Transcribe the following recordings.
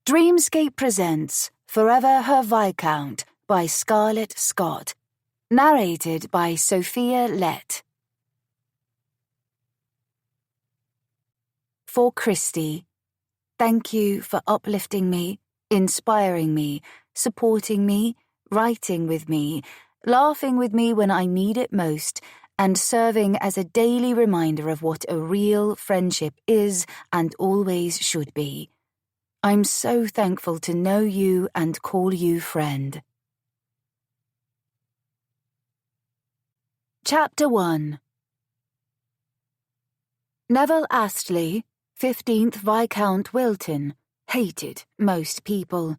Dreamscape presents Forever Her Viscount by Scarlett Scott. Narrated by Sophia Lett. For Christy, thank you for uplifting me, inspiring me, supporting me, writing with me, laughing with me when I need it most, and serving as a daily reminder of what a real friendship is and always should be. I'm so thankful to know you and call you friend. Chapter 1. Neville Astley, 15th Viscount Wilton, hated most people.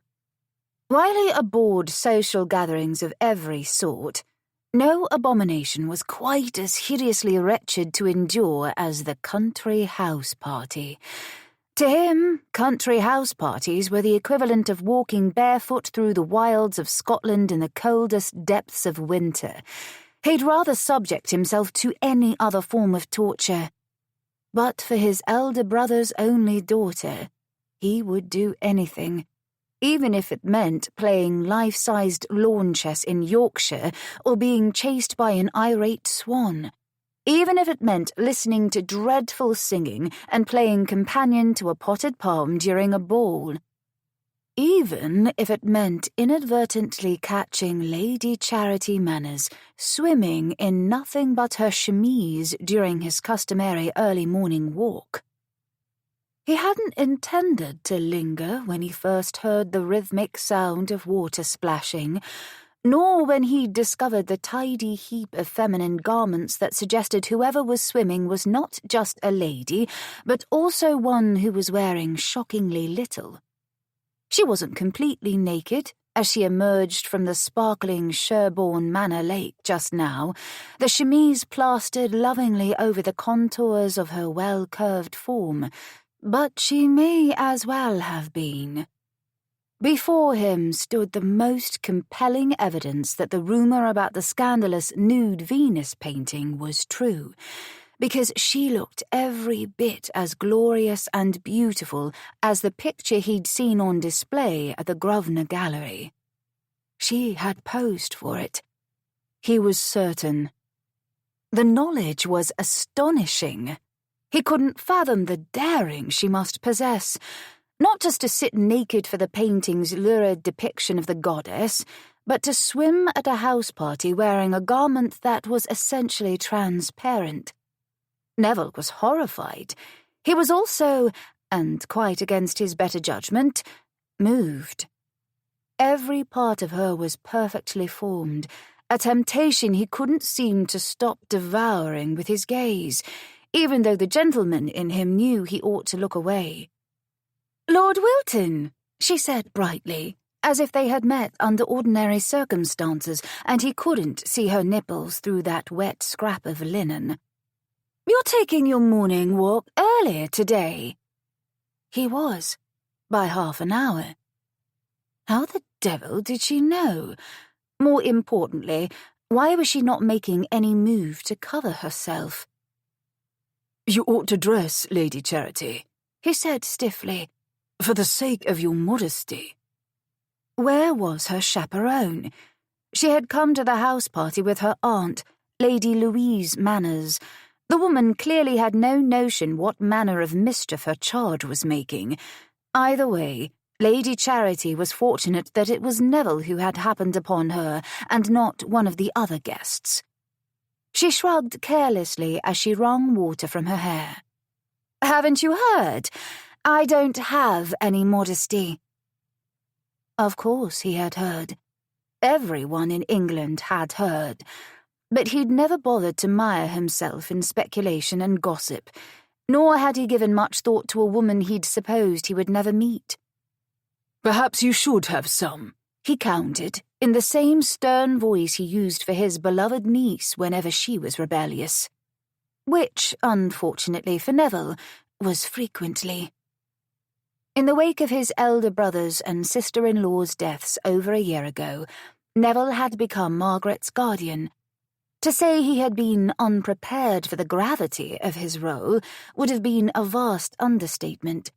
While he abhorred social gatherings of every sort, no abomination was quite as hideously wretched to endure as the country house party. To him, country house parties were the equivalent of walking barefoot through the wilds of Scotland in the coldest depths of winter. He'd rather subject himself to any other form of torture. But for his elder brother's only daughter, he would do anything, even if it meant playing life-sized lawn chess in Yorkshire or being chased by an irate swan. Even if it meant listening to dreadful singing and playing companion to a potted palm during a ball. Even if it meant inadvertently catching Lady Charity Manners swimming in nothing but her chemise during his customary early morning walk. He hadn't intended to linger when he first heard the rhythmic sound of water splashing, nor when he discovered the tidy heap of feminine garments that suggested whoever was swimming was not just a lady, but also one who was wearing shockingly little. She wasn't completely naked as she emerged from the sparkling Sherborne Manor Lake just now, the chemise plastered lovingly over the contours of her well-curved form, but she may as well have been. Before him stood the most compelling evidence that the rumor about the scandalous nude Venus painting was true, because she looked every bit as glorious and beautiful as the picture he'd seen on display at the Grosvenor Gallery. She had posed for it. He was certain. The knowledge was astonishing. He couldn't fathom the daring she must possess, not just to sit naked for the painting's lurid depiction of the goddess, but to swim at a house party wearing a garment that was essentially transparent. Neville was horrified. He was also, and quite against his better judgment, moved. Every part of her was perfectly formed, a temptation he couldn't seem to stop devouring with his gaze, even though the gentleman in him knew he ought to look away. "Lord Wilton," she said brightly, as if they had met under ordinary circumstances and he couldn't see her nipples through that wet scrap of linen. "You're taking your morning walk earlier today." He was, by half an hour. How the devil did she know? More importantly, why was she not making any move to cover herself? "You ought to dress, Lady Charity," he said stiffly, "for the sake of your modesty." Where was her chaperone? She had come to the house party with her aunt, Lady Louise Manners. The woman clearly had no notion what manner of mischief her charge was making. Either way, Lady Charity was fortunate that it was Neville who had happened upon her and not one of the other guests. She shrugged carelessly as she wrung water from her hair. "Haven't you heard? I don't have any modesty." Of course he had heard. Everyone in England had heard. But he'd never bothered to mire himself in speculation and gossip, nor had he given much thought to a woman he'd supposed he would never meet. "Perhaps you should have some," he countered, in the same stern voice he used for his beloved niece whenever she was rebellious. Which, unfortunately for Neville, was frequently. In the wake of his elder brother's and sister-in-law's deaths over a year ago, Neville had become Margaret's guardian. To say he had been unprepared for the gravity of his role would have been a vast understatement.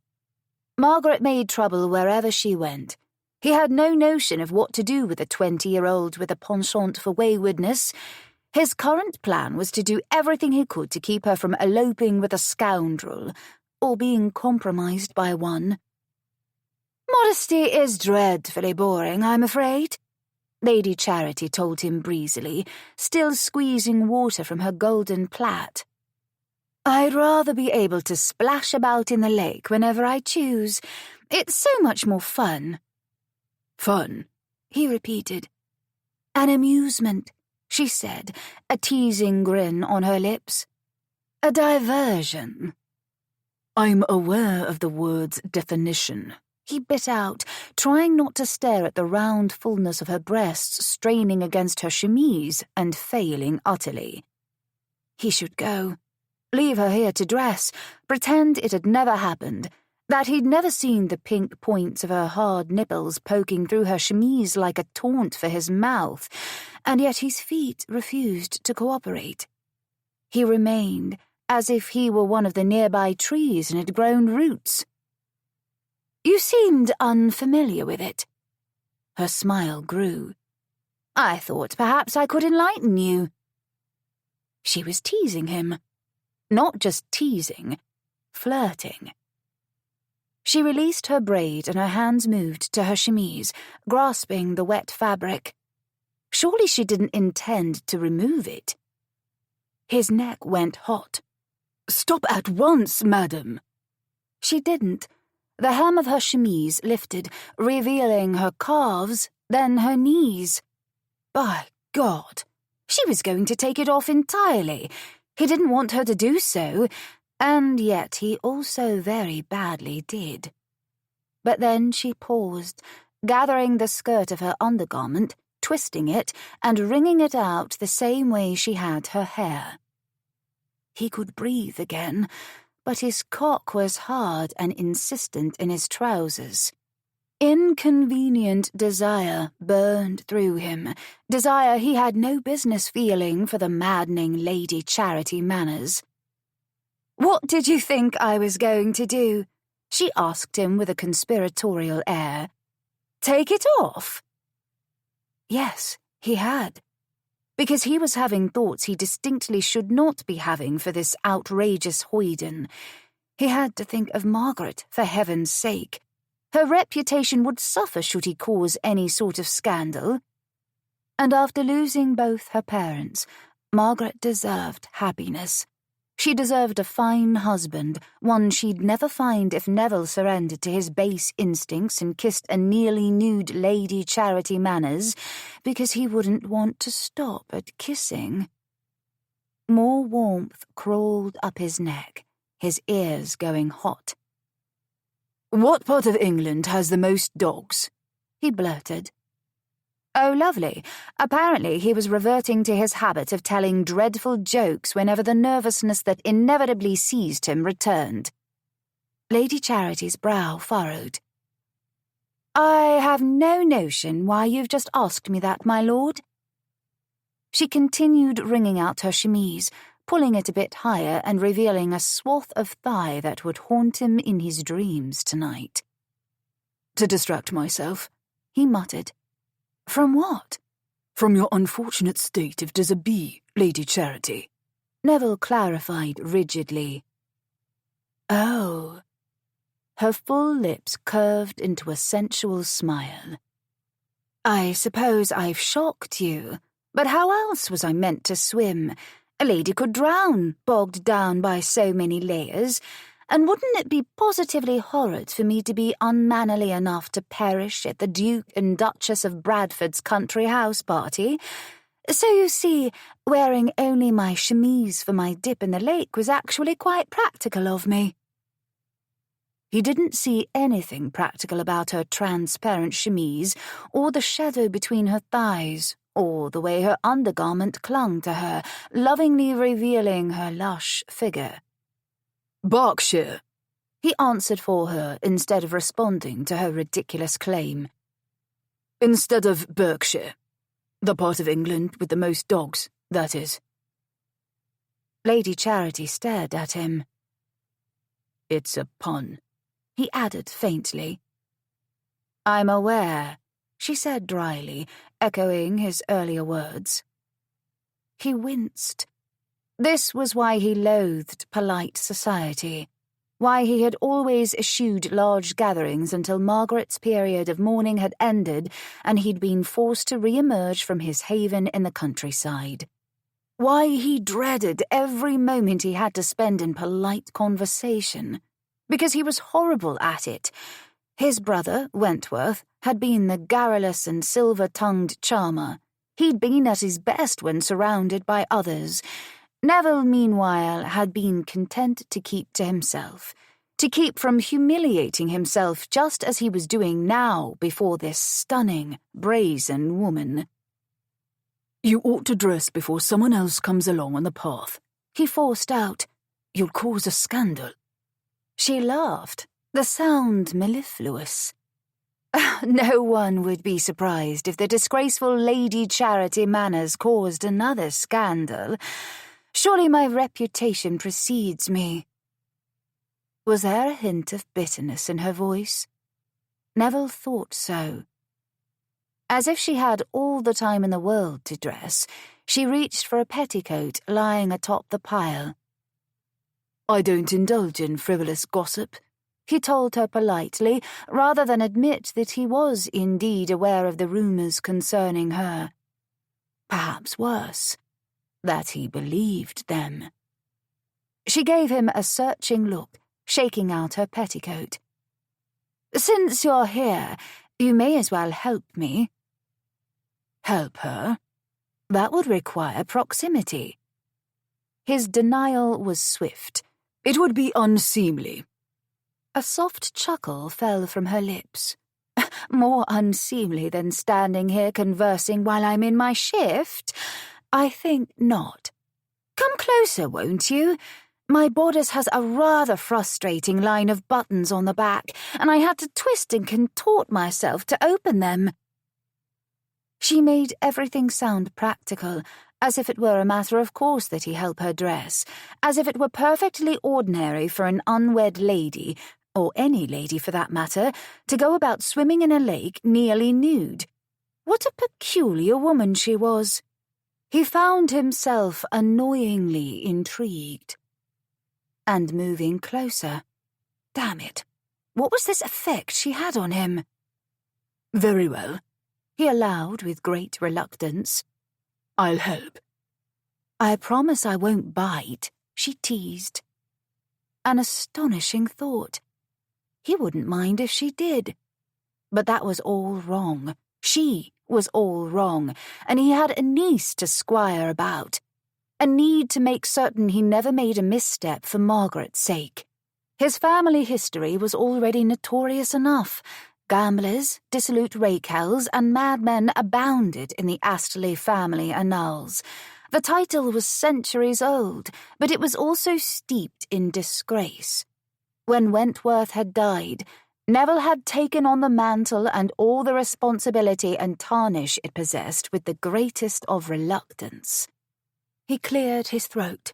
Margaret made trouble wherever she went. He had no notion of what to do with a 20-year-old with a penchant for waywardness. His current plan was to do everything he could to keep her from eloping with a scoundrel, or being compromised by one. "Modesty is dreadfully boring, I'm afraid," Lady Charity told him breezily, still squeezing water from her golden plait. "I'd rather be able to splash about in the lake whenever I choose. It's so much more fun." "Fun," he repeated. "An amusement," she said, a teasing grin on her lips. "A diversion." "I'm aware of the word's definition," he bit out, trying not to stare at the round fullness of her breasts straining against her chemise and failing utterly. He should go. Leave her here to dress, pretend it had never happened, that he'd never seen the pink points of her hard nipples poking through her chemise like a taunt for his mouth, and yet his feet refused to cooperate. He remained, as if he were one of the nearby trees and had grown roots. "You seemed unfamiliar with it." Her smile grew. "I thought perhaps I could enlighten you." She was teasing him. Not just teasing, flirting. She released her braid and her hands moved to her chemise, grasping the wet fabric. Surely she didn't intend to remove it. His neck went hot. "Stop at once, madam." She didn't. The hem of her chemise lifted, revealing her calves, then her knees. By God! She was going to take it off entirely. He didn't want her to do so, and yet he also very badly did. But then she paused, gathering the skirt of her undergarment, twisting it, and wringing it out the same way she had her hair. He could breathe again, but his cock was hard and insistent in his trousers. Inconvenient desire burned through him, desire he had no business feeling for the maddening Lady Charity manners. "What did you think I was going to do?" she asked him with a conspiratorial air. "Take it off?" Yes, he had. Because he was having thoughts he distinctly should not be having for this outrageous hoyden. He had to think of Margaret, for heaven's sake. Her reputation would suffer should he cause any sort of scandal. And after losing both her parents, Margaret deserved happiness. She deserved a fine husband, one she'd never find if Neville surrendered to his base instincts and kissed a nearly nude Lady Charity manners, because he wouldn't want to stop at kissing. More warmth crawled up his neck, his ears going hot. "What part of England has the most dogs?" he blurted. Oh, lovely. Apparently he was reverting to his habit of telling dreadful jokes whenever the nervousness that inevitably seized him returned. Lady Charity's brow furrowed. "I have no notion why you've just asked me that, my lord." She continued wringing out her chemise, pulling it a bit higher and revealing a swath of thigh that would haunt him in his dreams tonight. "To distract myself," he muttered. "From what?" "From your unfortunate state of dishabille, Lady Charity," Neville clarified rigidly. Oh. Her full lips curved into a sensual smile. "I suppose I've shocked you, but how else was I meant to swim? A lady could drown, bogged down by so many layers, and wouldn't it be positively horrid for me to be unmannerly enough to perish at the Duke and Duchess of Bradford's country house party? So you see, wearing only my chemise for my dip in the lake was actually quite practical of me." He didn't see anything practical about her transparent chemise, or the shadow between her thighs, or the way her undergarment clung to her, lovingly revealing her lush figure. "Berkshire," he answered for her instead of responding to her ridiculous claim. "Instead of Berkshire. The part of England with the most dogs, that is." Lady Charity stared at him. "It's a pun," he added faintly. "I'm aware," she said dryly, echoing his earlier words. He winced. This was why he loathed polite society, why he had always eschewed large gatherings until Margaret's period of mourning had ended and he'd been forced to re-emerge from his haven in the countryside. Why he dreaded every moment he had to spend in polite conversation. Because he was horrible at it. His brother, Wentworth, had been the garrulous and silver-tongued charmer. He'd been at his best when surrounded by others. Neville, meanwhile, had been content to keep to himself, to keep from humiliating himself just as he was doing now before this stunning, brazen woman. "You ought to dress before someone else comes along on the path," he forced out. "You'll cause a scandal." She laughed, the sound mellifluous. No one would be surprised if the disgraceful Lady Charity manners caused another scandal. Surely my reputation precedes me. Was there a hint of bitterness in her voice? Neville thought so. As if she had all the time in the world to dress, she reached for a petticoat lying atop the pile. "I don't indulge in frivolous gossip," he told her politely, rather than admit that he was indeed aware of the rumours concerning her. Perhaps worse, that he believed them. She gave him a searching look, shaking out her petticoat. "Since you're here, you may as well help me." "Help her?" That would require proximity. His denial was swift. "It would be unseemly." A soft chuckle fell from her lips. "More unseemly than standing here conversing while I'm in my shift? I think not. Come closer, won't you? My bodice has a rather frustrating line of buttons on the back, and I had to twist and contort myself to open them." She made everything sound practical, as if it were a matter of course that he help her dress, as if it were perfectly ordinary for an unwed lady, or any lady for that matter, to go about swimming in a lake nearly nude. What a peculiar woman she was. He found himself annoyingly intrigued. And moving closer. Damn it, what was this effect she had on him? "Very well," he allowed with great reluctance. "I'll help." "I promise I won't bite," she teased. An astonishing thought. He wouldn't mind if she did. But that was all wrong. She was all wrong, and he had a niece to squire about. A need to make certain he never made a misstep for Margaret's sake. His family history was already notorious enough. Gamblers, dissolute rakehells, and madmen abounded in the Astley family annals. The title was centuries old, but it was also steeped in disgrace. When Wentworth had died, Neville had taken on the mantle and all the responsibility and tarnish it possessed with the greatest of reluctance. He cleared his throat.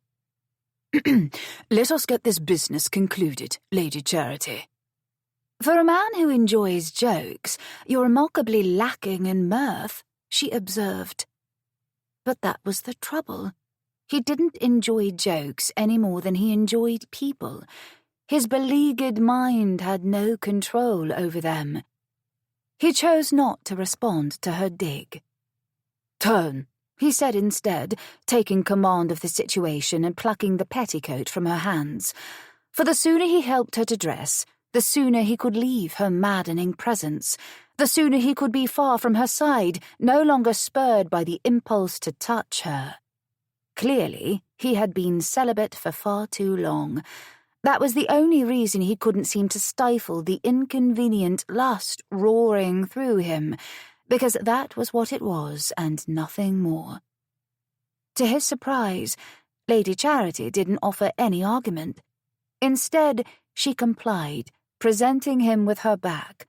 "Let us get this business concluded, Lady Charity." "For a man who enjoys jokes, you're remarkably lacking in mirth," she observed. But that was the trouble. He didn't enjoy jokes any more than he enjoyed people. His beleaguered mind had no control over them. He chose not to respond to her dig. "Turn," he said instead, taking command of the situation and plucking the petticoat from her hands. For the sooner he helped her to dress, the sooner he could leave her maddening presence, the sooner he could be far from her side, no longer spurred by the impulse to touch her. Clearly, he had been celibate for far too long. That was the only reason he couldn't seem to stifle the inconvenient lust roaring through him, because that was what it was and nothing more. To his surprise, Lady Charity didn't offer any argument. Instead, she complied, presenting him with her back.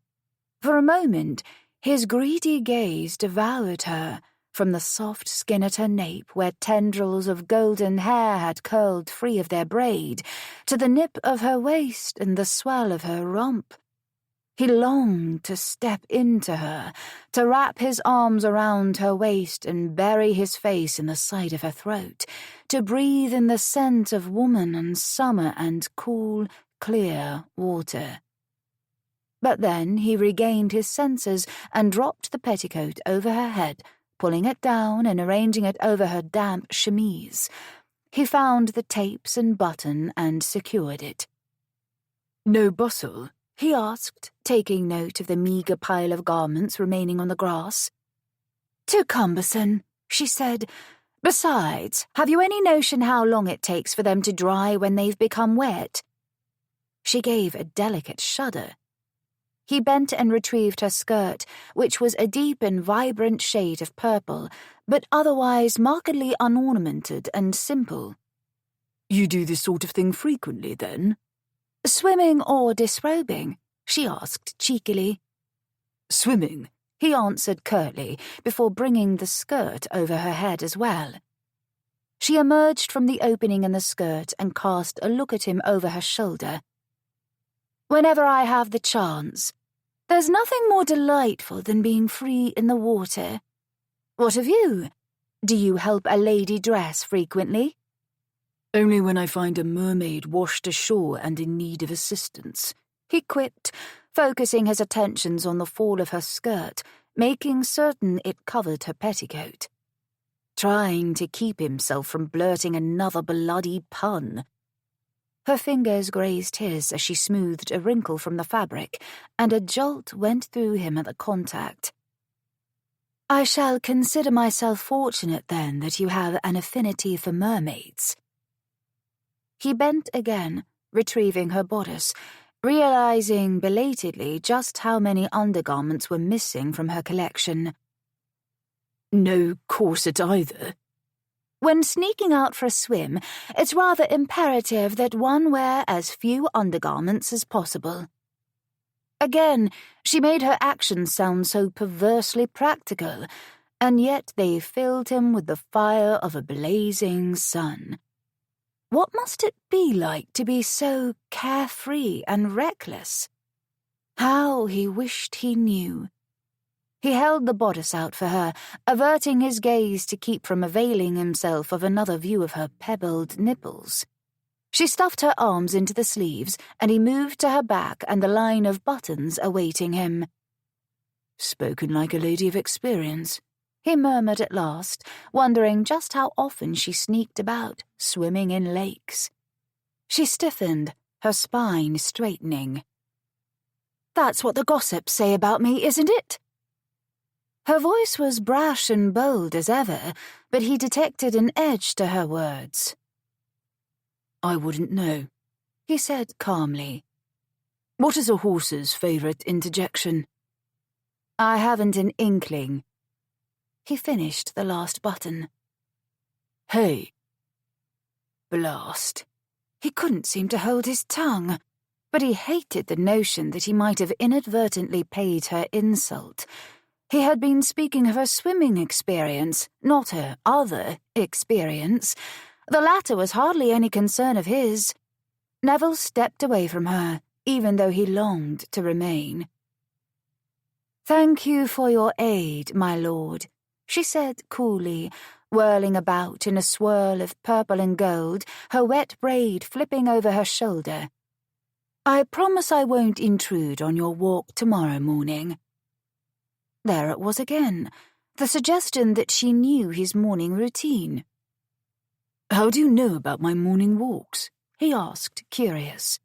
For a moment, his greedy gaze devoured her, from the soft skin at her nape where tendrils of golden hair had curled free of their braid, to the nip of her waist and the swell of her rump. He longed to step into her, to wrap his arms around her waist and bury his face in the side of her throat, to breathe in the scent of woman and summer and cool, clear water. But then he regained his senses and dropped the petticoat over her head, pulling it down and arranging it over her damp chemise. He found the tapes and button and secured it. "No bustle?" he asked, taking note of the meagre pile of garments remaining on the grass. "Too cumbersome," she said. "Besides, have you any notion how long it takes for them to dry when they've become wet?" She gave a delicate shudder. He bent and retrieved her skirt, which was a deep and vibrant shade of purple, but otherwise markedly unornamented and simple. "You do this sort of thing frequently, then?" "Swimming or disrobing?" she asked cheekily. "Swimming," he answered curtly, before bringing the skirt over her head as well. She emerged from the opening in the skirt and cast a look at him over her shoulder. "Whenever I have the chance. There's nothing more delightful than being free in the water. What of you? Do you help a lady dress frequently?" "Only when I find a mermaid washed ashore and in need of assistance," he quipped, focusing his attentions on the fall of her skirt, making certain it covered her petticoat. Trying to keep himself from blurting another bloody pun. Her fingers grazed his as she smoothed a wrinkle from the fabric, and a jolt went through him at the contact. "I shall consider myself fortunate, then, that you have an affinity for mermaids." He bent again, retrieving her bodice, realizing belatedly just how many undergarments were missing from her collection. "No corset either?" "When sneaking out for a swim, it's rather imperative that one wear as few undergarments as possible." Again, she made her actions sound so perversely practical, and yet they filled him with the fire of a blazing sun. What must it be like to be so carefree and reckless? How he wished he knew. He held the bodice out for her, averting his gaze to keep from availing himself of another view of her pebbled nipples. She stuffed her arms into the sleeves, and he moved to her back and the line of buttons awaiting him. "Spoken like a lady of experience," he murmured at last, wondering just how often she sneaked about, swimming in lakes. She stiffened, her spine straightening. "That's what the gossips say about me, isn't it?" Her voice was brash and bold as ever, but he detected an edge to her words. "I wouldn't know," he said calmly. "What is a horse's favourite interjection?" "I haven't an inkling." He finished the last button. "Hey." Blast. He couldn't seem to hold his tongue, but he hated the notion that he might have inadvertently paid her insult. He had been speaking of her swimming experience, not her other experience. The latter was hardly any concern of his. Neville stepped away from her, even though he longed to remain. "Thank you for your aid, my lord," she said coolly, whirling about in a swirl of purple and gold, her wet braid flipping over her shoulder. "I promise I won't intrude on your walk tomorrow morning." There it was again, the suggestion that she knew his morning routine. "How do you know about my morning walks?" he asked, curious.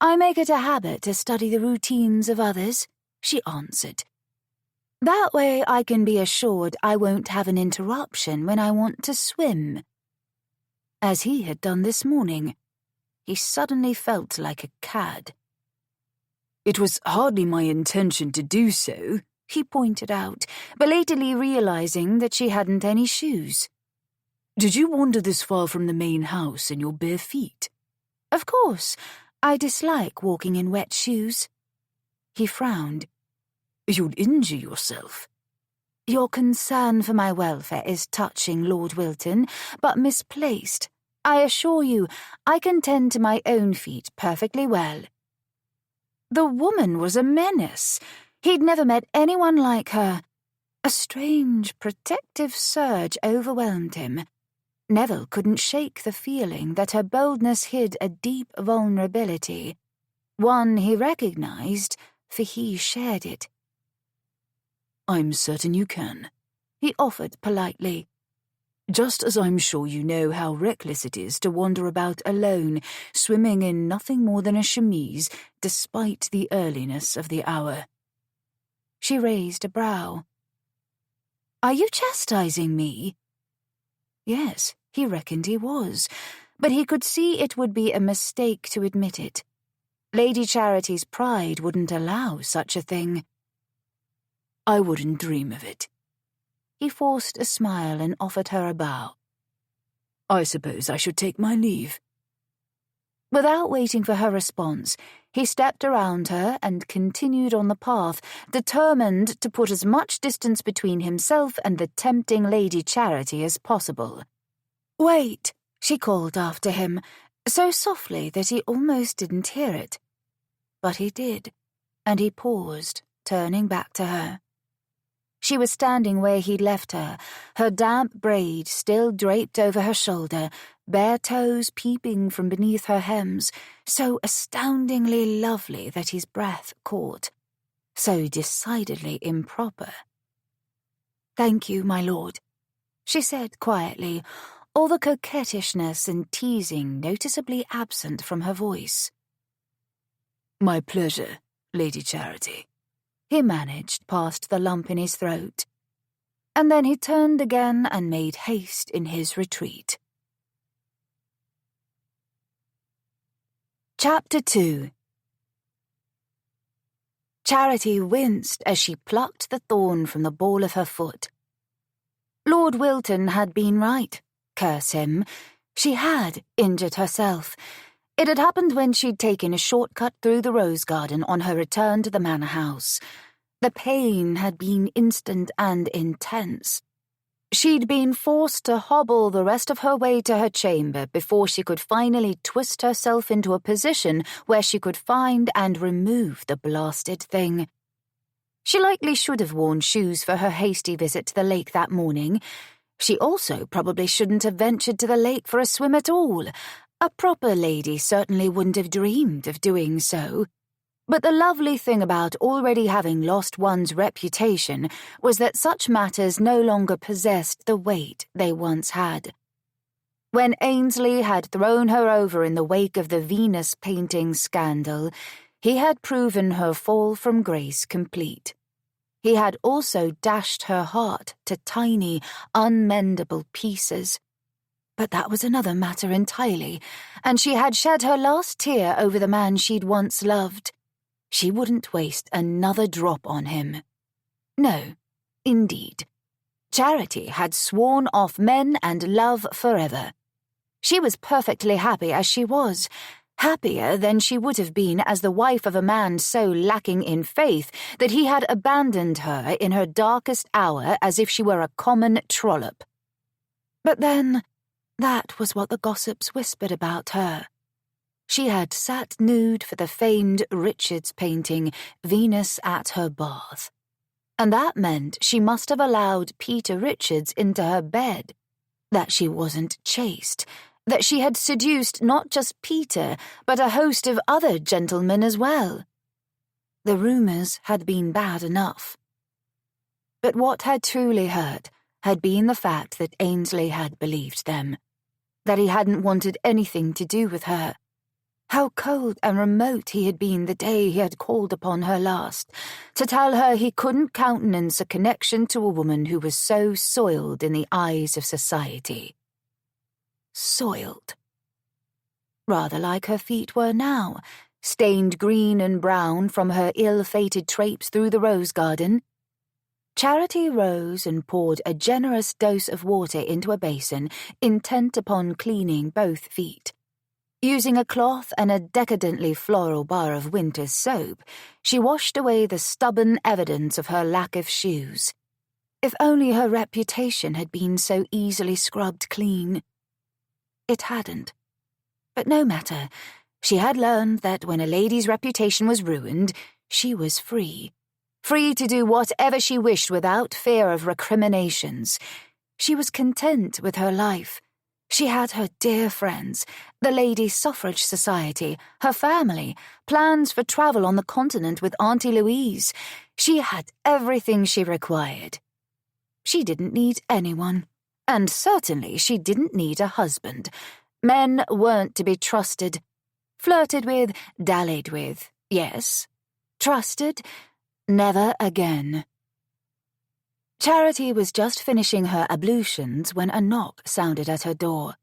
"I make it a habit to study the routines of others," she answered. "That way I can be assured I won't have an interruption when I want to swim." As he had done this morning, he suddenly felt like a cad. "It was hardly my intention to do so," he pointed out, belatedly realizing that she hadn't any shoes. "Did you wander this far from the main house in your bare feet?" "Of course. I dislike walking in wet shoes." He frowned. "You'd injure yourself." Your concern for my welfare is touching, Lord Wilton, but misplaced. I assure you, I can tend to my own feet perfectly well." The woman was a menace. He'd never met anyone like her. A strange, protective surge overwhelmed him. Neville couldn't shake the feeling that her boldness hid a deep vulnerability, one he recognized, for he shared it. "I'm certain you can," he offered politely. "Just as I'm sure you know how reckless it is to wander about alone, swimming in nothing more than a chemise, despite the earliness of the hour." She raised a brow. "Are you chastising me?" Yes, he reckoned he was, but he could see it would be a mistake to admit it. Lady Charity's pride wouldn't allow such a thing. "I wouldn't dream of it." He forced a smile and offered her a bow. "I suppose I should take my leave." Without waiting for her response, he stepped around her and continued on the path, determined to put as much distance between himself and the tempting Lady Charity as possible. "Wait," she called after him, so softly that he almost didn't hear it. But he did, and he paused, turning back to her. She was standing where he'd left her, her damp braid still draped over her shoulder, bare toes peeping from beneath her hems, so astoundingly lovely that his breath caught, so decidedly improper. "Thank you, my lord," she said quietly, all the coquettishness and teasing noticeably absent from her voice. "My pleasure, Lady Charity," he managed past the lump in his throat. And then he turned again and made haste in his retreat. Chapter 2. Charity winced as she plucked the thorn from the ball of her foot. Lord Wilton had been right, curse him. She had injured herself. It had happened when she'd taken a shortcut through the rose garden on her return to the manor house. The pain had been instant and intense. She'd been forced to hobble the rest of her way to her chamber before she could finally twist herself into a position where she could find and remove the blasted thing. She likely should have worn shoes for her hasty visit to the lake that morning. She also probably shouldn't have ventured to the lake for a swim at all. A proper lady certainly wouldn't have dreamed of doing so. But the lovely thing about already having lost one's reputation was that such matters no longer possessed the weight they once had. When Ainsley had thrown her over in the wake of the Venus painting scandal, he had proven her fall from grace complete. He had also dashed her heart to tiny, unmendable pieces. But that was another matter entirely, and she had shed her last tear over the man she'd once loved. She wouldn't waste another drop on him. No, indeed. Charity had sworn off men and love forever. She was perfectly happy as she was, happier than she would have been as the wife of a man so lacking in faith that he had abandoned her in her darkest hour as if she were a common trollop. But then, that was what the gossips whispered about her. She had sat nude for the famed Richards painting, Venus at her bath. And that meant she must have allowed Peter Richards into her bed, that she wasn't chaste, that she had seduced not just Peter, but a host of other gentlemen as well. The rumours had been bad enough. But what had truly hurt had been the fact that Ainsley had believed them, that he hadn't wanted anything to do with her. How cold and remote he had been the day he had called upon her last, to tell her he couldn't countenance a connection to a woman who was so soiled in the eyes of society. Soiled. Rather like her feet were now, stained green and brown from her ill-fated traipse through the rose garden. Charity rose and poured a generous dose of water into a basin, intent upon cleaning both feet. Using a cloth and a decadently floral bar of winter's soap, she washed away the stubborn evidence of her lack of shoes. If only her reputation had been so easily scrubbed clean. It hadn't. But no matter. She had learned that when a lady's reputation was ruined, she was free. Free to do whatever she wished without fear of recriminations. She was content with her life. She had her dear friends, the Ladies' Suffrage Society, her family, plans for travel on the continent with Auntie Louise. She had everything she required. She didn't need anyone. And certainly she didn't need a husband. Men weren't to be trusted. Flirted with, dallied with, yes. Trusted, never again. Charity was just finishing her ablutions when a knock sounded at her door.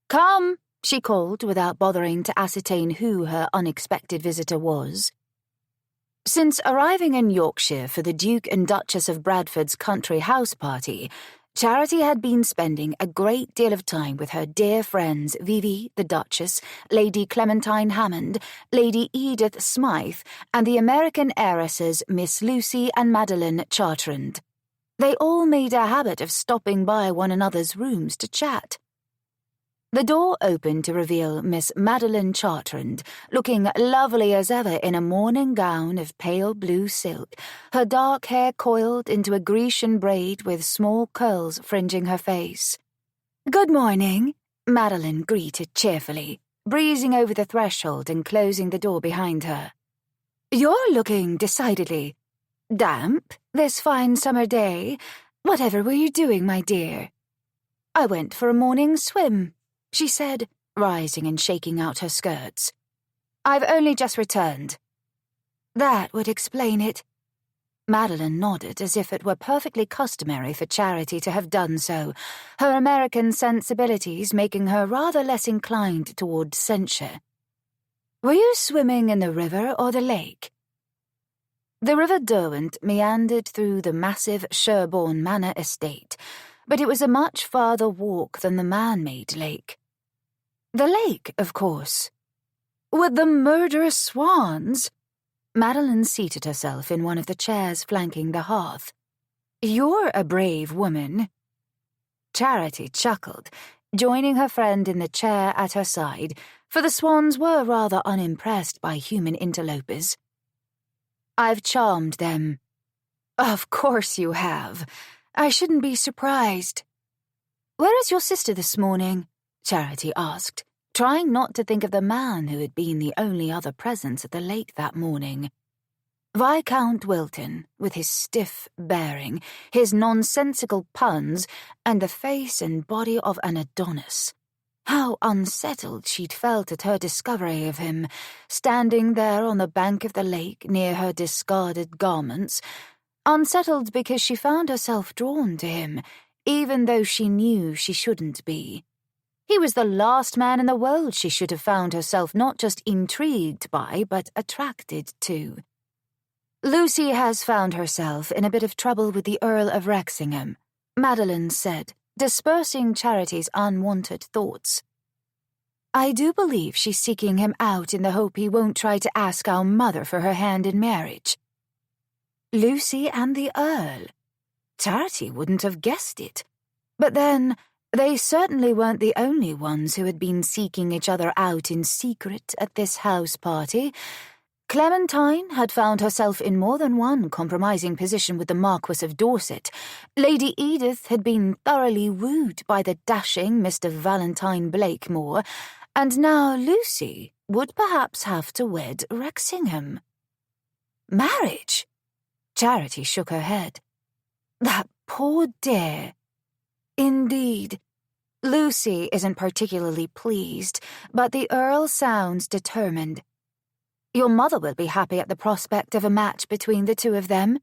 "Come," she called without bothering to ascertain who her unexpected visitor was. Since arriving in Yorkshire for the Duke and Duchess of Bradford's country house party, Charity had been spending a great deal of time with her dear friends Vivi, the Duchess, Lady Clementine Hammond, Lady Edith Smythe, and the American heiresses Miss Lucy and Madeline Chartrand. They all made a habit of stopping by one another's rooms to chat. The door opened to reveal Miss Madeline Chartrand, looking lovely as ever in a morning gown of pale blue silk, her dark hair coiled into a Grecian braid with small curls fringing her face. "Good morning," Madeline greeted cheerfully, breezing over the threshold and closing the door behind her. "You're looking decidedly damp this fine summer day. Whatever were you doing, my dear?" "I went for a morning swim," she said, rising and shaking out her skirts. "I've only just returned." "That would explain it." Madeline nodded as if it were perfectly customary for Charity to have done so, her American sensibilities making her rather less inclined toward censure. "Were you swimming in the river or the lake?" The River Derwent meandered through the massive Sherborne Manor estate, but it was a much farther walk than the man-made lake. "The lake, of course." "With the murderous swans?" Madeline seated herself in one of the chairs flanking the hearth. "You're a brave woman." Charity chuckled, joining her friend in the chair at her side, for the swans were rather unimpressed by human interlopers. "I've charmed them." "Of course you have. I shouldn't be surprised." "Where is your sister this morning?" Charity asked, trying not to think of the man who had been the only other presence at the lake that morning. Viscount Wilton, with his stiff bearing, his nonsensical puns, and the face and body of an Adonis. How unsettled she'd felt at her discovery of him, standing there on the bank of the lake near her discarded garments. Unsettled because she found herself drawn to him, even though she knew she shouldn't be. He was the last man in the world she should have found herself not just intrigued by, but attracted to. "Lucy has found herself in a bit of trouble with the Earl of Wrexingham," Madeline said, dispersing Charity's unwanted thoughts. "I do believe she's seeking him out in the hope he won't try to ask our mother for her hand in marriage." Lucy and the Earl. Charity wouldn't have guessed it. But then, they certainly weren't the only ones who had been seeking each other out in secret at this house party. Clementine had found herself in more than one compromising position with the Marquess of Dorset. Lady Edith had been thoroughly wooed by the dashing Mr. Valentine Blakemore, and now Lucy would perhaps have to wed Wrexingham. Marriage? Charity shook her head. That poor dear. Indeed. Lucy isn't particularly pleased, but the Earl sounds determined. Your mother will be happy at the prospect of a match between the two of them.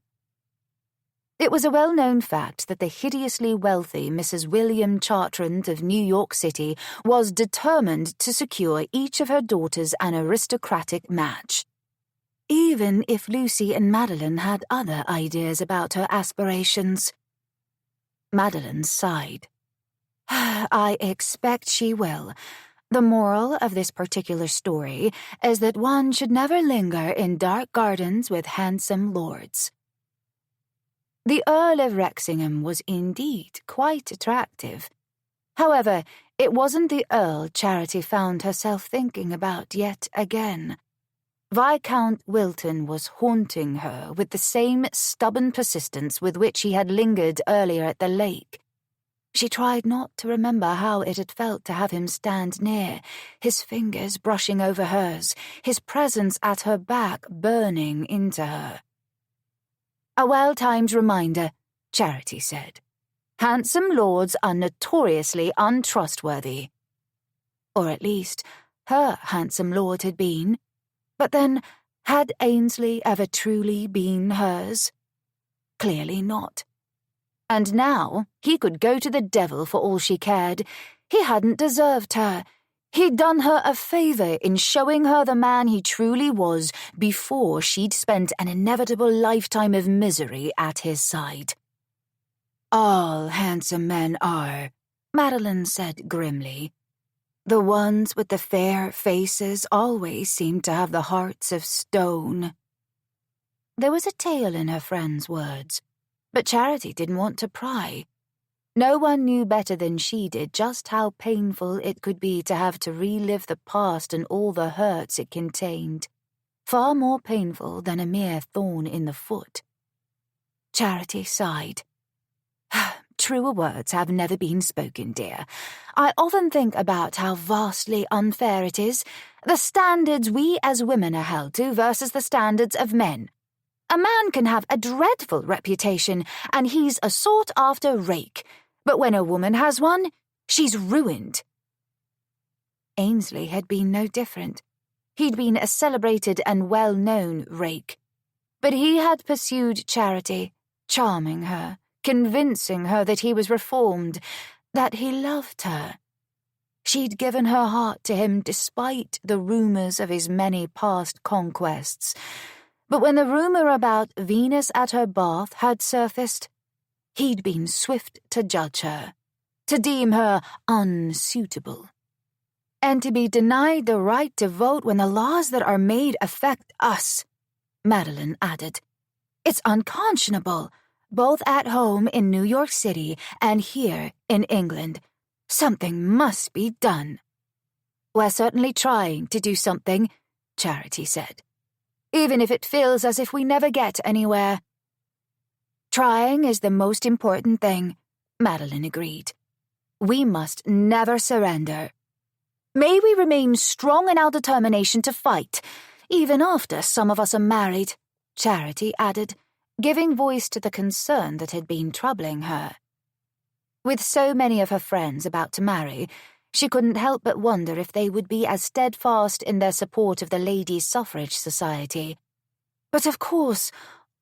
It was a well-known fact that the hideously wealthy Mrs. William Chartrand of New York City was determined to secure each of her daughters an aristocratic match. Even if Lucy and Madeline had other ideas about her aspirations. Madeline sighed. I expect she will. The moral of this particular story is that one should never linger in dark gardens with handsome lords. The Earl of Wrexingham was indeed quite attractive. However, it wasn't the Earl Charity found herself thinking about yet again. Viscount Wilton was haunting her with the same stubborn persistence with which he had lingered earlier at the lake. She tried not to remember how it had felt to have him stand near, his fingers brushing over hers, his presence at her back burning into her. "A well-timed reminder," Charity said. "Handsome lords are notoriously untrustworthy." Or at least, her handsome lord had been. But then, had Ainsley ever truly been hers? Clearly not. And now he could go to the devil for all she cared. He hadn't deserved her. He'd done her a favour in showing her the man he truly was before she'd spent an inevitable lifetime of misery at his side. "All handsome men are," Madeline said grimly. "The ones with the fair faces always seem to have the hearts of stone." There was a tale in her friend's words, but Charity didn't want to pry. No one knew better than she did just how painful it could be to have to relive the past and all the hurts it contained. Far more painful than a mere thorn in the foot. Charity sighed. "Truer words have never been spoken, dear. I often think about how vastly unfair it is, the standards we as women are held to versus the standards of men. A man can have a dreadful reputation, and he's a sought-after rake, but when a woman has one, she's ruined." Ainsley had been no different. He'd been a celebrated and well-known rake. But he had pursued Charity, charming her, convincing her that he was reformed, that he loved her. She'd given her heart to him despite the rumours of his many past conquests. But when the rumour about Venus at her bath had surfaced, he'd been swift to judge her, to deem her unsuitable. "And to be denied the right to vote when the laws that are made affect us," Madeline added. "It's unconscionable, both at home in New York City and here in England. Something must be done." "We're certainly trying to do something," Charity said. "Even if it feels as if we never get anywhere." "Trying is the most important thing," Madeline agreed. "We must never surrender. May we remain strong in our determination to fight, even after some of us are married," Charity added, giving voice to the concern that had been troubling her. With so many of her friends about to marry, she couldn't help but wonder if they would be as steadfast in their support of the Ladies' Suffrage Society. But of course,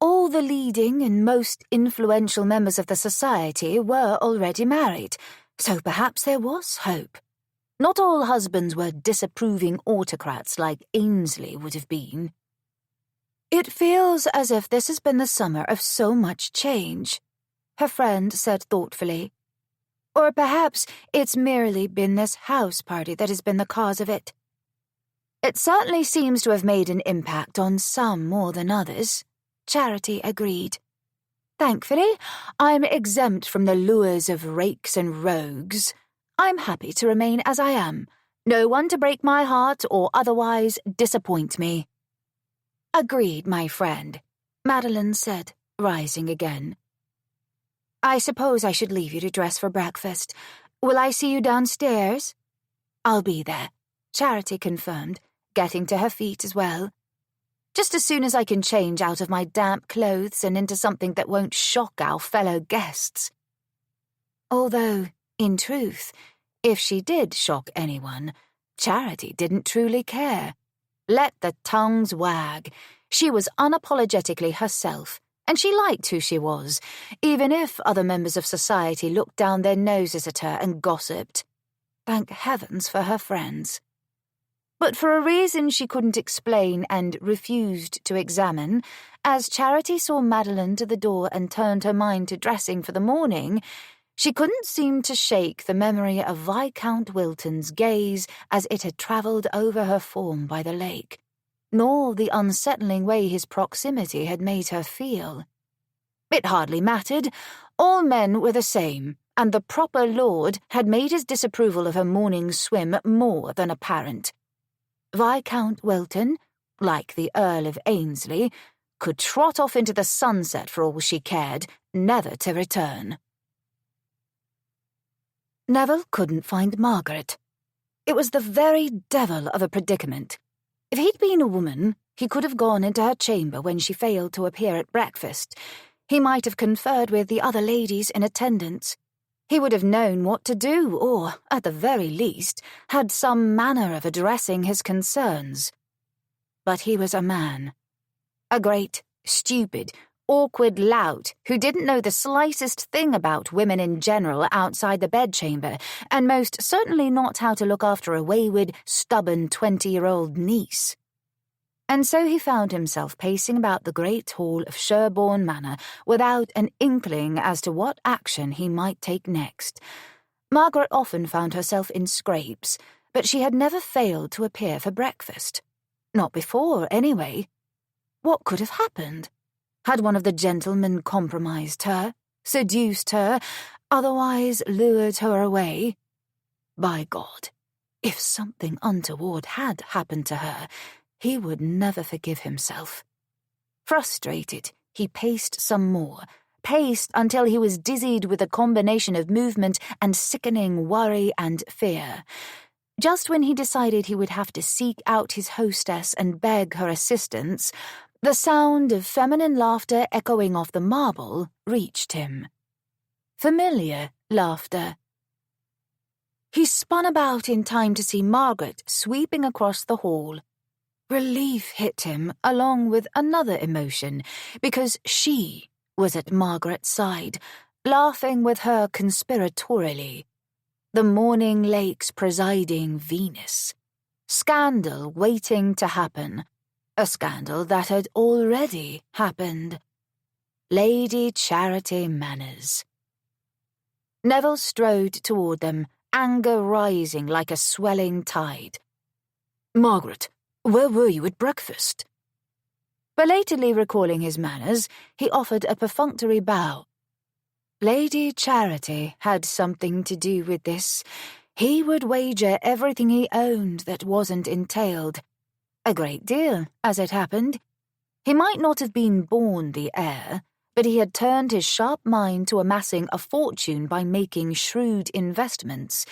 all the leading and most influential members of the society were already married, so perhaps there was hope. Not all husbands were disapproving autocrats like Ainsley would have been. "It feels as if this has been the summer of so much change," her friend said thoughtfully. "Or perhaps it's merely been this house party that has been the cause of it." "It certainly seems to have made an impact on some more than others," Charity agreed. "Thankfully, I'm exempt from the lures of rakes and rogues. I'm happy to remain as I am, no one to break my heart or otherwise disappoint me." "Agreed, my friend," Madeline said, rising again. "I suppose I should leave you to dress for breakfast. Will I see you downstairs?" "I'll be there," Charity confirmed, getting to her feet as well. "Just as soon as I can change out of my damp clothes and into something that won't shock our fellow guests." Although, in truth, if she did shock anyone, Charity didn't truly care. Let the tongues wag. She was unapologetically herself, and she liked who she was, even if other members of society looked down their noses at her and gossiped. Thank heavens for her friends. But for a reason she couldn't explain and refused to examine, as Charity saw Madeline to the door and turned her mind to dressing for the morning, she couldn't seem to shake the memory of Viscount Wilton's gaze as it had travelled over her form by the lake, nor the unsettling way his proximity had made her feel. It hardly mattered. All men were the same, and the proper lord had made his disapproval of her morning swim more than apparent. Viscount Wilton, like the Earl of Ainsley, could trot off into the sunset for all she cared, never to return. Neville couldn't find Margaret. It was the very devil of a predicament. If he'd been a woman, he could have gone into her chamber when she failed to appear at breakfast. He might have conferred with the other ladies in attendance. He would have known what to do, or, at the very least, had some manner of addressing his concerns. But he was a man. A great, stupid, awkward lout who didn't know the slightest thing about women in general outside the bedchamber, and most certainly not how to look after a wayward, stubborn 20-year-old niece. And so he found himself pacing about the great hall of Sherborne Manor without an inkling as to what action he might take next. Margaret often found herself in scrapes, but she had never failed to appear for breakfast. Not before, anyway. What could have happened? Had one of the gentlemen compromised her, seduced her, otherwise lured her away? By God, if something untoward had happened to her, he would never forgive himself. Frustrated, he paced some more, paced until he was dizzied with a combination of movement and sickening worry and fear. Just when he decided he would have to seek out his hostess and beg her assistance, the sound of feminine laughter echoing off the marble reached him. Familiar laughter. He spun about in time to see Margaret sweeping across the hall. Relief hit him along with another emotion, because she was at Margaret's side, laughing with her conspiratorially. The morning lake's presiding Venus. Scandal waiting to happen. A scandal that had already happened. Lady Charity Manners. Neville strode toward them, anger rising like a swelling tide. "Margaret, where were you at breakfast?" Belatedly recalling his manners, he offered a perfunctory bow. Lady Charity had something to do with this. He would wager everything he owned that wasn't entailed. A great deal, as it happened. He might not have been born the heir, but he had turned his sharp mind to amassing a fortune by making shrewd investments.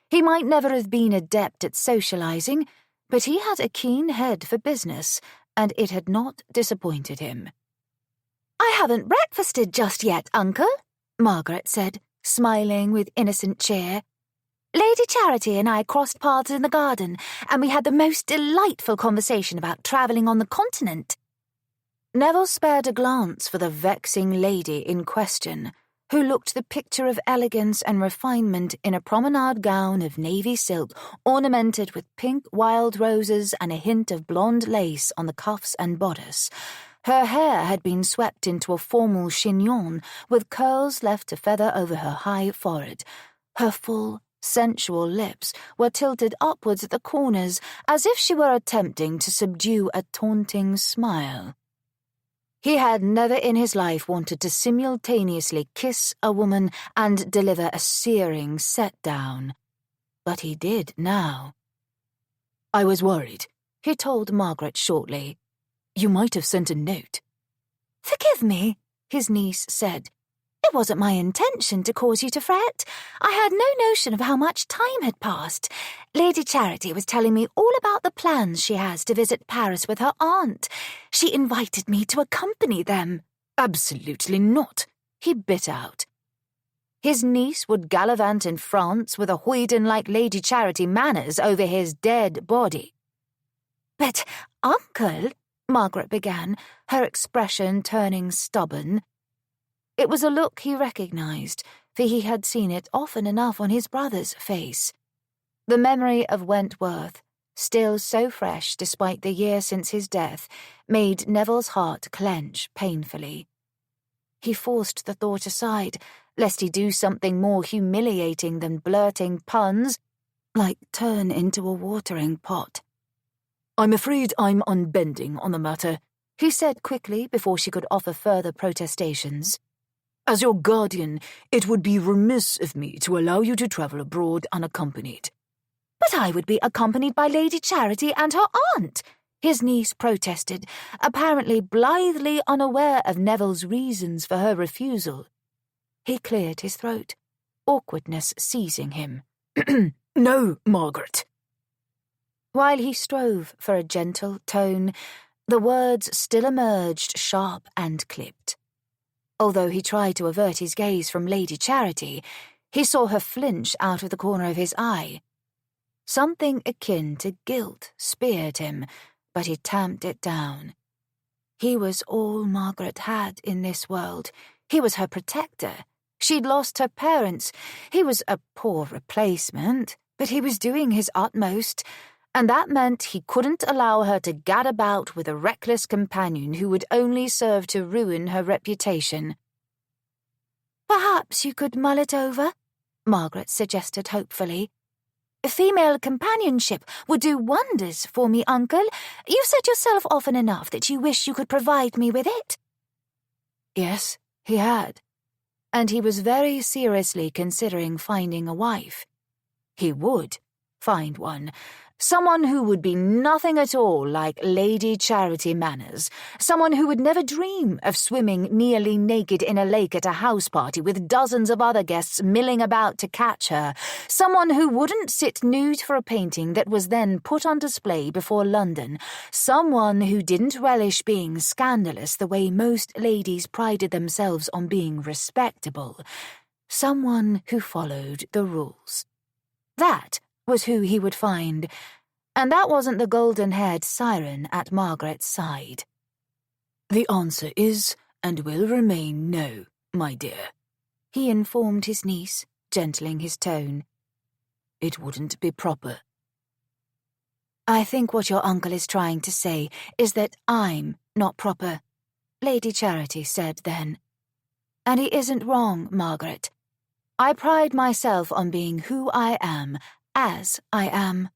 He might never have been adept at socializing, but he had a keen head for business, and it had not disappointed him. "I haven't breakfasted just yet, Uncle," Margaret said, smiling with innocent cheer. "Lady Charity and I crossed paths in the garden, and we had the most delightful conversation about travelling on the continent." Neville spared a glance for the vexing lady in question, who looked the picture of elegance and refinement in a promenade gown of navy silk ornamented with pink wild roses and a hint of blonde lace on the cuffs and bodice. Her hair had been swept into a formal chignon, with curls left to feather over her high forehead. Her full, sensual lips were tilted upwards at the corners, as if she were attempting to subdue a taunting smile. He had never in his life wanted to simultaneously kiss a woman and deliver a searing set-down. But he did now. "I was worried," he told Margaret shortly. "You might have sent a note." "Forgive me," his niece said. "It wasn't my intention to cause you to fret. I had no notion of how much time had passed. Lady Charity was telling me all about the plans she has to visit Paris with her aunt. She invited me to accompany them." "Absolutely not," he bit out. His niece would gallivant in France with a hoyden like Lady Charity Manners over his dead body. "But, Uncle," Margaret began, her expression turning stubborn. It was a look he recognized, for he had seen it often enough on his brother's face. The memory of Wentworth, still so fresh despite the year since his death, made Neville's heart clench painfully. He forced the thought aside, lest he do something more humiliating than blurting puns, like turn into a watering pot. "I'm afraid I'm unbending on the matter," he said quickly before she could offer further protestations. As your guardian, it would be remiss of me to allow you to travel abroad unaccompanied." "But I would be accompanied by Lady Charity and her aunt," his niece protested, apparently blithely unaware of Neville's reasons for her refusal. He cleared his throat, awkwardness seizing him. "No, Margaret." While he strove for a gentle tone, the words still emerged sharp and clipped. Although he tried to avert his gaze from Lady Charity, he saw her flinch out of the corner of his eye. Something akin to guilt speared him, but he tamped it down. He was all Margaret had in this world. He was her protector. She'd lost her parents. He was a poor replacement, but he was doing his utmost, and that meant he couldn't allow her to gad about with a reckless companion who would only serve to ruin her reputation. "Perhaps you could mull it over," Margaret suggested hopefully. "Female companionship would do wonders for me, Uncle. You've said yourself often enough that you wish you could provide me with it." Yes, he had, and he was very seriously considering finding a wife. He would find one. Someone who would be nothing at all like Lady Charity Manners. Someone who would never dream of swimming nearly naked in a lake at a house party with dozens of other guests milling about to catch her. Someone who wouldn't sit nude for a painting that was then put on display before London. Someone who didn't relish being scandalous the way most ladies prided themselves on being respectable. Someone who followed the rules. That was who he would find, and that wasn't the golden-haired siren at Margaret's side. "The answer is and will remain no, my dear," he informed his niece, gentling his tone. "It wouldn't be proper." "I think what your uncle is trying to say is that I'm not proper," Lady Charity said then. "And he isn't wrong, Margaret. I pride myself on being who I am, as I am."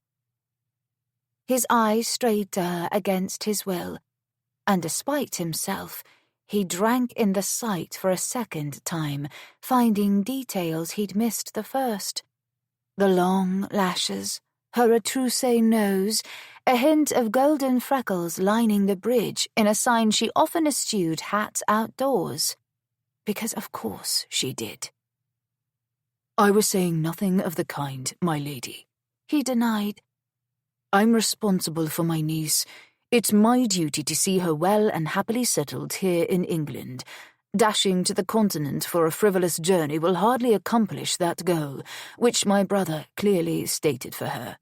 His eyes strayed to her against his will, and despite himself, he drank in the sight for a second time, finding details he'd missed the first. The long lashes, her retroussé nose, a hint of golden freckles lining the bridge in a sign she often eschewed hats outdoors. Because of course she did. "I was saying nothing of the kind, my lady," he denied. "I'm responsible for my niece. It's my duty to see her well and happily settled here in England. Dashing to the continent for a frivolous journey will hardly accomplish that goal, which my brother clearly stated for her."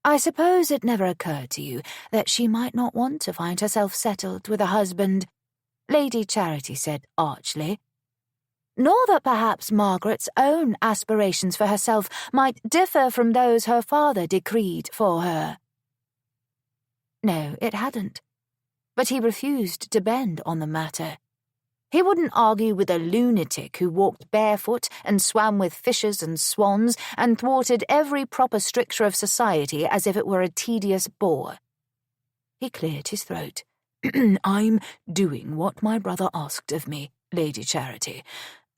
"I suppose it never occurred to you that she might not want to find herself settled with a husband," Lady Charity said archly. "Nor that perhaps Margaret's own aspirations for herself might differ from those her father decreed for her." No, it hadn't. But he refused to bend on the matter. He wouldn't argue with a lunatic who walked barefoot and swam with fishes and swans and thwarted every proper stricture of society as if it were a tedious bore. He cleared his throat. "I'm doing what my brother asked of me, Lady Charity.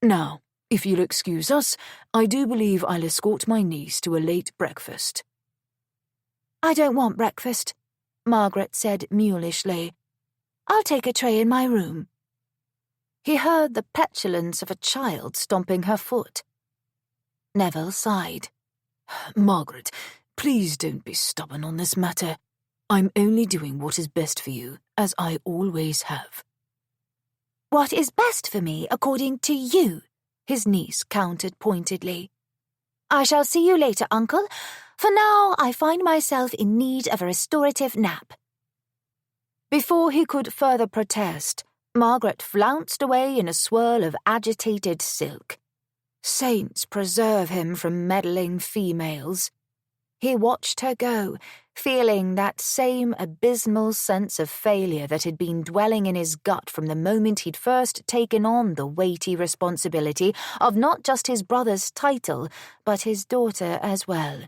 Now, if you'll excuse us, I do believe I'll escort my niece to a late breakfast." "I don't want breakfast," Margaret said mulishly. "I'll take a tray in my room." He heard the petulance of a child stomping her foot. Neville sighed. "Margaret, please don't be stubborn on this matter. I'm only doing what is best for you, as I always have." "What is best for me, according to you?" his niece countered pointedly. "I shall see you later, Uncle. For now, I find myself in need of a restorative nap." Before he could further protest, Margaret flounced away in a swirl of agitated silk. Saints preserve him from meddling females. He watched her go, feeling that same abysmal sense of failure that had been dwelling in his gut from the moment he'd first taken on the weighty responsibility of not just his brother's title, but his daughter as well.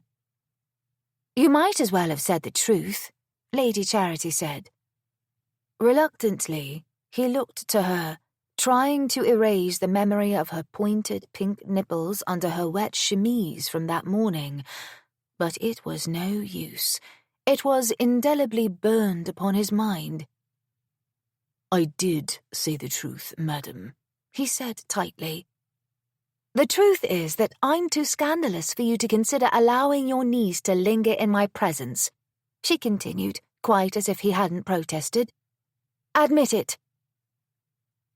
"You might as well have said the truth," Lady Charity said. Reluctantly, he looked to her, trying to erase the memory of her pointed pink nipples under her wet chemise from that morning. But it was no use. It was indelibly burned upon his mind. "I did say the truth, madam," he said tightly. "The truth is that I'm too scandalous for you to consider allowing your niece to linger in my presence," she continued, quite as if he hadn't protested. "Admit it."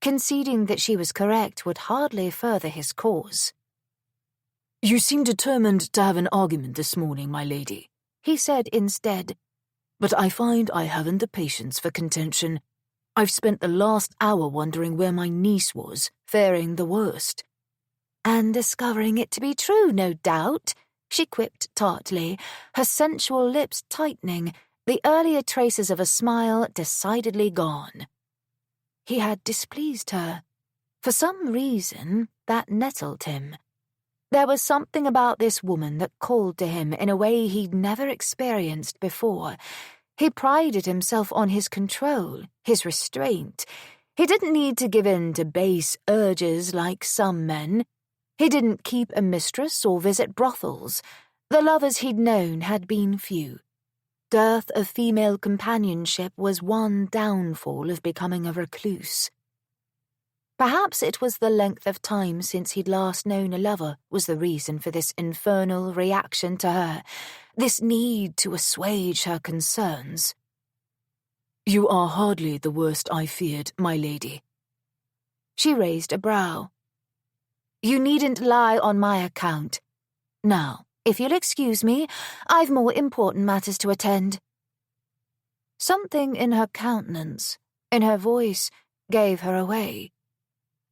Conceding that she was correct would hardly further his cause. "You seem determined to have an argument this morning, my lady," he said instead. "But I find I haven't the patience for contention. I've spent the last hour wondering where my niece was, faring the worst." "And discovering it to be true, no doubt," she quipped tartly, her sensual lips tightening, the earlier traces of a smile decidedly gone. He had displeased her. For some reason, that nettled him. There was something about this woman that called to him in a way he'd never experienced before. He prided himself on his control, his restraint. He didn't need to give in to base urges like some men. He didn't keep a mistress or visit brothels. The lovers he'd known had been few. Dearth of female companionship was one downfall of becoming a recluse. Perhaps it was the length of time since he'd last known a lover was the reason for this infernal reaction to her, this need to assuage her concerns. "You are hardly the worst I feared, my lady." She raised a brow. "You needn't lie on my account. Now, if you'll excuse me, I've more important matters to attend." Something in her countenance, in her voice, gave her away.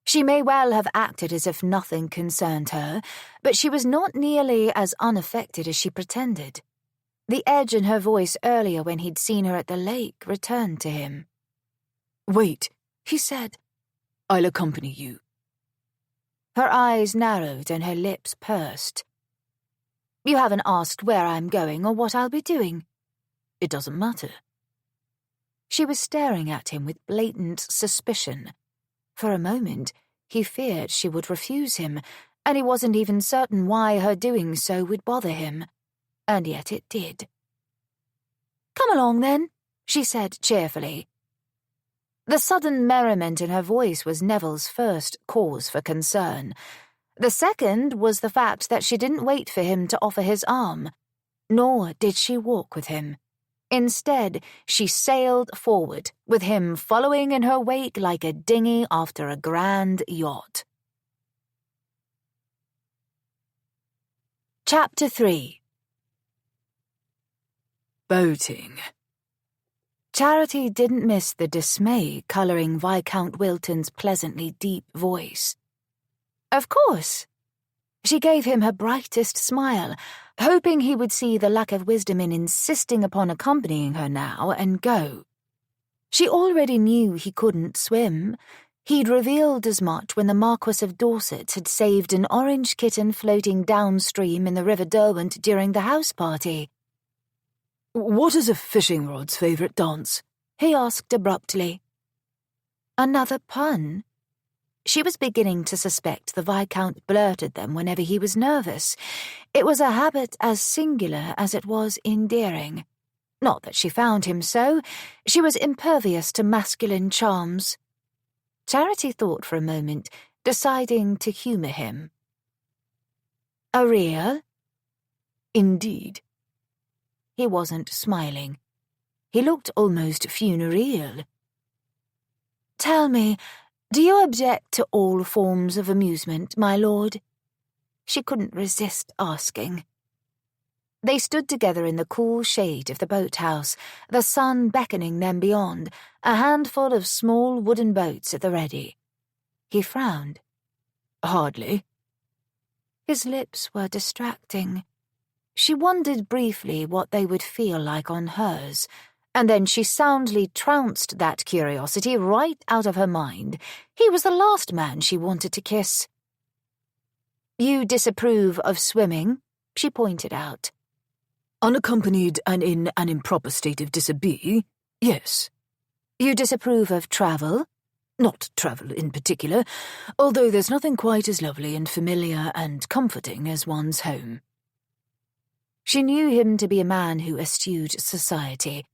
She may well have acted as if nothing concerned her, but she was not nearly as unaffected as she pretended. The edge in her voice earlier when he'd seen her at the lake returned to him. "Wait," he said. "I'll accompany you." Her eyes narrowed and her lips pursed. "You haven't asked where I'm going or what I'll be doing." "It doesn't matter." She was staring at him with blatant suspicion. For a moment, he feared she would refuse him, and he wasn't even certain why her doing so would bother him. And yet it did. "Come along, then," she said cheerfully. The sudden merriment in her voice was Neville's first cause for concern. The second was the fact that she didn't wait for him to offer his arm, nor did she walk with him. Instead, she sailed forward, with him following in her wake like a dinghy after a grand yacht. Chapter 3. Boating. Charity didn't miss the dismay colouring Viscount Wilton's pleasantly deep voice. "Of course." She gave him her brightest smile, hoping he would see the lack of wisdom in insisting upon accompanying her now and go. She already knew he couldn't swim. He'd revealed as much when the Marquis of Dorset had saved an orange kitten floating downstream in the River Derwent during the house party. "What is a fishing rod's favourite dance?" he asked abruptly. Another pun? She was beginning to suspect the Viscount blurted them whenever he was nervous. It was a habit as singular as it was endearing. Not that she found him so. She was impervious to masculine charms. Charity thought for a moment, deciding to humour him. "A real?" "Indeed." He wasn't smiling. He looked almost funereal. "Tell me, do you object to all forms of amusement, my lord?" She couldn't resist asking. They stood together in the cool shade of the boathouse, the sun beckoning them beyond, a handful of small wooden boats at the ready. He frowned. "Hardly." His lips were distracting. She wondered briefly what they would feel like on hers, and then she soundly trounced that curiosity right out of her mind. He was the last man she wanted to kiss. "You disapprove of swimming?" she pointed out. "Unaccompanied and in an improper state of dishabille, yes." "You disapprove of travel?" Not travel in particular, although there's nothing quite as lovely and familiar and comforting as one's home. She knew him to be a man who eschewed society.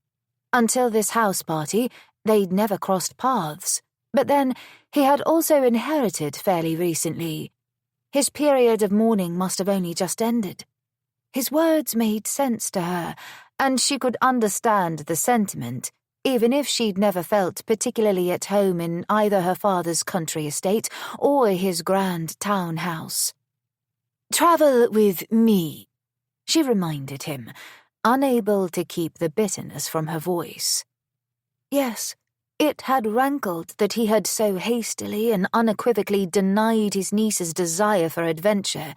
Until this house party, they'd never crossed paths, but then he had also inherited fairly recently. His period of mourning must have only just ended. His words made sense to her, and she could understand the sentiment, even if she'd never felt particularly at home in either her father's country estate or his grand townhouse. "Travel with me," she reminded him, unable to keep the bitterness from her voice. Yes, it had rankled that he had so hastily and unequivocally denied his niece's desire for adventure.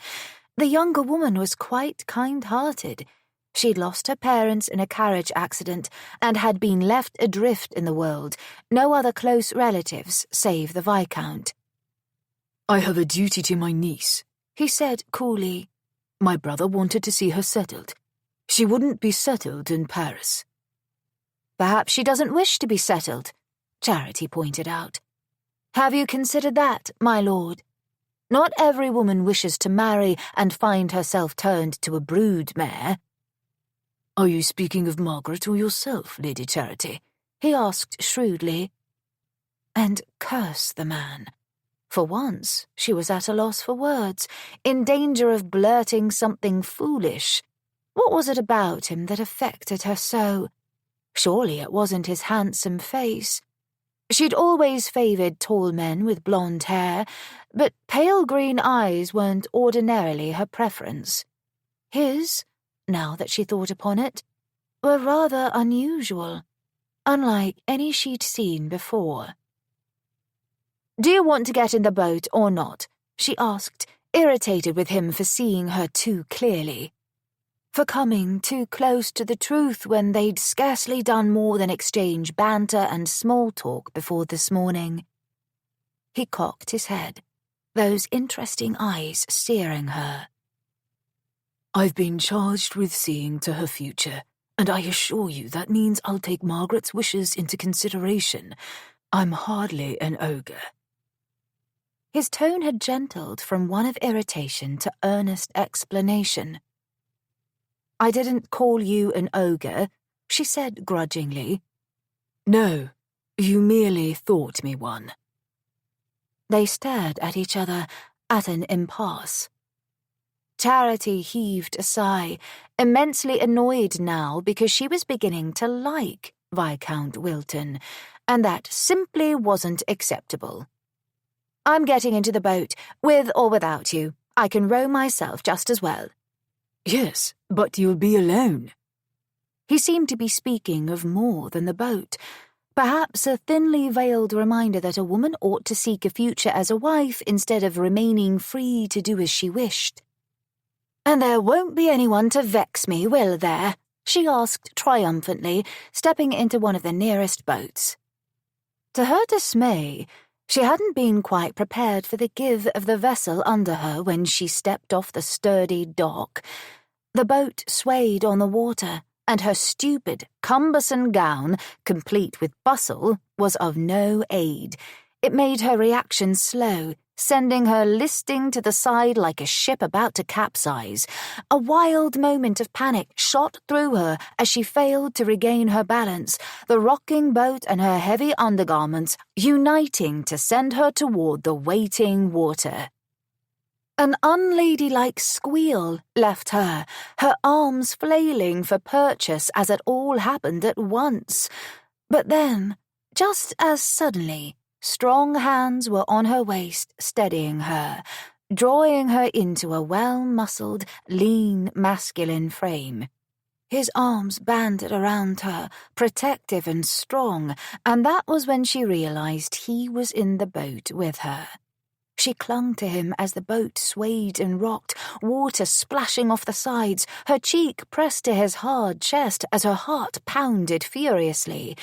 The younger woman was quite kind-hearted. She'd lost her parents in a carriage accident and had been left adrift in the world, no other close relatives save the Viscount. "I have a duty to my niece," he said coolly. "My brother wanted to see her settled. She wouldn't be settled in Paris." "Perhaps she doesn't wish to be settled," Charity pointed out. "Have you considered that, my lord? Not every woman wishes to marry and find herself turned to a brood mare." "Are you speaking of Margaret or yourself, Lady Charity?" he asked shrewdly. And curse the man. For once, she was at a loss for words, in danger of blurting something foolish. What was it about him that affected her so? Surely it wasn't his handsome face. She'd always favoured tall men with blonde hair, but pale green eyes weren't ordinarily her preference. His, now that she thought upon it, were rather unusual, unlike any she'd seen before. "Do you want to get in the boat or not?" she asked, irritated with him for seeing her too clearly. For coming too close to the truth when they'd scarcely done more than exchange banter and small talk before this morning. He cocked his head, those interesting eyes searing her. "I've been charged with seeing to her future, and I assure you that means I'll take Margaret's wishes into consideration. I'm hardly an ogre." His tone had gentled from one of irritation to earnest explanation. "I didn't call you an ogre," she said grudgingly. "No, you merely thought me one." They stared at each other, at an impasse. Charity heaved a sigh, immensely annoyed now because she was beginning to like Viscount Wilton, and that simply wasn't acceptable. "I'm getting into the boat, with or without you. I can row myself just as well." "Yes, but you'll be alone." He seemed to be speaking of more than the boat, perhaps a thinly veiled reminder that a woman ought to seek a future as a wife instead of remaining free to do as she wished. "And there won't be anyone to vex me, will there?" she asked triumphantly, stepping into one of the nearest boats. To her dismay, she hadn't been quite prepared for the give of the vessel under her when she stepped off the sturdy dock. The boat swayed on the water, and her stupid, cumbersome gown, complete with bustle, was of no aid. It made her reaction slow, sending her listing to the side like a ship about to capsize. A wild moment of panic shot through her as she failed to regain her balance, the rocking boat and her heavy undergarments uniting to send her toward the waiting water. An unladylike squeal left her arms flailing for purchase as it all happened at once. But then, just as suddenly, strong hands were on her waist, steadying her, drawing her into a well-muscled, lean, masculine frame. His arms banded around her, protective and strong, and that was when she realized he was in the boat with her. She clung to him as the boat swayed and rocked, water splashing off the sides, her cheek pressed to his hard chest as her heart pounded furiously.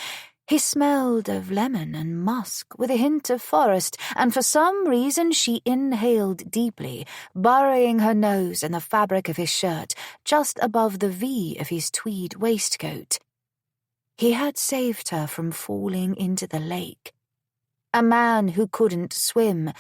He smelled of lemon and musk with a hint of forest, and for some reason she inhaled deeply, burying her nose in the fabric of his shirt, just above the V of his tweed waistcoat. He had saved her from falling into the lake. a man who couldn't swim,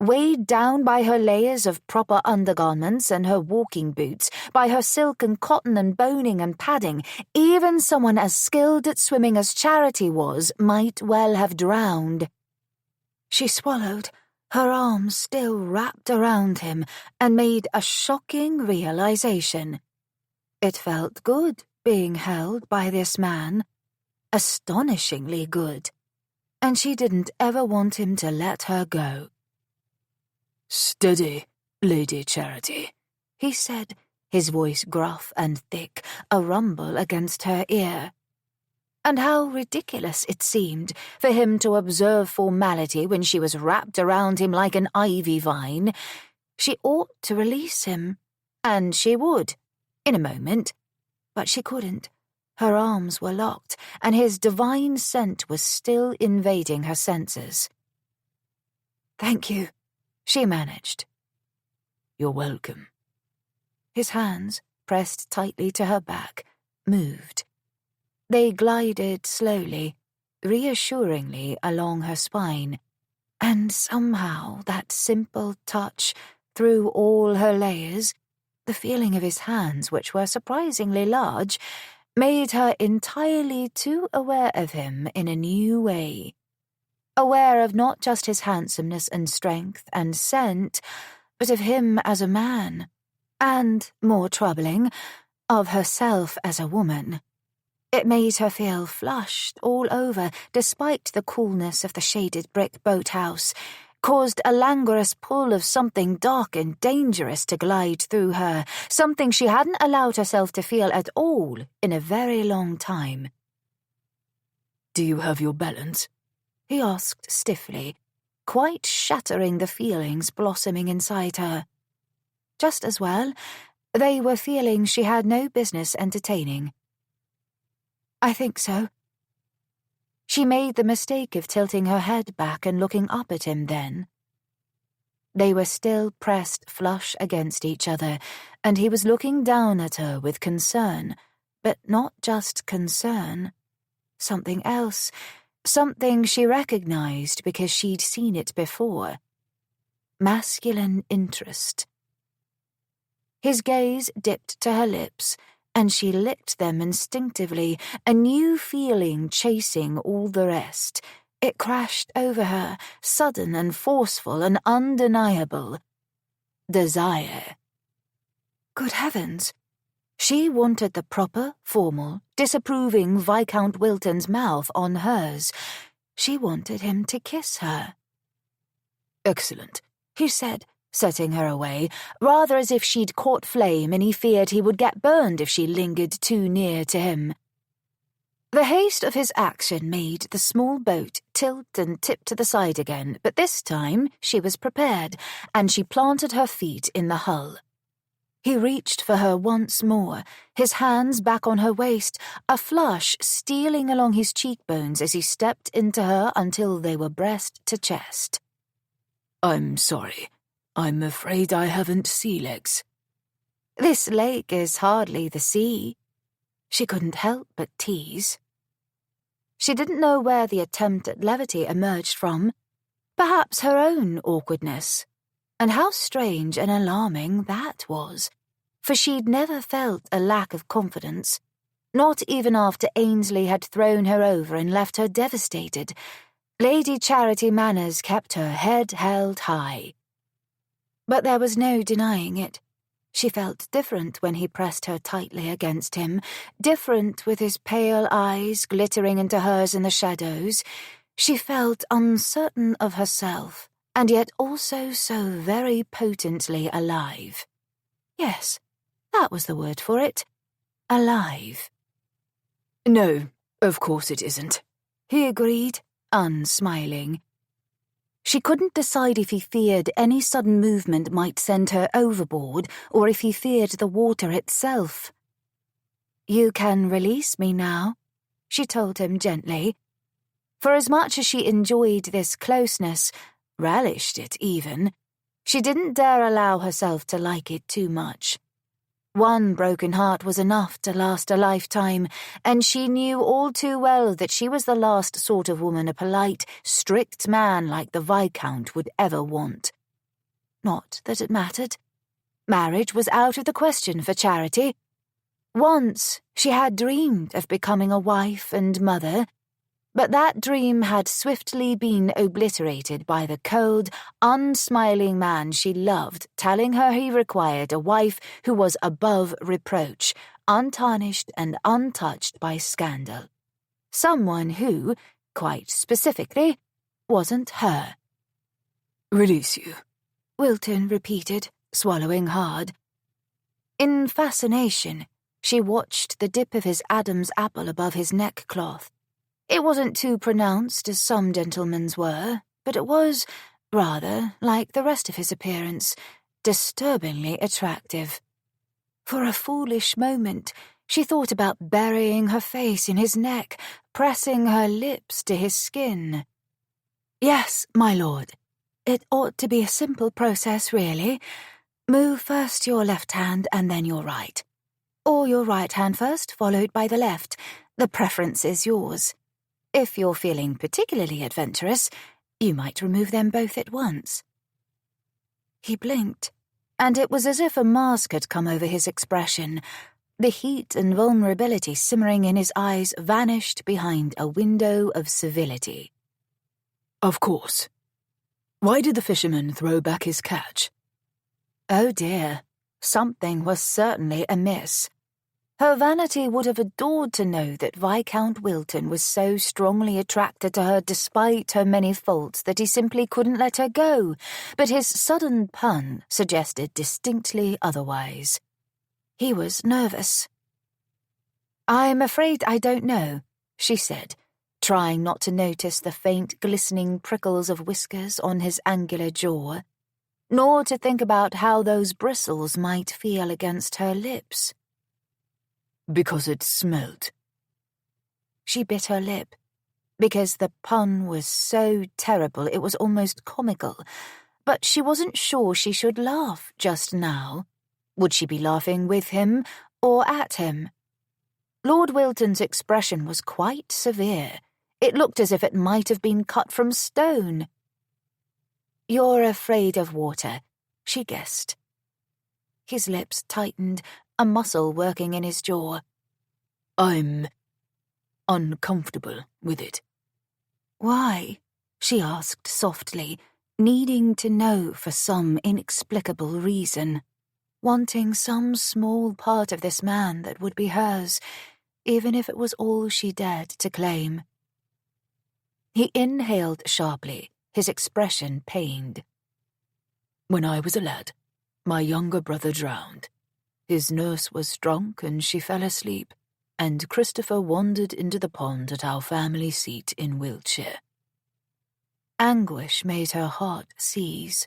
weighed down by her layers of proper undergarments and her walking boots, by her silk and cotton and boning and padding. Even someone as skilled at swimming as Charity was might well have drowned. She swallowed, her arms still wrapped around him, and made a shocking realization. It felt good being held by this man, astonishingly good, and she didn't ever want him to let her go. "Steady, Lady Charity," he said, his voice gruff and thick, a rumble against her ear. And how ridiculous it seemed for him to observe formality when she was wrapped around him like an ivy vine. She ought to release him, and she would, in a moment, but she couldn't. Her arms were locked, and his divine scent was still invading her senses. "Thank you," she managed. "You're welcome." His hands, pressed tightly to her back, moved. They glided slowly, reassuringly along her spine, and somehow that simple touch, through all her layers, the feeling of his hands, which were surprisingly large, made her entirely too aware of him in a new way. Aware of not just his handsomeness and strength and scent, but of him as a man, and, more troubling, of herself as a woman. It made her feel flushed all over, despite the coolness of the shaded brick boathouse, caused a languorous pull of something dark and dangerous to glide through her, something she hadn't allowed herself to feel at all in a very long time. "Do you have your balance?" he asked stiffly, quite shattering the feelings blossoming inside her. Just as well, they were feelings she had no business entertaining. "I think so." She made the mistake of tilting her head back and looking up at him then. They were still pressed flush against each other, and he was looking down at her with concern, but not just concern. Something else, something she recognized because she'd seen it before. Masculine interest. His gaze dipped to her lips, and she licked them instinctively, a new feeling chasing all the rest. It crashed over her, sudden and forceful and undeniable. Desire. Good heavens! She wanted the proper, formal, disapproving Viscount Wilton's mouth on hers. She wanted him to kiss her. "Excellent," he said, setting her away, rather as if she'd caught flame and he feared he would get burned if she lingered too near to him. The haste of his action made the small boat tilt and tip to the side again, but this time she was prepared, and she planted her feet in the hull. He reached for her once more, his hands back on her waist, a flush stealing along his cheekbones as he stepped into her until they were breast to chest. "I'm sorry. I'm afraid I haven't sea legs." "This lake is hardly the sea." She couldn't help but tease. She didn't know where the attempt at levity emerged from. Perhaps her own awkwardness. And how strange and alarming that was, for she'd never felt a lack of confidence, not even after Ainsley had thrown her over and left her devastated. Lady Charity manners kept her head held high. But there was no denying it. She felt different when he pressed her tightly against him, different with his pale eyes glittering into hers in the shadows. She felt uncertain of herself, and yet also so very potently alive. Yes, that was the word for it. Alive. "No, of course it isn't," he agreed, unsmiling. She couldn't decide if he feared any sudden movement might send her overboard or if he feared the water itself. "You can release me now," she told him gently. For as much as she enjoyed this closeness, relished it even, she didn't dare allow herself to like it too much. One broken heart was enough to last a lifetime, and she knew all too well that she was the last sort of woman a polite, strict man like the Viscount would ever want. Not that it mattered. Marriage was out of the question for Charity. Once she had dreamed of becoming a wife and mother, but that dream had swiftly been obliterated by the cold, unsmiling man she loved telling her he required a wife who was above reproach, untarnished and untouched by scandal. Someone who, quite specifically, wasn't her. "Release you," Wilton repeated, swallowing hard. In fascination, she watched the dip of his Adam's apple above his neckcloth. It wasn't too pronounced as some gentlemen's were, but it was, rather, like the rest of his appearance, disturbingly attractive. For a foolish moment, she thought about burying her face in his neck, pressing her lips to his skin. "Yes, my lord. It ought to be a simple process, really. Move first your left hand and then your right. Or your right hand first, followed by the left. The preference is yours. If you're feeling particularly adventurous, you might remove them both at once." He blinked, and it was as if a mask had come over his expression. The heat and vulnerability simmering in his eyes vanished behind a window of civility. "Of course. Why did the fisherman throw back his catch?" Oh dear, something was certainly amiss. Her vanity would have adored to know that Viscount Wilton was so strongly attracted to her despite her many faults that he simply couldn't let her go, but his sudden pun suggested distinctly otherwise. He was nervous. "I'm afraid I don't know," she said, trying not to notice the faint glistening prickles of whiskers on his angular jaw, nor to think about how those bristles might feel against her lips. "Because it smelt." She bit her lip, because the pun was so terrible it was almost comical, but she wasn't sure she should laugh just now. Would she be laughing with him or at him? Lord Wilton's expression was quite severe. It looked as if it might have been cut from stone. "You're afraid of water," she guessed. His lips tightened, a muscle working in his jaw. "I'm uncomfortable with it." "Why?" she asked softly, needing to know for some inexplicable reason, wanting some small part of this man that would be hers, even if it was all she dared to claim. He inhaled sharply, his expression pained. "When I was a lad, my younger brother drowned. His nurse was drunk and she fell asleep, and Christopher wandered into the pond at our family seat in Wiltshire." Anguish made her heart seize.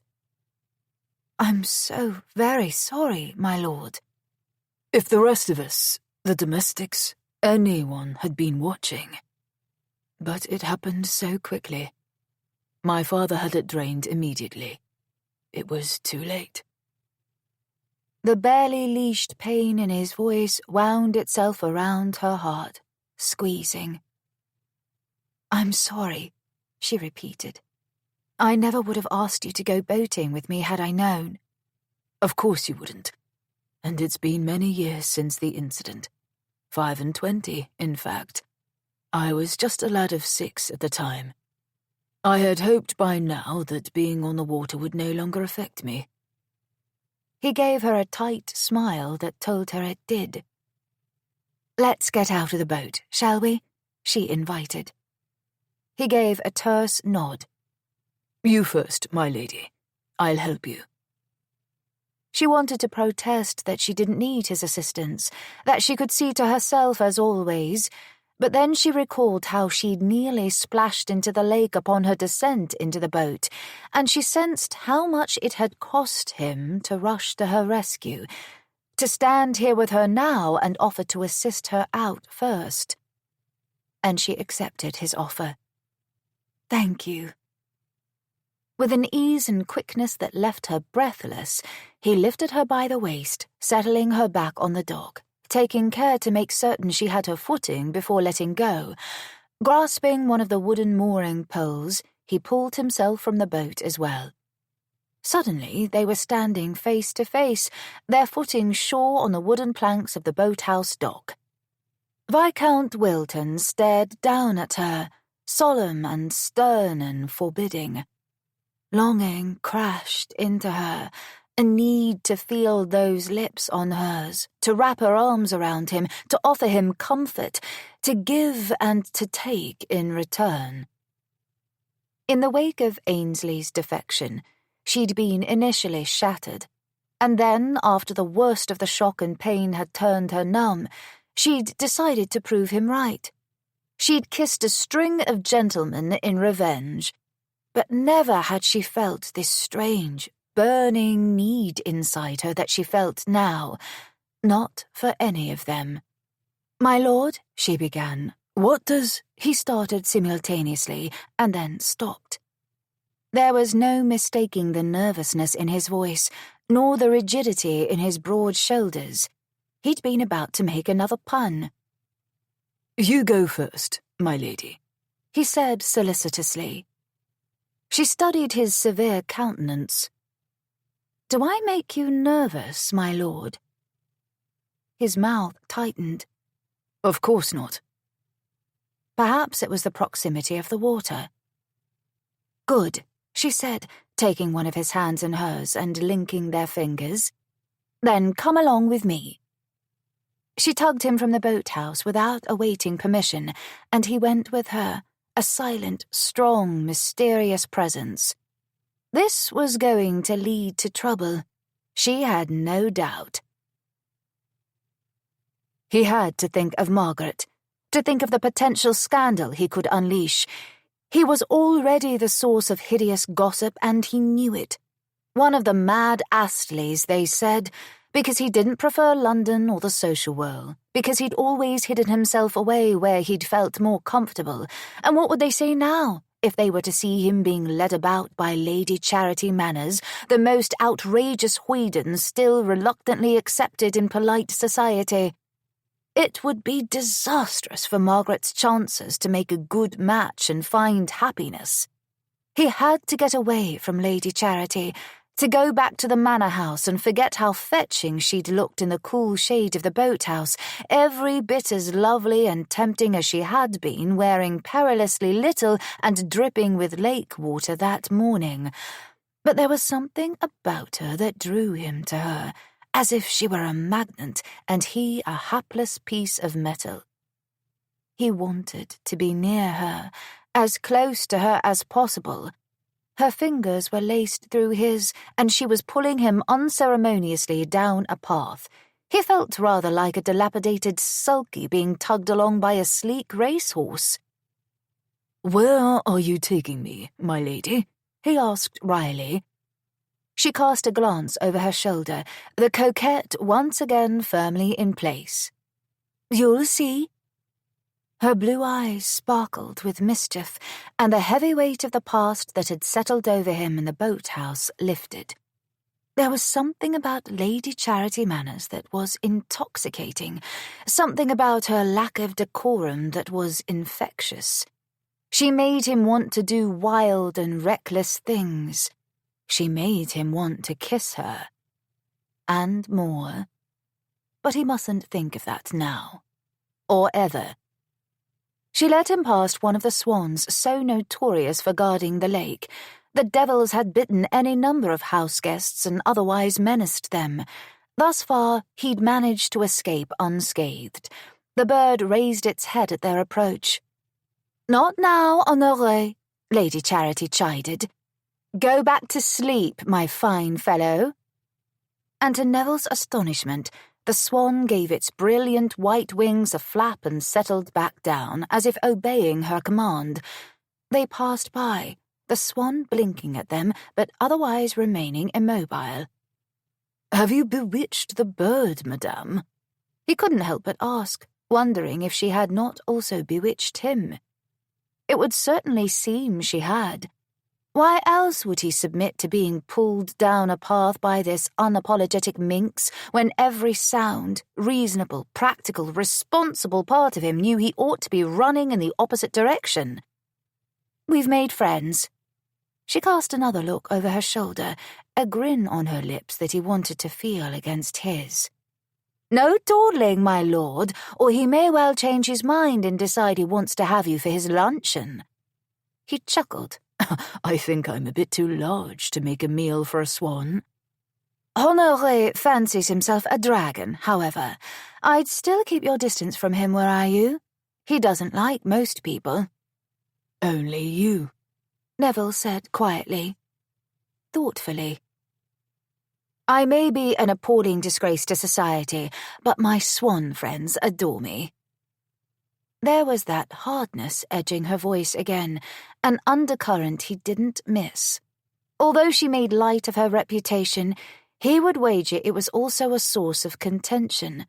"I'm so very sorry, my lord." "If the rest of us, the domestics, anyone had been watching. But it happened so quickly. My father had it drained immediately. It was too late." The barely leashed pain in his voice wound itself around her heart, squeezing. "I'm sorry," she repeated. "I never would have asked you to go boating with me had I known." "Of course you wouldn't. And it's been many years since the incident. 25, in fact. I was just a lad of 6 at the time. I had hoped by now that being on the water would no longer affect me." He gave her a tight smile that told her it did. "Let's get out of the boat, shall we?" she invited. He gave a terse nod. "You first, my lady. I'll help you." She wanted to protest that she didn't need his assistance, that she could see to herself as always, but then she recalled how she'd nearly splashed into the lake upon her descent into the boat, and she sensed how much it had cost him to rush to her rescue, to stand here with her now and offer to assist her out first. And she accepted his offer. "Thank you." With an ease and quickness that left her breathless, he lifted her by the waist, settling her back on the dock, taking care to make certain she had her footing before letting go. Grasping one of the wooden mooring poles, he pulled himself from the boat as well. Suddenly, they were standing face to face, their footing sure on the wooden planks of the boathouse dock. Viscount Wilton stared down at her, solemn and stern and forbidding. Longing crashed into her, a need to feel those lips on hers, to wrap her arms around him, to offer him comfort, to give and to take in return. In the wake of Ainsley's defection, she'd been initially shattered, and then, after the worst of the shock and pain had turned her numb, she'd decided to prove him right. She'd kissed a string of gentlemen in revenge, but never had she felt this strange, burning need inside her that she felt now, not for any of them. "My lord," she began. "What does—" he started simultaneously, and then stopped. There was no mistaking the nervousness in his voice, nor the rigidity in his broad shoulders. He'd been about to make another pun. "You go first, my lady," he said solicitously. She studied his severe countenance. "Do I make you nervous, my lord?" His mouth tightened. "Of course not." Perhaps it was the proximity of the water. "Good," she said, taking one of his hands in hers and linking their fingers. "Then come along with me." She tugged him from the boathouse without awaiting permission, and he went with her, a silent, strong, mysterious presence. This was going to lead to trouble. She had no doubt. He had to think of Margaret, to think of the potential scandal he could unleash. He was already the source of hideous gossip, and he knew it. One of the mad Astleys, they said, because he didn't prefer London or the social world, because he'd always hidden himself away where he'd felt more comfortable. And what would they say now, if they were to see him being led about by Lady Charity Manners, the most outrageous hoyden still reluctantly accepted in polite society? It would be disastrous for Margaret's chances to make a good match and find happiness. He had to get away from Lady Charity, to go back to the manor house and forget how fetching she'd looked in the cool shade of the boathouse, every bit as lovely and tempting as she had been, wearing perilously little and dripping with lake water that morning. But there was something about her that drew him to her, as if she were a magnet and he a hapless piece of metal. He wanted to be near her, as close to her as possible. Her fingers were laced through his, and she was pulling him unceremoniously down a path. He felt rather like a dilapidated sulky being tugged along by a sleek racehorse. "Where are you taking me, my lady?" he asked wryly. She cast a glance over her shoulder, the coquette once again firmly in place. "You'll see." Her blue eyes sparkled with mischief, and the heavy weight of the past that had settled over him in the boathouse lifted. There was something about Lady Charity Manners that was intoxicating, something about her lack of decorum that was infectious. She made him want to do wild and reckless things. She made him want to kiss her. And more. But he mustn't think of that now. Or ever. She led him past one of the swans so notorious for guarding the lake. The devils had bitten any number of house guests and otherwise menaced them. Thus far, he'd managed to escape unscathed. The bird raised its head at their approach. "Not now, Honoré," Lady Charity chided. "Go back to sleep, my fine fellow." And to Neville's astonishment, the swan gave its brilliant white wings a flap and settled back down, as if obeying her command. They passed by, the swan blinking at them, but otherwise remaining immobile. "Have you bewitched the bird, madame?" He couldn't help but ask, wondering if she had not also bewitched him. It would certainly seem she had. Why else would he submit to being pulled down a path by this unapologetic minx when every sound, reasonable, practical, responsible part of him knew he ought to be running in the opposite direction? "We've made friends." She cast another look over her shoulder, a grin on her lips that he wanted to feel against his. "No dawdling, my lord, or he may well change his mind and decide he wants to have you for his luncheon." He chuckled. I think I'm a bit too large to make a meal for a swan. Honoré fancies himself a dragon, however. I'd still keep your distance from him were I you. He doesn't like most people. Only you, Neville said quietly, thoughtfully. I may be an appalling disgrace to society, but my swan friends adore me. There was that hardness edging her voice again, an undercurrent he didn't miss. Although she made light of her reputation, he would wager it was also a source of contention.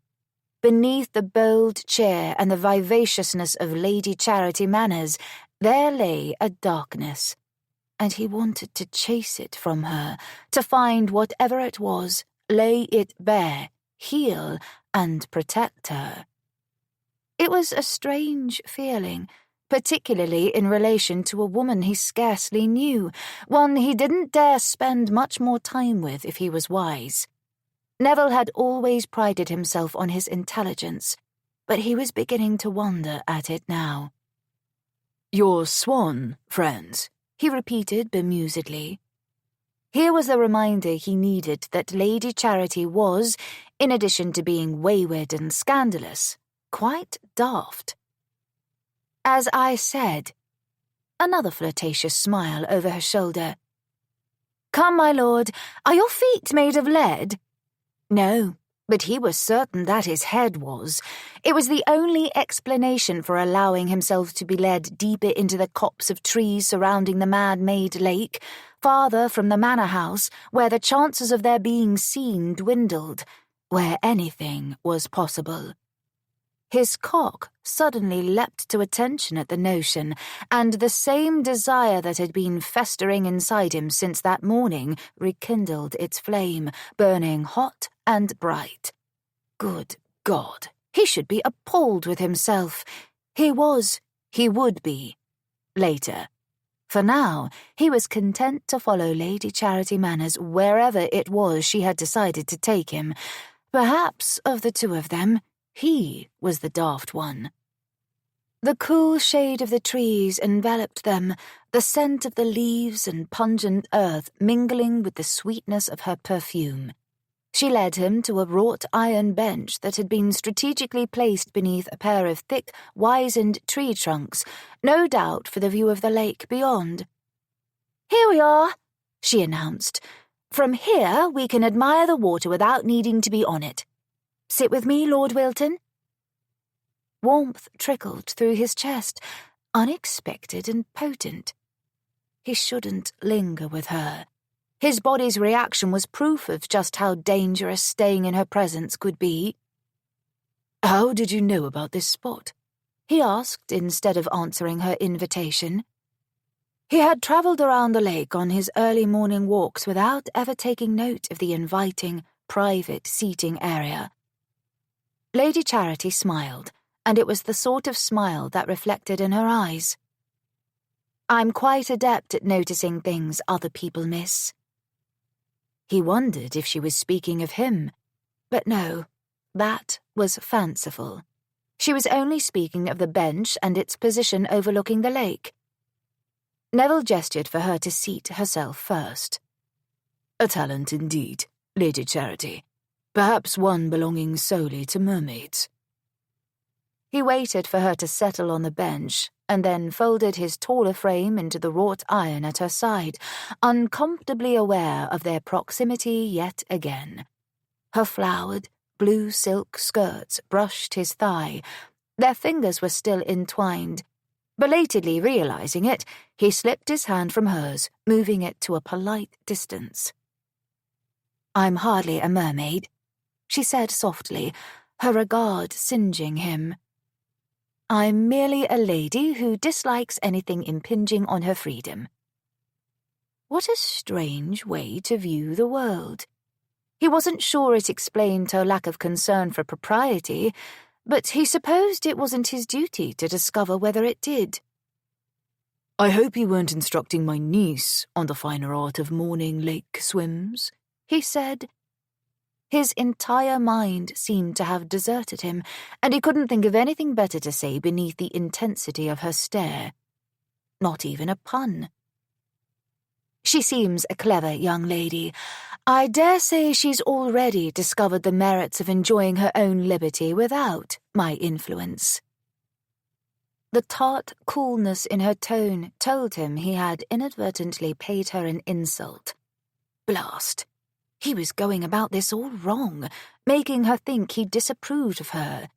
Beneath the bold cheer and the vivaciousness of Lady Charity manners, there lay a darkness, and he wanted to chase it from her, to find whatever it was, lay it bare, heal, and protect her. It was a strange feeling, particularly in relation to a woman he scarcely knew, one he didn't dare spend much more time with if he was wise. Neville had always prided himself on his intelligence, but he was beginning to wonder at it now. "Your swan, friends," he repeated bemusedly. Here was the reminder he needed that Lady Charity was, in addition to being wayward and scandalous, quite daft. As I said, another flirtatious smile over her shoulder. Come, my lord, are your feet made of lead? No, but he was certain that his head was. It was the only explanation for allowing himself to be led deeper into the copse of trees surrounding the man-made lake, farther from the manor house, where the chances of their being seen dwindled, where anything was possible. His cock suddenly leapt to attention at the notion, and the same desire that had been festering inside him since that morning rekindled its flame, burning hot and bright. Good God, he should be appalled with himself. He was, he would be. Later. For now, he was content to follow Lady Charity Manners wherever it was she had decided to take him. Perhaps, of the two of them, he was the daft one. The cool shade of the trees enveloped them, the scent of the leaves and pungent earth mingling with the sweetness of her perfume. She led him to a wrought iron bench that had been strategically placed beneath a pair of thick, wizened tree trunks, no doubt for the view of the lake beyond. "Here we are," she announced. "From here we can admire the water without needing to be on it. Sit with me, Lord Wilton." Warmth trickled through his chest, unexpected and potent. He shouldn't linger with her. His body's reaction was proof of just how dangerous staying in her presence could be. "How did you know about this spot?" he asked instead of answering her invitation. He had travelled around the lake on his early morning walks without ever taking note of the inviting, private seating area. Lady Charity smiled, and it was the sort of smile that reflected in her eyes. "I'm quite adept at noticing things other people miss." He wondered if she was speaking of him, but no, that was fanciful. She was only speaking of the bench and its position overlooking the lake. Neville gestured for her to seat herself first. "A talent indeed, Lady Charity. Perhaps one belonging solely to mermaids." He waited for her to settle on the bench, and then folded his taller frame into the wrought iron at her side, uncomfortably aware of their proximity yet again. Her flowered, blue silk skirts brushed his thigh. Their fingers were still entwined. Belatedly realizing it, he slipped his hand from hers, moving it to a polite distance. "I'm hardly a mermaid," she said softly, her regard singeing him. "I'm merely a lady who dislikes anything impinging on her freedom." What a strange way to view the world. He wasn't sure it explained her lack of concern for propriety, but he supposed it wasn't his duty to discover whether it did. "I hope you weren't instructing my niece on the finer art of morning lake swims," he said. His entire mind seemed to have deserted him, and he couldn't think of anything better to say beneath the intensity of her stare. Not even a pun. "She seems a clever young lady. I dare say she's already discovered the merits of enjoying her own liberty without my influence." The tart coolness in her tone told him he had inadvertently paid her an insult. Blast! He was going about this all wrong, making her think he disapproved of her.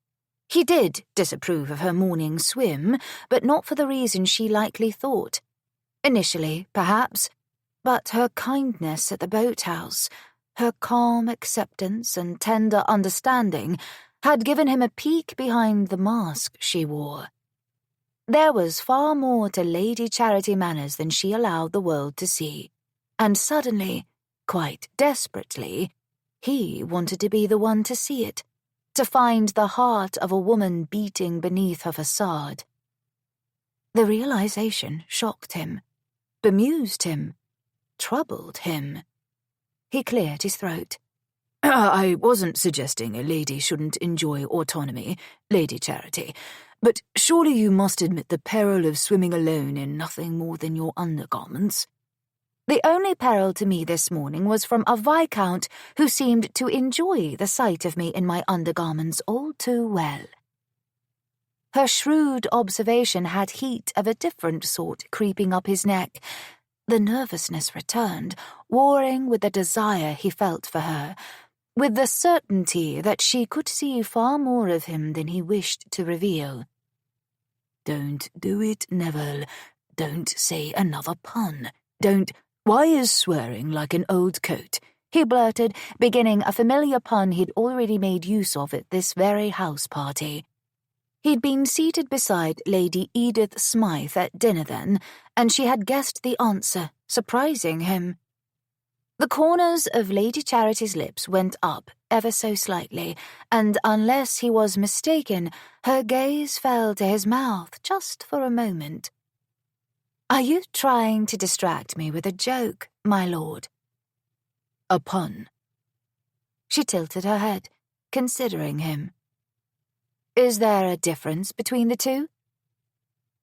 He did disapprove of her morning swim, but not for the reason she likely thought. Initially, perhaps, but her kindness at the boathouse, her calm acceptance and tender understanding had given him a peek behind the mask she wore. There was far more to Lady Charity manners than she allowed the world to see, and suddenly, quite desperately, he wanted to be the one to see it, to find the heart of a woman beating beneath her facade. The realization shocked him, bemused him, troubled him. He cleared his throat. "I wasn't suggesting a lady shouldn't enjoy autonomy, Lady Charity, but surely you must admit the peril of swimming alone in nothing more than your undergarments." The only peril to me this morning was from a viscount who seemed to enjoy the sight of me in my undergarments all too well. Her shrewd observation had heat of a different sort creeping up his neck. The nervousness returned, warring with the desire he felt for her, with the certainty that she could see far more of him than he wished to reveal. "Don't do it, Neville. Don't say another pun. Don't—" "Why is swearing like an old coat?" he blurted, beginning a familiar pun he'd already made use of at this very house party. He'd been seated beside Lady Edith Smythe at dinner then, and she had guessed the answer, surprising him. The corners of Lady Charity's lips went up ever so slightly, and unless he was mistaken, her gaze fell to his mouth just for a moment. "Are you trying to distract me with a joke, my lord?" "A pun." She tilted her head, considering him. "Is there a difference between the two?"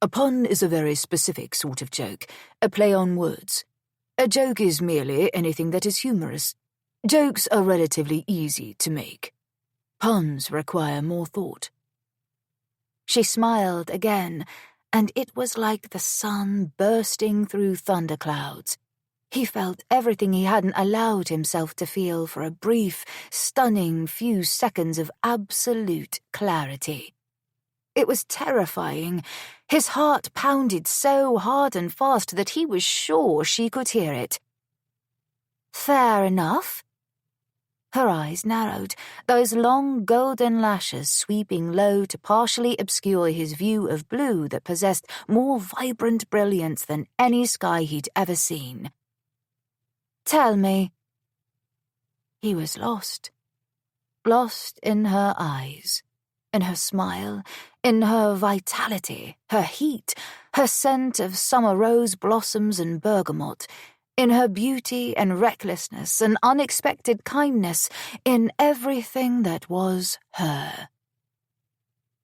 "A pun is a very specific sort of joke, a play on words. A joke is merely anything that is humorous. Jokes are relatively easy to make. Puns require more thought." She smiled again, and it was like the sun bursting through thunderclouds. He felt everything he hadn't allowed himself to feel for a brief, stunning few seconds of absolute clarity. It was terrifying. His heart pounded so hard and fast that he was sure she could hear it. "Fair enough." Her eyes narrowed, those long golden lashes sweeping low to partially obscure his view of blue that possessed more vibrant brilliance than any sky he'd ever seen. "Tell me." He was lost. Lost in her eyes, in her smile, in her vitality, her heat, her scent of summer rose blossoms and bergamot, in her beauty and recklessness and unexpected kindness, in everything that was her.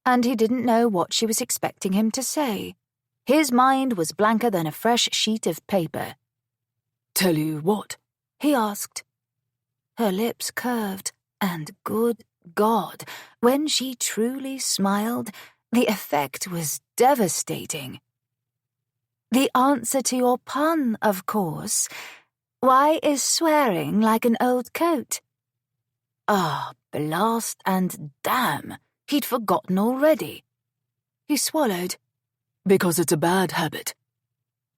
And he didn't know what she was expecting him to say. His mind was blanker than a fresh sheet of paper. "Tell you what?" he asked. Her lips curved, and good God, when she truly smiled, the effect was devastating. "The answer to your pun, of course. Why is swearing like an old coat?" Blast and damn, he'd forgotten already. He swallowed. "Because it's a bad habit."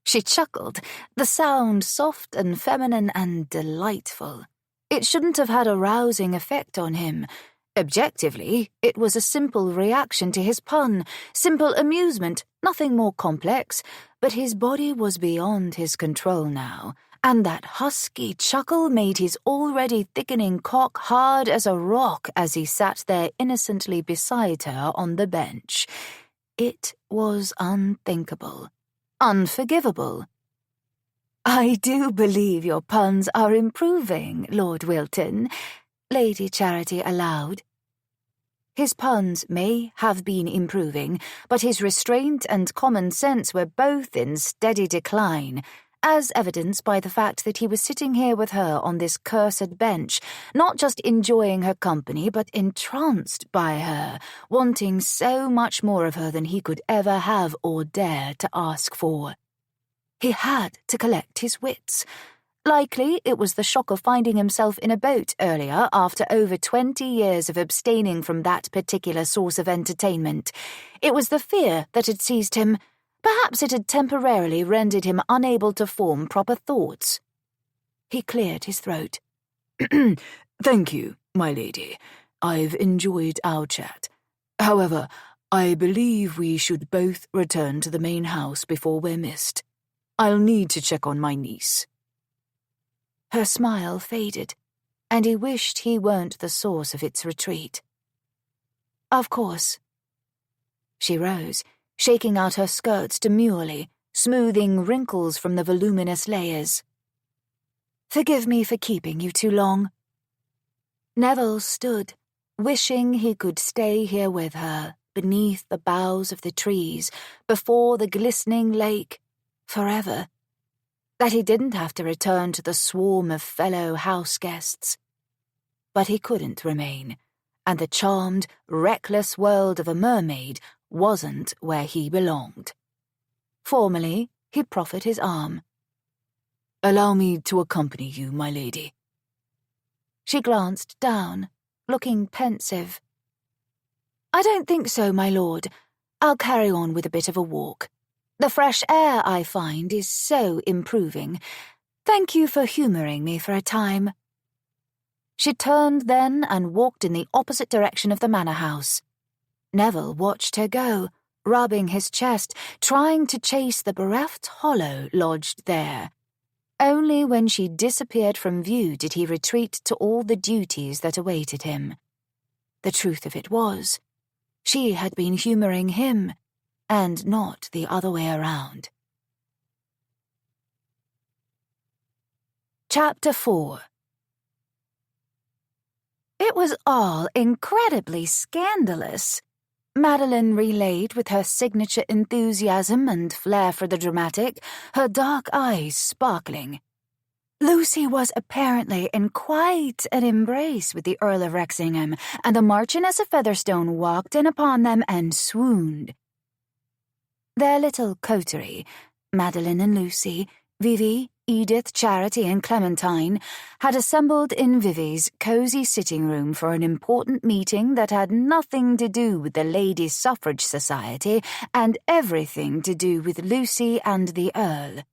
She chuckled, the sound soft and feminine and delightful. It shouldn't have had a rousing effect on him. Objectively, it was a simple reaction to his pun, simple amusement, nothing more complex, but his body was beyond his control now, and that husky chuckle made his already thickening cock hard as a rock as he sat there innocently beside her on the bench. It was unthinkable, unforgivable. "I do believe your puns are improving, Lord Wilton," Lady Charity allowed. His puns may have been improving, but his restraint and common sense were both in steady decline, as evidenced by the fact that he was sitting here with her on this cursed bench, not just enjoying her company, but entranced by her, wanting so much more of her than he could ever have or dare to ask for. He had to collect his wits. Likely it was the shock of finding himself in a boat earlier after over 20 years of abstaining from that particular source of entertainment. It was the fear that had seized him. Perhaps it had temporarily rendered him unable to form proper thoughts. He cleared his throat. "Thank you, my lady. I've enjoyed our chat. However, I believe we should both return to the main house before we're missed. I'll need to check on my niece." Her smile faded, and he wished he weren't the source of its retreat. "Of course." She rose, shaking out her skirts demurely, smoothing wrinkles from the voluminous layers. "Forgive me for keeping you too long." Neville stood, wishing he could stay here with her, beneath the boughs of the trees, before the glistening lake, forever. That he didn't have to return to the swarm of fellow house guests. But he couldn't remain, and the charmed, reckless world of a mermaid wasn't where he belonged. Formally, he proffered his arm. "Allow me to accompany you, my lady." She glanced down, looking pensive. "I don't think so, my lord. I'll carry on with a bit of a walk. The fresh air, I find, is so improving. Thank you for humouring me for a time." She turned then and walked in the opposite direction of the manor house. Neville watched her go, rubbing his chest, trying to chase the bereft hollow lodged there. Only when she disappeared from view did he retreat to all the duties that awaited him. The truth of it was, she had been humouring him, and not the other way around. Chapter 4. It was all incredibly scandalous, Madeline relayed with her signature enthusiasm and flair for the dramatic, her dark eyes sparkling. Lucy was apparently in quite an embrace with the Earl of Wrexingham, and the Marchioness of Featherstone walked in upon them and swooned. Their little coterie, Madeline and Lucy, Vivy, Edith, Charity, and Clementine, had assembled in Vivy's cosy sitting room for an important meeting that had nothing to do with the Ladies' Suffrage Society and everything to do with Lucy and the Earl.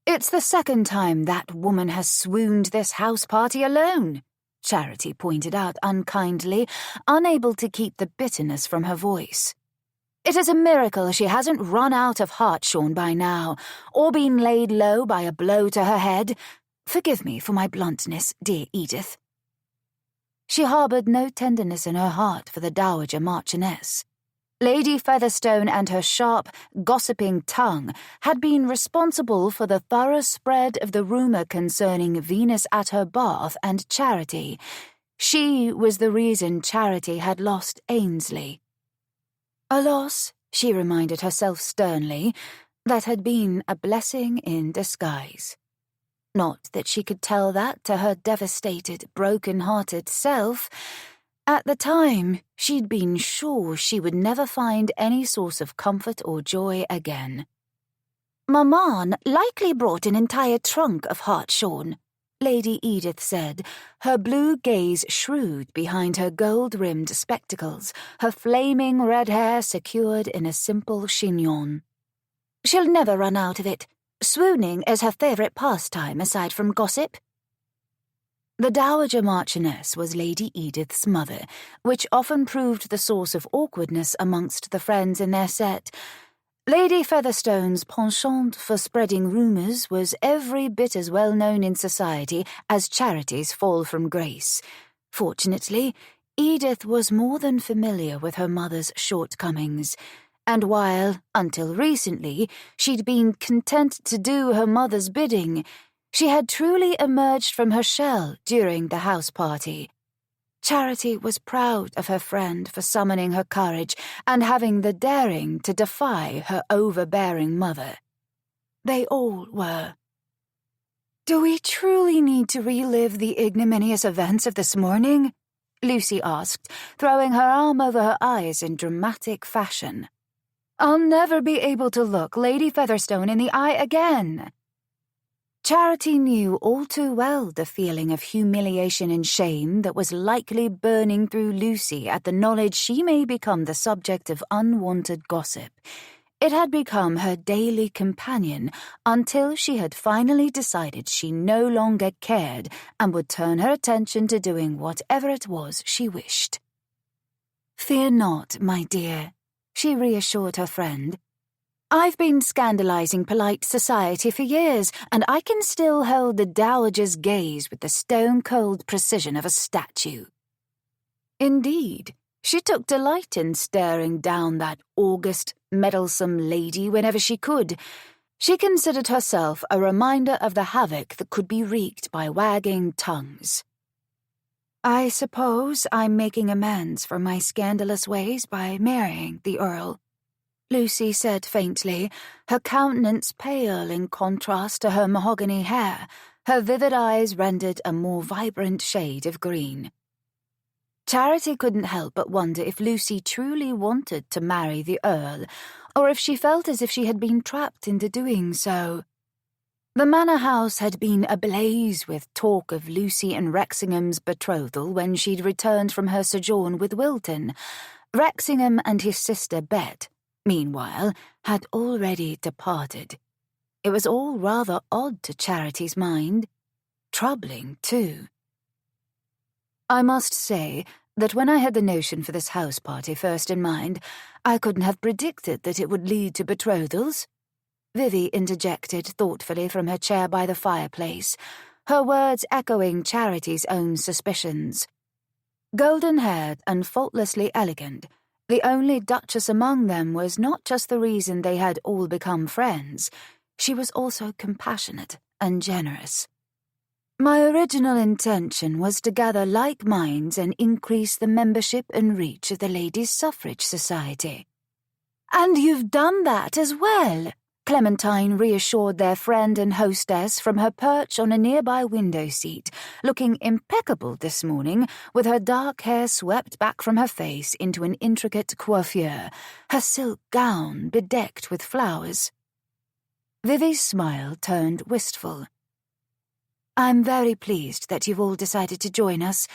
"It's the second time that woman has swooned this house party alone," Charity pointed out unkindly, unable to keep the bitterness from her voice. "It is a miracle she hasn't run out of Hartshorn by now, or been laid low by a blow to her head. Forgive me for my bluntness, dear Edith." She harboured no tenderness in her heart for the Dowager Marchioness. Lady Featherstone and her sharp, gossiping tongue had been responsible for the thorough spread of the rumour concerning Venus at her bath and Charity. She was the reason Charity had lost Ainsley. A loss, she reminded herself sternly, that had been a blessing in disguise. Not that she could tell that to her devastated, broken-hearted self. At the time, she'd been sure she would never find any source of comfort or joy again. "Maman likely brought an entire trunk of Hartshorn," Lady Edith said, her blue gaze shrewd behind her gold-rimmed spectacles, her flaming red hair secured in a simple chignon. "She'll never run out of it. Swooning is her favourite pastime aside from gossip." The Dowager Marchioness was Lady Edith's mother, which often proved the source of awkwardness amongst the friends in their set. Lady Featherstone's penchant for spreading rumours was every bit as well known in society as Charity's fall from grace. Fortunately, Edith was more than familiar with her mother's shortcomings, and while, until recently, she'd been content to do her mother's bidding, she had truly emerged from her shell during the house party. Charity was proud of her friend for summoning her courage and having the daring to defy her overbearing mother. They all were. "Do we truly need to relive the ignominious events of this morning?" Lucy asked, throwing her arm over her eyes in dramatic fashion. "I'll never be able to look Lady Featherstone in the eye again." Charity knew all too well the feeling of humiliation and shame that was likely burning through Lucy at the knowledge she may become the subject of unwanted gossip. It had become her daily companion until she had finally decided she no longer cared and would turn her attention to doing whatever it was she wished. "Fear not, my dear," she reassured her friend. "I've been scandalizing polite society for years, and I can still hold the dowager's gaze with the stone-cold precision of a statue." Indeed, she took delight in staring down that august, meddlesome lady whenever she could. She considered herself a reminder of the havoc that could be wreaked by wagging tongues. "I suppose I'm making amends for my scandalous ways by marrying the Earl," Lucy said faintly, her countenance pale in contrast to her mahogany hair, her vivid eyes rendered a more vibrant shade of green. Charity couldn't help but wonder if Lucy truly wanted to marry the Earl, or if she felt as if she had been trapped into doing so. The manor house had been ablaze with talk of Lucy and Wrexingham's betrothal when she'd returned from her sojourn with Wilton. Wrexingham and his sister Bet, meanwhile, had already departed. It was all rather odd to Charity's mind. Troubling, too. "I must say that when I had the notion for this house party first in mind, I couldn't have predicted that it would lead to betrothals," Vivy interjected thoughtfully from her chair by the fireplace, her words echoing Charity's own suspicions. Golden-haired and faultlessly elegant, the only duchess among them was not just the reason they had all become friends. She was also compassionate and generous. "My original intention was to gather like minds and increase the membership and reach of the Ladies' Suffrage Society." "And you've done that as well," Clementine reassured their friend and hostess from her perch on a nearby window seat, looking impeccable this morning with her dark hair swept back from her face into an intricate coiffure, her silk gown bedecked with flowers. Vivy's smile turned wistful. "I'm very pleased that you've all decided to join us.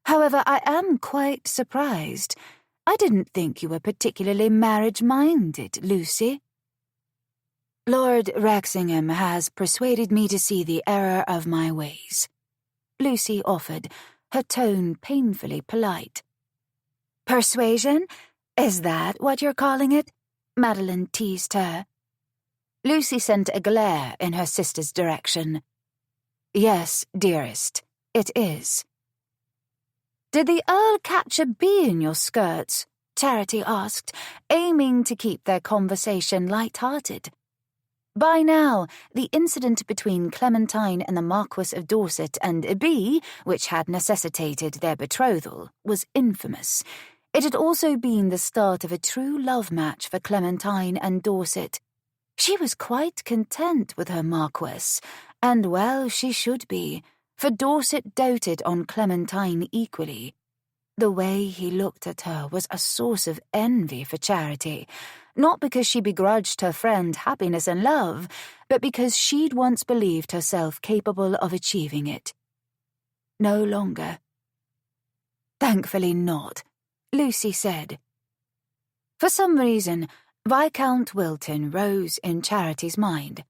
However, I am quite surprised. I didn't think you were particularly marriage-minded, Lucy." "Lord Wrexingham has persuaded me to see the error of my ways," Lucy offered, her tone painfully polite. "Persuasion? Is that what you're calling it?" Madeline teased her. Lucy sent a glare in her sister's direction. "Yes, dearest, it is." "Did the Earl catch a bee in your skirts?" Charity asked, aiming to keep their conversation light-hearted. By now, the incident between Clementine and the Marquis of Dorset and a bee, which had necessitated their betrothal, was infamous. It had also been the start of a true love match for Clementine and Dorset. She was quite content with her Marquis, and well she should be, for Dorset doted on Clementine equally. The way he looked at her was a source of envy for Charity, not because she begrudged her friend happiness and love, but because she'd once believed herself capable of achieving it. No longer. "Thankfully not," Lucy said. For some reason, Viscount Wilton rose in Charity's mind.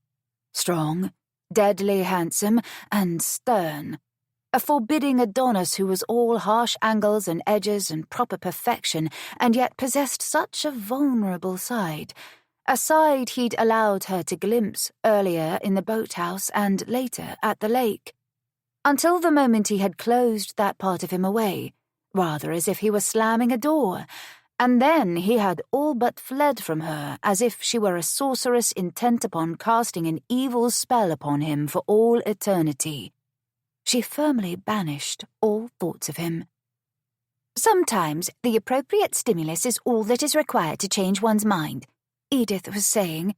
Strong, deadly handsome, and stern. A forbidding Adonis who was all harsh angles and edges and proper perfection, and yet possessed such a vulnerable side. a side he'd allowed her to glimpse earlier in the boathouse and later at the lake, until the moment he had closed that part of him away, rather as if he were slamming a door, and then he had all but fled from her as if she were a sorceress intent upon casting an evil spell upon him for all eternity. She firmly banished all thoughts of him. "Sometimes the appropriate stimulus is all that is required to change one's mind," Edith was saying.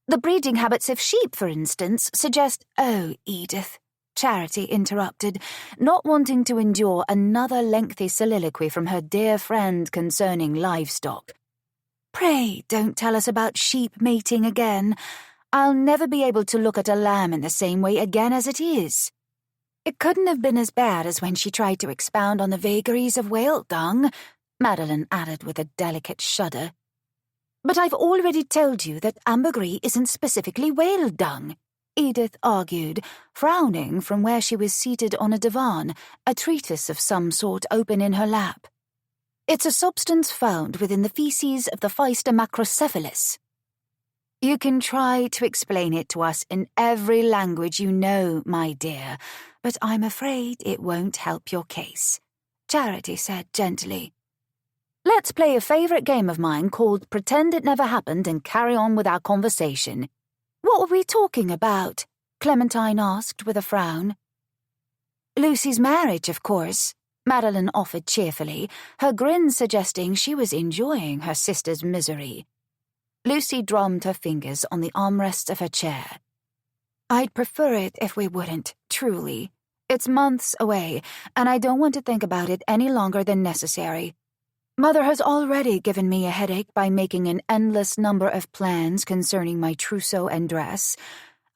"The breeding habits of sheep, for instance, suggest—" "Oh, Edith," Charity interrupted, not wanting to endure another lengthy soliloquy from her dear friend concerning livestock. "Pray don't tell us about sheep mating again. I'll never be able to look at a lamb in the same way again as it is." "It couldn't have been as bad as when she tried to expound on the vagaries of whale dung," Madeline added with a delicate shudder. "But I've already told you that ambergris isn't specifically whale dung," Edith argued, frowning from where she was seated on a divan, a treatise of some sort open in her lap. "It's a substance found within the feces of the Physta macrocephalus." "You can try to explain it to us in every language you know, my dear, but I'm afraid it won't help your case," Charity said gently. "Let's play a favourite game of mine called Pretend It Never Happened and carry on with our conversation." "What were we talking about?" Clementine asked with a frown. "Lucy's marriage, of course," Madeline offered cheerfully, her grin suggesting she was enjoying her sister's misery. Lucy drummed her fingers on the armrests of her chair. "I'd prefer it if we wouldn't, truly. It's months away, and I don't want to think about it any longer than necessary. Mother has already given me a headache by making an endless number of plans concerning my trousseau and dress.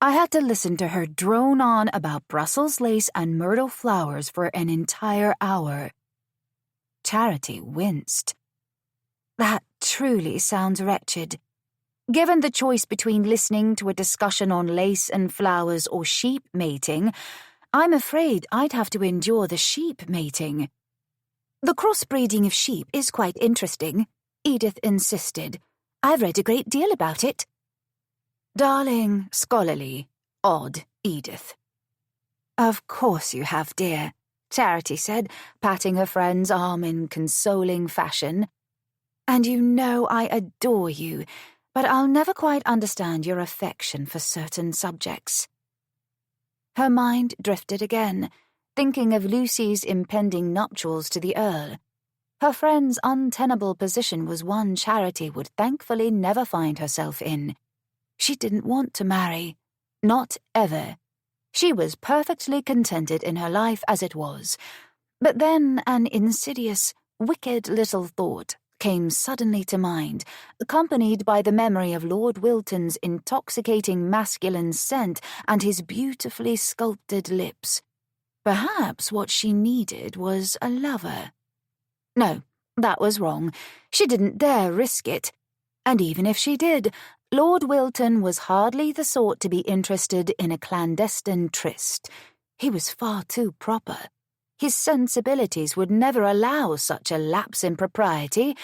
I had to listen to her drone on about Brussels lace and myrtle flowers for an entire hour." Charity winced. "That truly sounds wretched. Given the choice between listening to a discussion on lace and flowers or sheep mating, I'm afraid I'd have to endure the sheep mating." "The crossbreeding of sheep is quite interesting," Edith insisted. "I've read a great deal about it." "Darling, scholarly, odd, Edith." "Of course you have, dear," Charity said, patting her friend's arm in consoling fashion. "And you know I adore you, but I'll never quite understand your affection for certain subjects." Her mind drifted again, thinking of Lucy's impending nuptials to the Earl. Her friend's untenable position was one Charity would thankfully never find herself in. She didn't want to marry. Not ever. She was perfectly contented in her life as it was. But then an insidious, wicked little thought came suddenly to mind, accompanied by the memory of Lord Wilton's intoxicating masculine scent and his beautifully sculpted lips. Perhaps what she needed was a lover. No, that was wrong. She didn't dare risk it. And even if she did, Lord Wilton was hardly the sort to be interested in a clandestine tryst. He was far too proper. His sensibilities would never allow such a lapse in propriety.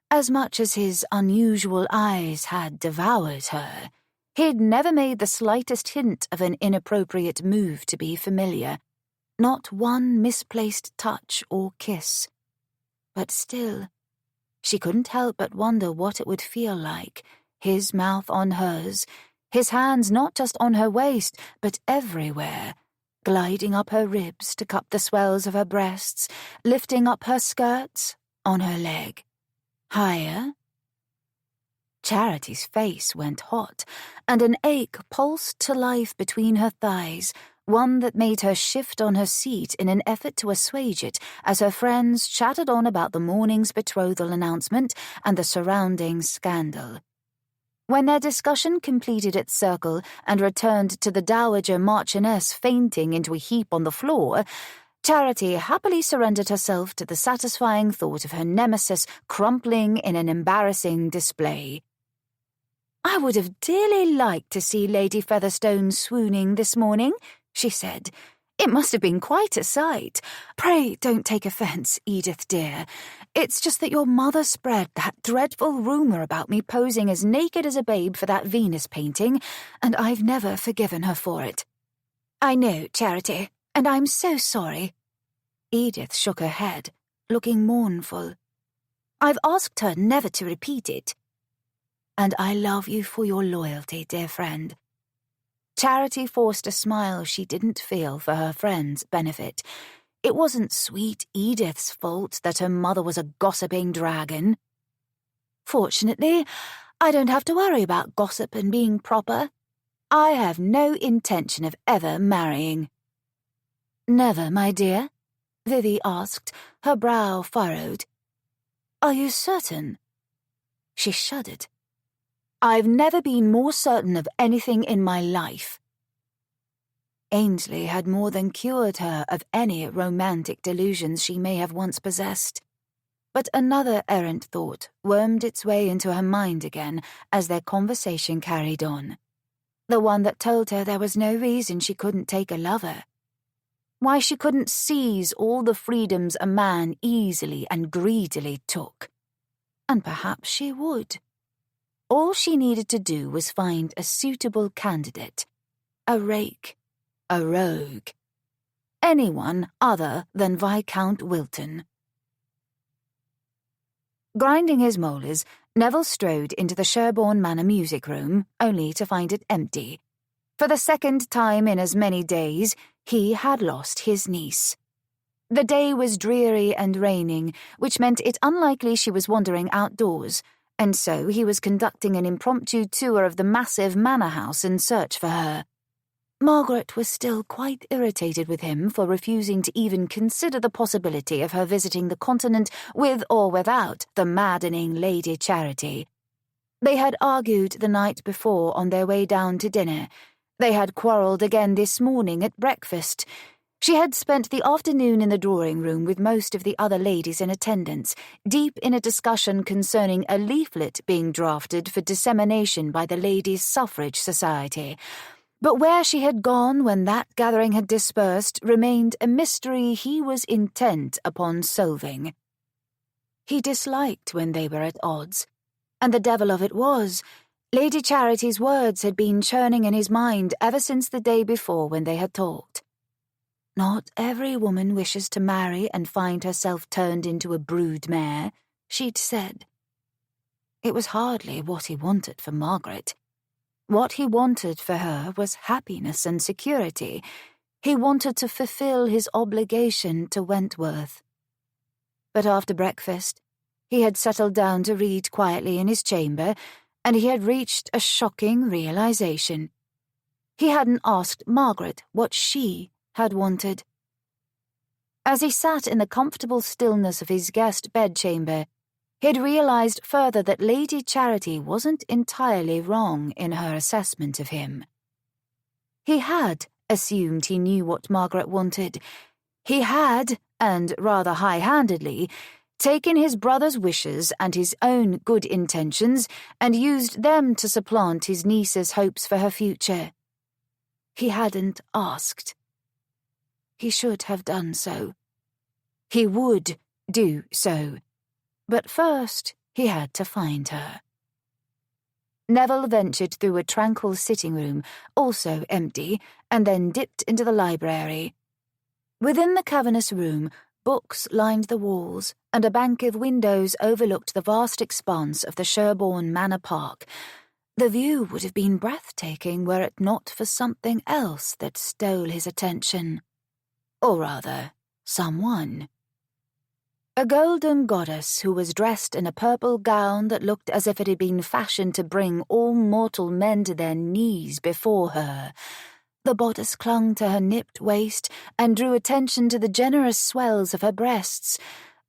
As much as his unusual eyes had devoured her, he'd never made the slightest hint of an inappropriate move to be familiar. Not one misplaced touch or kiss. But still, she couldn't help but wonder what it would feel like, his mouth on hers, his hands not just on her waist, but everywhere, gliding up her ribs to cup the swells of her breasts, lifting up her skirts, on her leg. Higher. Charity's face went hot, and an ache pulsed to life between her thighs, one that made her shift on her seat in an effort to assuage it as her friends chattered on about the morning's betrothal announcement and the surrounding scandal. When their discussion completed its circle and returned to the Dowager Marchioness fainting into a heap on the floor, Charity happily surrendered herself to the satisfying thought of her nemesis crumpling in an embarrassing display. "I would have dearly liked to see Lady Featherstone swooning this morning," she said. It must have been quite a sight. Pray don't take offence, Edith dear. It's just that your mother spread that dreadful rumour about me posing as naked as a babe for that Venus painting, and I've never forgiven her for it. I know, Charity, and I'm so sorry. Edith shook her head, looking mournful. I've asked her never to repeat it. And I love you for your loyalty, dear friend. Charity forced a smile she didn't feel for her friend's benefit. It wasn't sweet Edith's fault that her mother was a gossiping dragon. Fortunately, I don't have to worry about gossip and being proper. I have no intention of ever marrying. Never, my dear? Vivy asked, her brow furrowed. Are you certain? She shuddered. I've never been more certain of anything in my life. Ainsley had more than cured her of any romantic delusions she may have once possessed. But another errant thought wormed its way into her mind again as their conversation carried on. The one that told her there was no reason she couldn't take a lover. Why she couldn't seize all the freedoms a man easily and greedily took. And perhaps she would. All she needed to do was find a suitable candidate, a rake, a rogue, anyone other than Viscount Wilton. Grinding his molars, Neville strode into the Sherborne Manor music room, only to find it empty. For the second time in as many days, he had lost his niece. The day was dreary and raining, which meant it unlikely she was wandering outdoors, and so he was conducting an impromptu tour of the massive manor house in search for her. Margaret was still quite irritated with him for refusing to even consider the possibility of her visiting the continent with or without the maddening Lady Charity. They had argued the night before on their way down to dinner. They had quarrelled again this morning at breakfast. She had spent the afternoon in the drawing-room with most of the other ladies in attendance, deep in a discussion concerning a leaflet being drafted for dissemination by the Ladies' Suffrage Society. But where she had gone when that gathering had dispersed remained a mystery he was intent upon solving. He disliked when they were at odds, and the devil of it was, Lady Charity's words had been churning in his mind ever since the day before when they had talked. Not every woman wishes to marry and find herself turned into a brood mare, she'd said. It was hardly what he wanted for Margaret. What he wanted for her was happiness and security. He wanted to fulfill his obligation to Wentworth. But after breakfast, he had settled down to read quietly in his chamber, and he had reached a shocking realization. He hadn't asked Margaret what she had wanted. As he sat in the comfortable stillness of his guest bedchamber, he'd realized further that Lady Charity wasn't entirely wrong in her assessment of him. He had assumed he knew what Margaret wanted. He had, and rather high-handedly, taken his brother's wishes and his own good intentions and used them to supplant his niece's hopes for her future. He hadn't asked. He should have done so. He would do so. But first, he had to find her. Neville ventured through a tranquil sitting room, also empty, and then dipped into the library. Within the cavernous room, books lined the walls, and a bank of windows overlooked the vast expanse of the Sherborne Manor Park. The view would have been breathtaking were it not for something else that stole his attention. Or rather, someone. A golden goddess who was dressed in a purple gown that looked as if it had been fashioned to bring all mortal men to their knees before her. The bodice clung to her nipped waist and drew attention to the generous swells of her breasts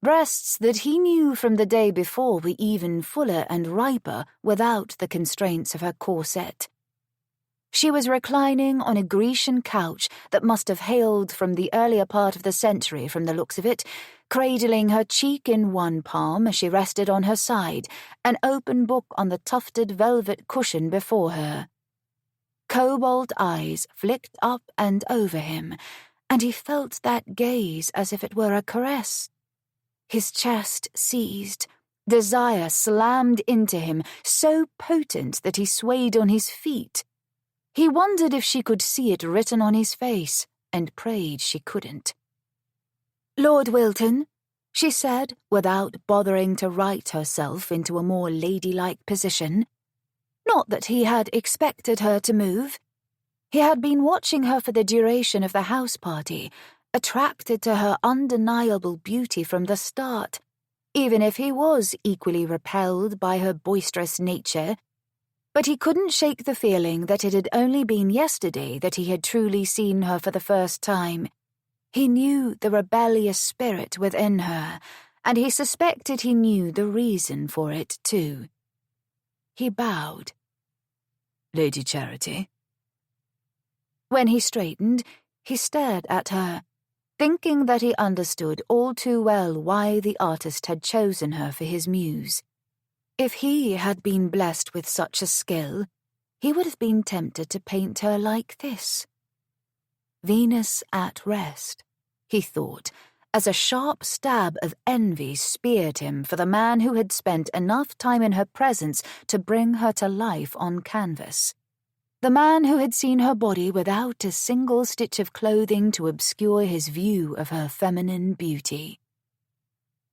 that he knew from the day before were even fuller and riper without the constraints of her corset. She was reclining on a Grecian couch that must have hailed from the earlier part of the century from the looks of it, cradling her cheek in one palm as she rested on her side, an open book on the tufted velvet cushion before her. Cobalt eyes flicked up and over him, and he felt that gaze as if it were a caress. His chest seized. Desire slammed into him, so potent that he swayed on his feet. He wondered if she could see it written on his face, and prayed she couldn't. "Lord Wilton," she said, without bothering to right herself into a more ladylike position. Not that he had expected her to move. He had been watching her for the duration of the house party, attracted to her undeniable beauty from the start, even if he was equally repelled by her boisterous nature. But he couldn't shake the feeling that it had only been yesterday that he had truly seen her for the first time. He knew the rebellious spirit within her, and he suspected he knew the reason for it, too. He bowed. "Lady Charity?" When he straightened, he stared at her, thinking that he understood all too well why the artist had chosen her for his muse. If he had been blessed with such a skill, he would have been tempted to paint her like this. Venus at rest, he thought, as a sharp stab of envy speared him for the man who had spent enough time in her presence to bring her to life on canvas. The man who had seen her body without a single stitch of clothing to obscure his view of her feminine beauty.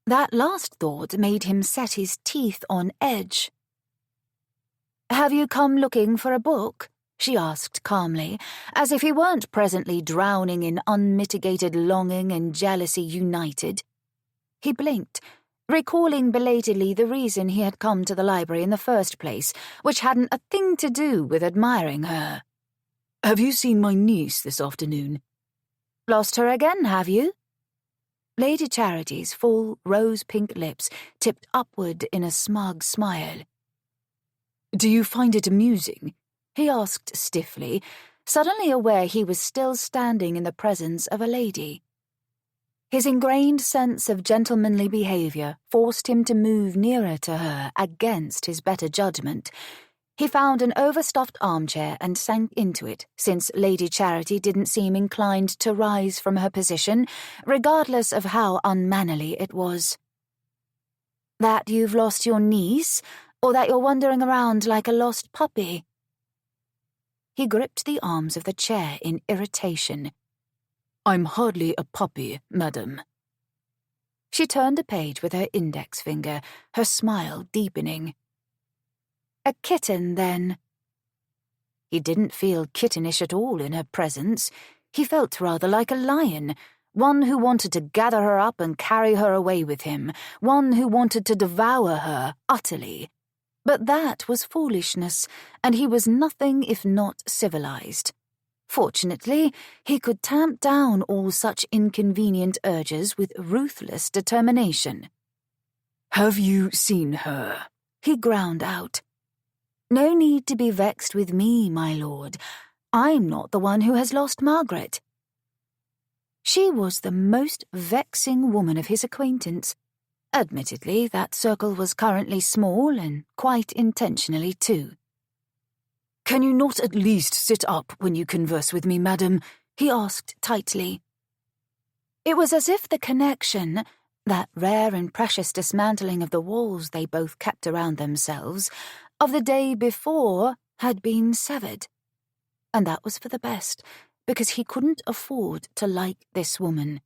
That last thought made him set his teeth on edge. "Have you come looking for a book?" she asked calmly, as if he weren't presently drowning in unmitigated longing and jealousy united. He blinked, recalling belatedly the reason he had come to the library in the first place, which hadn't a thing to do with admiring her. "Have you seen my niece this afternoon?" "Lost her again, have you?" Lady Charity's full rose-pink lips tipped upward in a smug smile. "Do you find it amusing?" he asked stiffly, suddenly aware he was still standing in the presence of a lady. His ingrained sense of gentlemanly behaviour forced him to move nearer to her against his better judgment. He found an overstuffed armchair and sank into it, since Lady Charity didn't seem inclined to rise from her position, regardless of how unmannerly it was. "That you've lost your niece, or that you're wandering around like a lost puppy?" He gripped the arms of the chair in irritation. "I'm hardly a puppy, madam." She turned a page with her index finger, her smile deepening. "A kitten, then?" He didn't feel kittenish at all in her presence. He felt rather like a lion, one who wanted to gather her up and carry her away with him, one who wanted to devour her utterly. But that was foolishness, and he was nothing if not civilized. Fortunately, he could tamp down all such inconvenient urges with ruthless determination. "Have you seen her?" he ground out. "No need to be vexed with me, my lord. I'm not the one who has lost Margaret." She was the most vexing woman of his acquaintance. Admittedly, that circle was currently small, and quite intentionally too. "Can you not at least sit up when you converse with me, madam?" he asked tightly. It was as if the connection, that rare and precious dismantling of the walls they both kept around themselves, of the day before had been severed. And that was for the best, because he couldn't afford to like this woman.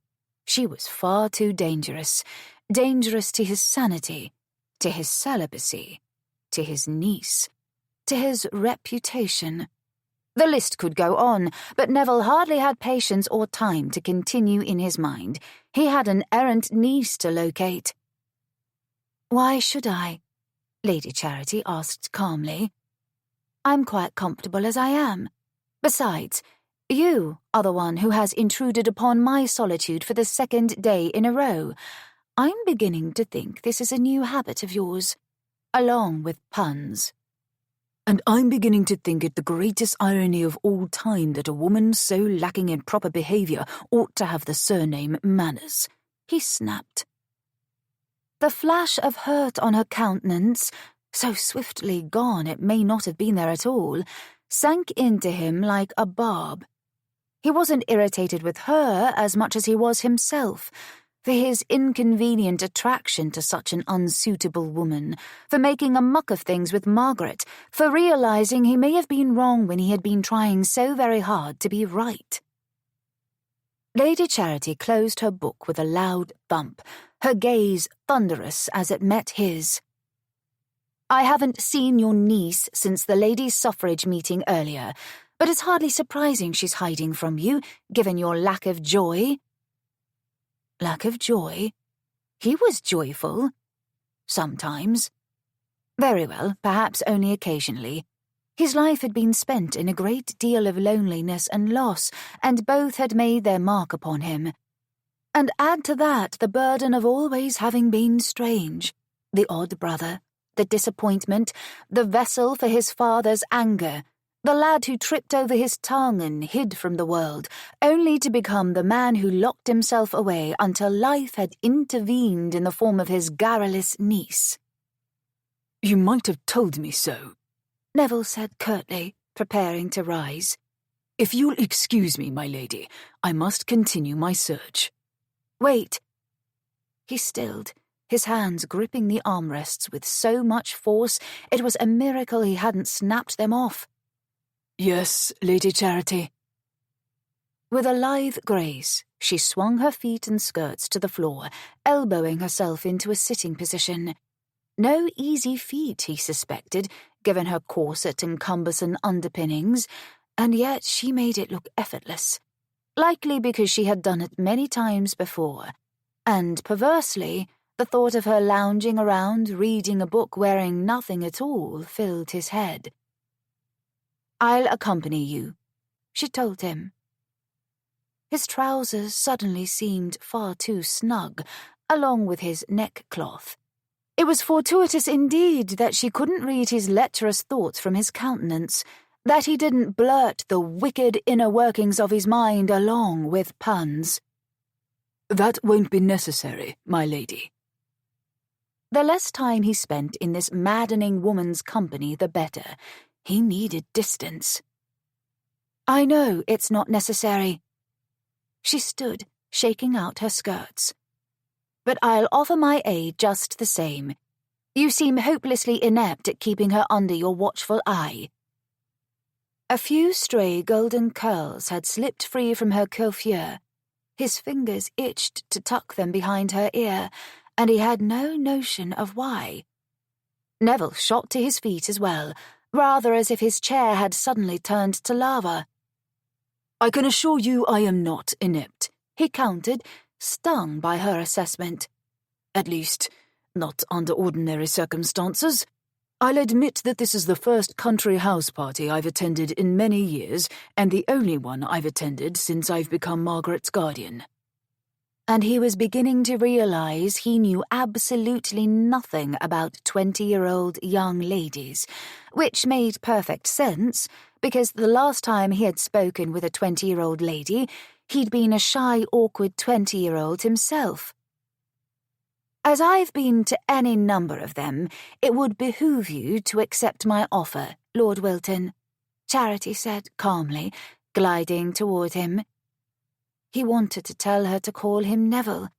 She was far too dangerous to his sanity, to his celibacy, to his niece, to his reputation. The list could go on, but Neville hardly had patience or time to continue in his mind. He had an errant niece to locate. "Why should I?" Lady Charity asked calmly. "I'm quite comfortable as I am. Besides, you are the one who has intruded upon my solitude for the second day in a row. I'm beginning to think this is a new habit of yours, along with puns." "And I'm beginning to think it the greatest irony of all time that a woman so lacking in proper behaviour ought to have the surname Manners," he snapped. The flash of hurt on her countenance, so swiftly gone it may not have been there at all, sank into him like a barb. He wasn't irritated with her as much as he was himself, for his inconvenient attraction to such an unsuitable woman, for making a muck of things with Margaret, for realizing he may have been wrong when he had been trying so very hard to be right. Lady Charity closed her book with a loud thump, her gaze thunderous as it met his. "I haven't seen your niece since the ladies' suffrage meeting earlier, but it's hardly surprising she's hiding from you, given your lack of joy." Lack of joy? He was joyful. Sometimes. Very well, perhaps only occasionally. His life had been spent in a great deal of loneliness and loss, and both had made their mark upon him. And add to that the burden of always having been strange, the odd brother, the disappointment, the vessel for his father's anger, the lad who tripped over his tongue and hid from the world, only to become the man who locked himself away until life had intervened in the form of his garrulous niece. "You might have told me so," Neville said curtly, preparing to rise. "If you'll excuse me, my lady, I must continue my search." "Wait." He stilled, his hands gripping the armrests with so much force it was a miracle he hadn't snapped them off. "Yes, Lady Charity." With a lithe grace, she swung her feet and skirts to the floor, elbowing herself into a sitting position. No easy feat, he suspected, given her corset and cumbersome underpinnings, and yet she made it look effortless, likely because she had done it many times before, and perversely, the thought of her lounging around reading a book wearing nothing at all filled his head. "I'll accompany you," she told him. His trousers suddenly seemed far too snug, along with his neckcloth. It was fortuitous indeed that she couldn't read his lecherous thoughts from his countenance, that he didn't blurt the wicked inner workings of his mind along with puns. "That won't be necessary, my lady." The less time he spent in this maddening woman's company, the better. He needed distance. "I know it's not necessary." She stood, shaking out her skirts. "But I'll offer my aid just the same. You seem hopelessly inept at keeping her under your watchful eye." A few stray golden curls had slipped free from her coiffure. His fingers itched to tuck them behind her ear, and he had no notion of why. Neville shot to his feet as well, rather as if his chair had suddenly turned to lava. "I can assure you I am not inept," he countered, stung by her assessment. "At least, not under ordinary circumstances. I'll admit that this is the first country house party I've attended in many years, and the only one I've attended since I've become Margaret's guardian." And he was beginning to realize he knew absolutely nothing about 20-year-old young ladies, which made perfect sense, because the last time he had spoken with a 20-year-old lady, he'd been a shy, awkward 20-year-old himself. "As I've been to any number of them, it would behoove you to accept my offer, Lord Wilton," Charity said calmly, gliding toward him. He wanted to tell her to call him Neville,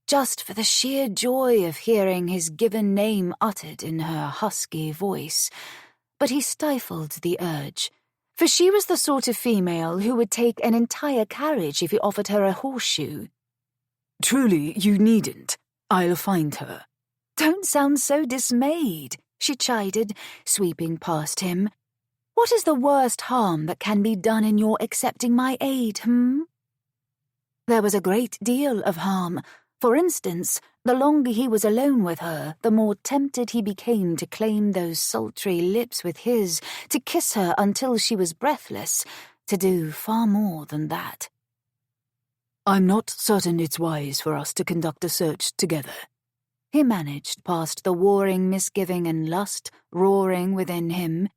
just for the sheer joy of hearing his given name uttered in her husky voice, but he stifled the urge, for she was the sort of female who would take an entire carriage if he offered her a horseshoe. "Truly, you needn't. I'll find her." "Don't sound so dismayed," she chided, sweeping past him. "What is the worst harm that can be done in your accepting my aid, There was a great deal of harm. For instance, the longer he was alone with her, the more tempted he became to claim those sultry lips with his, to kiss her until she was breathless, to do far more than that. "I'm not certain it's wise for us to conduct a search together," he managed past the warring misgiving and lust roaring within him.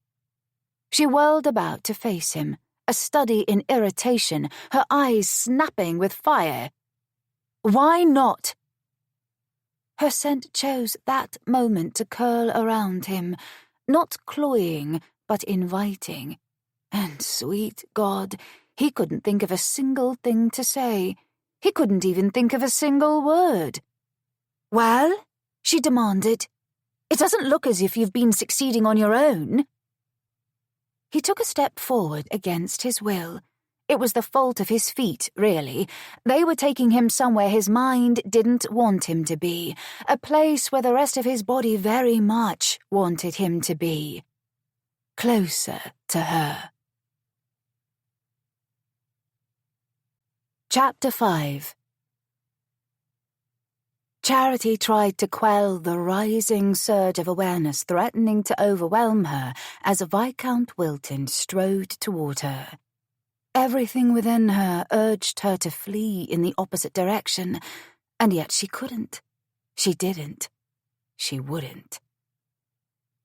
She whirled about to face him, a study in irritation, her eyes snapping with fire. "Why not?" Her scent chose that moment to curl around him, not cloying, but inviting. And, sweet God, He couldn't think of a single thing to say. He couldn't even think of a single word. "Well?" she demanded. "It doesn't look as if you've been succeeding on your own." He took a step forward against his will. It was the fault of his feet, really. They were taking him somewhere his mind didn't want him to be, a place where the rest of his body very much wanted him to be. Closer to her. Chapter 5. Charity tried to quell the rising surge of awareness threatening to overwhelm her as Viscount Wilton strode toward her. Everything within her urged her to flee in the opposite direction, and yet she couldn't. She didn't. She wouldn't.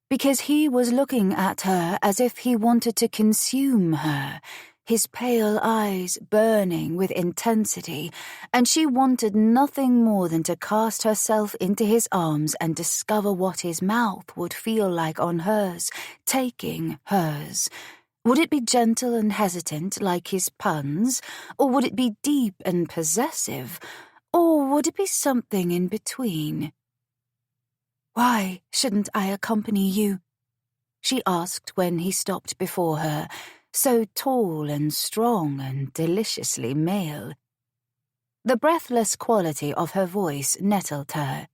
Because he was looking at her as if he wanted to consume her, his pale eyes burning with intensity, and she wanted nothing more than to cast herself into his arms and discover what his mouth would feel like on hers, taking hers. Would it be gentle and hesitant like his puns, or would it be deep and possessive, or would it be something in between? "Why shouldn't I accompany you?" she asked when he stopped before her, so tall and strong and deliciously male. The breathless quality of her voice nettled her.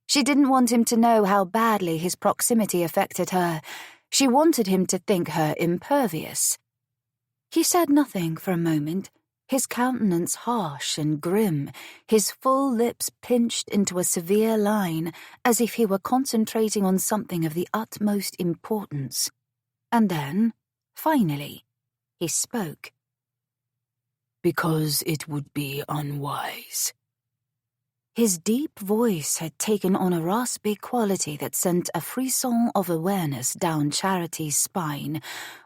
She didn't want him to know how badly his proximity affected her. She wanted him to think her impervious. He said nothing for a moment, his countenance harsh and grim, his full lips pinched into a severe line, as if he were concentrating on something of the utmost importance. And then, finally, he spoke. "Because it would be unwise." His deep voice had taken on a raspy quality that sent a frisson of awareness down Charity's spine.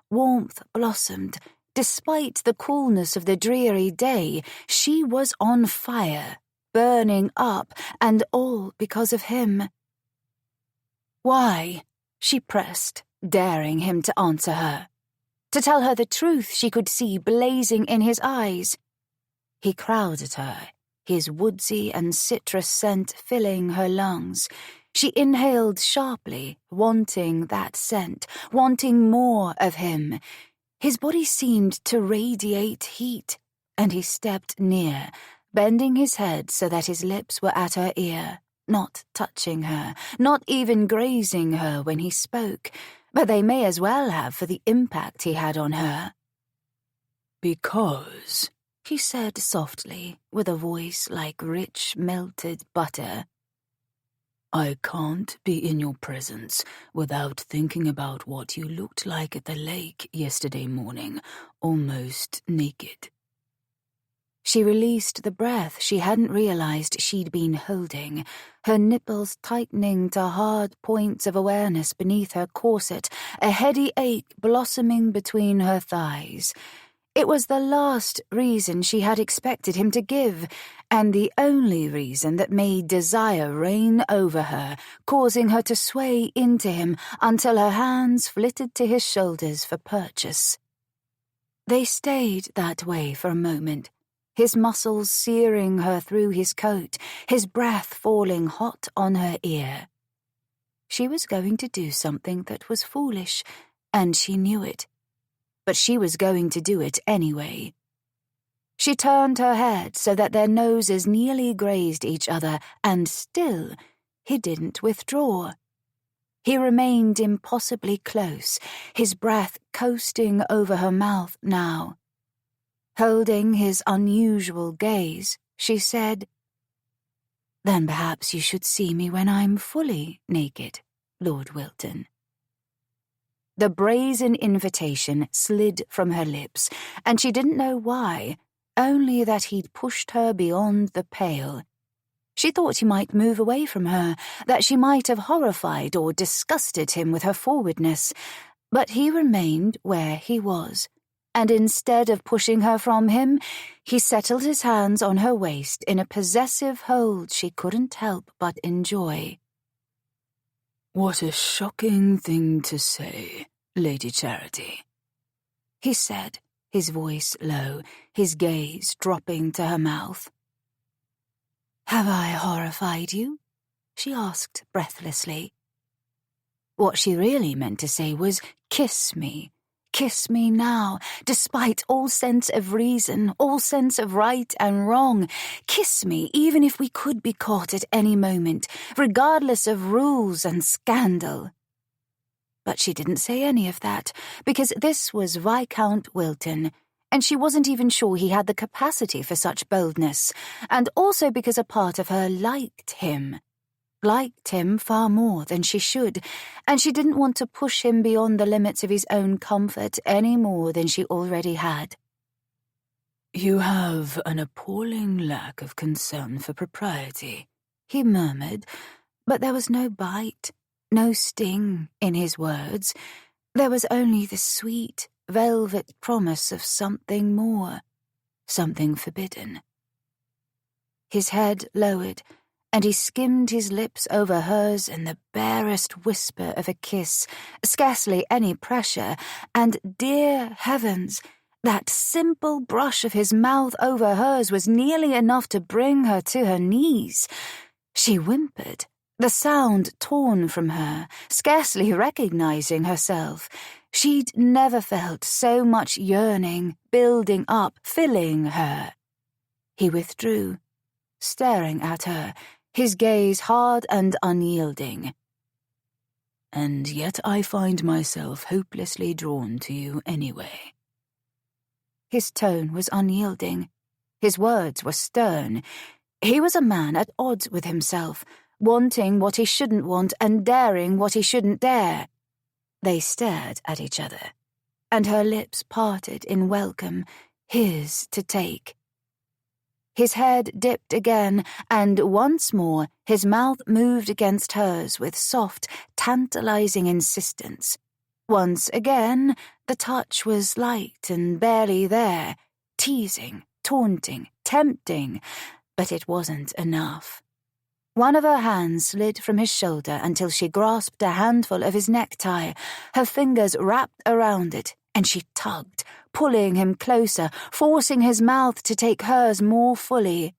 Warmth blossomed. Despite the coolness of the dreary day, she was on fire, burning up, and all because of him. "Why?" she pressed, daring him to answer her. To tell her the truth she could see blazing in his eyes. He crowded her, his woodsy and citrus scent filling her lungs. She inhaled sharply, wanting that scent, wanting more of him. His body seemed to radiate heat, and he stepped near, bending his head so that his lips were at her ear, not touching her, not even grazing her when he spoke, but they may as well have for the impact he had on her. "Because," he said softly, with a voice like rich melted butter, "I can't be in your presence without thinking about what you looked like at the lake yesterday morning, almost naked." She released the breath she hadn't realized she'd been holding, her nipples tightening to hard points of awareness beneath her corset, a heady ache blossoming between her thighs. It was the last reason she had expected him to give, and the only reason that made desire reign over her, causing her to sway into him until her hands flitted to his shoulders for purchase. They stayed that way for a moment, his muscles searing her through his coat, his breath falling hot on her ear. She was going to do something that was foolish, and she knew it. But she was going to do it anyway. She turned her head so that their noses nearly grazed each other, and still he didn't withdraw. He remained impossibly close, his breath coasting over her mouth now. Holding his unusual gaze, she said, "Then perhaps you should see me when I'm fully naked, Lord Wilton." The brazen invitation slid from her lips, and she didn't know why, only that he'd pushed her beyond the pale. She thought he might move away from her, that she might have horrified or disgusted him with her forwardness, but he remained where he was, and instead of pushing her from him, he settled his hands on her waist in a possessive hold she couldn't help but enjoy. "What a shocking thing to say, Lady Charity," he said, his voice low, his gaze dropping to her mouth. "Have I horrified you?" she asked breathlessly. What she really meant to say was, "Kiss me. Kiss me now, despite all sense of reason, all sense of right and wrong. Kiss me even if we could be caught at any moment, regardless of rules and scandal." But she didn't say any of that, because this was Viscount Wilton, and she wasn't even sure he had the capacity for such boldness, and also because a part of her liked him far more than she should, and she didn't want to push him beyond the limits of his own comfort any more than she already had. "You have an appalling lack of concern for propriety," he murmured, but there was no bite, no sting in his words. There was only the sweet, velvet promise of something more, something forbidden. His head lowered, and he skimmed his lips over hers in the barest whisper of a kiss, scarcely any pressure, and, dear heavens, that simple brush of his mouth over hers was nearly enough to bring her to her knees. She whimpered, the sound torn from her, scarcely recognizing herself. She'd never felt so much yearning, building up, filling her. He withdrew, staring at her, his gaze hard and unyielding. "And yet I find myself hopelessly drawn to you anyway." His tone was unyielding. His words were stern. He was a man at odds with himself, wanting what he shouldn't want and daring what he shouldn't dare. They stared at each other, and her lips parted in welcome, his to take. His head dipped again, and once more his mouth moved against hers with soft, tantalizing insistence. Once again, the touch was light and barely there, teasing, taunting, tempting, but it wasn't enough. One of her hands slid from his shoulder until she grasped a handful of his necktie, her fingers wrapped around it, and she tugged, pulling him closer, forcing his mouth to take hers more fully.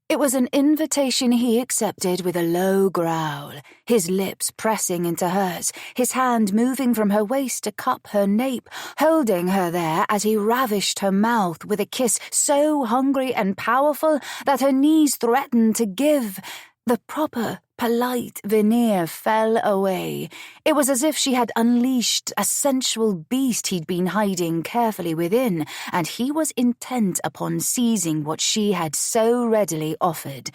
It was an invitation he accepted with a low growl, his lips pressing into hers, his hand moving from her waist to cup her nape, holding her there as he ravished her mouth with a kiss so hungry and powerful that her knees threatened to give. The proper, polite veneer fell away. It was as if she had unleashed a sensual beast he'd been hiding carefully within, and he was intent upon seizing what she had so readily offered.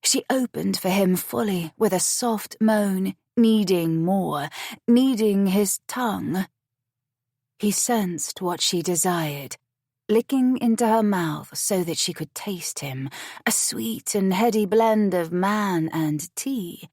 She opened for him fully with a soft moan, needing more, needing his tongue. He sensed what she desired, licking into her mouth so that she could taste him, a sweet and heady blend of man and tea.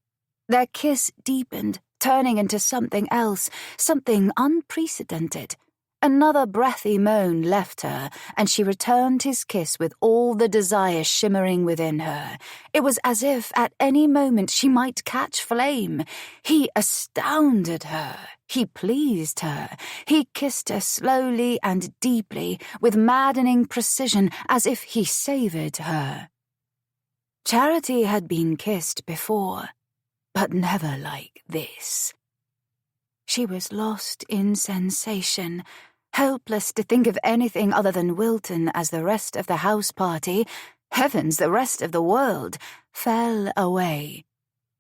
Their kiss deepened, turning into something else, something unprecedented. Another breathy moan left her, and she returned his kiss with all the desire shimmering within her. It was as if at any moment she might catch flame. He astounded her. He pleased her. He kissed her slowly and deeply, with maddening precision, as if he savored her. Charity had been kissed before, but never like this. She was lost in sensation, helpless to think of anything other than Wilton as the rest of the house party, heavens, the rest of the world, fell away.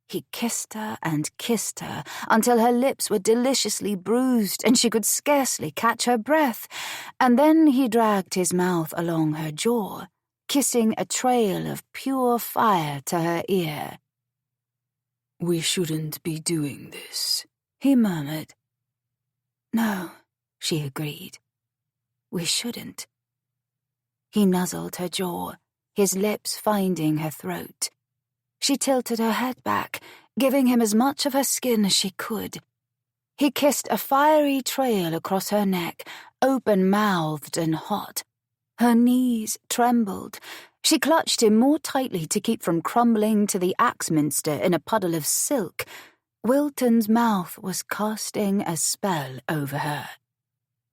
He kissed her until her lips were deliciously bruised and she could scarcely catch her breath, and then he dragged his mouth along her jaw, kissing a trail of pure fire to her ear. "We shouldn't be doing this," he murmured. "No," she agreed. "We shouldn't." He nuzzled her jaw, his lips finding her throat. She tilted her head back, giving him as much of her skin as she could. He kissed a fiery trail across her neck, open-mouthed and hot. Her knees trembled. She clutched him more tightly to keep from crumbling to the Axminster in a puddle of silk. Wilton's mouth was casting a spell over her.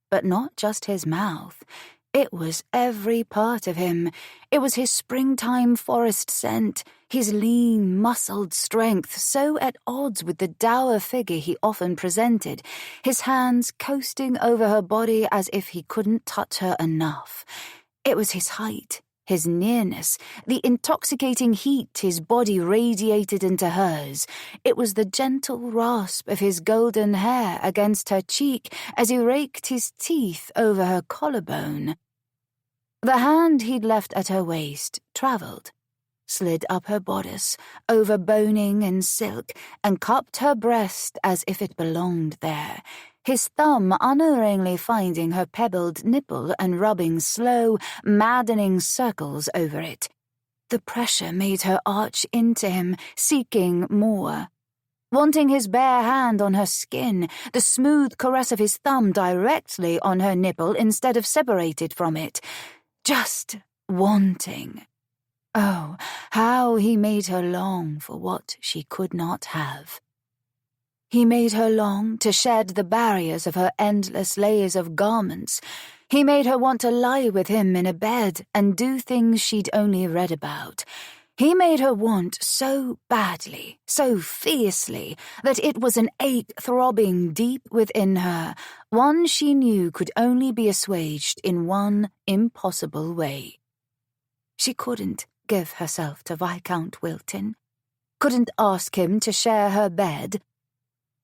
but not just his mouth. It was every part of him. It was his springtime forest scent, his lean, muscled strength so at odds with the dour figure he often presented, his hands coasting over her body as if he couldn't touch her enough. It was his height, his nearness, the intoxicating heat his body radiated into hers. It was the gentle rasp of his golden hair against her cheek as he raked his teeth over her collarbone. The hand he'd left at her waist travelled, slid up her bodice, over boning and silk, and cupped her breast as if it belonged there, his thumb unerringly finding her pebbled nipple and rubbing slow, maddening circles over it. The pressure made her arch into him, seeking more. Wanting his bare hand on her skin, the smooth caress of his thumb directly on her nipple instead of separated from it. Just wanting. Oh, how he made her long for what she could not have. He made her long to shed the barriers of her endless layers of garments. He made her want to lie with him in a bed and do things she'd only read about. He made her want so badly, so fiercely, that it was an ache throbbing deep within her, one she knew could only be assuaged in one impossible way. She couldn't give herself to Viscount Wilton, couldn't ask him to share her bed.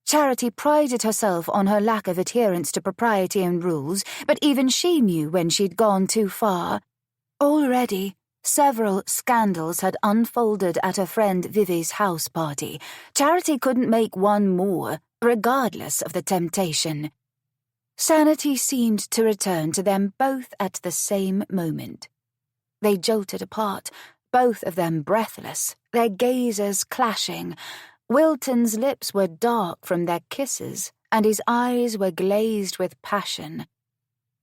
Charity prided herself on her lack of adherence to propriety and rules, but even she knew when she'd gone too far. Already, several scandals had unfolded at her friend Vivi's house party. Charity couldn't make one more, regardless of the temptation. Sanity seemed to return to them both at the same moment. They jolted apart, both of them breathless, their gazes clashing. Wilton's lips were dark from their kisses, and his eyes were glazed with passion.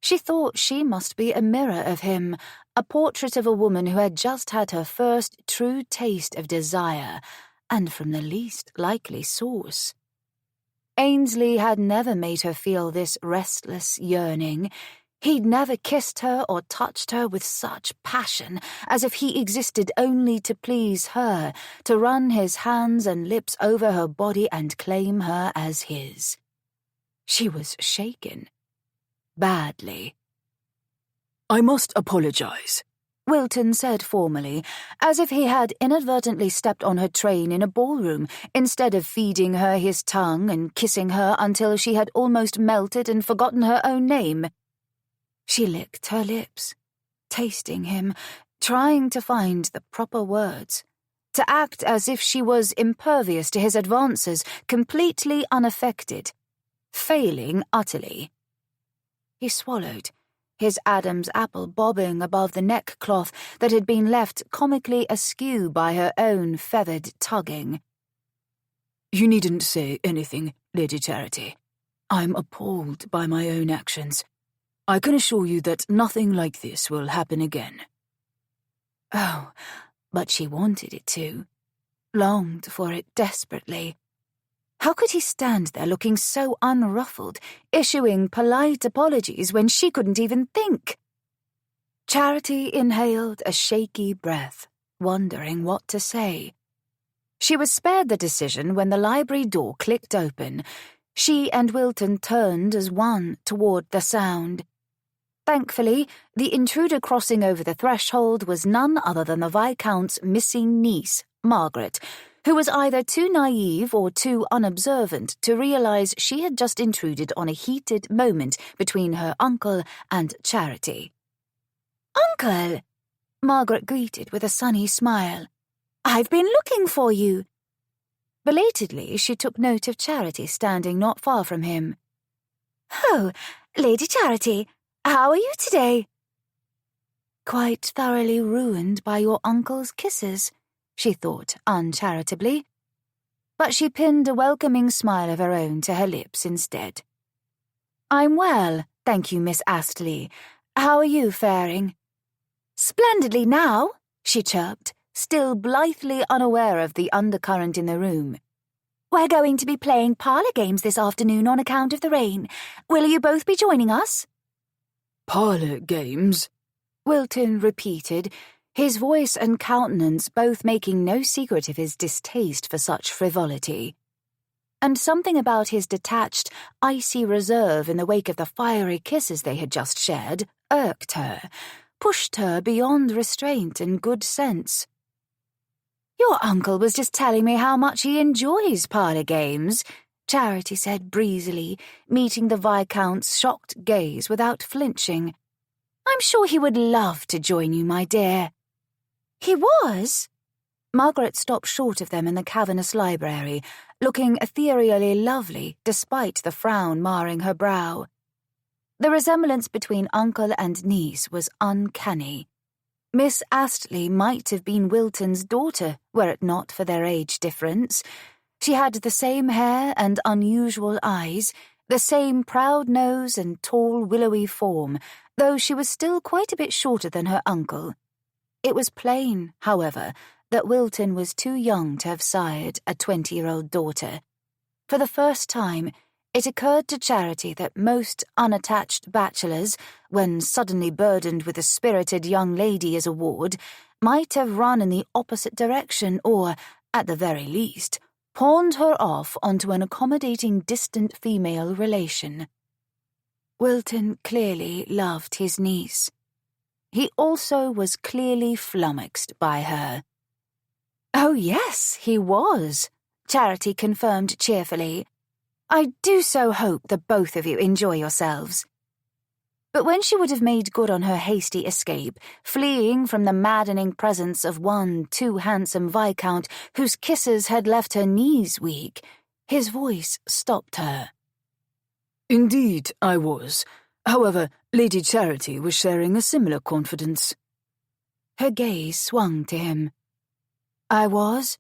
She thought she must be a mirror of him, a portrait of a woman who had just had her first true taste of desire, and from the least likely source. Ainsley had never made her feel this restless yearning. He'd never kissed her or touched her with such passion, as if he existed only to please her, to run his hands and lips over her body and claim her as his. She was shaken. Badly. "I must apologize," Wilton said formally, as if he had inadvertently stepped on her train in a ballroom, instead of feeding her his tongue and kissing her until she had almost melted and forgotten her own name. She licked her lips, tasting him, trying to find the proper words, to act as if she was impervious to his advances, completely unaffected, failing utterly. He swallowed, his Adam's apple bobbing above the neckcloth that had been left comically askew by her own feathered tugging. "You needn't say anything, Lady Charity. I'm appalled by my own actions. I can assure you that nothing like this will happen again." Oh, but she wanted it to, longed for it desperately. How could he stand there looking so unruffled, issuing polite apologies when she couldn't even think? Charity inhaled a shaky breath, wondering what to say. She was spared the decision when the library door clicked open. She and Wilton turned as one toward the sound. Thankfully, the intruder crossing over the threshold was none other than the Viscount's missing niece, Margaret, who was either too naive or too unobservant to realize she had just intruded on a heated moment between her uncle and Charity. "Uncle!" Margaret greeted with a sunny smile. "I've been looking for you." Belatedly, she took note of Charity standing not far from him. "Oh, Lady Charity, how are you today?" "Quite thoroughly ruined by your uncle's kisses," she thought uncharitably. But she pinned a welcoming smile of her own to her lips instead. "I'm well, thank you, Miss Astley. How are you faring?" "Splendidly now," she chirped, still blithely unaware of the undercurrent in the room. "We're going to be playing parlour games this afternoon on account of the rain. Will you both be joining us?" Parlour games? Wilton repeated, his voice and countenance both making no secret of his distaste for such frivolity. And something about his detached, icy reserve in the wake of the fiery kisses they had just shared irked her, pushed her beyond restraint and good sense. "Your uncle was just telling me how much he enjoys parlour games," Charity said breezily, meeting the Viscount's shocked gaze without flinching. "I'm sure he would love to join you, my dear." "He was?" Margaret stopped short of them in the cavernous library, looking ethereally lovely despite the frown marring her brow. The resemblance between uncle and niece was uncanny. Miss Astley might have been Wilton's daughter, were it not for their age difference. She had the same hair and unusual eyes, the same proud nose and tall, willowy form, though she was still quite a bit shorter than her uncle. It was plain, however, that Wilton was too young to have sired a 20-year-old daughter. For the first time, it occurred to Charity that most unattached bachelors, when suddenly burdened with a spirited young lady as a ward, might have run in the opposite direction or, at the very least, pawned her off onto an accommodating distant female relation. Wilton clearly loved his niece. He also was clearly flummoxed by her. "Oh, yes, he was," Charity confirmed cheerfully. "I do so hope the both of you enjoy yourselves." But when she would have made good on her hasty escape, fleeing from the maddening presence of one too handsome Viscount whose kisses had left her knees weak, his voice stopped her. Indeed, I was. However, Lady Charity was sharing a similar confidence. Her gaze swung to him. "I was?"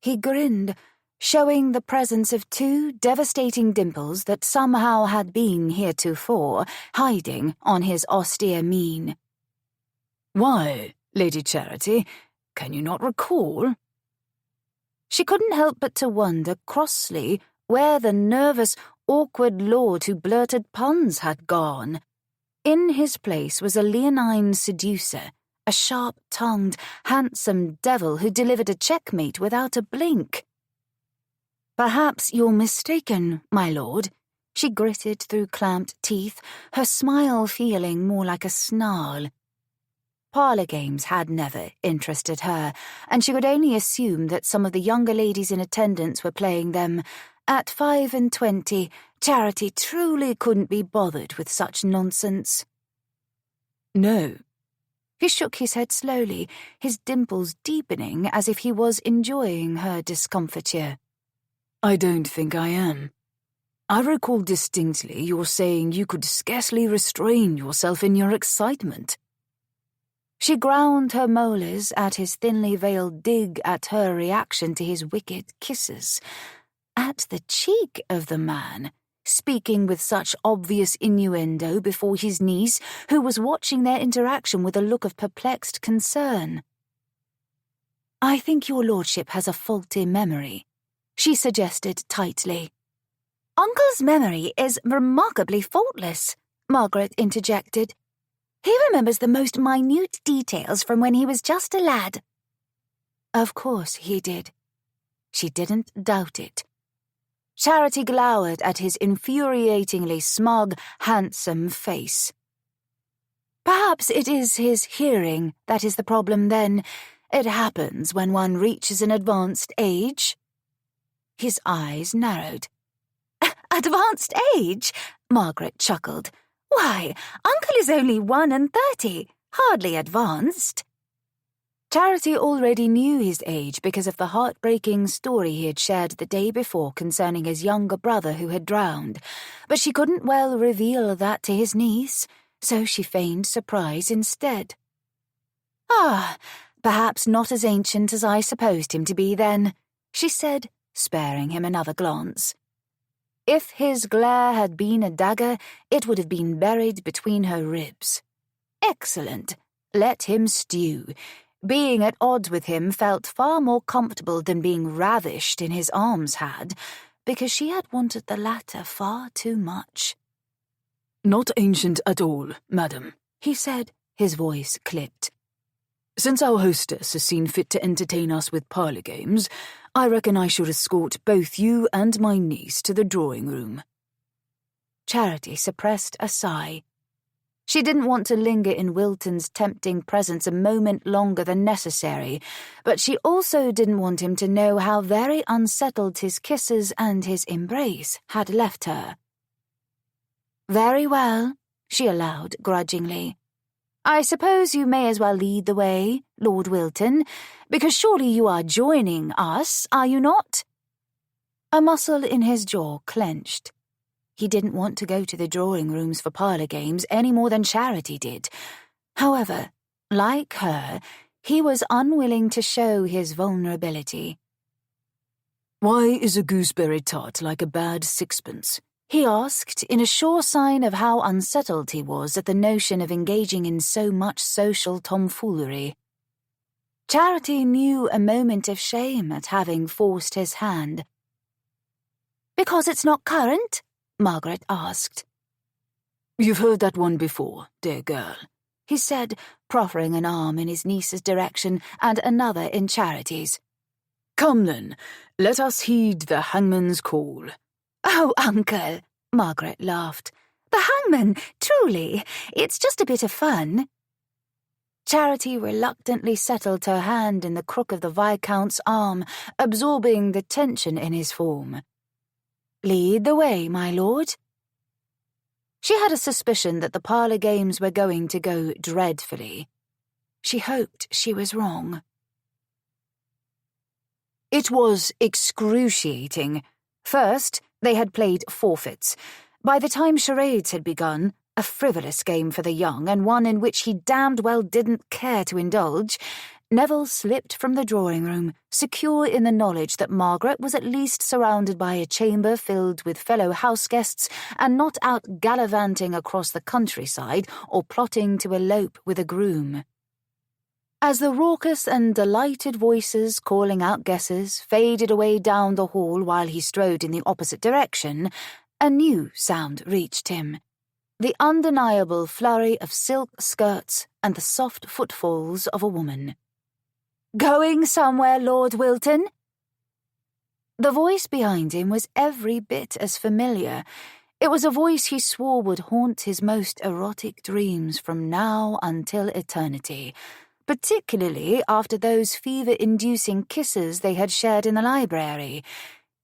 He grinned, showing the presence of two devastating dimples that somehow had been heretofore hiding on his austere mien. "Why, Lady Charity, can you not recall?" She couldn't help but to wonder crossly where the nervous, awkward lord who blurted puns had gone. In his place was a leonine seducer, a sharp-tongued, handsome devil who delivered a checkmate without a blink. "Perhaps you're mistaken, my lord," she gritted through clamped teeth, her smile feeling more like a snarl. Parlour games had never interested her, and she could only assume that some of the younger ladies in attendance were playing them. At 25, Charity truly couldn't be bothered with such nonsense. "No." He shook his head slowly, his dimples deepening as if he was enjoying her discomfiture. "I don't think I am. I recall distinctly your saying you could scarcely restrain yourself in your excitement." She ground her molars at his thinly veiled dig at her reaction to his wicked kisses. At the cheek of the man, speaking with such obvious innuendo before his niece, who was watching their interaction with a look of perplexed concern. "I think your lordship has a faulty memory," she suggested tightly. "Uncle's memory is remarkably faultless," Margaret interjected. "He remembers the most minute details from when he was just a lad." Of course he did. She didn't doubt it. Charity glowered at his infuriatingly smug, handsome face. "Perhaps it is his hearing that is the problem, then. It happens when one reaches an advanced age." His eyes narrowed. "Advanced age?" Margaret chuckled. "Why, Uncle is only 31, hardly advanced." Charity already knew his age because of the heartbreaking story he had shared the day before concerning his younger brother who had drowned, but she couldn't well reveal that to his niece, so she feigned surprise instead. "Ah, perhaps not as ancient as I supposed him to be, then," she said, sparing him another glance. If his glare had been a dagger, it would have been buried between her ribs. Excellent. Let him stew. Being at odds with him felt far more comfortable than being ravished in his arms had, because she had wanted the latter far too much. "Not ancient at all, madam," he said, his voice clipped. "Since our hostess has seen fit to entertain us with parlour games, I reckon I should escort both you and my niece to the drawing-room." Charity suppressed a sigh. She didn't want to linger in Wilton's tempting presence a moment longer than necessary, but she also didn't want him to know how very unsettled his kisses and his embrace had left her. "Very well," she allowed grudgingly. "I suppose you may as well lead the way, Lord Wilton, because surely you are joining us, are you not?" A muscle in his jaw clenched. He didn't want to go to the drawing-rooms for parlour games any more than Charity did. However, like her, he was unwilling to show his vulnerability. "Why is a gooseberry tart like a bad sixpence?" he asked, in a sure sign of how unsettled he was at the notion of engaging in so much social tomfoolery. Charity knew a moment of shame at having forced his hand. "Because it's not currant?" Margaret asked. "You've heard that one before, dear girl," he said, proffering an arm in his niece's direction and another in Charity's. "Come then, let us heed the hangman's call." "Oh, Uncle," Margaret laughed. "The hangman, truly, it's just a bit of fun." Charity reluctantly settled her hand in the crook of the Viscount's arm, absorbing the tension in his form. "Lead the way, my lord." She had a suspicion that the parlour games were going to go dreadfully. She hoped she was wrong. It was excruciating. First, they had played forfeits. By the time charades had begun, a frivolous game for the young and one in which he damned well didn't care to indulge, Neville slipped from the drawing-room, secure in the knowledge that Margaret was at least surrounded by a chamber filled with fellow house-guests and not out gallivanting across the countryside or plotting to elope with a groom. As the raucous and delighted voices calling out guesses faded away down the hall while he strode in the opposite direction, a new sound reached him. The undeniable flurry of silk skirts and the soft footfalls of a woman. "Going somewhere, Lord Wilton?" The voice behind him was every bit as familiar. It was a voice he swore would haunt his most erotic dreams from now until eternity, particularly after those fever-inducing kisses they had shared in the library.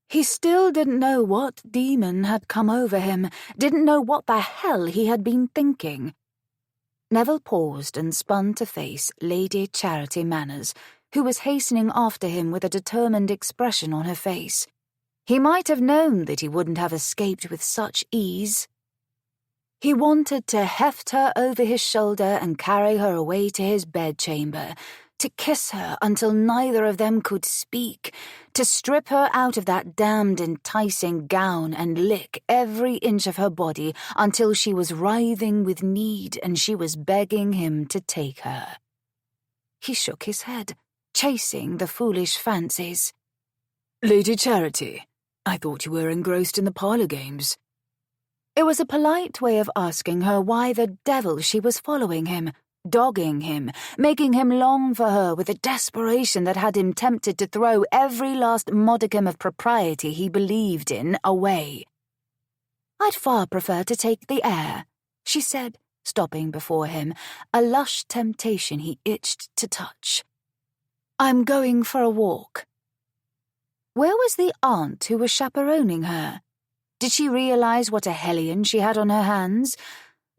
He still didn't know what demon had come over him, didn't know what the hell he had been thinking. Neville paused and spun to face Lady Charity Manners, who was hastening after him with a determined expression on her face. He might have known that he wouldn't have escaped with such ease. He wanted to heft her over his shoulder and carry her away to his bedchamber, to kiss her until neither of them could speak, to strip her out of that damned enticing gown and lick every inch of her body until she was writhing with need and she was begging him to take her. He shook his head, chasing the foolish fancies. "Lady Charity, I thought you were engrossed in the parlour games." It was a polite way of asking her why the devil she was following him, dogging him, making him long for her with a desperation that had him tempted to throw every last modicum of propriety he believed in away. "I'd far prefer to take the air," she said, stopping before him, a lush temptation he itched to touch. "I'm going for a walk." Where was the aunt who was chaperoning her? Did she realize what a hellion she had on her hands?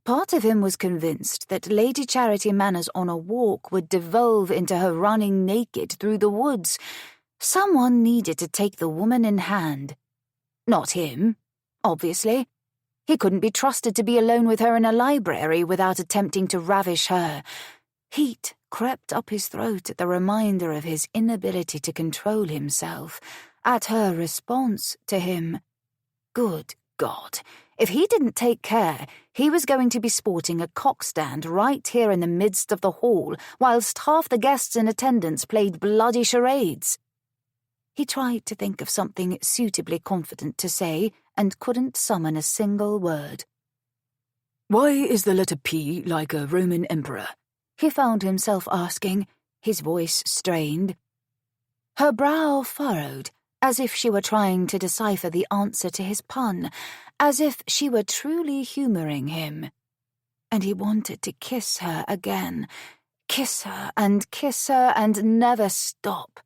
Part of him was convinced that Lady Charity Manners on a walk would devolve into her running naked through the woods. Someone needed to take the woman in hand. Not him, obviously. He couldn't be trusted to be alone with her in a library without attempting to ravish her. Heat crept up his throat at the reminder of his inability to control himself, at her response to him. Good God, if he didn't take care, he was going to be sporting a cockstand right here in the midst of the hall, whilst half the guests in attendance played bloody charades. He tried to think of something suitably confident to say, and couldn't summon a single word. Why is the letter P like a Roman emperor? He found himself asking, his voice strained. Her brow furrowed, as if she were trying to decipher the answer to his pun, as if she were truly humouring him. And he wanted to kiss her again, kiss her and never stop.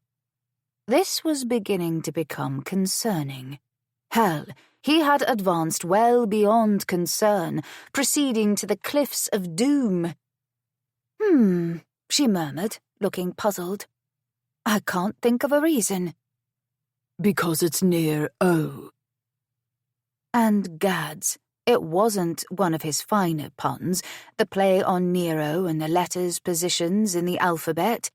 This was beginning to become concerning. Hell, he had advanced well beyond concern, proceeding to the cliffs of doom. She murmured, looking puzzled. I can't think of a reason. Because it's near O. And gads, it wasn't one of his finer puns, the play on Nero and the letters' positions in the alphabet.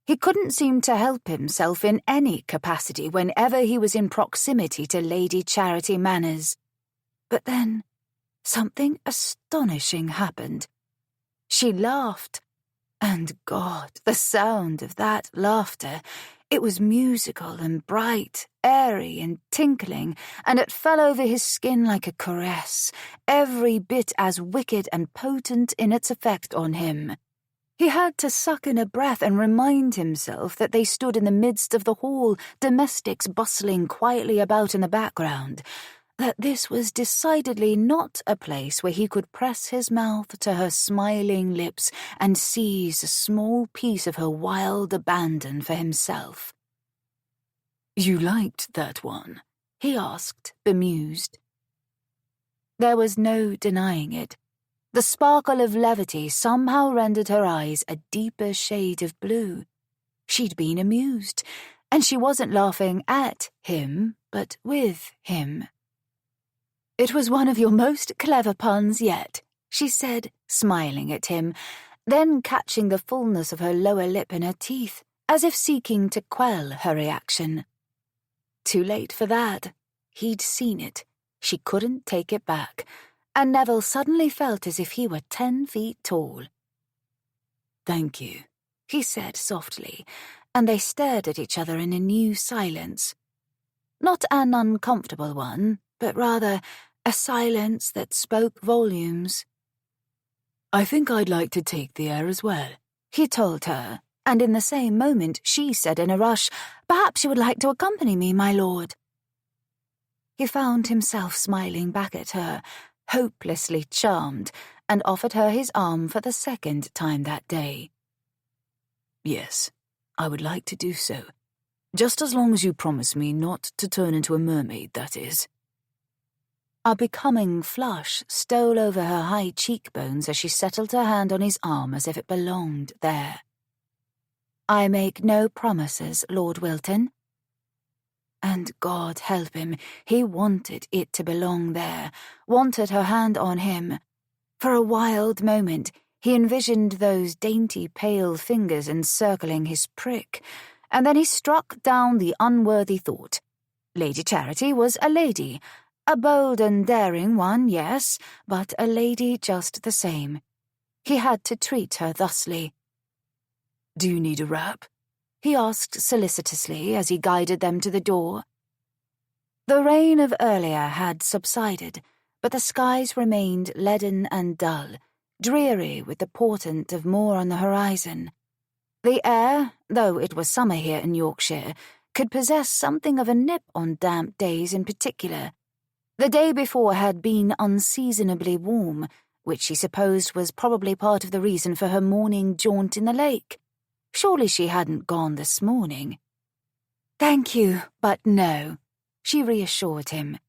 He couldn't seem to help himself in any capacity whenever he was in proximity to Lady Charity Manners. But then, something astonishing happened. She laughed. And God, the sound of that laughter! It was musical and bright, airy and tinkling, and it fell over his skin like a caress, every bit as wicked and potent in its effect on him. He had to suck in a breath and remind himself that they stood in the midst of the hall, domestics bustling quietly about in the background, that this was decidedly not a place where he could press his mouth to her smiling lips and seize a small piece of her wild abandon for himself. "You liked that one?" he asked, bemused. There was no denying it. The sparkle of levity somehow rendered her eyes a deeper shade of blue. She'd been amused, and she wasn't laughing at him, but with him. "It was one of your most clever puns yet," she said, smiling at him, then catching the fullness of her lower lip in her teeth, as if seeking to quell her reaction. Too late for that. He'd seen it. She couldn't take it back, and Neville suddenly felt as if he were 10 feet tall. "Thank you," he said softly, and they stared at each other in a new silence. Not an uncomfortable one, but rather a silence that spoke volumes. "I think I'd like to take the air as well," he told her, and in the same moment she said in a rush, "Perhaps you would like to accompany me, my lord." He found himself smiling back at her, hopelessly charmed, and offered her his arm for the second time that day. "Yes, I would like to do so. Just as long as you promise me not to turn into a mermaid, that is." A becoming flush stole over her high cheekbones as she settled her hand on his arm as if it belonged there. "I make no promises, Lord Wilton." And God help him, he wanted it to belong there, wanted her hand on him. For a wild moment, he envisioned those dainty pale fingers encircling his prick, and then he struck down the unworthy thought. Lady Charity was a lady, a bold and daring one, yes, but a lady just the same. He had to treat her thusly. "Do you need a wrap?" he asked solicitously as he guided them to the door. The rain of earlier had subsided, but the skies remained leaden and dull, dreary with the portent of more on the horizon. The air, though it was summer here in Yorkshire, could possess something of a nip on damp days in particular. The day before had been unseasonably warm, which she supposed was probably part of the reason for her morning jaunt in the lake. Surely she hadn't gone this morning. "Thank you, but no," she reassured him.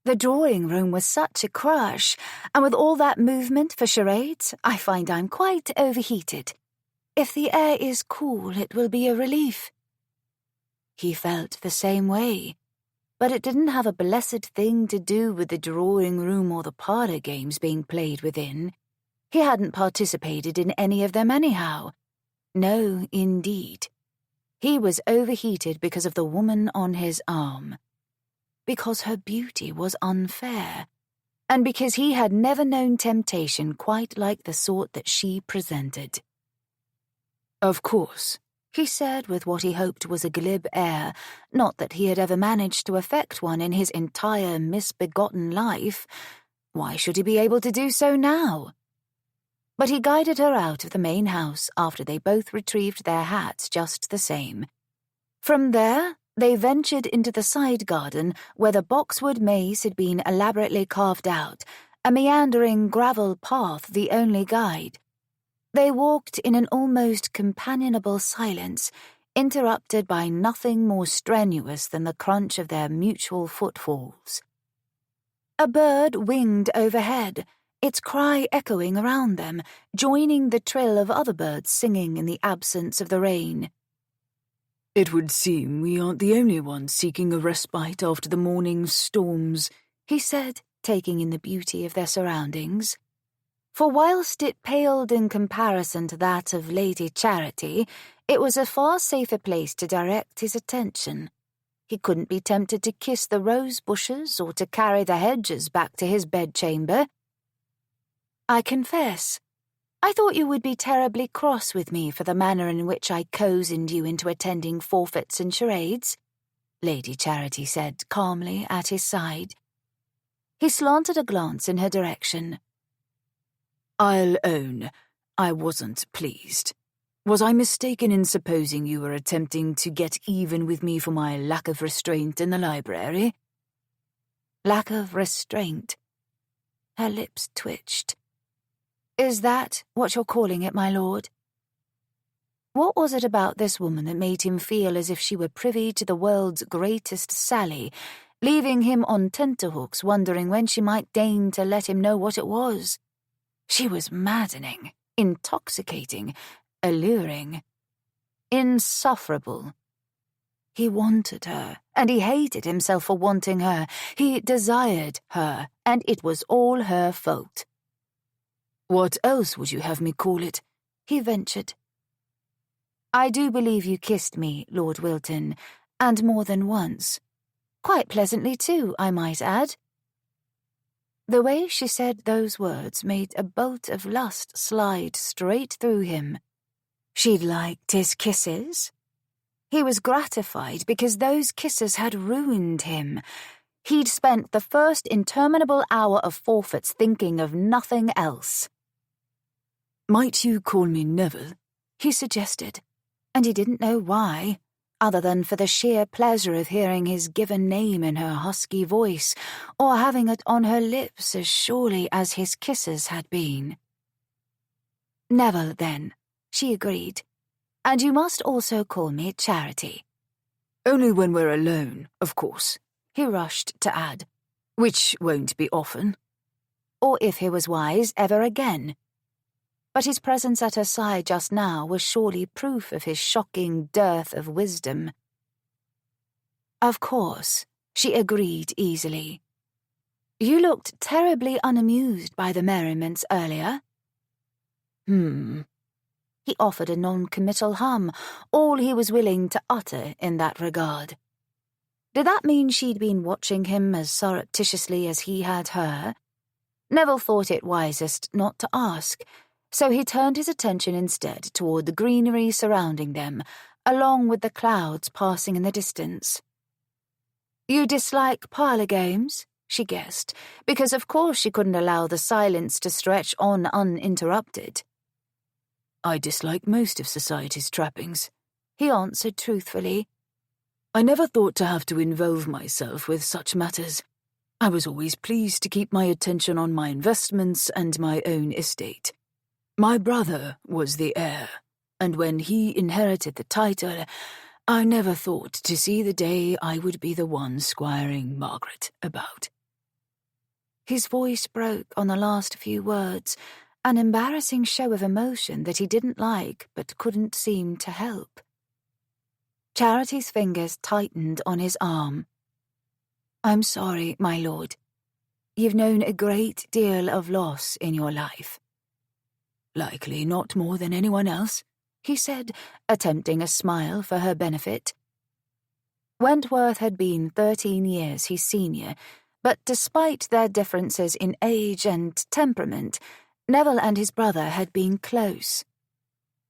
"The drawing-room was such a crush, and with all that movement for charades, I find I'm quite overheated. If the air is cool, it will be a relief." He felt the same way, but it didn't have a blessed thing to do with the drawing-room or the parlour games being played within. He hadn't participated in any of them anyhow. No, indeed. He was overheated because of the woman on his arm. Because her beauty was unfair, and because he had never known temptation quite like the sort that she presented. "Of course," he said with what he hoped was a glib air, not that he had ever managed to affect one in his entire misbegotten life. Why should he be able to do so now? But he guided her out of the main house after they both retrieved their hats just the same. From there, they ventured into the side garden where the boxwood maze had been elaborately carved out, a meandering gravel path the only guide. They walked in an almost companionable silence, interrupted by nothing more strenuous than the crunch of their mutual footfalls. A bird winged overhead, its cry echoing around them, joining the trill of other birds singing in the absence of the rain. It would seem we aren't the only ones seeking a respite after the morning's storms, he said, taking in the beauty of their surroundings. For whilst it paled in comparison to that of Lady Charity, it was a far safer place to direct his attention. He couldn't be tempted to kiss the rose bushes or to carry the hedges back to his bedchamber. I confess, I thought you would be terribly cross with me for the manner in which I cozened you into attending forfeits and charades, Lady Charity said calmly at his side. He slanted a glance in her direction. I'll own, I wasn't pleased. Was I mistaken in supposing you were attempting to get even with me for my lack of restraint in the library? Lack of restraint. Her lips twitched. Is that what you're calling it, my lord? What was it about this woman that made him feel as if she were privy to the world's greatest sally, leaving him on tenterhooks wondering when she might deign to let him know what it was? She was maddening, intoxicating, alluring, insufferable. He wanted her, and he hated himself for wanting her. He desired her, and it was all her fault. What else would you have me call it? He ventured. I do believe you kissed me, Lord Wilton, and more than once. Quite pleasantly too, I might add. The way she said those words made a bolt of lust slide straight through him. She'd liked his kisses. He was gratified because those kisses had ruined him. He'd spent the first interminable hour of forfeits thinking of nothing else. Might you call me Neville? He suggested, and he didn't know why, other than for the sheer pleasure of hearing his given name in her husky voice, or having it on her lips as surely as his kisses had been. Neville, then, she agreed, and you must also call me Charity. Only when we're alone, of course, he rushed to add. Which won't be often. Or if he was wise, ever again. But his presence at her side just now was surely proof of his shocking dearth of wisdom. Of course, she agreed easily. You looked terribly unamused by the merriments earlier. He offered a non-committal hum, all he was willing to utter in that regard. Did that mean she'd been watching him as surreptitiously as he had her? Neville thought it wisest not to ask, so he turned his attention instead toward the greenery surrounding them, along with the clouds passing in the distance. You dislike parlour games? She guessed, because of course she couldn't allow the silence to stretch on uninterrupted. I dislike most of society's trappings, he answered truthfully. I never thought to have to involve myself with such matters. I was always pleased to keep my attention on my investments and my own estate. My brother was the heir, and when he inherited the title, I never thought to see the day I would be the one squiring Margaret about. His voice broke on the last few words, an embarrassing show of emotion that he didn't like but couldn't seem to help. Charity's fingers tightened on his arm. I'm sorry, my lord. You've known a great deal of loss in your life. Likely not more than anyone else, he said, attempting a smile for her benefit. Wentworth had been 13 years his senior, but despite their differences in age and temperament, Neville and his brother had been close.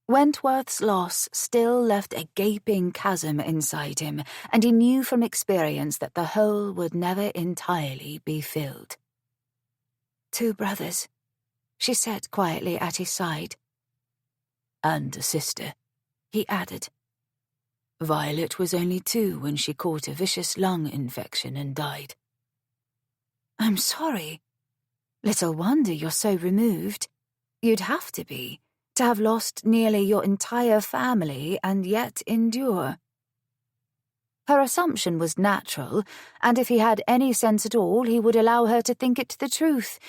Wentworth's loss still left a gaping chasm inside him, and he knew from experience that the hole would never entirely be filled. 2 brothers, she said quietly at his side. And a sister, he added. Violet was only 2 when she caught a vicious lung infection and died. I'm sorry. Little wonder you're so removed. You'd have to be, to have lost nearly your entire family and yet endure. Her assumption was natural, and if he had any sense at all, he would allow her to think it the truth.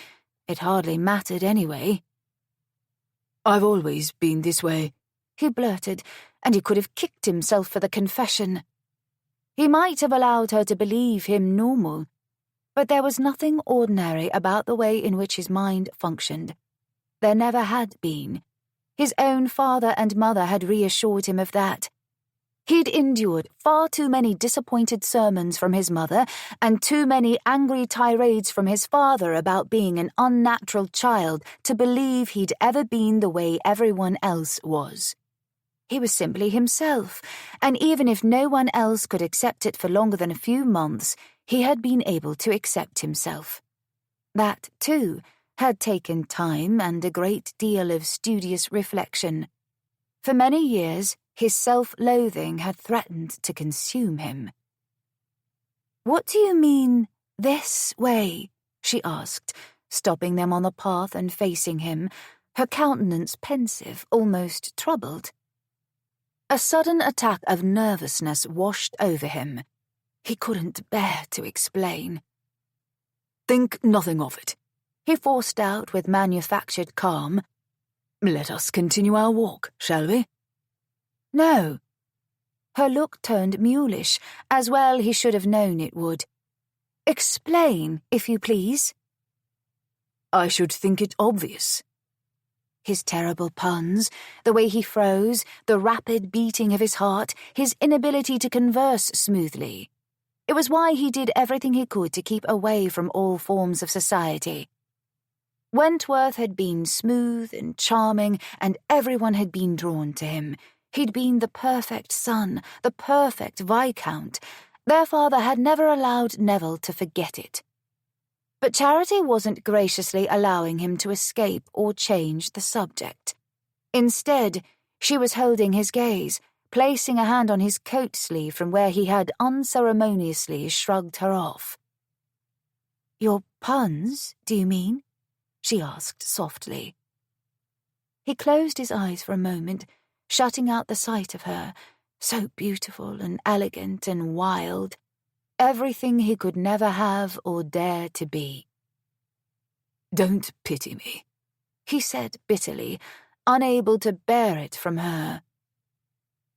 It hardly mattered anyway. I've always been this way, he blurted, and he could have kicked himself for the confession. He might have allowed her to believe him normal, but there was nothing ordinary about the way in which his mind functioned. There never had been. His own father and mother had reassured him of that. He'd endured far too many disappointed sermons from his mother and too many angry tirades from his father about being an unnatural child to believe he'd ever been the way everyone else was. He was simply himself, and even if no one else could accept it for longer than a few months, he had been able to accept himself. That, too, had taken time and a great deal of studious reflection. For many years, his self-loathing had threatened to consume him. "What do you mean, this way?" she asked, stopping them on the path and facing him, her countenance pensive, almost troubled. A sudden attack of nervousness washed over him. He couldn't bear to explain. "Think nothing of it," he forced out with manufactured calm. "Let us continue our walk, shall we?" "No." Her look turned mulish, as well he should have known it would. "Explain, if you please." "I should think it obvious." His terrible puns, the way he froze, the rapid beating of his heart, his inability to converse smoothly. It was why he did everything he could to keep away from all forms of society. Wentworth had been smooth and charming, and everyone had been drawn to him. He'd been the perfect son, the perfect viscount. Their father had never allowed Neville to forget it. But Charity wasn't graciously allowing him to escape or change the subject. Instead, she was holding his gaze, placing a hand on his coat sleeve from where he had unceremoniously shrugged her off. "Your puns, do you mean?" she asked softly. He closed his eyes for a moment, shutting out the sight of her, so beautiful and elegant and wild, everything he could never have or dare to be. "Don't pity me," he said bitterly, unable to bear it from her.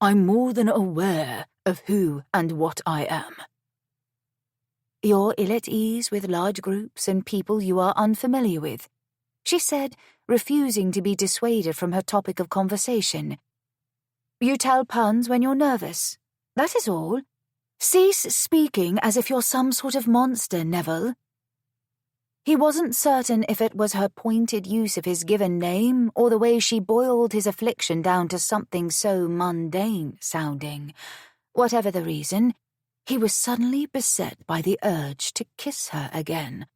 "I'm more than aware of who and what I am." "You're ill at ease with large groups and people you are unfamiliar with," she said, refusing to be dissuaded from her topic of conversation. "You tell puns when you're nervous. That is all. Cease speaking as if you're some sort of monster, Neville." He wasn't certain if it was her pointed use of his given name or the way she boiled his affliction down to something so mundane-sounding. Whatever the reason, he was suddenly beset by the urge to kiss her again.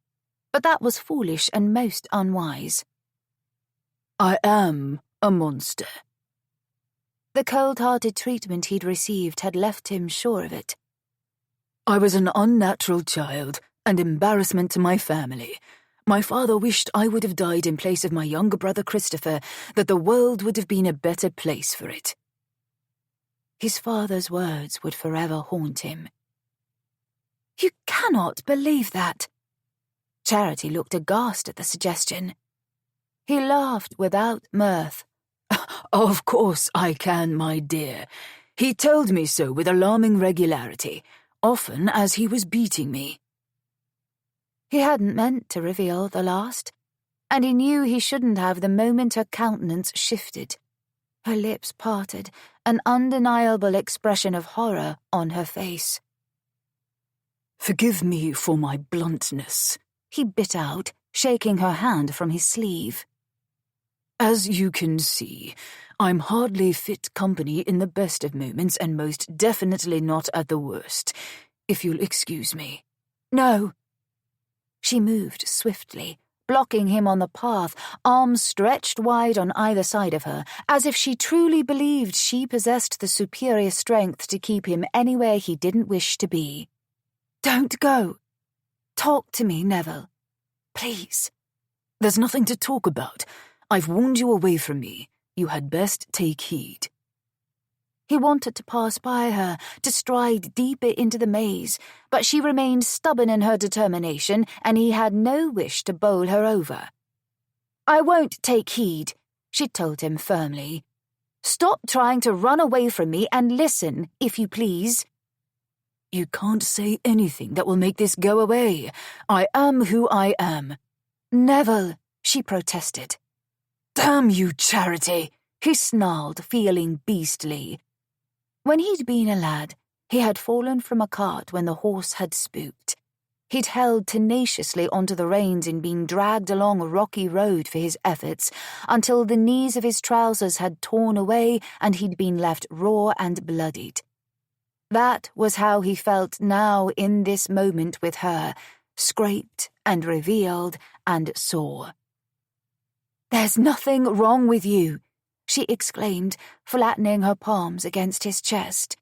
But that was foolish and most unwise. "I am a monster." The cold-hearted treatment he'd received had left him sure of it. "I was an unnatural child and embarrassment to my family. My father wished I would have died in place of my younger brother Christopher, that the world would have been a better place for it." His father's words would forever haunt him. "You cannot believe that." Charity looked aghast at the suggestion. He laughed without mirth. "Of course I can, my dear. He told me so with alarming regularity, often as he was beating me." He hadn't meant to reveal the last, and he knew he shouldn't have the moment her countenance shifted. Her lips parted, an undeniable expression of horror on her face. "Forgive me for my bluntness," he bit out, shaking her hand from his sleeve. "As you can see, I'm hardly fit company in the best of moments and most definitely not at the worst, if you'll excuse me." "No." She moved swiftly, blocking him on the path, arms stretched wide on either side of her, as if she truly believed she possessed the superior strength to keep him anywhere he didn't wish to be. "Don't go. Talk to me, Neville. Please." "There's nothing to talk about. I've warned you away from me. You had best take heed." He wanted to pass by her, to stride deeper into the maze, but she remained stubborn in her determination, and he had no wish to bowl her over. "I won't take heed," she told him firmly. "Stop trying to run away from me and listen, if you please." "You can't say anything that will make this go away. I am who I am." "Neville," she protested. "Damn you, Charity," he snarled, feeling beastly. When he'd been a lad, he had fallen from a cart when the horse had spooked. He'd held tenaciously onto the reins and been dragged along a rocky road for his efforts until the knees of his trousers had torn away and he'd been left raw and bloodied. That was how he felt now in this moment with her, scraped and revealed and sore. "There's nothing wrong with you," she exclaimed, flattening her palms against his chest.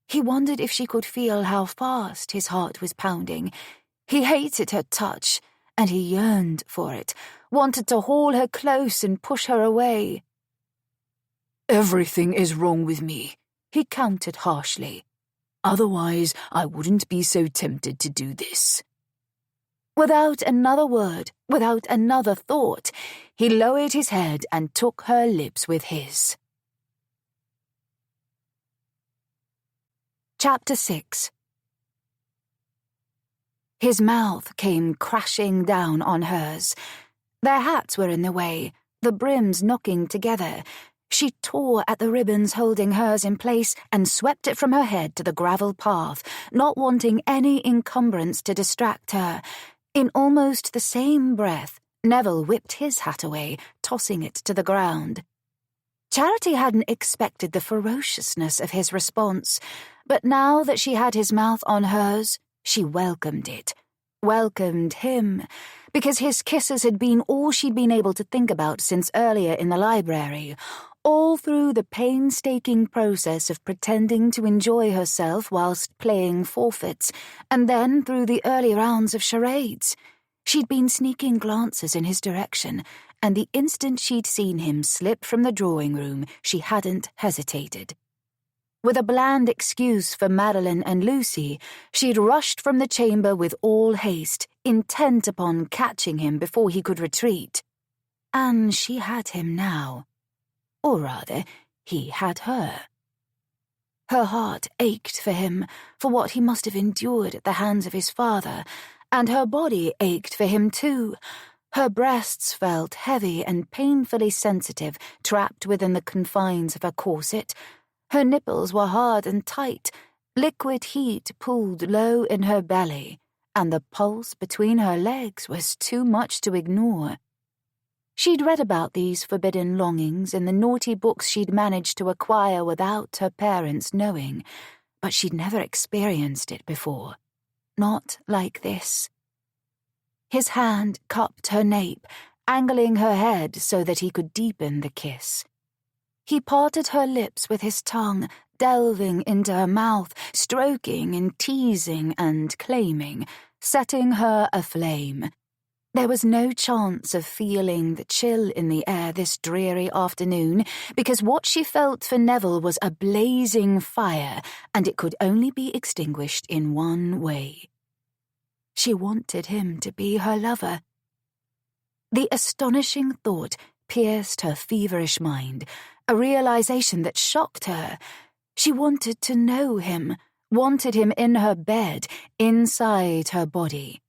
He wondered if she could feel how fast his heart was pounding. He hated her touch, and he yearned for it, wanted to haul her close and push her away. "Everything is wrong with me," he countered harshly. "Otherwise, I wouldn't be so tempted to do this." Without another word, without another thought, he lowered his head and took her lips with his. Chapter 6. His mouth came crashing down on hers. Their hats were in the way, the brims knocking together. She tore at the ribbons holding hers in place and swept it from her head to the gravel path, not wanting any encumbrance to distract her. In almost the same breath, Neville whipped his hat away, tossing it to the ground. Charity hadn't expected the ferociousness of his response, but now that she had his mouth on hers, she welcomed it. Welcomed him, because his kisses had been all she'd been able to think about since earlier in the library, all through the painstaking process of pretending to enjoy herself whilst playing forfeits, and then through the early rounds of charades. She'd been sneaking glances in his direction, and the instant she'd seen him slip from the drawing room, she hadn't hesitated. With a bland excuse for Madeline and Lucy, she'd rushed from the chamber with all haste, intent upon catching him before he could retreat. And she had him now. Or rather, he had her. Her heart ached for him, for what he must have endured at the hands of his father, and her body ached for him too. Her breasts felt heavy and painfully sensitive, trapped within the confines of her corset. Her nipples were hard and tight, liquid heat pooled low in her belly, and the pulse between her legs was too much to ignore. She'd read about these forbidden longings in the naughty books she'd managed to acquire without her parents knowing, but she'd never experienced it before. Not like this. His hand cupped her nape, angling her head so that he could deepen the kiss. He parted her lips with his tongue, delving into her mouth, stroking and teasing and claiming, setting her aflame. There was no chance of feeling the chill in the air this dreary afternoon, because what she felt for Neville was a blazing fire, and it could only be extinguished in one way. She wanted him to be her lover. The astonishing thought pierced her feverish mind, a realization that shocked her. She wanted to know him, wanted him in her bed, inside her body.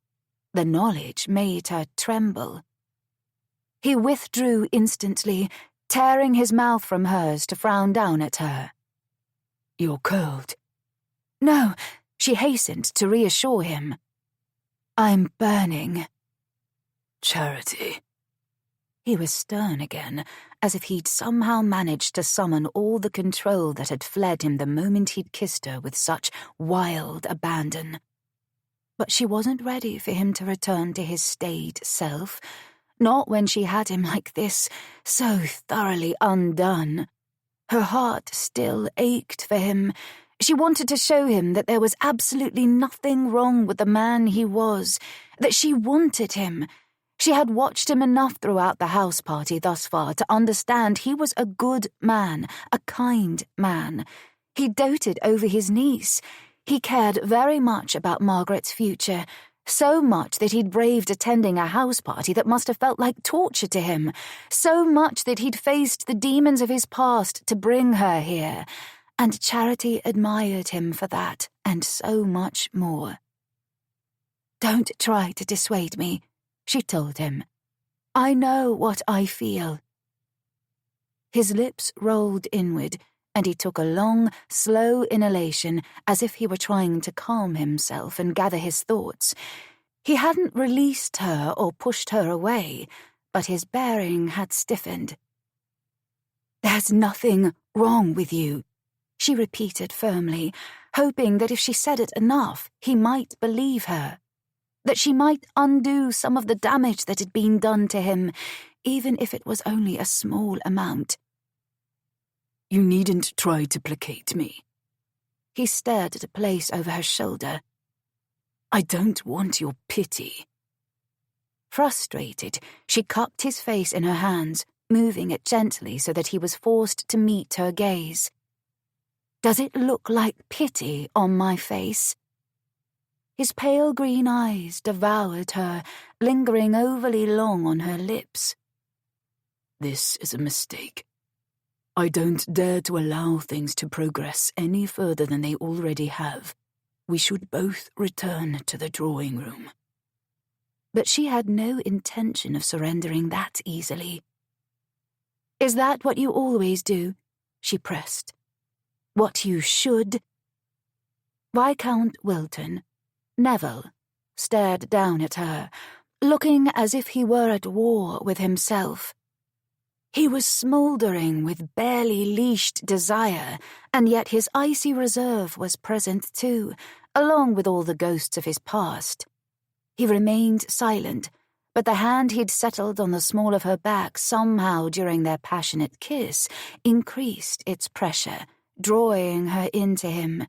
The knowledge made her tremble. He withdrew instantly, tearing his mouth from hers to frown down at her. "You're cold." "No," she hastened to reassure him. "I'm burning." "Charity." He was stern again, as if he'd somehow managed to summon all the control that had fled him the moment he'd kissed her with such wild abandon. But she wasn't ready for him to return to his staid self, not when she had him like this, so thoroughly undone. Her heart still ached for him. She wanted to show him that there was absolutely nothing wrong with the man he was, that she wanted him. She had watched him enough throughout the house party thus far to understand he was a good man, a kind man. He doted over his niece. He cared very much about Margaret's future, so much that he'd braved attending a house party that must have felt like torture to him, so much that he'd faced the demons of his past to bring her here. And Charity admired him for that, and so much more. "Don't try to dissuade me," she told him. "I know what I feel." His lips rolled inward, and he took a long, slow inhalation as if he were trying to calm himself and gather his thoughts. He hadn't released her or pushed her away, but his bearing had stiffened. "There's nothing wrong with you," she repeated firmly, hoping that if she said it enough, he might believe her, that she might undo some of the damage that had been done to him, even if it was only a small amount. "You needn't try to placate me." He stared at a place over her shoulder. "I don't want your pity." Frustrated, she cupped his face in her hands, moving it gently so that he was forced to meet her gaze. "Does it look like pity on my face?" His pale green eyes devoured her, lingering overly long on her lips. "This is a mistake. I don't dare to allow things to progress any further than they already have. We should both return to the drawing room." But she had no intention of surrendering that easily. "Is that what you always do?" she pressed. "What you should?" Viscount Wilton, Neville, stared down at her, looking as if he were at war with himself. He was smouldering with barely leashed desire, and yet his icy reserve was present too, along with all the ghosts of his past. He remained silent, but the hand he'd settled on the small of her back somehow during their passionate kiss increased its pressure, drawing her into him.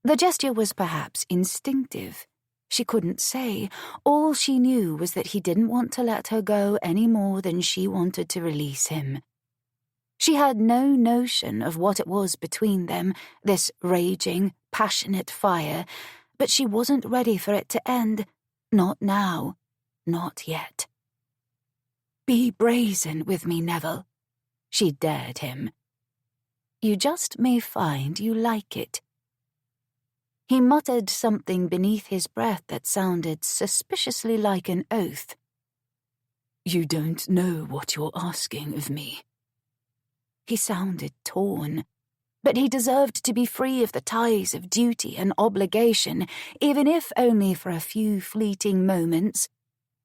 The gesture was perhaps instinctive. She couldn't say. All she knew was that he didn't want to let her go any more than she wanted to release him. She had no notion of what it was between them, this raging, passionate fire, but she wasn't ready for it to end. Not now. Not yet. "Be brazen with me, Neville," she dared him. "You just may find you like it." He muttered something beneath his breath that sounded suspiciously like an oath. "You don't know what you're asking of me." He sounded torn, but he deserved to be free of the ties of duty and obligation, even if only for a few fleeting moments.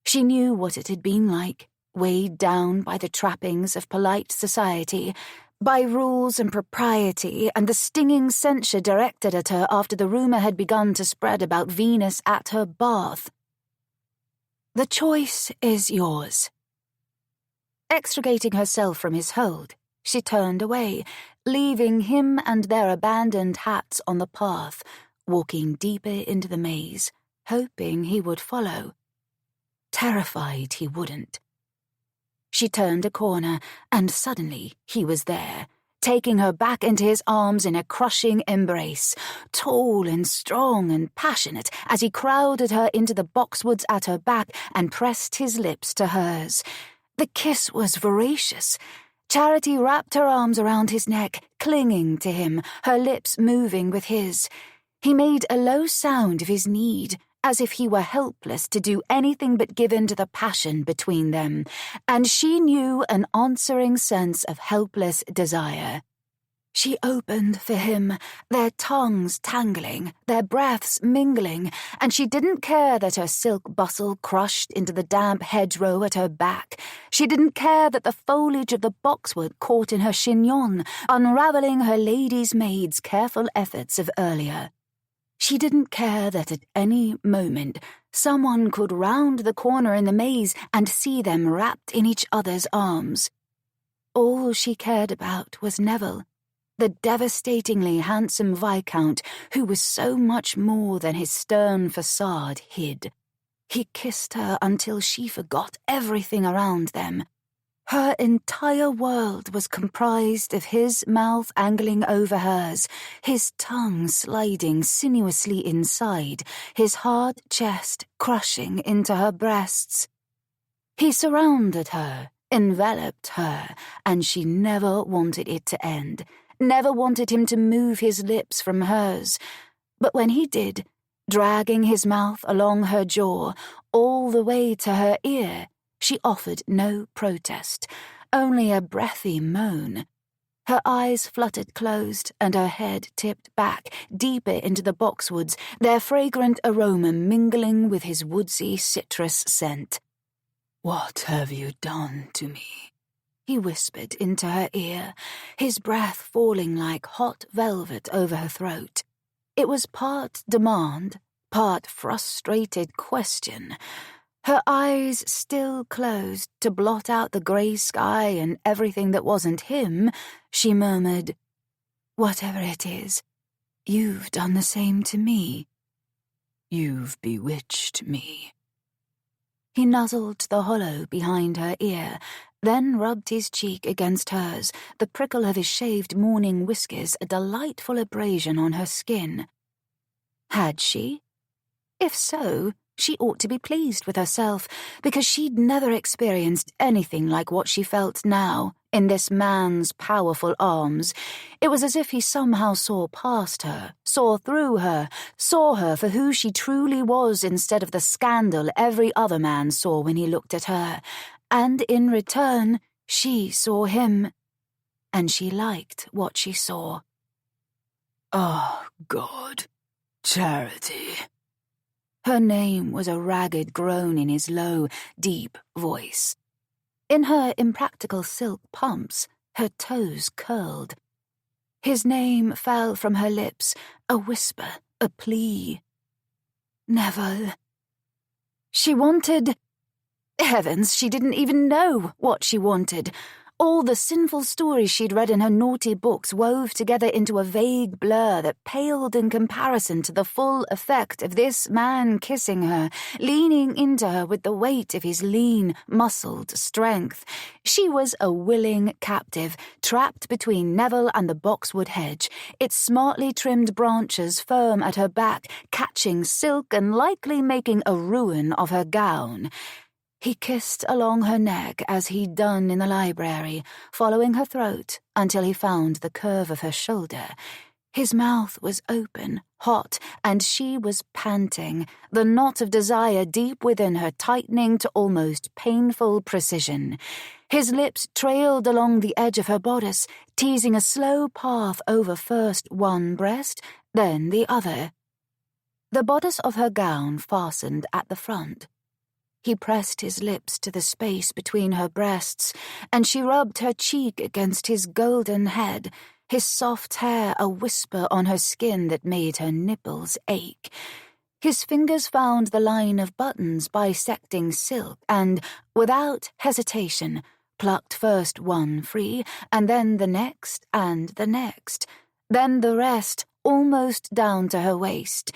She knew what it had been like, weighed down by the trappings of polite society, by rules and propriety and the stinging censure directed at her after the rumor had begun to spread about Venus at her bath. "The choice is yours." Extricating herself from his hold, she turned away, leaving him and their abandoned hats on the path, walking deeper into the maze, hoping he would follow. Terrified he wouldn't. She turned a corner, and suddenly he was there, taking her back into his arms in a crushing embrace, tall and strong and passionate as he crowded her into the boxwoods at her back and pressed his lips to hers. The kiss was voracious. Charity wrapped her arms around his neck, clinging to him, her lips moving with his. He made a low sound of his need, as if he were helpless to do anything but give in to the passion between them, and she knew an answering sense of helpless desire. She opened for him, their tongues tangling, their breaths mingling, and she didn't care that her silk bustle crushed into the damp hedgerow at her back. She didn't care that the foliage of the boxwood caught in her chignon, unravelling her lady's maid's careful efforts of earlier. She didn't care that at any moment someone could round the corner in the maze and see them wrapped in each other's arms. All she cared about was Neville, the devastatingly handsome viscount who was so much more than his stern facade hid. He kissed her until she forgot everything around them. Her entire world was comprised of his mouth angling over hers, his tongue sliding sinuously inside, his hard chest crushing into her breasts. He surrounded her, enveloped her, and she never wanted it to end, never wanted him to move his lips from hers. But when he did, dragging his mouth along her jaw, all the way to her ear, she offered no protest, only a breathy moan. Her eyes fluttered closed and her head tipped back, deeper into the boxwoods, their fragrant aroma mingling with his woodsy citrus scent. "What have you done to me?" he whispered into her ear, his breath falling like hot velvet over her throat. It was part demand, part frustrated question. Her eyes still closed to blot out the grey sky and everything that wasn't him, she murmured, "Whatever it is, you've done the same to me. You've bewitched me." He nuzzled the hollow behind her ear, then rubbed his cheek against hers, the prickle of his shaved morning whiskers a delightful abrasion on her skin. Had she? If so, she ought to be pleased with herself, because she'd never experienced anything like what she felt now, in this man's powerful arms. It was as if he somehow saw past her, saw through her, saw her for who she truly was instead of the scandal every other man saw when he looked at her. And in return, she saw him. And she liked what she saw. "Oh, God. Charity." Her name was a ragged groan in his low, deep voice. In her impractical silk pumps, her toes curled. His name fell from her lips, a whisper, a plea. Neville. She wanted... Heavens, she didn't even know what she wanted. All the sinful stories she'd read in her naughty books wove together into a vague blur that paled in comparison to the full effect of this man kissing her, leaning into her with the weight of his lean, muscled strength. She was a willing captive, trapped between Neville and the boxwood hedge, its smartly trimmed branches firm at her back, catching silk and likely making a ruin of her gown. He kissed along her neck as he'd done in the library, following her throat until he found the curve of her shoulder. His mouth was open, hot, and she was panting, the knot of desire deep within her tightening to almost painful precision. His lips trailed along the edge of her bodice, teasing a slow path over first one breast, then the other. The bodice of her gown fastened at the front. He pressed his lips to the space between her breasts, and she rubbed her cheek against his golden head, his soft hair a whisper on her skin that made her nipples ache. His fingers found the line of buttons bisecting silk and, without hesitation, plucked first one free, and then the next and the next, then the rest almost down to her waist.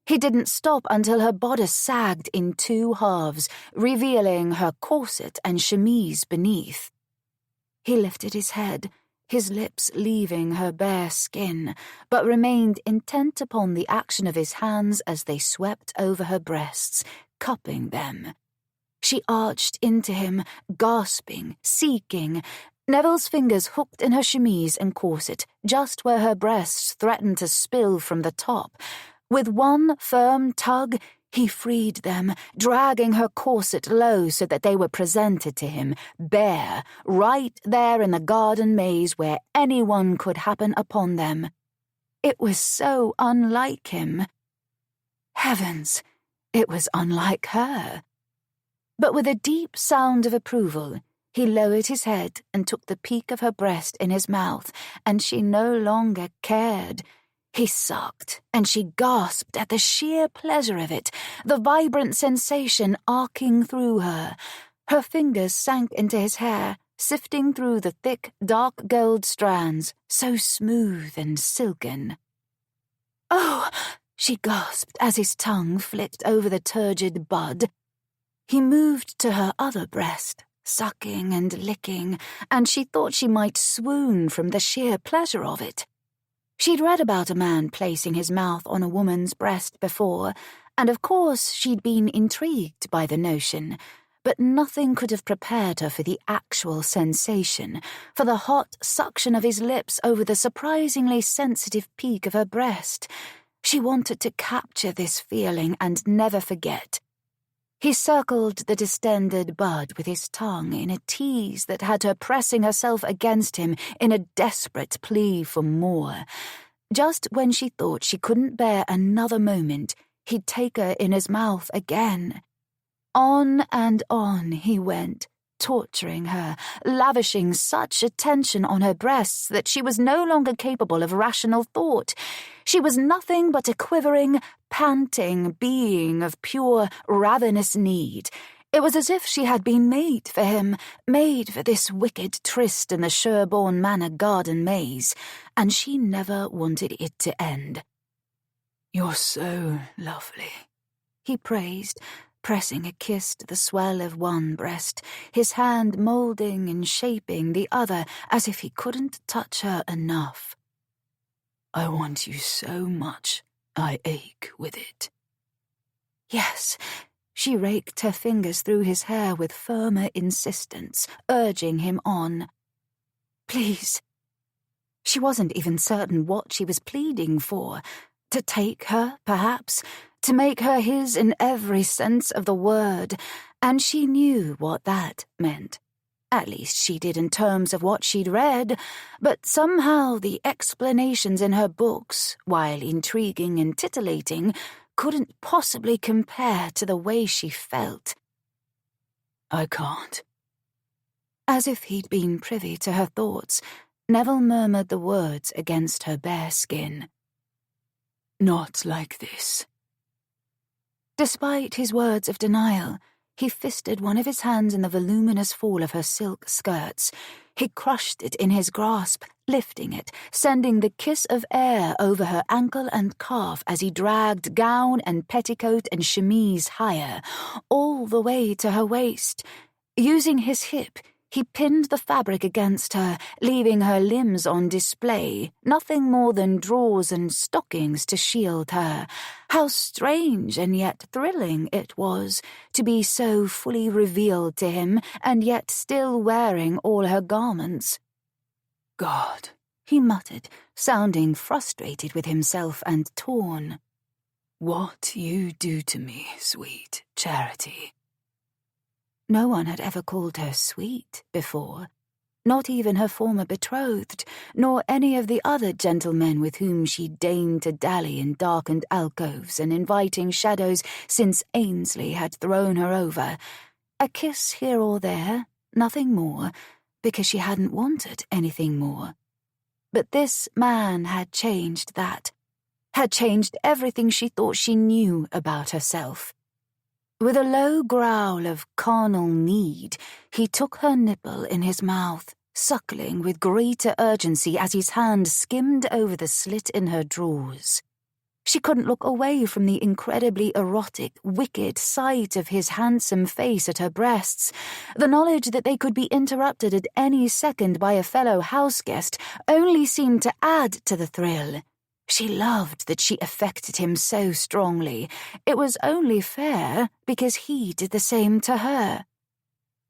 He didn't stop until her bodice sagged in two halves, revealing her corset and chemise beneath. He lifted his head, his lips leaving her bare skin, but remained intent upon the action of his hands as they swept over her breasts, cupping them. She arched into him, gasping, seeking. Neville's fingers hooked in her chemise and corset, just where her breasts threatened to spill from the top. With one firm tug, he freed them, dragging her corset low so that they were presented to him, bare, right there in the garden maze where anyone could happen upon them. It was so unlike him. Heavens, it was unlike her. But with a deep sound of approval, he lowered his head and took the peak of her breast in his mouth, and she no longer cared. He sucked, and she gasped at the sheer pleasure of it, the vibrant sensation arcing through her. Her fingers sank into his hair, sifting through the thick, dark gold strands, so smooth and silken. "Oh!" she gasped as his tongue flicked over the turgid bud. He moved to her other breast, sucking and licking, and she thought she might swoon from the sheer pleasure of it. She'd read about a man placing his mouth on a woman's breast before, and of course she'd been intrigued by the notion, but nothing could have prepared her for the actual sensation, for the hot suction of his lips over the surprisingly sensitive peak of her breast. She wanted to capture this feeling and never forget. He circled the distended bud with his tongue in a tease that had her pressing herself against him in a desperate plea for more. Just when she thought she couldn't bear another moment, he'd take her in his mouth again. On and on he went, torturing her, lavishing such attention on her breasts that she was no longer capable of rational thought. She was nothing but a quivering, panting being of pure, ravenous need. It was as if she had been made for him, made for this wicked tryst in the Sherborne Manor garden maze, and she never wanted it to end. "You're so lovely," he praised, pressing a kiss to the swell of one breast, his hand moulding and shaping the other as if he couldn't touch her enough. "I want you so much, I ache with it." Yes, she raked her fingers through his hair with firmer insistence, urging him on. Please. She wasn't even certain what she was pleading for. To take her, perhaps, to make her his in every sense of the word, and she knew what that meant. At least she did in terms of what she'd read, but somehow the explanations in her books, while intriguing and titillating, couldn't possibly compare to the way she felt. "I can't." As if he'd been privy to her thoughts, Neville murmured the words against her bare skin. "Not like this." Despite his words of denial, he fisted one of his hands in the voluminous fall of her silk skirts. He crushed it in his grasp, lifting it, sending the kiss of air over her ankle and calf as he dragged gown and petticoat and chemise higher, all the way to her waist. Using his hip, he pinned the fabric against her, leaving her limbs on display, nothing more than drawers and stockings to shield her. How strange and yet thrilling it was to be so fully revealed to him and yet still wearing all her garments. "God," he muttered, sounding frustrated with himself and torn. "What you do to me, sweet Charity." No one had ever called her sweet before, not even her former betrothed, nor any of the other gentlemen with whom she deigned to dally in darkened alcoves and inviting shadows since Ainsley had thrown her over. A kiss here or there, nothing more, because she hadn't wanted anything more. But this man had changed that, had changed everything she thought she knew about herself. With a low growl of carnal need, he took her nipple in his mouth, suckling with greater urgency as his hand skimmed over the slit in her drawers. She couldn't look away from the incredibly erotic, wicked sight of his handsome face at her breasts. The knowledge that they could be interrupted at any second by a fellow houseguest only seemed to add to the thrill. She loved that she affected him so strongly. It was only fair because he did the same to her.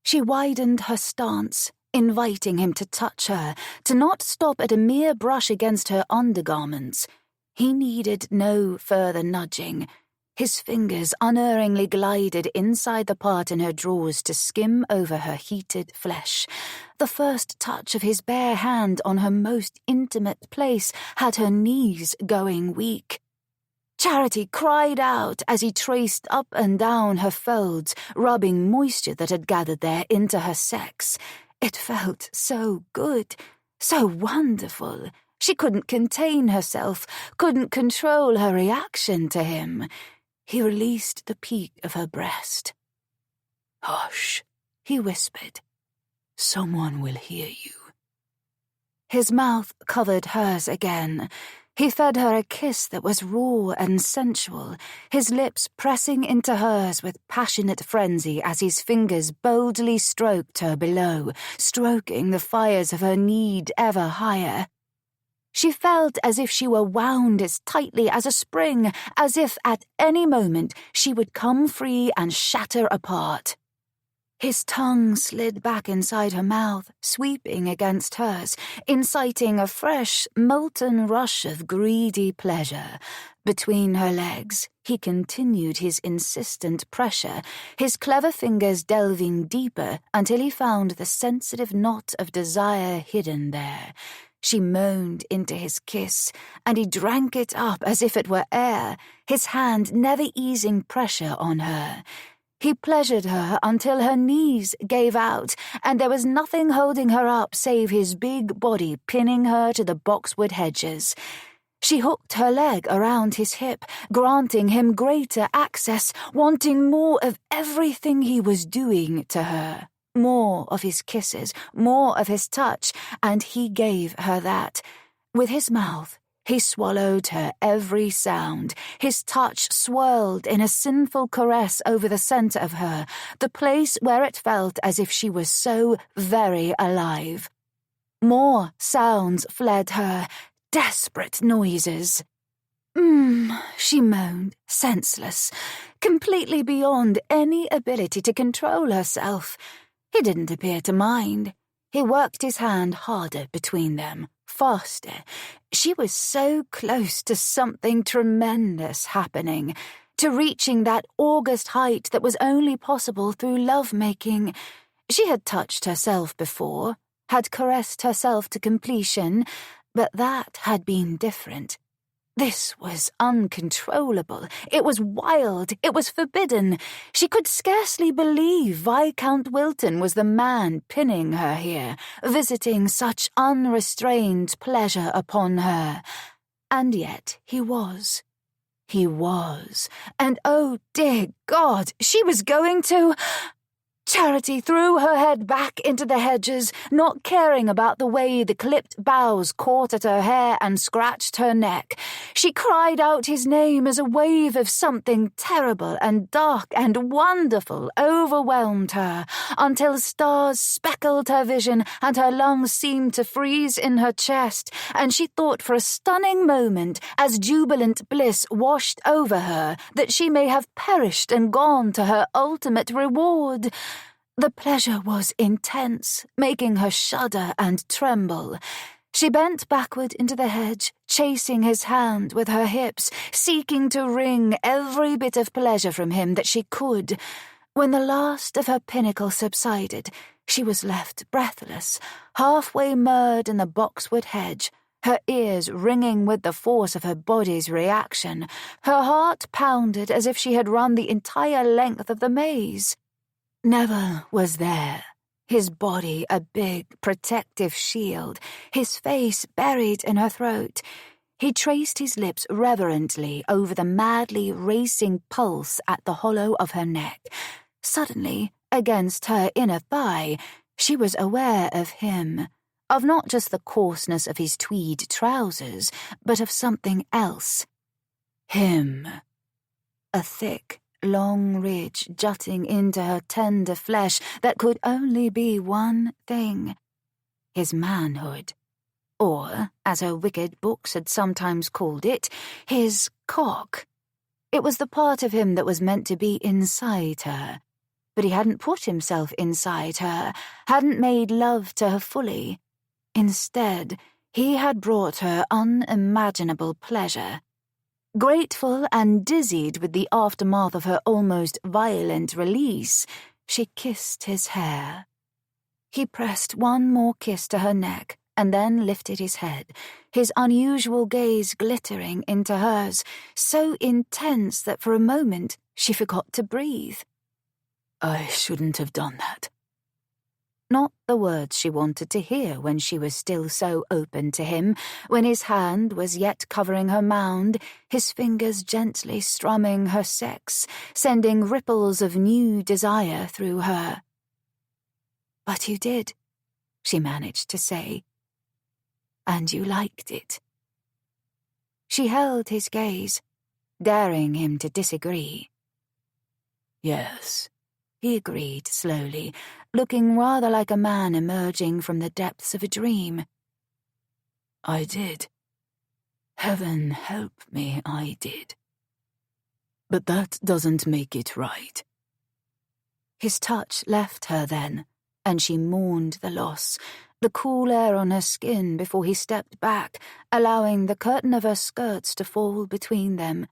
She widened her stance, inviting him to touch her, to not stop at a mere brush against her undergarments. He needed no further nudging. His fingers unerringly glided inside the part in her drawers to skim over her heated flesh. The first touch of his bare hand on her most intimate place had her knees going weak. Charity cried out as he traced up and down her folds, rubbing moisture that had gathered there into her sex. It felt so good, so wonderful, She couldn't contain herself, couldn't control her reaction to him. He released the peak of her breast. "Hush," he whispered. "Someone will hear you." His mouth covered hers again. He fed her a kiss that was raw and sensual, his lips pressing into hers with passionate frenzy as his fingers boldly stroked her below, stroking the fires of her need ever higher. She felt as if she were wound as tightly as a spring, as if at any moment she would come free and shatter apart. His tongue slid back inside her mouth, sweeping against hers, inciting a fresh, molten rush of greedy pleasure. Between her legs, he continued his insistent pressure, his clever fingers delving deeper until he found the sensitive knot of desire hidden there. She moaned into his kiss, and he drank it up as if it were air, his hand never easing pressure on her. He pleasured her until her knees gave out, and there was nothing holding her up save his big body pinning her to the boxwood hedges. She hooked her leg around his hip, granting him greater access, wanting more of everything he was doing to her. More of his kisses, more of his touch, and he gave her that. With his mouth, he swallowed her every sound. His touch swirled in a sinful caress over the center of her, the place where it felt as if she was so very alive. More sounds fled her, desperate noises. She moaned, senseless, completely beyond any ability to control herself. He didn't appear to mind. He worked his hand harder between them, faster. She was so close to something tremendous happening, to reaching that august height that was only possible through love-making. She had touched herself before, had caressed herself to completion, but that had been different. This was uncontrollable. It was wild. It was forbidden. She could scarcely believe Viscount Wilton was the man pinning her here, visiting such unrestrained pleasure upon her. And yet he was. He was. And oh, dear God, she was going to... Charity threw her head back into the hedges, not caring about the way the clipped boughs caught at her hair and scratched her neck. She cried out his name as a wave of something terrible and dark and wonderful overwhelmed her, until stars speckled her vision and her lungs seemed to freeze in her chest, and she thought for a stunning moment, as jubilant bliss washed over her, that she may have perished and gone to her ultimate reward. The pleasure was intense, making her shudder and tremble. She bent backward into the hedge, chasing his hand with her hips, seeking to wring every bit of pleasure from him that she could. When the last of her pinnacle subsided, she was left breathless, halfway mired in the boxwood hedge, her ears ringing with the force of her body's reaction. Her heart pounded as if she had run the entire length of the maze. Neville was there, his body a big, protective shield, his face buried in her throat. He traced his lips reverently over the madly racing pulse at the hollow of her neck. Suddenly, against her inner thigh, she was aware of him, of not just the coarseness of his tweed trousers, but of something else. Him. A thick, long ridge jutting into her tender flesh that could only be one thing: his manhood. Or, as her wicked books had sometimes called it, his cock. It was the part of him that was meant to be inside her. But he hadn't put himself inside her, hadn't made love to her fully. Instead, he had brought her unimaginable pleasure. Grateful and dizzied with the aftermath of her almost violent release, she kissed his hair. He pressed one more kiss to her neck and then lifted his head, his unusual gaze glittering into hers, so intense that for a moment she forgot to breathe. "I shouldn't have done that." Not the words she wanted to hear when she was still so open to him, when his hand was yet covering her mound, his fingers gently strumming her sex, sending ripples of new desire through her. "But you did," she managed to say. "And you liked it." She held his gaze, daring him to disagree. "Yes," he agreed slowly, looking rather like a man emerging from the depths of a dream. "I did. Heaven help me, I did. But that doesn't make it right." His touch left her then, and she mourned the loss, the cool air on her skin before he stepped back, allowing the curtain of her skirts to fall between them.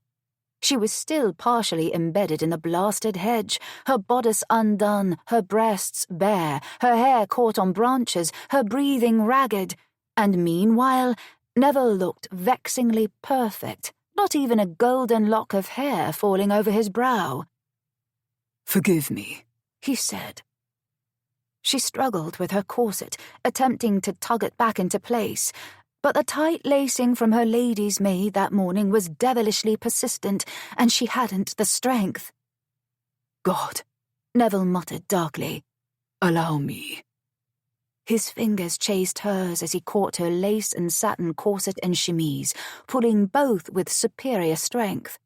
She was still partially embedded in the blasted hedge, her bodice undone, her breasts bare, her hair caught on branches, her breathing ragged, and meanwhile Neville looked vexingly perfect, not even a golden lock of hair falling over his brow. "Forgive me," he said. She struggled with her corset, attempting to tug it back into place, but the tight lacing from her lady's maid that morning was devilishly persistent, and she hadn't the strength. "God," Neville muttered darkly. "allow me." His fingers chased hers as he caught her lace and satin corset and chemise, pulling both with superior strength.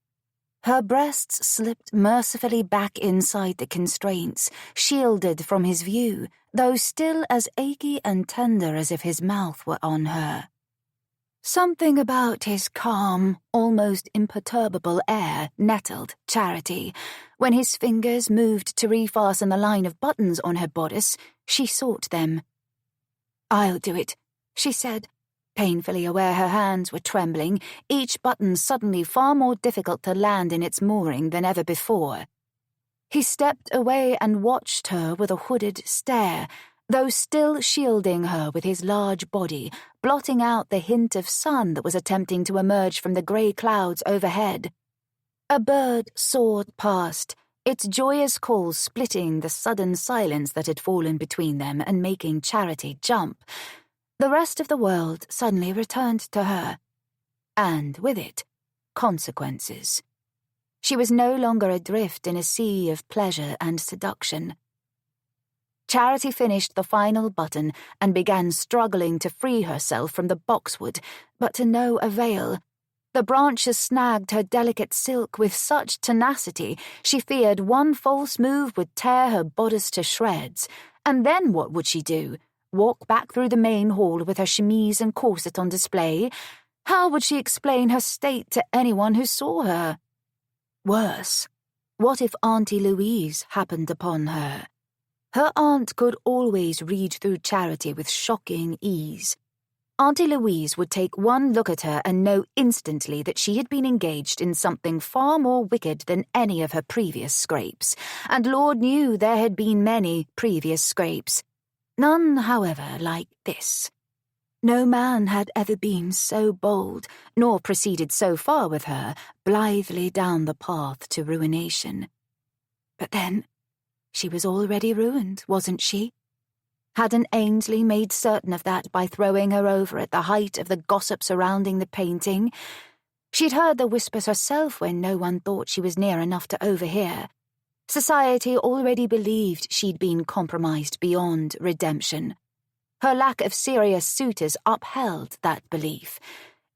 Her breasts slipped mercifully back inside the constraints, shielded from his view, though still as achy and tender as if his mouth were on her. Something about his calm, almost imperturbable air nettled Charity. When his fingers moved to refasten the line of buttons on her bodice, she sought them. "I'll do it," she said, painfully aware her hands were trembling, each button suddenly far more difficult to land in its mooring than ever before. He stepped away and watched her with a hooded stare, though still shielding her with his large body, blotting out the hint of sun that was attempting to emerge from the grey clouds overhead. A bird soared past, its joyous call splitting the sudden silence that had fallen between them and making Charity jump. The rest of the world suddenly returned to her, and with it, consequences. She was no longer adrift in a sea of pleasure and seduction. Charity finished the final button and began struggling to free herself from the boxwood, but to no avail. The branches snagged her delicate silk with such tenacity she feared one false move would tear her bodice to shreds. And then what would she do? Walk back through the main hall with her chemise and corset on display? How would she explain her state to anyone who saw her? Worse, what if Auntie Louise happened upon her? Her aunt could always read through Charity with shocking ease. Auntie Louise would take one look at her and know instantly that she had been engaged in something far more wicked than any of her previous scrapes, and Lord knew there had been many previous scrapes. None, however, like this. No man had ever been so bold, nor proceeded so far with her, blithely down the path to ruination. But then, she was already ruined, wasn't she? Hadn't Ainsley made certain of that by throwing her over at the height of the gossip surrounding the painting? She'd heard the whispers herself when no one thought she was near enough to overhear. Society already believed she'd been compromised beyond redemption. Her lack of serious suitors upheld that belief.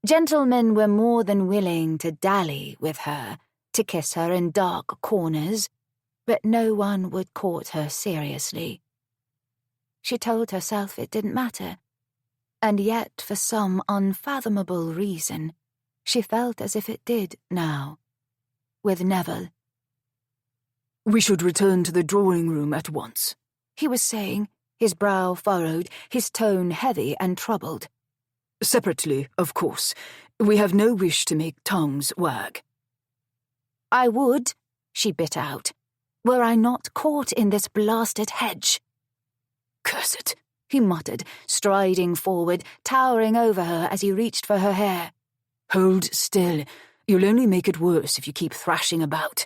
Gentlemen were more than willing to dally with her, to kiss her in dark corners, but no one would court her seriously. She told herself it didn't matter, and yet for some unfathomable reason, she felt as if it did now, with Neville. "We should return to the drawing room at once," he was saying, his brow furrowed, his tone heavy and troubled. "Separately, of course. We have no wish to make tongues wag." "I would," she bit out, "were I not caught in this blasted hedge." "Curse it," he muttered, striding forward, towering over her as he reached for her hair. "Hold still. You'll only make it worse if you keep thrashing about."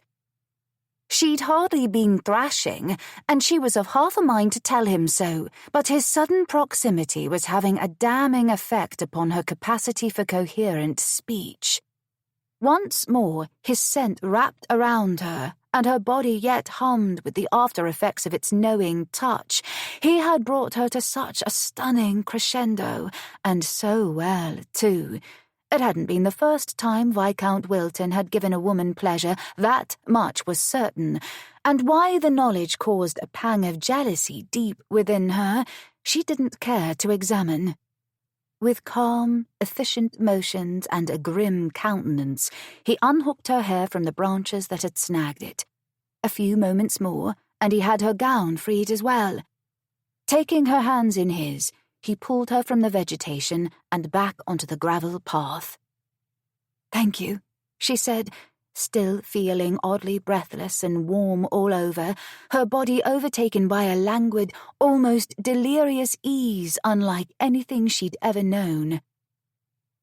She'd hardly been thrashing, and she was of half a mind to tell him so, but his sudden proximity was having a damning effect upon her capacity for coherent speech. Once more, his scent wrapped around her, and her body yet hummed with the after-effects of its knowing touch. He had brought her to such a stunning crescendo, and so well, too. It hadn't been the first time Viscount Wilton had given a woman pleasure, that much was certain, and why the knowledge caused a pang of jealousy deep within her, she didn't care to examine. With calm, efficient motions and a grim countenance, he unhooked her hair from the branches that had snagged it. A few moments more, and he had her gown freed as well. Taking her hands in his, he pulled her from the vegetation and back onto the gravel path. "Thank you," she said, still feeling oddly breathless and warm all over, her body overtaken by a languid, almost delirious ease unlike anything she'd ever known.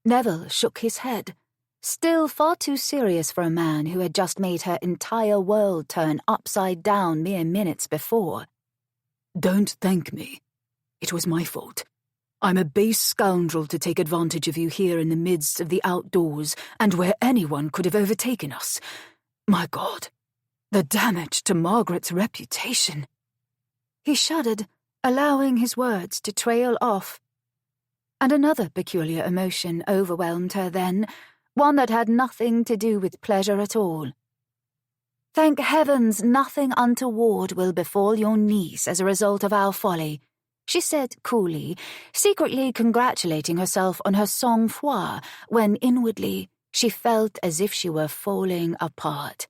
Neville shook his head, still far too serious for a man who had just made her entire world turn upside down mere minutes before. "Don't thank me. It was my fault. I'm a base scoundrel to take advantage of you here in the midst of the outdoors and where anyone could have overtaken us. My God, the damage to Margaret's reputation." He shuddered, allowing his words to trail off. And another peculiar emotion overwhelmed her then, one that had nothing to do with pleasure at all. "Thank heavens nothing untoward will befall your niece as a result of our folly," she said coolly, secretly congratulating herself on her sang-froid when inwardly she felt as if she were falling apart.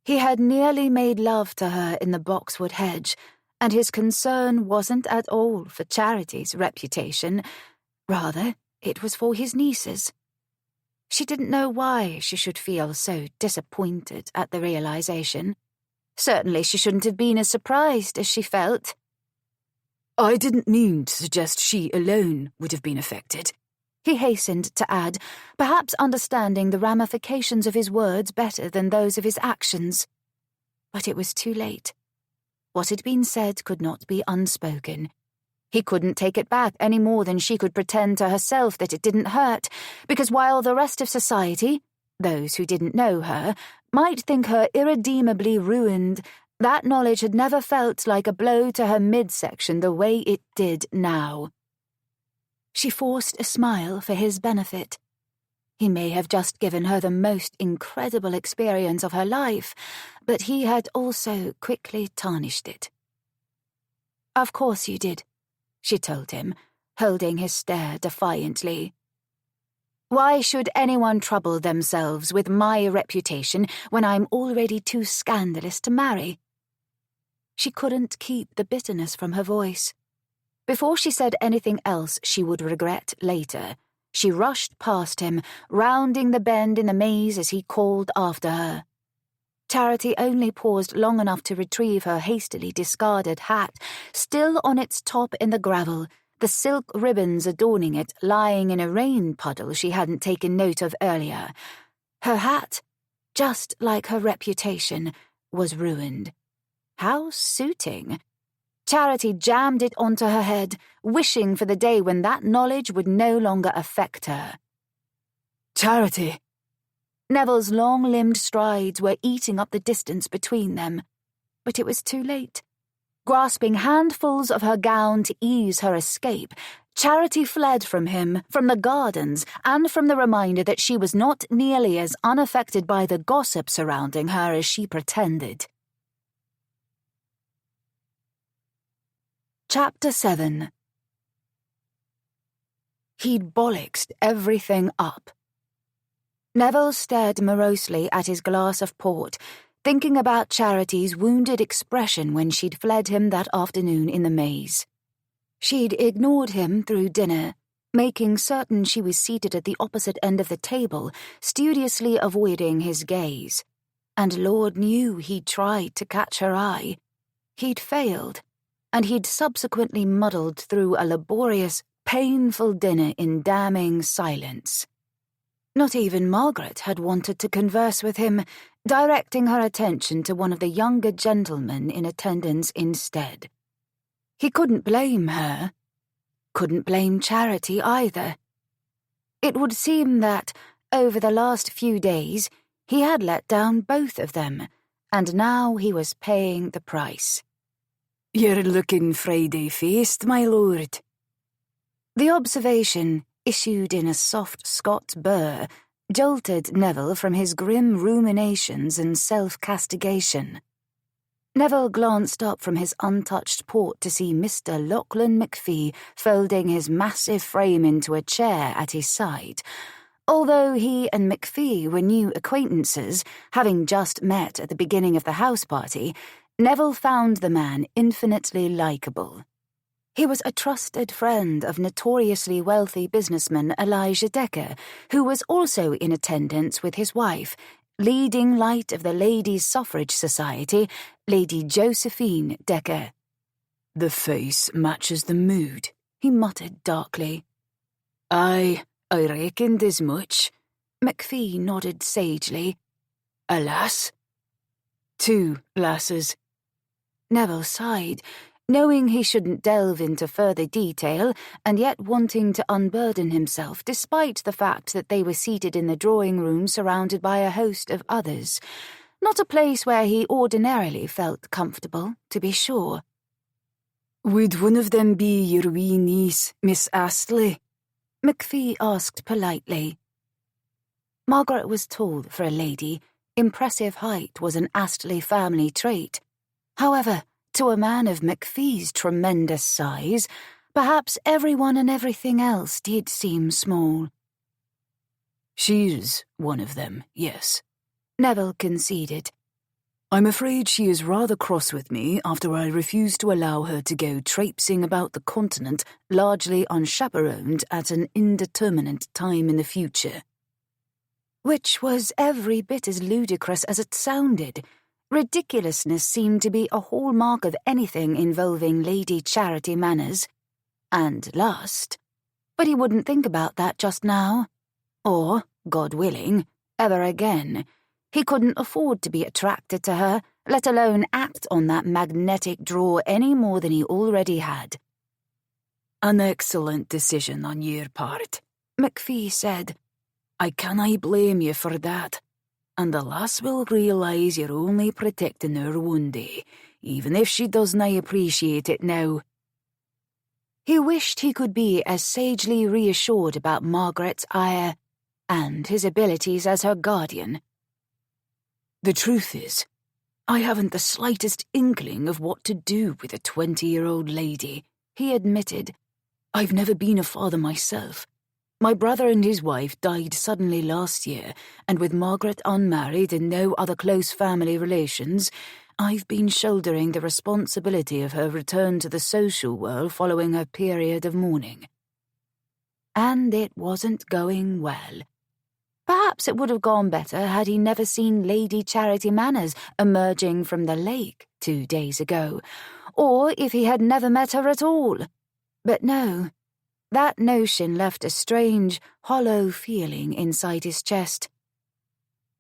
He had nearly made love to her in the boxwood hedge, and his concern wasn't at all for Charity's reputation. Rather, it was for his niece's. She didn't know why she should feel so disappointed at the realization. Certainly she shouldn't have been as surprised as she felt. "I didn't mean to suggest she alone would have been affected," he hastened to add, perhaps understanding the ramifications of his words better than those of his actions. But it was too late. What had been said could not be unspoken. He couldn't take it back any more than she could pretend to herself that it didn't hurt, because while the rest of society, those who didn't know her, might think her irredeemably ruined, that knowledge had never felt like a blow to her midsection the way it did now. She forced a smile for his benefit. He may have just given her the most incredible experience of her life, but he had also quickly tarnished it. "Of course you did," she told him, holding his stare defiantly. "Why should anyone trouble themselves with my reputation when I'm already too scandalous to marry?" She couldn't keep the bitterness from her voice. Before she said anything else she would regret later, she rushed past him, rounding the bend in the maze as he called after her. Charity only paused long enough to retrieve her hastily discarded hat, still on its top in the gravel, the silk ribbons adorning it lying in a rain puddle she hadn't taken note of earlier. Her hat, just like her reputation, was ruined. How suiting. Charity jammed it onto her head, wishing for the day when that knowledge would no longer affect her. "Charity!" Neville's long-limbed strides were eating up the distance between them, but it was too late. Grasping handfuls of her gown to ease her escape, Charity fled from him, from the gardens, and from the reminder that she was not nearly as unaffected by the gossip surrounding her as she pretended. Chapter 7. He'd bollocksed everything up. Neville stared morosely at his glass of port, thinking about Charity's wounded expression when she'd fled him that afternoon in the maze. She'd ignored him through dinner, making certain she was seated at the opposite end of the table, studiously avoiding his gaze. And Lord knew he'd tried to catch her eye. He'd failed, and he'd subsequently muddled through a laborious, painful dinner in damning silence. Not even Margaret had wanted to converse with him, directing her attention to one of the younger gentlemen in attendance instead. He couldn't blame her. Couldn't blame Charity either. It would seem that, over the last few days, he had let down both of them, and now he was paying the price. "You're looking Friday-faced, my lord." The observation, issued in a soft Scots burr, jolted Neville from his grim ruminations and self-castigation. Neville glanced up from his untouched port to see Mr. Lachlan McPhee folding his massive frame into a chair at his side. Although he and McPhee were new acquaintances, having just met at the beginning of the house party, Neville found the man infinitely likeable. He was a trusted friend of notoriously wealthy businessman Elijah Decker, who was also in attendance with his wife, leading light of the Ladies' Suffrage Society, Lady Josephine Decker. "The face matches the mood," he muttered darkly. I reckoned as much." McPhee nodded sagely. "A lass?" "2 lasses." Neville sighed, knowing he shouldn't delve into further detail and yet wanting to unburden himself despite the fact that they were seated in the drawing room surrounded by a host of others. Not a place where he ordinarily felt comfortable, to be sure. "Would one of them be your wee niece, Miss Astley?" McPhee asked politely. Margaret was tall for a lady. Impressive height was an Astley family trait. However, to a man of McPhee's tremendous size, perhaps everyone and everything else did seem small. "She's one of them, yes," Neville conceded. "I'm afraid she is rather cross with me after I refused to allow her to go traipsing about the continent largely unchaperoned at an indeterminate time in the future." Which was every bit as ludicrous as it sounded. Ridiculousness seemed to be a hallmark of anything involving Lady Charity Manners. And lust. But he wouldn't think about that just now. Or, God willing, ever again. He couldn't afford to be attracted to her, let alone act on that magnetic draw any more than he already had. "An excellent decision on your part," McPhee said. "I cannae blame you for that. And the lass will realise you're only protecting her one day, even if she doesn't appreciate it now." He wished he could be as sagely reassured about Margaret's ire and his abilities as her guardian. "The truth is, I haven't the slightest inkling of what to do with a 20-year-old lady," he admitted. "I've never been a father myself. My brother and his wife died suddenly last year, and with Margaret unmarried and no other close family relations, I've been shouldering the responsibility of her return to the social world following her period of mourning." And it wasn't going well. Perhaps it would have gone better had he never seen Lady Charity Manners emerging from the lake 2 days ago, or if he had never met her at all. But no. That notion left a strange, hollow feeling inside his chest.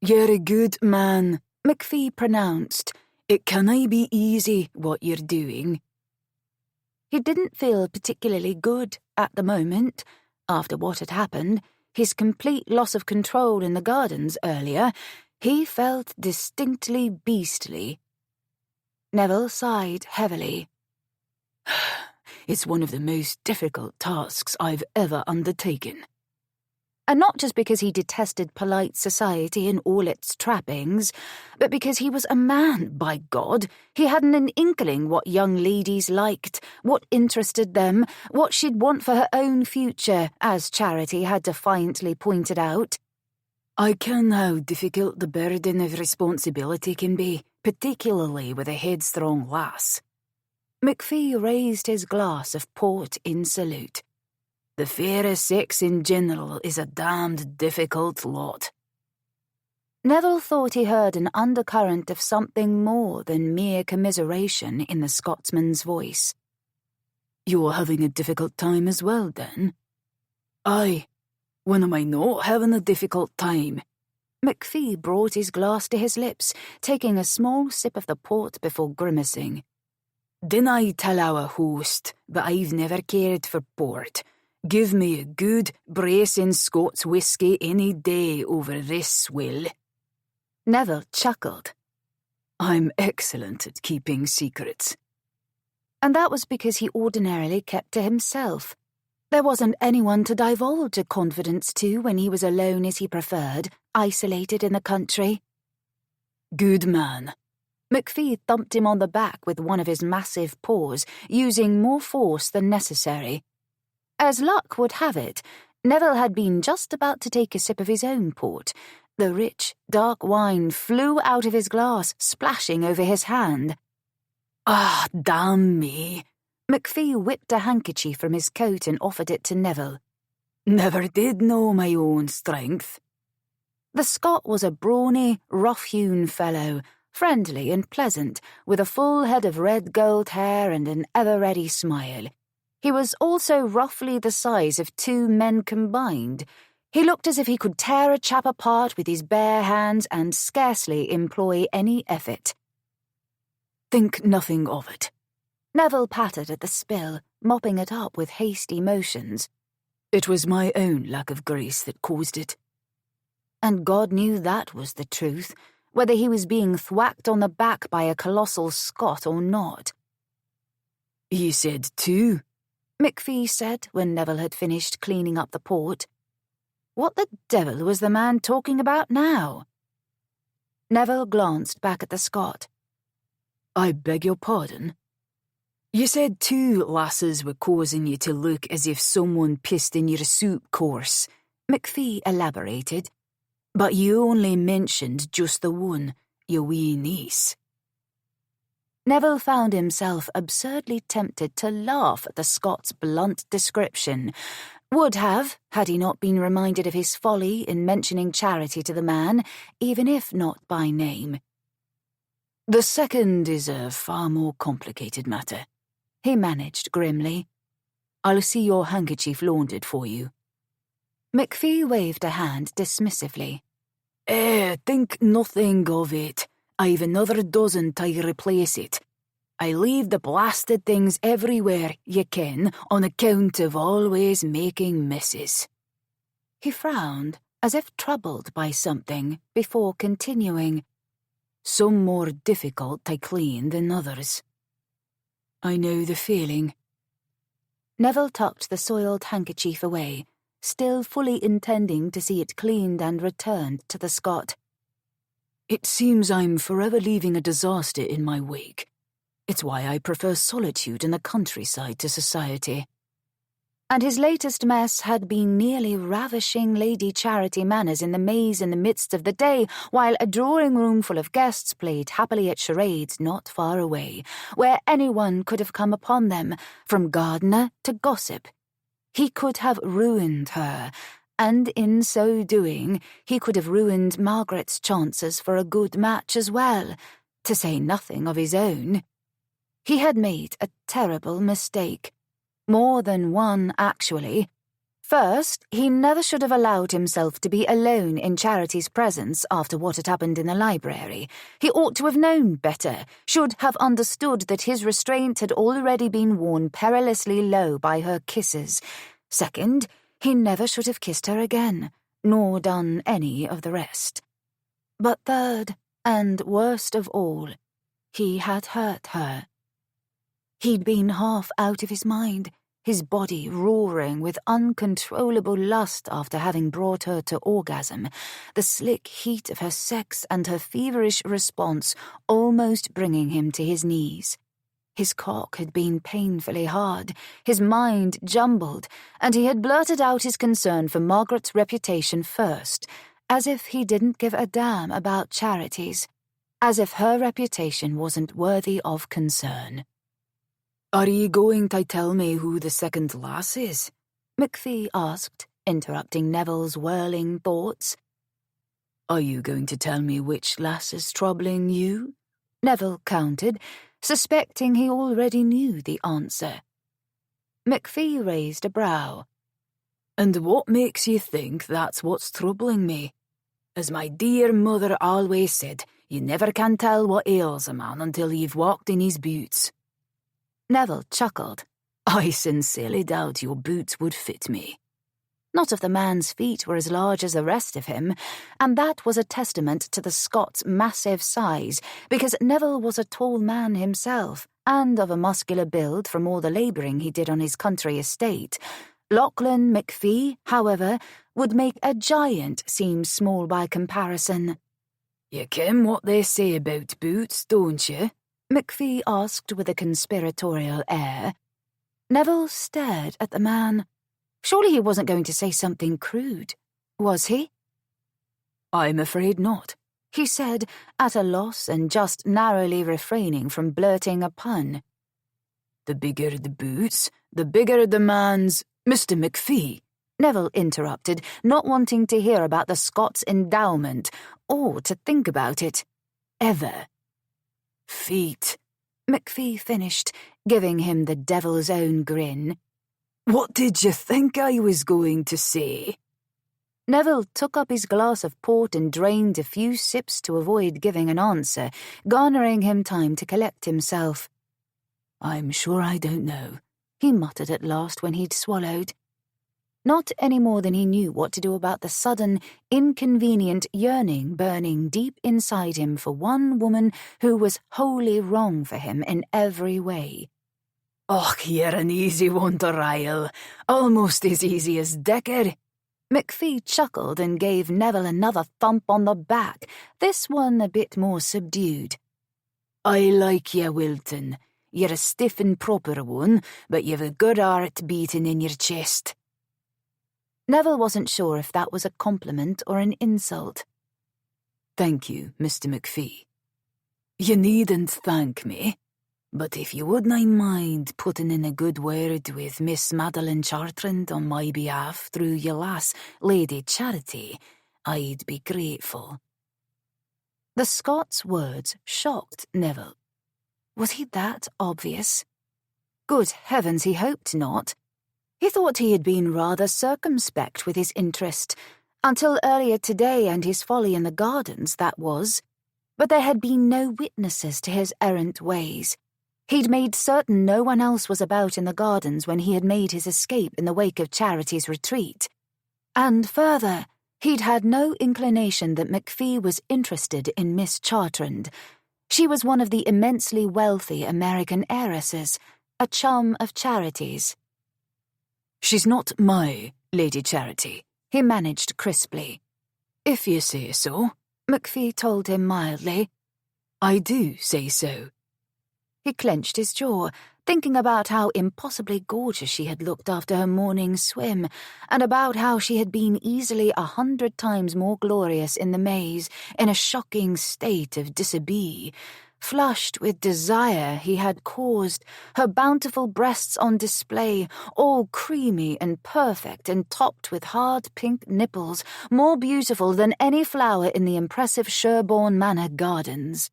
"You're a good man," McPhee pronounced. "It cannae be easy, what you're doing." He didn't feel particularly good at the moment. After what had happened, his complete loss of control in the gardens earlier, he felt distinctly beastly. Neville sighed heavily. "It's one of the most difficult tasks I've ever undertaken." And not just because he detested polite society and all its trappings, but because he was a man, by God. He hadn't an inkling what young ladies liked, what interested them, what she'd want for her own future, as Charity had defiantly pointed out. "I ken how difficult the burden of responsibility can be, particularly with a headstrong lass." McPhee raised his glass of port in salute. "The fairer sex in general is a damned difficult lot." Neville thought he heard an undercurrent of something more than mere commiseration in the Scotsman's voice. "You're having a difficult time as well, then?" "Aye. When am I not having a difficult time? McPhee brought his glass to his lips, taking a small sip of the port before grimacing. Didn't I tell our host that I've never cared for port? Give me a good, bracing Scots whisky any day over this swill. Neville chuckled. I'm excellent at keeping secrets. And that was because he ordinarily kept to himself. There wasn't anyone to divulge a confidence to when he was alone as he preferred, isolated in the country. Good man. McPhee thumped him on the back with one of his massive paws, using more force than necessary. As luck would have it, Neville had been just about to take a sip of his own port. The rich, dark wine flew out of his glass, splashing over his hand. Ah, damn me. McPhee whipped a handkerchief from his coat and offered it to Neville. Never did know my own strength. The Scot was a brawny, rough-hewn fellow, friendly and pleasant, with a full head of red gold hair and an ever-ready smile. He was also roughly the size of 2 men combined. He looked as if he could tear a chap apart with his bare hands and scarcely employ any effort. Think nothing of it. Neville pattered at the spill, mopping it up with hasty motions. It was my own lack of grace that caused it. And God knew that was the truth, whether he was being thwacked on the back by a colossal Scot or not. He said 2, McPhee said when Neville had finished cleaning up the port. What the devil was the man talking about now? Neville glanced back at the Scot. I beg your pardon? You said 2 lasses were causing you to look as if someone pissed in your soup course, McPhee elaborated. But you only mentioned just the one, your wee niece. Neville found himself absurdly tempted to laugh at the Scot's blunt description. Would have, had he not been reminded of his folly in mentioning charity to the man, even if not by name. The second is a far more complicated matter, he managed grimly. I'll see your handkerchief laundered for you. McPhee waved a hand dismissively. Think nothing of it. I've another dozen to replace it. I leave the blasted things everywhere, you ken, on account of always making messes. He frowned, as if troubled by something, before continuing. Some more difficult to clean than others. I know the feeling. Neville tucked the soiled handkerchief away, still fully intending to see it cleaned and returned to the Scot. It seems I'm forever leaving a disaster in my wake. It's why I prefer solitude in the countryside to society. And his latest mess had been nearly ravishing Lady Charity manners in the maze in the midst of the day, while a drawing-room full of guests played happily at charades not far away, where anyone could have come upon them, from gardener to gossip. He could have ruined her, and in so doing, he could have ruined Margaret's chances for a good match as well, to say nothing of his own. He had made a terrible mistake. More than one, actually. First, he never should have allowed himself to be alone in Charity's presence after what had happened in the library. He ought to have known better, should have understood that his restraint had already been worn perilously low by her kisses. Second, he never should have kissed her again, nor done any of the rest. But third, and worst of all, he had hurt her. He'd been half out of his mind, his body roaring with uncontrollable lust after having brought her to orgasm, the slick heat of her sex and her feverish response almost bringing him to his knees. His cock had been painfully hard, his mind jumbled, and he had blurted out his concern for Margaret's reputation first, as if he didn't give a damn about Charity's, as if her reputation wasn't worthy of concern. Are you going to tell me who the second lass is? McPhee asked, interrupting Neville's whirling thoughts. Are you going to tell me which lass is troubling you? Neville countered, suspecting he already knew the answer. McPhee raised a brow. And what makes you think that's what's troubling me? As my dear mother always said, you never can tell what ails a man until you've walked in his boots. Neville chuckled. I sincerely doubt your boots would fit me. Not if the man's feet were as large as the rest of him, and that was a testament to the Scot's massive size, because Neville was a tall man himself, and of a muscular build from all the labouring he did on his country estate. Lachlan McPhee, however, would make a giant seem small by comparison. You ken what they say about boots, don't you? McPhee asked with a conspiratorial air. Neville stared at the man. Surely he wasn't going to say something crude, was he? I'm afraid not, he said, at a loss and just narrowly refraining from blurting a pun. The bigger the boots, the bigger the man's... Mr. McPhee, Neville interrupted, not wanting to hear about the Scots endowment, or to think about it. Ever. Feet, McPhee finished, giving him the devil's own grin. What did you think I was going to say? Neville took up his glass of port and drained a few sips to avoid giving an answer, garnering him time to collect himself. I'm sure I don't know, he muttered at last when he'd swallowed. Not any more than he knew what to do about the sudden, inconvenient yearning burning deep inside him for one woman who was wholly wrong for him in every way. Och, you're an easy one to rile. Almost as easy as Decker. McPhee chuckled and gave Neville another thump on the back, this one a bit more subdued. I like you, Wilton. You're a stiff and proper one, but you've a good heart beating in your chest. Neville wasn't sure if that was a compliment or an insult. Thank you, Mr. McPhee. You needn't thank me. But if you wouldn't mind putting in a good word with Miss Madeline Chartrand on my behalf through your lass, Lady Charity, I'd be grateful. The Scot's words shocked Neville. Was he that obvious? Good heavens, he hoped not. He thought he had been rather circumspect with his interest, until earlier today and his folly in the gardens, that was. But there had been no witnesses to his errant ways. He'd made certain no one else was about in the gardens when he had made his escape in the wake of Charity's retreat. And further, he'd had no inclination that McPhee was interested in Miss Chartrand. She was one of the immensely wealthy American heiresses, a chum of Charity's. She's not my Lady Charity, he managed crisply. If you say so, McPhee told him mildly. I do say so. He clenched his jaw, thinking about how impossibly gorgeous she had looked after her morning swim, and about how she had been easily 100 times more glorious in the maze, in a shocking state of dishabille. Flushed with desire he had caused, her bountiful breasts on display, all creamy and perfect and topped with hard pink nipples, more beautiful than any flower in the impressive Sherborne Manor gardens.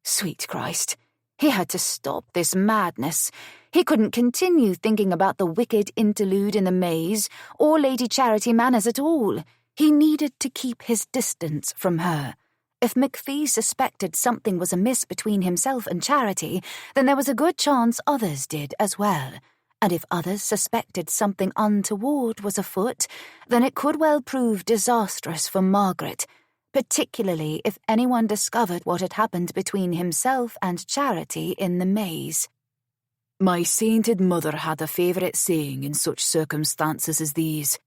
Sweet Christ! He had to stop this madness. He couldn't continue thinking about the wicked interlude in the maze, or Lady Charity Manners at all. He needed to keep his distance from her. If McPhee suspected something was amiss between himself and Charity, then there was a good chance others did as well. And if others suspected something untoward was afoot, then it could well prove disastrous for Margaret, particularly if anyone discovered what had happened between himself and Charity in the maze. My sainted mother had a favourite saying in such circumstances as these.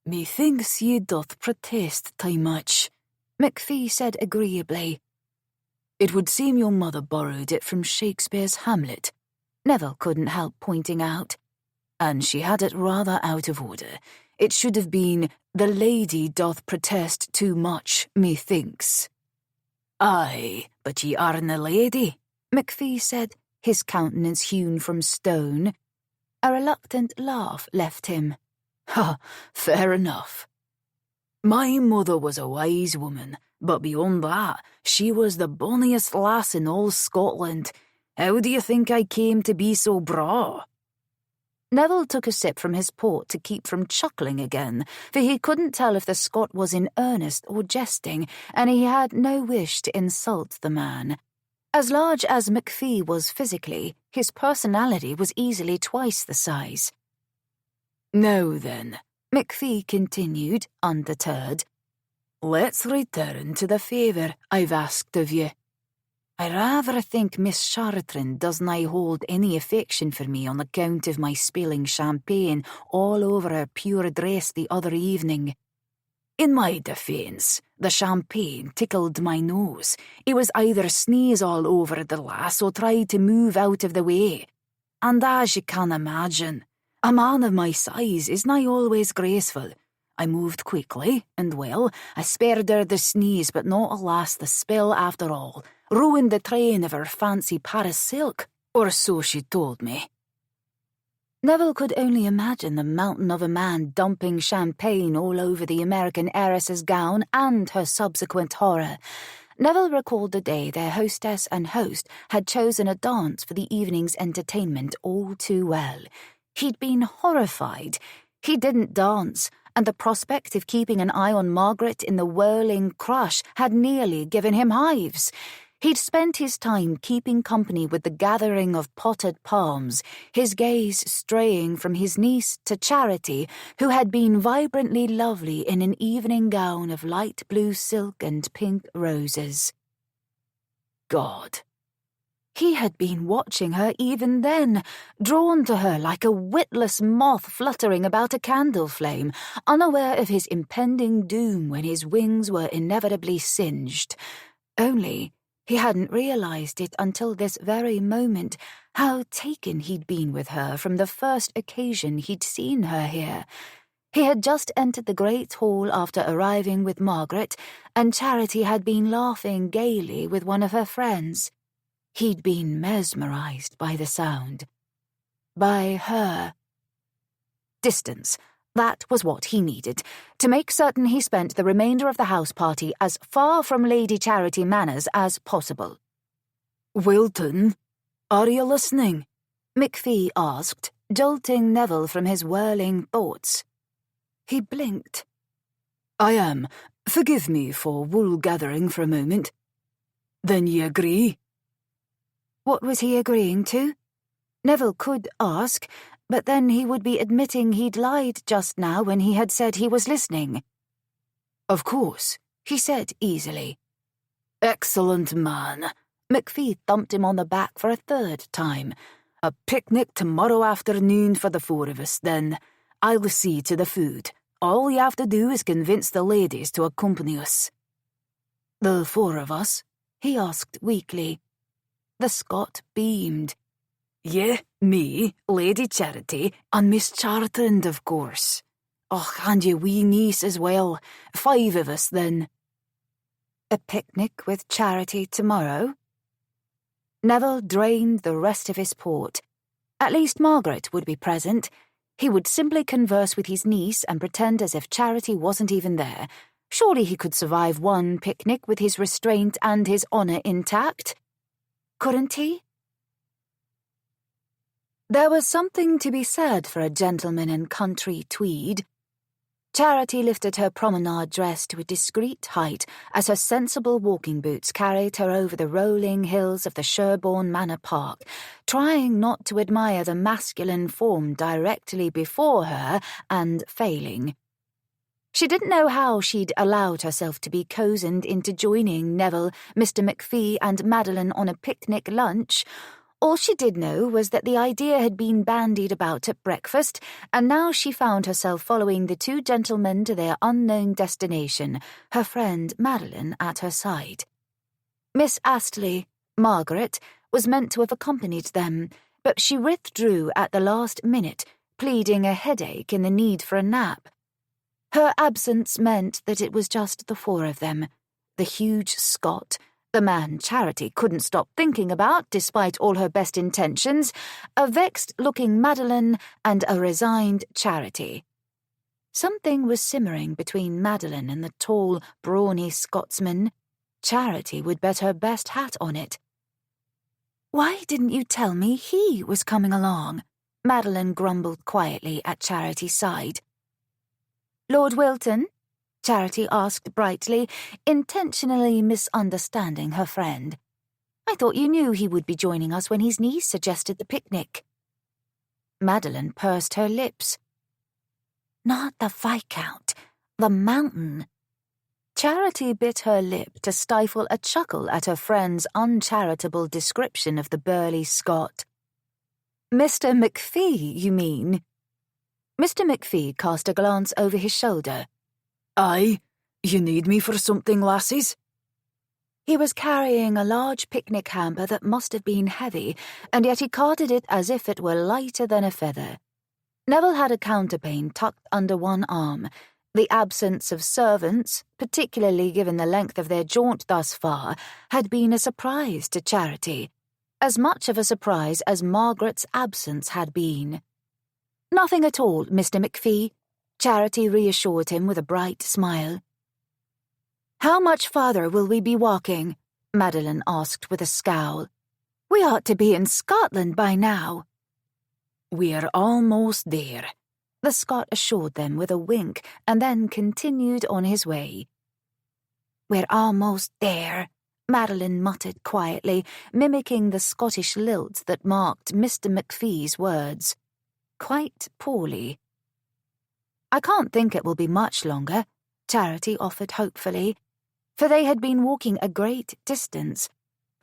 Methinks ye doth protest too much, McPhee said agreeably. It would seem your mother borrowed it from Shakespeare's Hamlet, Neville couldn't help pointing out. And she had it rather out of order. It should have been, the lady doth protest too much, methinks. Aye, but ye aren't a lady, McPhee said, his countenance hewn from stone. A reluctant laugh left him. Ha, fair enough. My mother was a wise woman, but beyond that, she was the bonniest lass in all Scotland. How do you think I came to be so braw? Neville took a sip from his port to keep from chuckling again, for he couldn't tell if the Scot was in earnest or jesting, and he had no wish to insult the man. As large as McPhee was physically, his personality was easily twice the size. "Now then," McPhee continued, undeterred, "let's return to the favour I've asked of you. I rather think Miss Chartrand doesn't hold any affection for me on account of my spilling champagne all over her pure dress the other evening. In my defence, the champagne tickled my nose. It was either sneeze all over the lass or try to move out of the way. And as you can imagine, a man of my size is not always graceful. I moved quickly, and well, I spared her the sneeze, but not alas the spill after all. Ruined the train of her fancy Paris silk, or so she told me." Neville could only imagine the mountain of a man dumping champagne all over the American heiress's gown and her subsequent horror. Neville recalled the day their hostess and host had chosen a dance for the evening's entertainment all too well. He'd been horrified. He didn't dance, and the prospect of keeping an eye on Margaret in the whirling crush had nearly given him hives. He'd spent his time keeping company with the gathering of potted palms, his gaze straying from his niece to Charity, who had been vibrantly lovely in an evening gown of light blue silk and pink roses. God. He had been watching her even then, drawn to her like a witless moth fluttering about a candle flame, unaware of his impending doom when his wings were inevitably singed. Only he hadn't realized it until this very moment, how taken he'd been with her from the first occasion he'd seen her here. He had just entered the great hall after arriving with Margaret, and Charity had been laughing gaily with one of her friends. He'd been mesmerized by the sound. By her. Distance. That was what he needed, to make certain he spent the remainder of the house party as far from Lady Charity Manners as possible. "Wilton, are you listening?" McPhee asked, jolting Neville from his whirling thoughts. He blinked. "I am. Forgive me for wool-gathering for a moment. Then you agree?" What was he agreeing to? Neville could ask, but then he would be admitting he'd lied just now when he had said he was listening. "Of course," he said easily. "Excellent man." McPhee thumped him on the back for a third time. "A picnic tomorrow afternoon for the four of us, then. I'll see to the food. All you have to do is convince the ladies to accompany us." "The four of us?" he asked weakly. The Scot beamed. "Yeah, me, Lady Charity, and Miss Chartrand, of course. Oh, and your wee niece as well. 5 of us, then." A picnic with Charity tomorrow? Neville drained the rest of his port. At least Margaret would be present. He would simply converse with his niece and pretend as if Charity wasn't even there. Surely he could survive one picnic with his restraint and his honour intact. Couldn't he? There was something to be said for a gentleman in country tweed. Charity lifted her promenade dress to a discreet height as her sensible walking boots carried her over the rolling hills of the Sherborne Manor Park, trying not to admire the masculine form directly before her and failing. She didn't know how she'd allowed herself to be cozened into joining Neville, Mr. McPhee, and Madeline on a picnic lunch. All she did know was that the idea had been bandied about at breakfast, and now she found herself following the two gentlemen to their unknown destination, her friend Madeline at her side. Miss Astley, Margaret, was meant to have accompanied them, but she withdrew at the last minute, pleading a headache and the need for a nap. Her absence meant that it was just the four of them, the huge Scot, the man Charity couldn't stop thinking about despite all her best intentions, a vexed-looking Madeline, and a resigned Charity. Something was simmering between Madeline and the tall, brawny Scotsman. Charity would bet her best hat on it. "Why didn't you tell me he was coming along?" Madeline grumbled quietly at Charity's side. "Lord Wilton?" Charity asked brightly, intentionally misunderstanding her friend. "I thought you knew he would be joining us when his niece suggested the picnic." Madeline pursed her lips. "Not the Viscount, the mountain." Charity bit her lip to stifle a chuckle at her friend's uncharitable description of the burly Scot. "Mr. McPhee, you mean?" Mr. McPhee cast a glance over his shoulder. "Aye, you need me for something, lassies?" He was carrying a large picnic hamper that must have been heavy, and yet he carted it as if it were lighter than a feather. Neville had a counterpane tucked under one arm. The absence of servants, particularly given the length of their jaunt thus far, had been a surprise to Charity, as much of a surprise as Margaret's absence had been. "Nothing at all, Mr. McPhee," Charity reassured him with a bright smile. "How much farther will we be walking?" Madeline asked with a scowl. "We ought to be in Scotland by now." "We're almost there," the Scot assured them with a wink, and then continued on his way. "We're almost there," Madeline muttered quietly, mimicking the Scottish lilt that marked Mr. McPhee's words. Quite poorly. "I can't think it will be much longer," Charity offered hopefully, for they had been walking a great distance,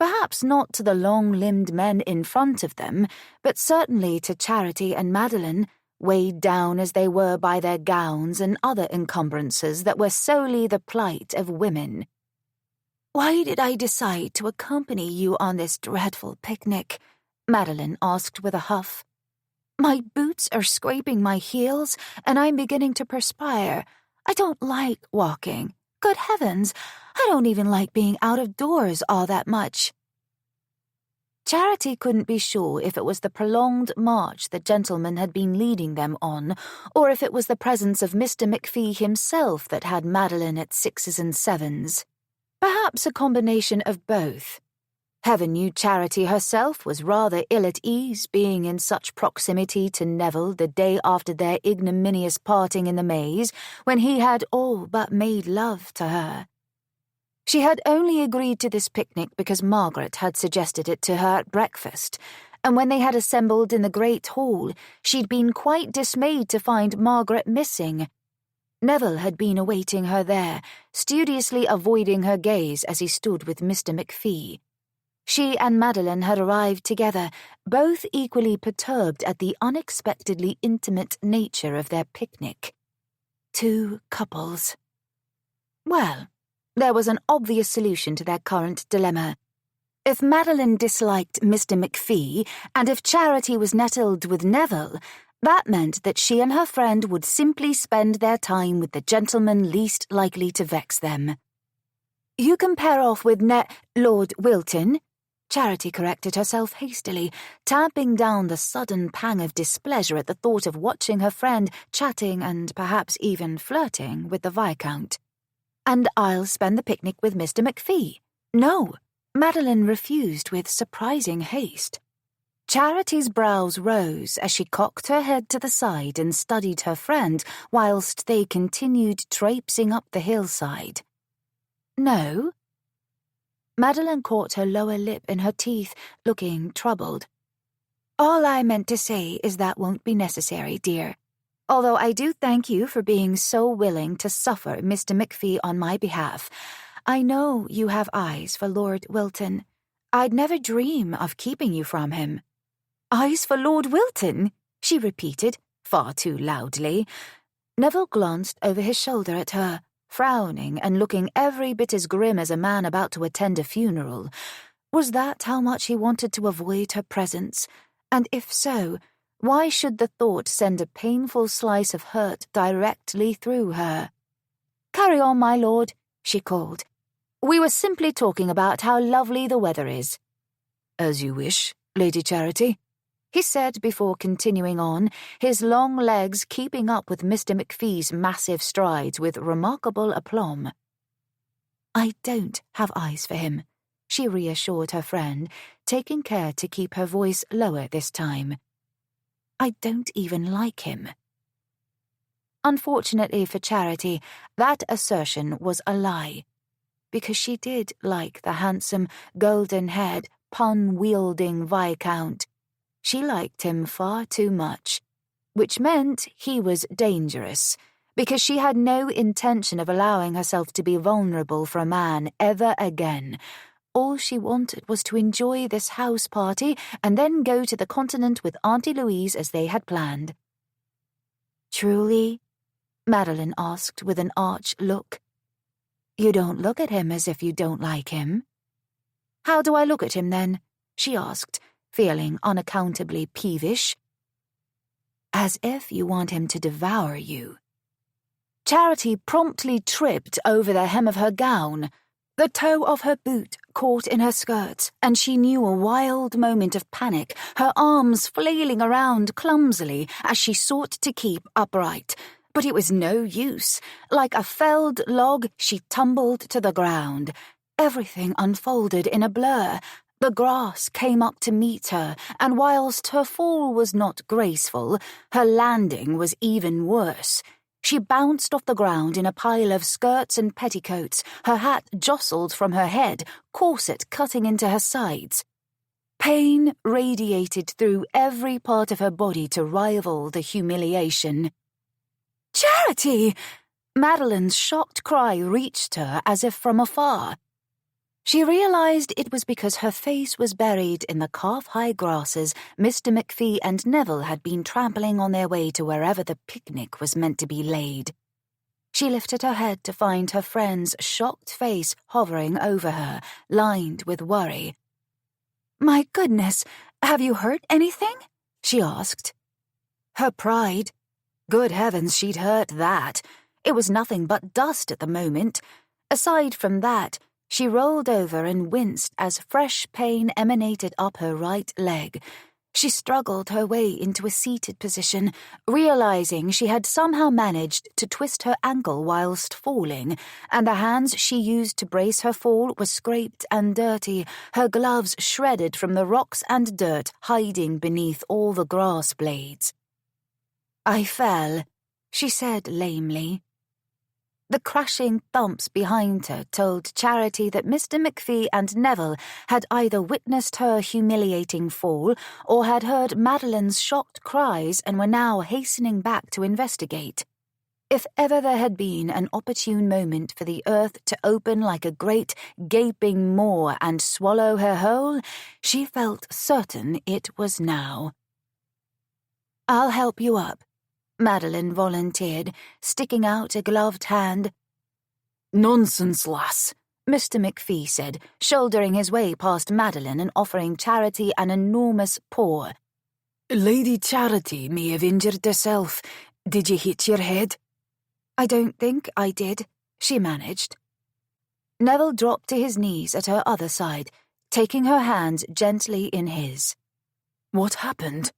perhaps not to the long-limbed men in front of them, but certainly to Charity and Madeline, weighed down as they were by their gowns and other encumbrances that were solely the plight of women. "Why did I decide to accompany you on this dreadful picnic?" Madeline asked with a huff. "My boots are scraping my heels, and I'm beginning to perspire. I don't like walking. Good heavens, I don't even like being out of doors all that much." Charity couldn't be sure if it was the prolonged march the gentleman had been leading them on, or if it was the presence of Mr. McPhee himself that had Madeline at 6s and 7s. Perhaps a combination of both. Heaven knew Charity herself was rather ill at ease being in such proximity to Neville the day after their ignominious parting in the maze, when he had all but made love to her. She had only agreed to this picnic because Margaret had suggested it to her at breakfast, and when they had assembled in the great hall, she'd been quite dismayed to find Margaret missing. Neville had been awaiting her there, studiously avoiding her gaze as he stood with Mr. McPhee. She and Madeline had arrived together, both equally perturbed at the unexpectedly intimate nature of their picnic. Two couples. Well, there was an obvious solution to their current dilemma. If Madeline disliked Mr. McPhee, and if Charity was nettled with Neville, that meant that she and her friend would simply spend their time with the gentleman least likely to vex them. "You can pair off with Lord Wilton," Charity corrected herself hastily, tamping down the sudden pang of displeasure at the thought of watching her friend chatting and perhaps even flirting with the Viscount. "And I'll spend the picnic with Mr. McPhee." "No," Madeline refused with surprising haste. Charity's brows rose as she cocked her head to the side and studied her friend whilst they continued traipsing up the hillside. "No?" Madeline caught her lower lip in her teeth, looking troubled. "All I meant to say is that won't be necessary, dear. Although I do thank you for being so willing to suffer Mr. McPhee on my behalf. I know you have eyes for Lord Wilton. I'd never dream of keeping you from him." "Eyes for Lord Wilton?" she repeated, far too loudly. Neville glanced over his shoulder at her, frowning and looking every bit as grim as a man about to attend a funeral. Was that how much he wanted to avoid her presence? And if so, why should the thought send a painful slice of hurt directly through her? "Carry on, my lord," she called. "We were simply talking about how lovely the weather is." "As you wish, Lady Charity," he said before continuing on, his long legs keeping up with Mr. McPhee's massive strides with remarkable aplomb. "I don't have eyes for him," she reassured her friend, taking care to keep her voice lower this time. I don't even like him." Unfortunately for Charity, that assertion was a lie, because she did like the handsome, golden-haired, pun-wielding Viscount. She liked him far too much, which meant he was dangerous, because she had no intention of allowing herself to be vulnerable for a man ever again. All she wanted was to enjoy this house party and then go to the continent with Auntie Louise as they had planned. "Truly?" Madeline asked with an arch look. "You don't look at him as if you don't like him." "How do I look at him, then?" she asked, feeling unaccountably peevish. "As if you want him to devour you." Charity promptly tripped over the hem of her gown. The toe of her boot caught in her skirts, and she knew a wild moment of panic, her arms flailing around clumsily as she sought to keep upright. But it was no use. Like a felled log, she tumbled to the ground. Everything unfolded in a blur. The grass came up to meet her, and whilst her fall was not graceful, her landing was even worse. She bounced off the ground in a pile of skirts and petticoats, her hat jostled from her head, corset cutting into her sides. Pain radiated through every part of her body to rival the humiliation. "Charity!" Madeline's shocked cry reached her as if from afar. She realized it was because her face was buried in the calf-high grasses Mr. McPhee and Neville had been trampling on their way to wherever the picnic was meant to be laid. She lifted her head to find her friend's shocked face hovering over her, lined with worry. "My goodness, have you hurt anything?" she asked. Her pride. Good heavens, she'd hurt that. It was nothing but dust at the moment. Aside from that, she rolled over and winced as fresh pain emanated up her right leg. She struggled her way into a seated position, realizing she had somehow managed to twist her ankle whilst falling, and the hands she used to brace her fall were scraped and dirty, her gloves shredded from the rocks and dirt hiding beneath all the grass blades. "I fell," she said lamely. The crashing thumps behind her told Charity that Mr. McPhee and Neville had either witnessed her humiliating fall or had heard Madeline's shocked cries and were now hastening back to investigate. If ever there had been an opportune moment for the earth to open like a great, gaping maw and swallow her whole, she felt certain it was now. "I'll help you up," Madeline volunteered, sticking out a gloved hand. "Nonsense, lass," Mr. McPhee said, shouldering his way past Madeline and offering Charity an enormous paw. "Lady Charity may have injured herself. Did you hit your head?" "I don't think I did," she managed. Neville dropped to his knees at her other side, taking her hand gently in his. "What happened?"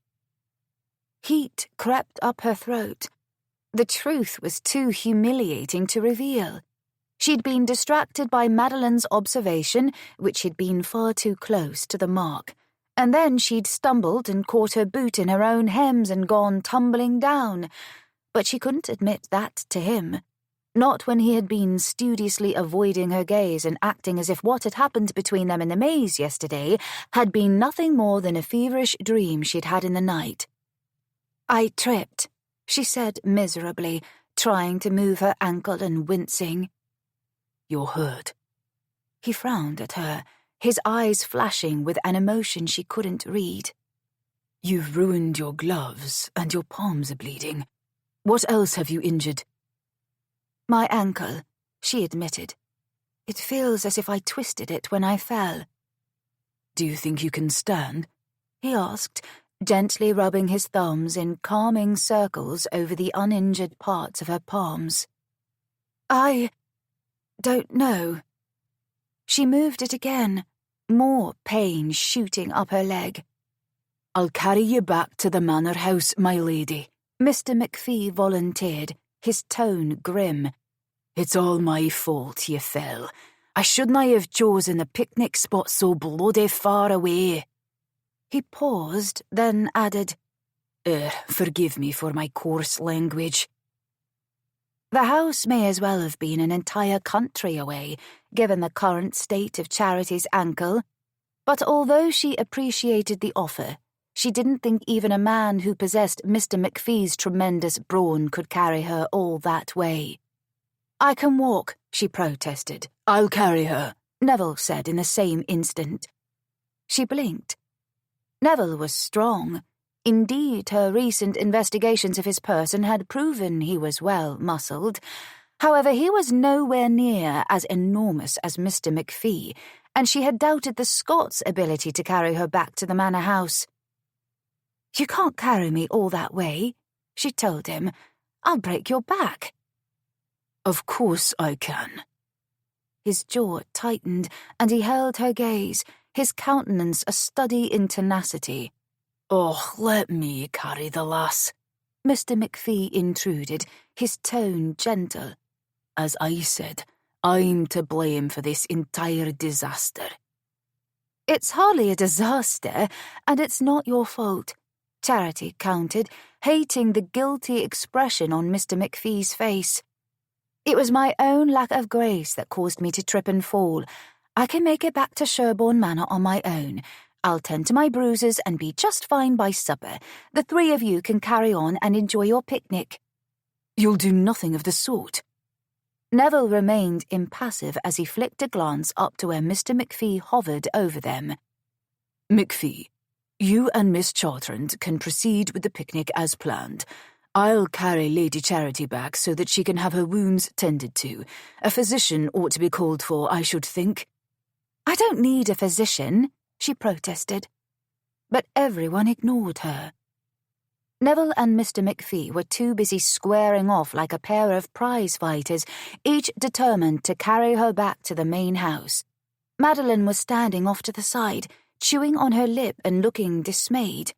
Heat crept up her throat. The truth was too humiliating to reveal. She'd been distracted by Madeline's observation, which had been far too close to the mark, and then she'd stumbled and caught her boot in her own hems and gone tumbling down. But she couldn't admit that to him. Not when he had been studiously avoiding her gaze and acting as if what had happened between them in the maze yesterday had been nothing more than a feverish dream she'd had in the night. "I tripped," she said miserably, trying to move her ankle and wincing. "You're hurt." He frowned at her, his eyes flashing with an emotion she couldn't read. "You've ruined your gloves, and your palms are bleeding. What else have you injured?" "My ankle," she admitted. "It feels as if I twisted it when I fell." "Do you think you can stand?" he asked, gently rubbing his thumbs in calming circles over the uninjured parts of her palms. "I don't know." She moved it again, more pain shooting up her leg. "I'll carry you back to the manor house, my lady," Mr. McPhee volunteered, his tone grim. "It's all my fault you fell. I shouldn't have chosen the picnic spot so bloody far away." He paused, then added, Forgive me for my coarse language. The house may as well have been an entire country away, given the current state of Charity's ankle, but although she appreciated the offer, she didn't think even a man who possessed Mr. McPhee's tremendous brawn could carry her all that way. I can walk, she protested. I'll carry her, Neville said in the same instant. She blinked. Neville was strong. Indeed, her recent investigations of his person had proven he was well muscled. However, he was nowhere near as enormous as Mr. McPhee, and she had doubted the Scot's ability to carry her back to the manor house. "You can't carry me all that way," she told him. "I'll break your back." "Of course I can." His jaw tightened, and he held her gaze, his countenance a study in tenacity. "Oh, let me carry the lass," Mr. McPhee intruded, his tone gentle. "As I said, I'm to blame for this entire disaster." "It's hardly a disaster, and it's not your fault," Charity countered, hating the guilty expression on Mr. McPhee's face. "It was my own lack of grace that caused me to trip and fall. I can make it back to Sherborne Manor on my own. I'll tend to my bruises and be just fine by supper. The three of you can carry on and enjoy your picnic." "You'll do nothing of the sort." Neville remained impassive as he flicked a glance up to where Mr. McPhee hovered over them. "McPhee, you and Miss Chartrand can proceed with the picnic as planned. I'll carry Lady Charity back so that she can have her wounds tended to. A physician ought to be called for, I should think." "I don't need a physician," she protested. But everyone ignored her. Neville and Mr. McPhee were too busy squaring off like a pair of prize fighters, each determined to carry her back to the main house. Madeline was standing off to the side, chewing on her lip and looking dismayed.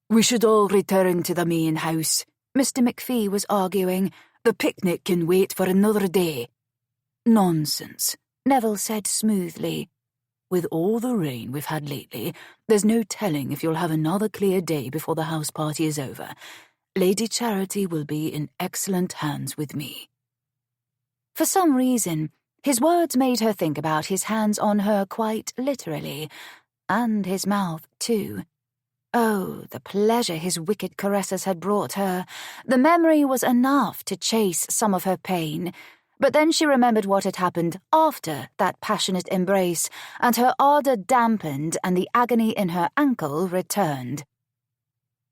"We should all return to the main house," Mr. McPhee was arguing. "The picnic can wait for another day." "Nonsense," Neville said smoothly. "With all the rain we've had lately, there's no telling if you'll have another clear day before the house party is over. Lady Charity will be in excellent hands with me." For some reason, his words made her think about his hands on her quite literally, and his mouth, too. Oh, the pleasure his wicked caresses had brought her. The memory was enough to chase some of her pain. But then she remembered what had happened after that passionate embrace, and her ardour dampened and the agony in her ankle returned.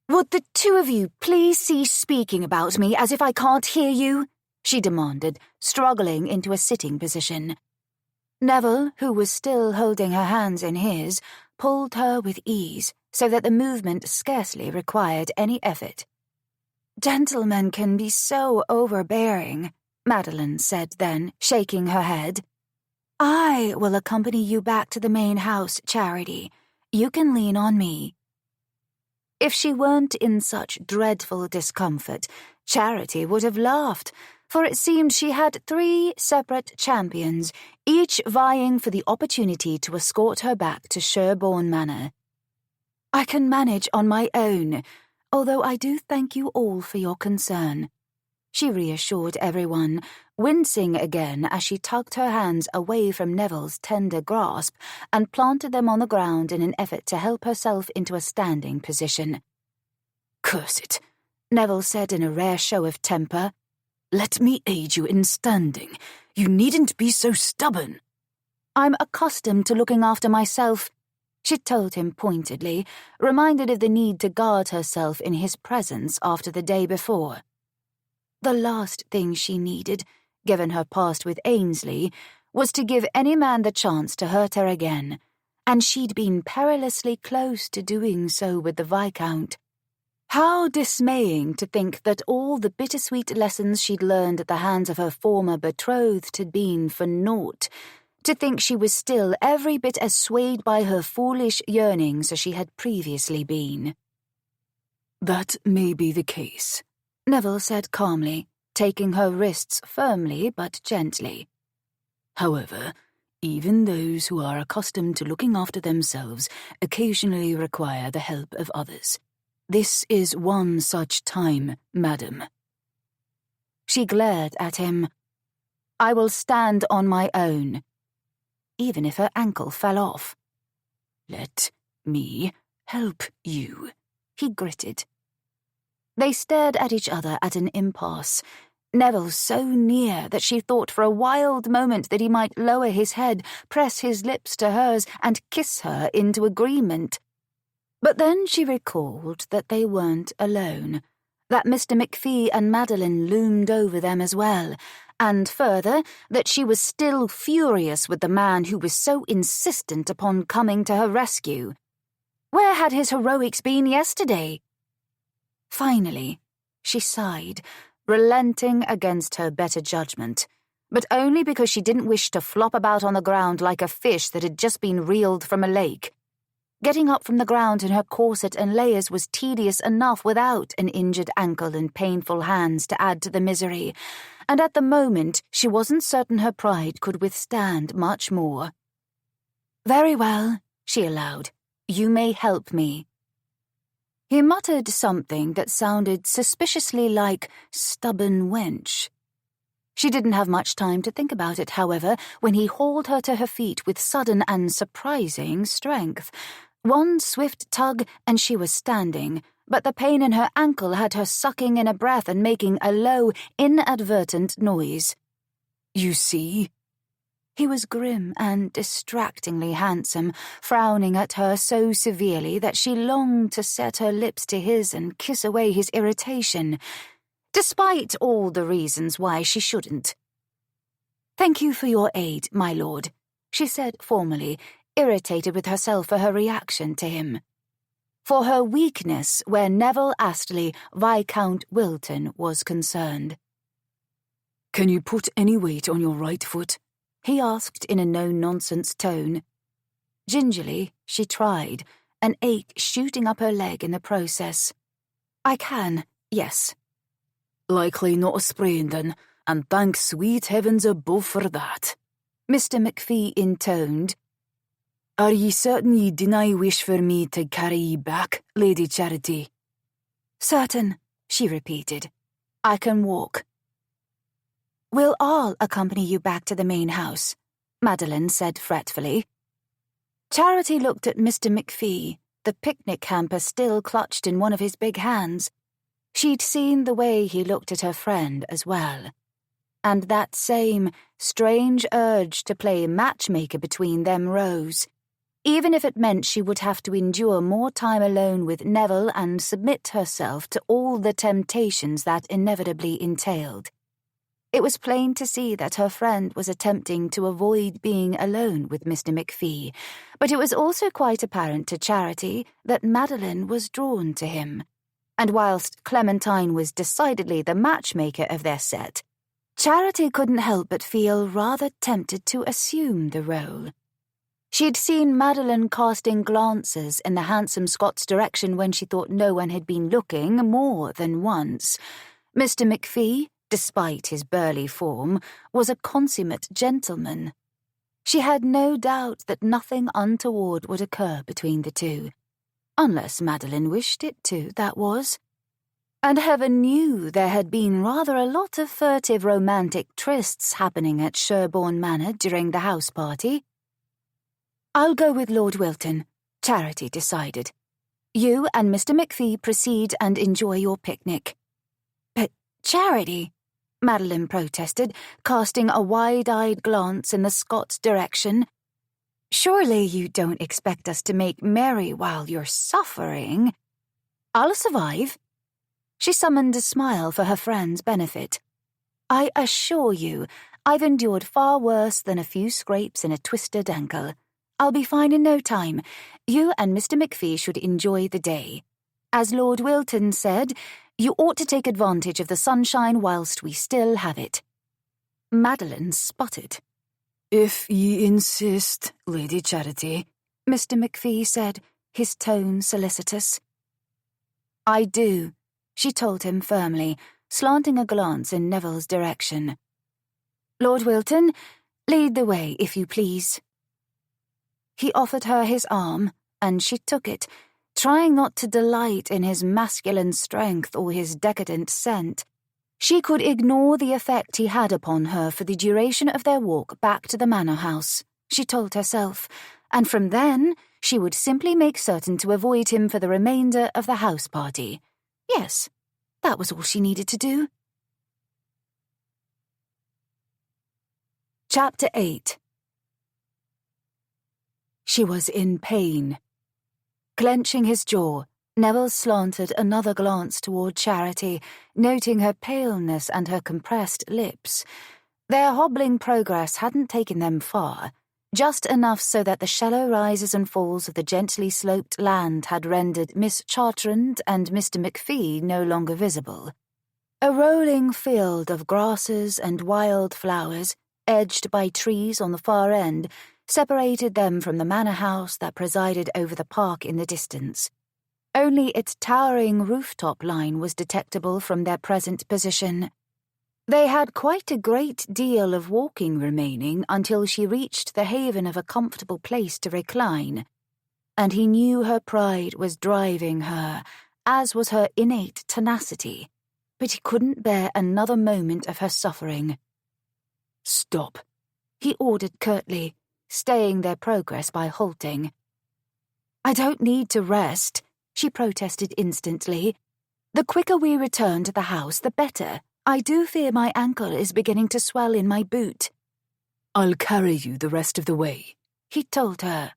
"Would the two of you please cease speaking about me as if I can't hear you?" she demanded, struggling into a sitting position. Neville, who was still holding her hands in his, pulled her with ease, so that the movement scarcely required any effort. "Gentlemen can be so overbearing," Madeline said then, shaking her head. "I will accompany you back to the main house, Charity. You can lean on me." If she weren't in such dreadful discomfort, Charity would have laughed, for it seemed she had 3 separate champions, each vying for the opportunity to escort her back to Sherborne Manor. "I can manage on my own, although I do thank you all for your concern," she reassured everyone, wincing again as she tugged her hands away from Neville's tender grasp and planted them on the ground in an effort to help herself into a standing position. "Curse it," Neville said in a rare show of temper. "Let me aid you in standing. You needn't be so stubborn." "I'm accustomed to looking after myself," she told him pointedly, reminded of the need to guard herself in his presence after the day before. The last thing she needed, given her past with Ainsley, was to give any man the chance to hurt her again, and she'd been perilously close to doing so with the Viscount. How dismaying to think that all the bittersweet lessons she'd learned at the hands of her former betrothed had been for naught, to think she was still every bit as swayed by her foolish yearnings as she had previously been. "That may be the case," Neville said calmly, taking her wrists firmly but gently. "However, even those who are accustomed to looking after themselves occasionally require the help of others. This is one such time, madam. She glared at him. I will stand on my own, even if her ankle fell off. Let me help you, he gritted. They stared at each other at an impasse, Neville so near that she thought for a wild moment that he might lower his head, press his lips to hers, and kiss her into agreement. But then she recalled that they weren't alone, that Mr. McPhee and Madeline loomed over them as well, and further, that she was still furious with the man who was so insistent upon coming to her rescue. Where had his heroics been yesterday? Finally, she sighed, relenting against her better judgment, but only because she didn't wish to flop about on the ground like a fish that had just been reeled from a lake. Getting up from the ground in her corset and layers was tedious enough without an injured ankle and painful hands to add to the misery, and at the moment she wasn't certain her pride could withstand much more. "Very well," she allowed. "You may help me." He muttered something that sounded suspiciously like stubborn wench. She didn't have much time to think about it, however, when he hauled her to her feet with sudden and surprising strength. One swift tug and she was standing, but the pain in her ankle had her sucking in a breath and making a low, inadvertent noise. "You see?" He was grim and distractingly handsome, frowning at her so severely that she longed to set her lips to his and kiss away his irritation, despite all the reasons why she shouldn't. "Thank you for your aid, my lord," she said formally, irritated with herself for her reaction to him. For her weakness where Neville Astley, Viscount Wilton, was concerned. "Can you put any weight on your right foot?" he asked in a no-nonsense tone. Gingerly, she tried, an ache shooting up her leg in the process. "I can, yes." "Likely not a sprain, then, and thank sweet heavens above for that," Mr. McPhee intoned. "Are ye certain ye dinna wish for me to carry ye back, Lady Charity?" "Certain," she repeated. "I can walk." "We'll all accompany you back to the main house," Madeline said fretfully. Charity looked at Mr. McPhee, the picnic hamper still clutched in one of his big hands. She'd seen the way he looked at her friend as well. And that same strange urge to play matchmaker between them rose, even if it meant she would have to endure more time alone with Neville and submit herself to all the temptations that inevitably entailed. It was plain to see that her friend was attempting to avoid being alone with Mr. McPhee, but it was also quite apparent to Charity that Madeline was drawn to him. And whilst Clementine was decidedly the matchmaker of their set, Charity couldn't help but feel rather tempted to assume the role. She'd seen Madeline casting glances in the handsome Scott's direction when she thought no one had been looking more than once. Mr. McPhee, despite his burly form, was a consummate gentleman. She had no doubt that nothing untoward would occur between the two. Unless Madeline wished it to, that was. And heaven knew there had been rather a lot of furtive romantic trysts happening at Sherborne Manor during the house party. "I'll go with Lord Wilton," Charity decided. "You and Mr. McPhee proceed and enjoy your picnic." "But, Charity," Madeline protested, casting a wide-eyed glance in the Scots' direction. "Surely you don't expect us to make merry while you're suffering?" "I'll survive." She summoned a smile for her friend's benefit. "I assure you, I've endured far worse than a few scrapes and a twisted ankle. I'll be fine in no time. You and Mr. McPhee should enjoy the day. As Lord Wilton said, you ought to take advantage of the sunshine whilst we still have it." Madeline sputtered. "If ye insist, Lady Charity," Mr. McPhee said, his tone solicitous. "I do," she told him firmly, slanting a glance in Neville's direction. "Lord Wilton, lead the way, if you please." He offered her his arm, and she took it, trying not to delight in his masculine strength or his decadent scent. She could ignore the effect he had upon her for the duration of their walk back to the manor house, she told herself, and from then she would simply make certain to avoid him for the remainder of the house party. Yes, that was all she needed to do. Chapter 8. She was in pain. Clenching his jaw, Neville slanted another glance toward Charity, noting her paleness and her compressed lips. Their hobbling progress hadn't taken them far, just enough so that the shallow rises and falls of the gently sloped land had rendered Miss Chartrand and Mr. McPhee no longer visible. A rolling field of grasses and wild flowers, edged by trees on the far end, separated them from the manor house that presided over the park in the distance. Only its towering rooftop line was detectable from their present position. They had quite a great deal of walking remaining until she reached the haven of a comfortable place to recline, and he knew her pride was driving her, as was her innate tenacity, but he couldn't bear another moment of her suffering. "Stop," he ordered curtly, staying their progress by halting. "I don't need to rest," she protested instantly. "The quicker we return to the house, the better. I do fear my ankle is beginning to swell in my boot." "I'll carry you the rest of the way," he told her.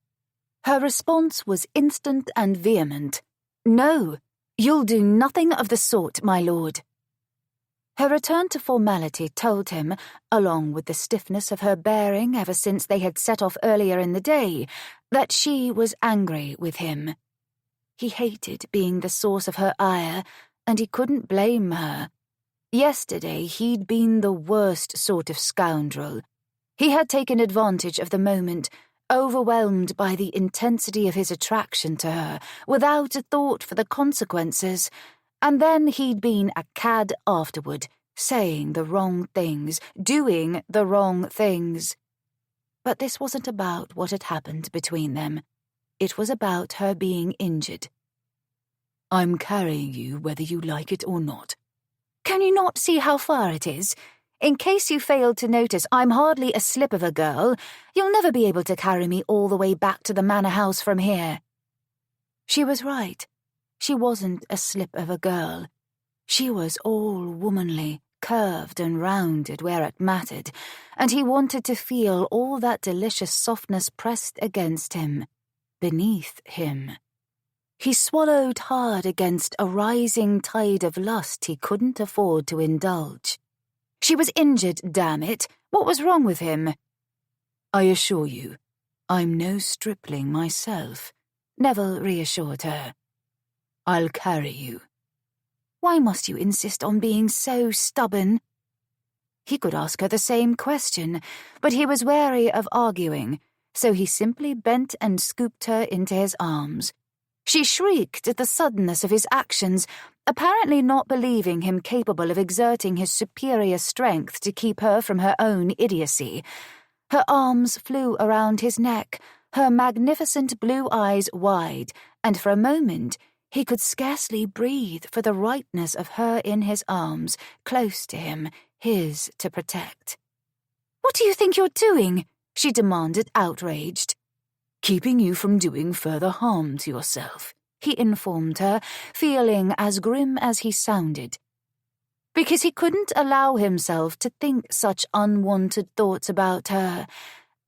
Her response was instant and vehement. "No, you'll do nothing of the sort, my lord." Her return to formality told him, along with the stiffness of her bearing ever since they had set off earlier in the day, that she was angry with him. He hated being the source of her ire, and he couldn't blame her. Yesterday he'd been the worst sort of scoundrel. He had taken advantage of the moment, overwhelmed by the intensity of his attraction to her, without a thought for the consequences, and then he'd been a cad afterward, saying the wrong things, doing the wrong things. But this wasn't about what had happened between them. It was about her being injured. "I'm carrying you whether you like it or not." "Can you not see how far it is? In case you failed to notice, I'm hardly a slip of a girl. You'll never be able to carry me all the way back to the manor house from here." She was right. She wasn't a slip of a girl. She was all womanly, curved and rounded where it mattered, and he wanted to feel all that delicious softness pressed against him, beneath him. He swallowed hard against a rising tide of lust he couldn't afford to indulge. She was injured, damn it. What was wrong with him? "I assure you, I'm no stripling myself," Neville reassured her. "I'll carry you." "Why must you insist on being so stubborn?" He could ask her the same question, but he was wary of arguing, so he simply bent and scooped her into his arms. She shrieked at the suddenness of his actions, apparently not believing him capable of exerting his superior strength to keep her from her own idiocy. Her arms flew around his neck, her magnificent blue eyes wide, and for a moment he could scarcely breathe for the rightness of her in his arms, close to him, his to protect. "What do you think you're doing?" she demanded, outraged. "Keeping you from doing further harm to yourself," he informed her, feeling as grim as he sounded. Because he couldn't allow himself to think such unwanted thoughts about her.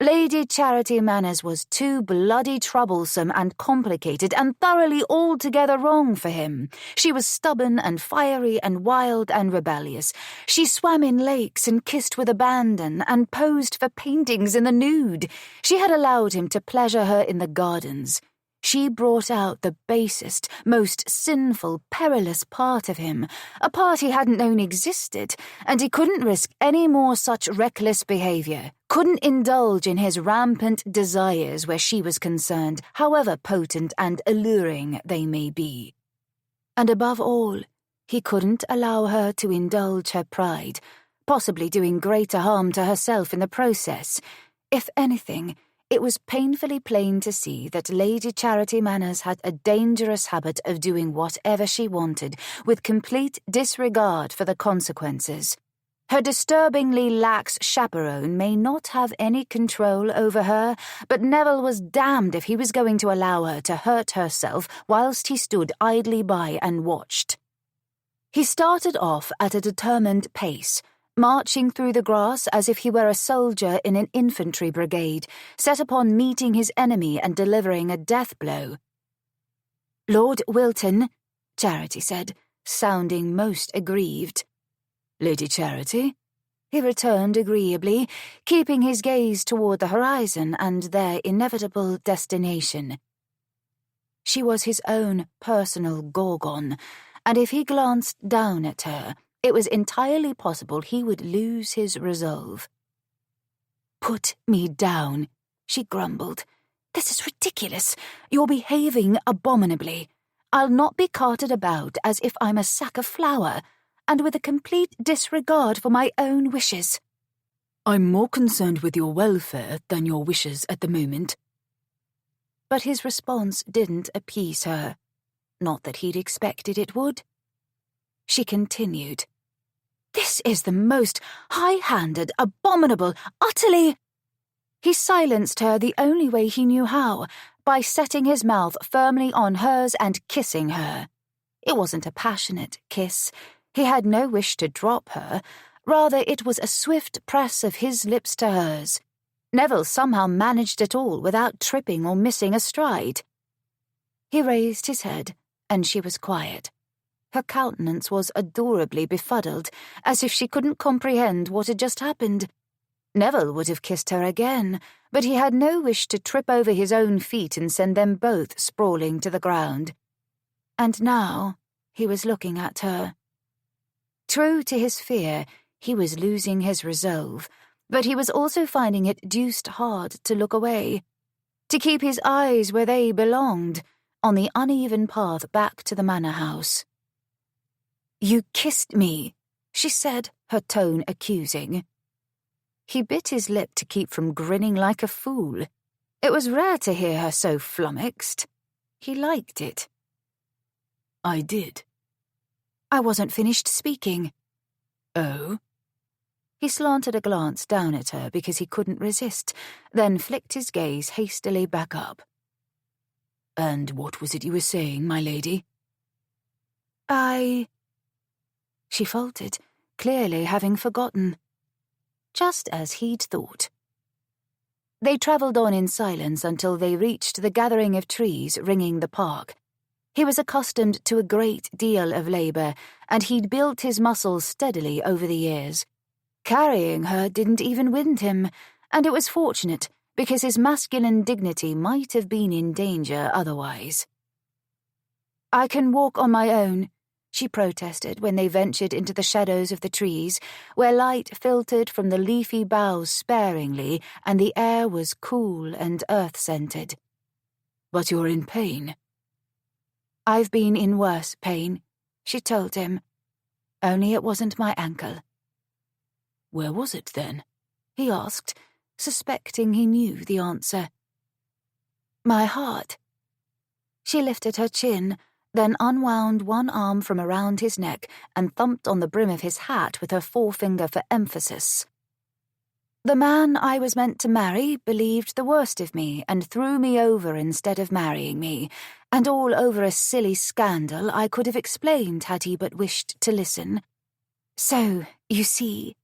Lady Charity Manners was too bloody troublesome and complicated and thoroughly altogether wrong for him. She was stubborn and fiery and wild and rebellious. She swam in lakes and kissed with abandon and posed for paintings in the nude. She had allowed him to pleasure her in the gardens. She brought out the basest, most sinful, perilous part of him, a part he hadn't known existed, and he couldn't risk any more such reckless behavior, couldn't indulge in his rampant desires where she was concerned, however potent and alluring they may be. And above all, he couldn't allow her to indulge her pride, possibly doing greater harm to herself in the process. If anything, It was painfully plain to see that Lady Charity Manners had a dangerous habit of doing whatever she wanted, with complete disregard for the consequences. Her disturbingly lax chaperone may not have any control over her, but Neville was damned if he was going to allow her to hurt herself whilst he stood idly by and watched. He started off at a determined pace, marching through the grass as if he were a soldier in an infantry brigade, set upon meeting his enemy and delivering a death blow. "Lord Wilton," Charity said, sounding most aggrieved. "Lady Charity?" He returned agreeably, keeping his gaze toward the horizon and their inevitable destination. She was his own personal Gorgon, and if he glanced down at her, it was entirely possible he would lose his resolve. "Put me down," she grumbled. "This is ridiculous. You're behaving abominably. I'll not be carted about as if I'm a sack of flour, and with a complete disregard for my own wishes." "I'm more concerned with your welfare than your wishes at the moment." But his response didn't appease her. Not that he'd expected it would. She continued. "This is the most high-handed, abominable, utterly—" He silenced her the only way he knew how, by setting his mouth firmly on hers and kissing her. It wasn't a passionate kiss. He had no wish to drop her. Rather, it was a swift press of his lips to hers. Neville somehow managed it all without tripping or missing a stride. He raised his head, and she was quiet. Her countenance was adorably befuddled, as if she couldn't comprehend what had just happened. Neville would have kissed her again, but he had no wish to trip over his own feet and send them both sprawling to the ground. And now he was looking at her. True to his fear, he was losing his resolve, but he was also finding it deuced hard to look away, to keep his eyes where they belonged, on the uneven path back to the manor house. "You kissed me," she said, her tone accusing. He bit his lip to keep from grinning like a fool. It was rare to hear her so flummoxed. He liked it. "I did." "I wasn't finished speaking." "Oh?" He slanted a glance down at her because he couldn't resist, then flicked his gaze hastily back up. "And what was it you were saying, my lady?" She faltered, clearly having forgotten. Just as he'd thought. They travelled on in silence until they reached the gathering of trees ringing the park. He was accustomed to a great deal of labour, and he'd built his muscles steadily over the years. Carrying her didn't even wind him, and it was fortunate because his masculine dignity might have been in danger otherwise. "I can walk on my own," she protested when they ventured into the shadows of the trees, where light filtered from the leafy boughs sparingly and the air was cool and earth-scented. "But you're in pain." "I've been in worse pain," she told him. "Only it wasn't my ankle." "Where was it, then?" he asked, suspecting he knew the answer. "My heart." She lifted her chin, then unwound one arm from around his neck and thumped on the brim of his hat with her forefinger for emphasis. "The man I was meant to marry believed the worst of me and threw me over instead of marrying me, and all over a silly scandal I could have explained had he but wished to listen. So, you see,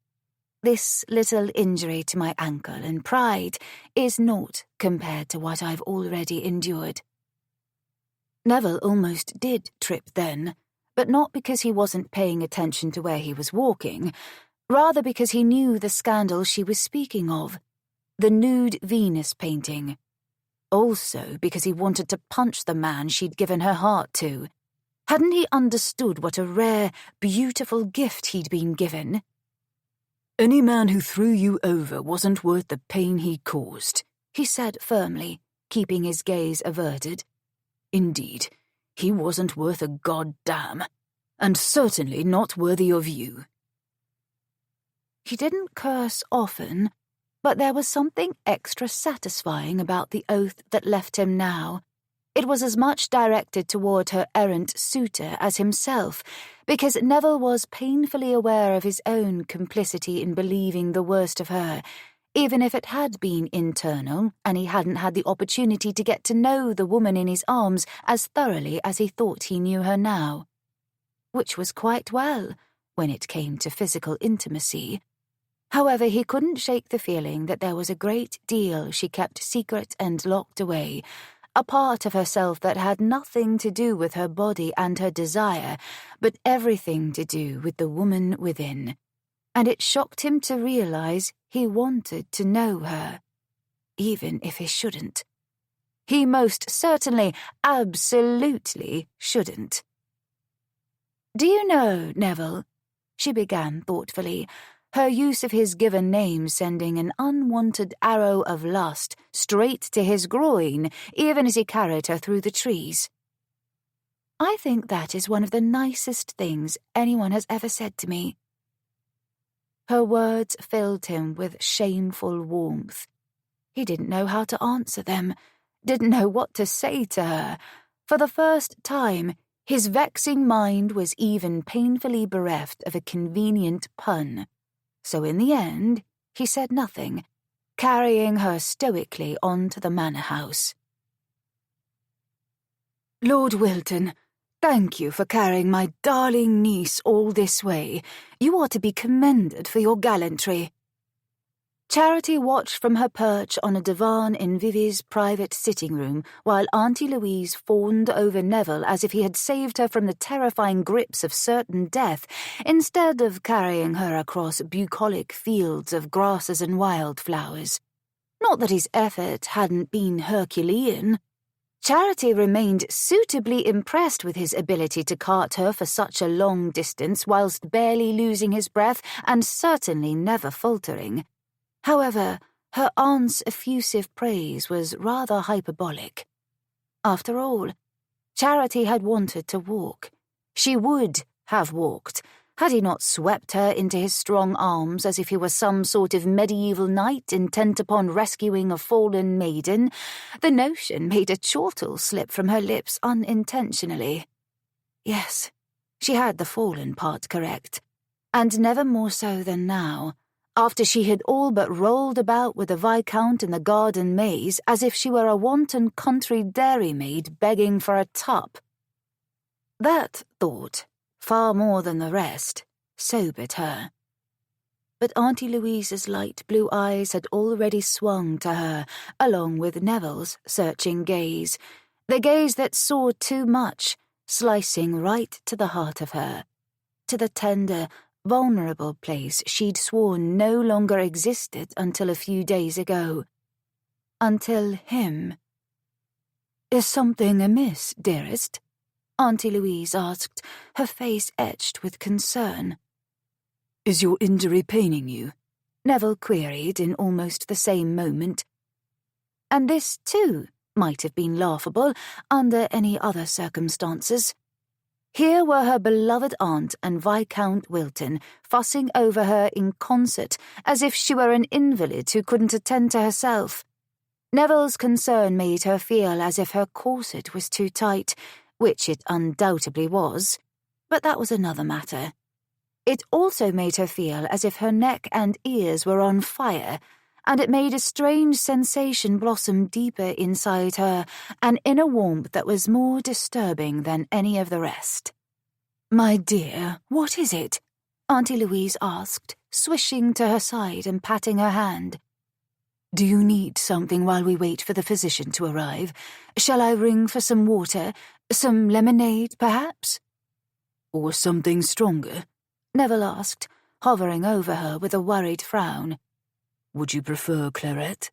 this little injury to my ankle and pride is naught compared to what I've already endured." Neville almost did trip then, but not because he wasn't paying attention to where he was walking, rather because he knew the scandal she was speaking of, the nude Venus painting. Also because he wanted to punch the man she'd given her heart to. Hadn't he understood what a rare, beautiful gift he'd been given? "Any man who threw you over wasn't worth the pain he caused," he said firmly, keeping his gaze averted. "Indeed, he wasn't worth a goddamn, and certainly not worthy of you." He didn't curse often, But there was something extra satisfying about the oath that left him now. It was as much directed toward her errant suitor as himself, because Neville was painfully aware of his own complicity in believing the worst of her, even if it had been internal and he hadn't had the opportunity to get to know the woman in his arms as thoroughly as he thought he knew her now. Which was quite well, when it came to physical intimacy. However, he couldn't shake the feeling that there was a great deal she kept secret and locked away, a part of herself that had nothing to do with her body and her desire, but everything to do with the woman within. And it shocked him to realize he wanted to know her, even if he shouldn't. He most certainly, absolutely shouldn't. "Do you know, Neville," she began thoughtfully, her use of his given name sending an unwanted arrow of lust straight to his groin, even as he carried her through the trees. "I think that is one of the nicest things anyone has ever said to me." Her words filled him with shameful warmth. He didn't know how to answer them, didn't know what to say to her. For the first time, his vexing mind was even painfully bereft of a convenient pun. So in the end, he said nothing, carrying her stoically on to the manor house. "Lord Wilton, thank you for carrying my darling niece all this way. You are to be commended for your gallantry." Charity watched from her perch on a divan in Vivi's private sitting room while Auntie Louise fawned over Neville as if he had saved her from the terrifying grips of certain death instead of carrying her across bucolic fields of grasses and wildflowers. Not that his effort hadn't been Herculean. Charity remained suitably impressed with his ability to cart her for such a long distance whilst barely losing his breath and certainly never faltering. However, her aunt's effusive praise was rather hyperbolic. After all, Charity had wanted to walk. She would have walked, had he not swept her into his strong arms as if he were some sort of medieval knight intent upon rescuing a fallen maiden. The notion made a chortle slip from her lips unintentionally. Yes, she had the fallen part correct, and never more so than now, after she had all but rolled about with the Viscount in the garden maze as if she were a wanton country dairymaid begging for a tup. That thought, far more than the rest, sobered her. But Auntie Louise's light blue eyes had already swung to her, along with Neville's searching gaze, the gaze that saw too much, slicing right to the heart of her, to the tender, vulnerable place she'd sworn no longer existed until a few days ago. Until him. "Is something amiss, dearest?" Auntie Louise asked, her face etched with concern. "Is your injury paining you?" Neville queried in almost the same moment. And this, too, might have been laughable under any other circumstances. Here were her beloved aunt and Viscount Wilton fussing over her in concert as if she were an invalid who couldn't attend to herself. Neville's concern made her feel as if her corset was too tight, which it undoubtedly was, but that was another matter. It also made her feel as if her neck and ears were on fire, and it made a strange sensation blossom deeper inside her, an inner warmth that was more disturbing than any of the rest. "My dear, what is it?" Auntie Louise asked, swishing to her side and patting her hand. "Do you need something while we wait for the physician to arrive? Shall I ring for some water? Some lemonade, perhaps?" "Or something stronger?" Neville asked, hovering over her with a worried frown. "Would you prefer claret?"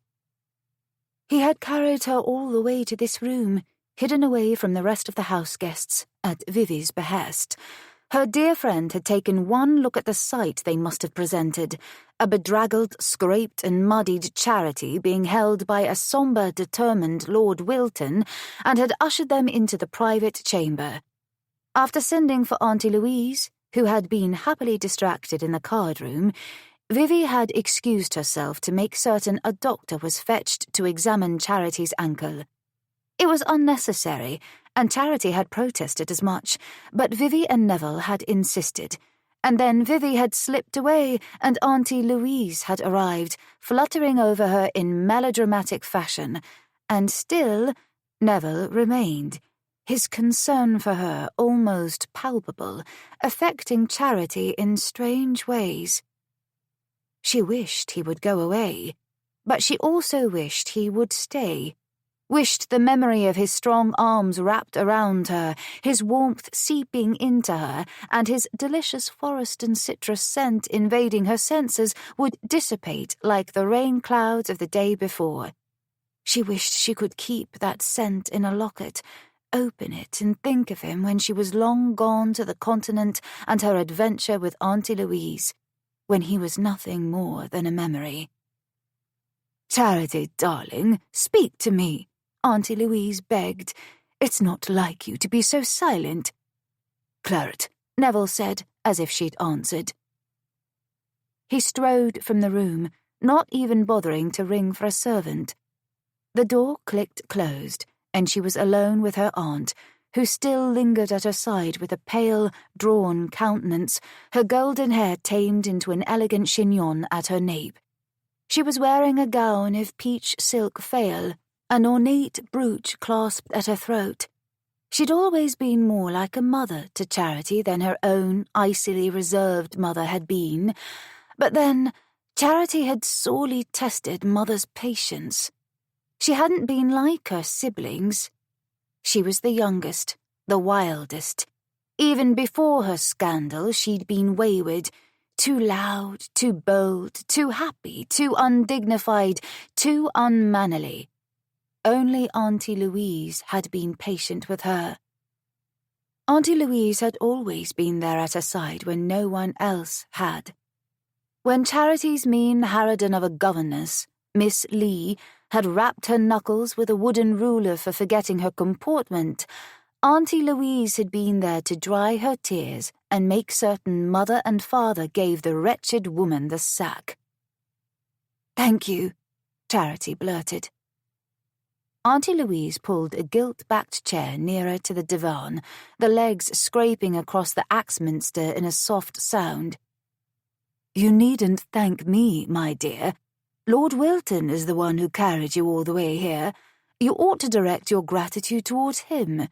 He had carried her all the way to this room, hidden away from the rest of the house guests, at Vivi's behest. Her dear friend had taken one look at the sight they must have presented, a bedraggled, scraped and muddied Charity being held by a sombre, determined Lord Wilton, and had ushered them into the private chamber. After sending for Auntie Louise, who had been happily distracted in the card room, Vivy had excused herself to make certain a doctor was fetched to examine Charity's ankle. It was unnecessary, and Charity had protested as much, but Vivy and Neville had insisted. And then Vivy had slipped away, and Auntie Louise had arrived, fluttering over her in melodramatic fashion. And still, Neville remained, his concern for her almost palpable, affecting Charity in strange ways. She wished he would go away, but she also wished he would stay. Wished the memory of his strong arms wrapped around her, his warmth seeping into her, and his delicious forest and citrus scent invading her senses would dissipate like the rain clouds of the day before. She wished she could keep that scent in a locket, open it and think of him when she was long gone to the continent and her adventure with Auntie Louise, when he was nothing more than a memory. "Charity, darling, speak to me," Auntie Louise begged. "It's not like you to be so silent." "Claret," Neville said, as if she'd answered. He strode from the room, not even bothering to ring for a servant. The door clicked closed, and she was alone with her aunt, who still lingered at her side with a pale, drawn countenance, her golden hair tamed into an elegant chignon at her nape. She was wearing a gown of peach silk veil, an ornate brooch clasped at her throat. She'd always been more like a mother to Charity than her own icily reserved mother had been, but then Charity had sorely tested Mother's patience. She hadn't been like her siblings. She was the youngest, the wildest. Even before her scandal, she'd been wayward, too loud, too bold, too happy, too undignified, too unmannerly. Only Auntie Louise had been patient with her. Auntie Louise had always been there at her side when no one else had. When Charity's mean harridan of a governess, Miss Lee, had rapped her knuckles with a wooden ruler for forgetting her comportment, Auntie Louise had been there to dry her tears and make certain Mother and Father gave the wretched woman the sack. "Thank you," Charity blurted. Auntie Louise pulled a gilt-backed chair nearer to the divan, the legs scraping across the axminster in a soft sound. "You needn't thank me, my dear. Lord Wilton is the one who carried you all the way here. You ought to direct your gratitude towards him.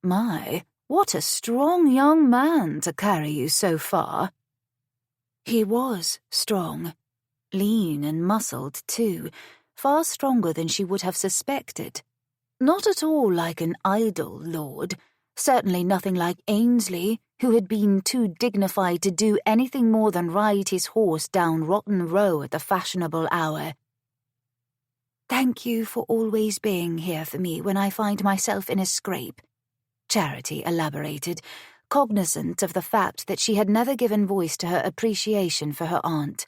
My, what a strong young man to carry you so far." He was strong, lean and muscled too, far stronger than she would have suspected. Not at all like an idle lord, certainly nothing like Ainsley, who had been too dignified to do anything more than ride his horse down Rotten Row at the fashionable hour. "Thank you for always being here for me when I find myself in a scrape," Charity elaborated, cognizant of the fact that she had never given voice to her appreciation for her aunt.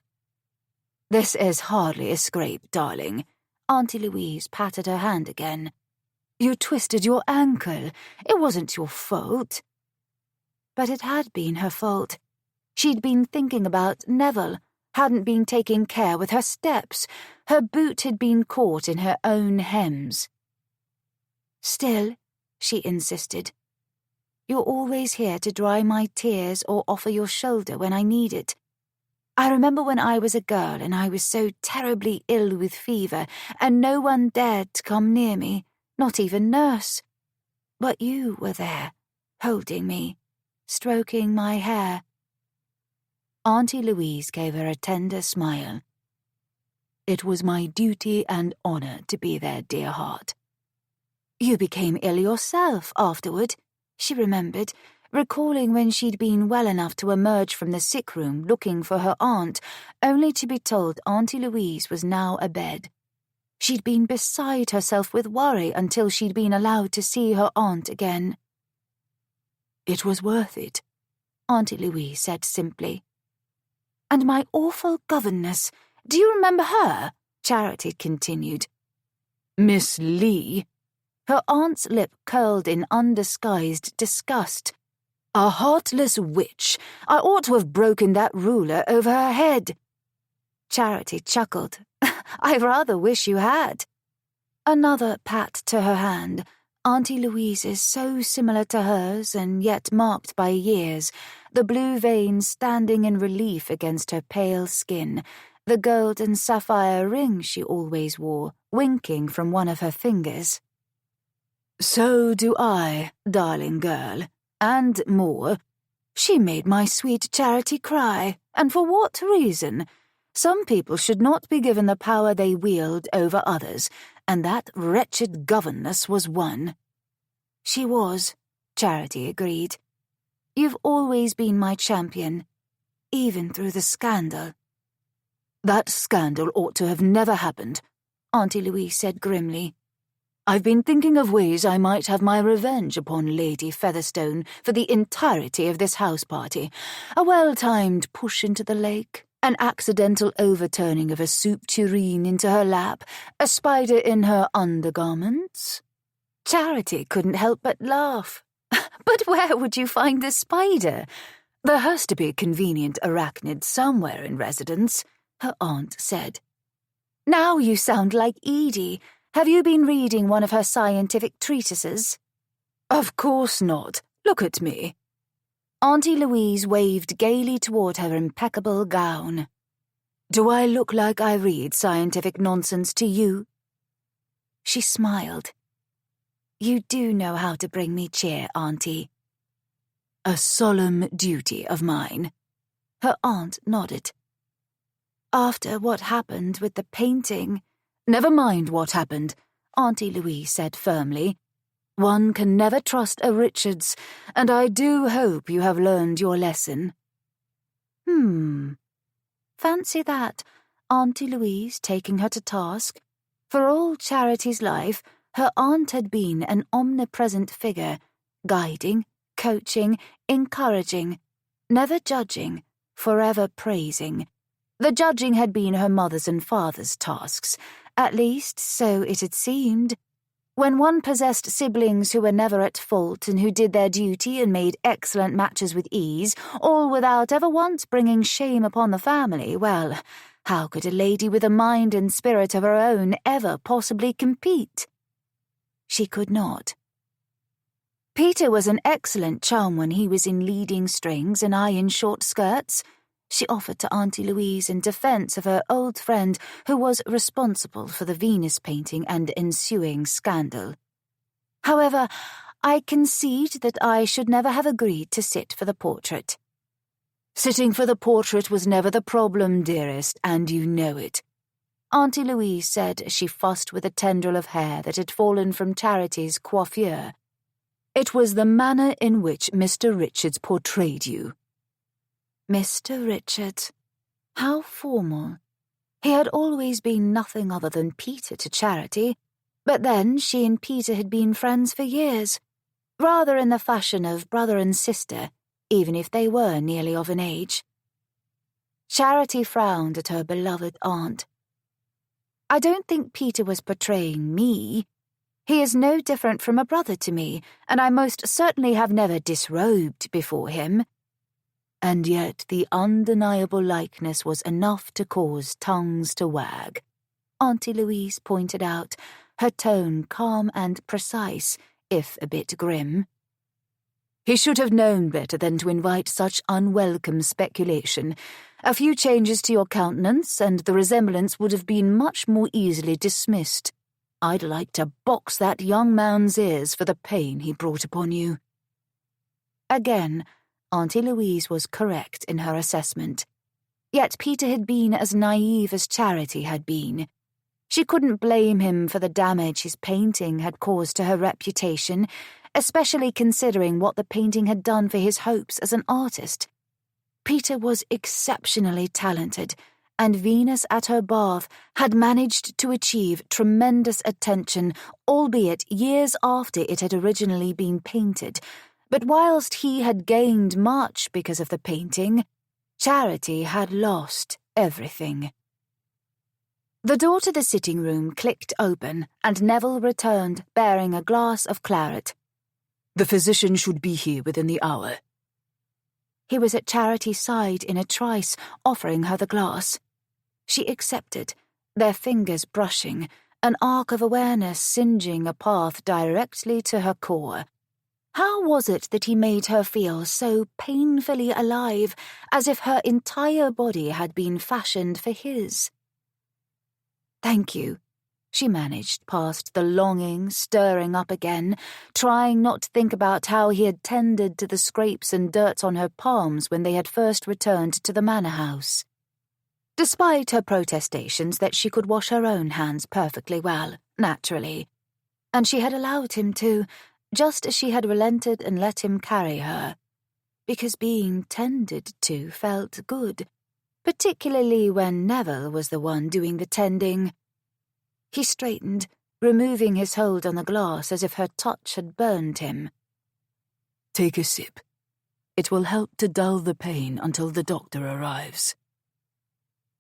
"This is hardly a scrape, darling." Auntie Louise patted her hand again. "You twisted your ankle. It wasn't your fault." But it had been her fault. She'd been thinking about Neville, hadn't been taking care with her steps. Her boot had been caught in her own hems. "Still," she insisted, "you're always here to dry my tears or offer your shoulder when I need it. I remember when I was a girl and I was so terribly ill with fever and no one dared to come near me, not even nurse. But you were there, holding me, stroking my hair." Auntie Louise gave her a tender smile. "It was my duty and honor to be there, dear heart." "You became ill yourself afterward," she remembered, recalling when she'd been well enough to emerge from the sick room looking for her aunt, only to be told Auntie Louise was now abed. She'd been beside herself with worry until she'd been allowed to see her aunt again. "It was worth it," Auntie Louise said simply. "And my awful governess, do you remember her?" Charity continued. "Miss Lee." Her aunt's lip curled in undisguised disgust. "A heartless witch. I ought to have broken that ruler over her head." Charity chuckled. I rather wish you had. Another pat to her hand. Auntie Louise's so similar to hers and yet marked by years, the blue veins standing in relief against her pale skin, the gold and sapphire ring she always wore, winking from one of her fingers. So do I, darling girl, and more. She made my sweet Charity cry, and for what reason? Some people should not be given the power they wield over others, and that wretched governess was one. She was, Charity agreed. You've always been my champion, even through the scandal. That scandal ought to have never happened, Auntie Louise said grimly. I've been thinking of ways I might have my revenge upon Lady Featherstone for the entirety of this house party. A well-timed push into the lake, an accidental overturning of a soup tureen into her lap, a spider in her undergarments. Charity couldn't help but laugh. But where would you find the spider? There has to be a convenient arachnid somewhere in residence, her aunt said. Now you sound like Edie. Have you been reading one of her scientific treatises? Of course not. Look at me. Auntie Louise waved gaily toward her impeccable gown. Do I look like I read scientific nonsense to you? She smiled. You do know how to bring me cheer, Auntie. A solemn duty of mine. Her aunt nodded. After what happened with the painting— Never mind what happened, Auntie Louise said firmly. One can never trust a Richards, and I do hope you have learned your lesson. Fancy that, Auntie Louise taking her to task. For all Charity's life, her aunt had been an omnipresent figure, guiding, coaching, encouraging, never judging, forever praising. The judging had been her mother's and father's tasks. At least, so it had seemed. When one possessed siblings who were never at fault and who did their duty and made excellent matches with ease, all without ever once bringing shame upon the family, well, how could a lady with a mind and spirit of her own ever possibly compete? She could not. Peter was an excellent chum when he was in leading strings and I in short skirts, she offered to Auntie Louise in defense of her old friend who was responsible for the Venus painting and ensuing scandal. However, I concede that I should never have agreed to sit for the portrait. Sitting for the portrait was never the problem, dearest, and you know it, Auntie Louise said as she fussed with a tendril of hair that had fallen from Charity's coiffure. It was the manner in which Mr. Richards portrayed you. Mr. Richards. How formal. He had always been nothing other than Peter to Charity, but then she and Peter had been friends for years, rather in the fashion of brother and sister, even if they were nearly of an age. Charity frowned at her beloved aunt. I don't think Peter was portraying me. He is no different from a brother to me, and I most certainly have never disrobed before him. And yet the undeniable likeness was enough to cause tongues to wag, Auntie Louise pointed out, her tone calm and precise, if a bit grim. He should have known better than to invite such unwelcome speculation. A few changes to your countenance, and the resemblance would have been much more easily dismissed. I'd like to box that young man's ears for the pain he brought upon you. Again, Auntie Louise was correct in her assessment. Yet Peter had been as naive as Charity had been. She couldn't blame him for the damage his painting had caused to her reputation, especially considering what the painting had done for his hopes as an artist. Peter was exceptionally talented, and Venus at her bath had managed to achieve tremendous attention, albeit years after it had originally been painted. But whilst he had gained much because of the painting, Charity had lost everything. The door to the sitting room clicked open, and Neville returned, bearing a glass of claret. The physician should be here within the hour. He was at Charity's side in a trice, offering her the glass. She accepted, their fingers brushing, an arc of awareness singeing a path directly to her core. How was it that he made her feel so painfully alive, as if her entire body had been fashioned for his? "Thank you," she managed past the longing stirring up again, trying not to think about how he had tended to the scrapes and dirt on her palms when they had first returned to the manor house. Despite her protestations that she could wash her own hands perfectly well, naturally, and she had allowed him to, just as she had relented and let him carry her, because being tended to felt good, particularly when Neville was the one doing the tending. He straightened, removing his hold on the glass as if her touch had burned him. "Take a sip. It will help to dull the pain until the doctor arrives."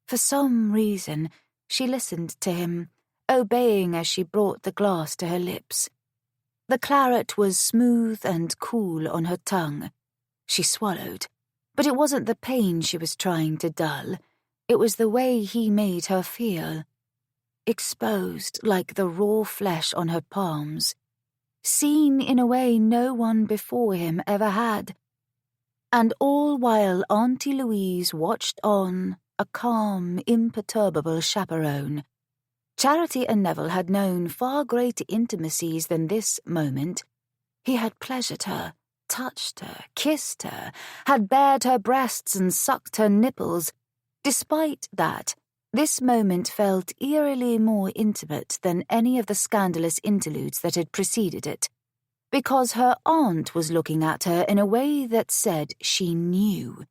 For some reason, she listened to him, obeying as she brought the glass to her lips. The claret was smooth and cool on her tongue. She swallowed, but it wasn't the pain she was trying to dull. It was the way he made her feel. Exposed like the raw flesh on her palms. Seen in a way no one before him ever had. And all while Auntie Louise watched on, a calm, imperturbable chaperone. Charity and Neville had known far greater intimacies than this moment. He had pleasured her, touched her, kissed her, had bared her breasts and sucked her nipples. Despite that, this moment felt eerily more intimate than any of the scandalous interludes that had preceded it, because her aunt was looking at her in a way that said she knew.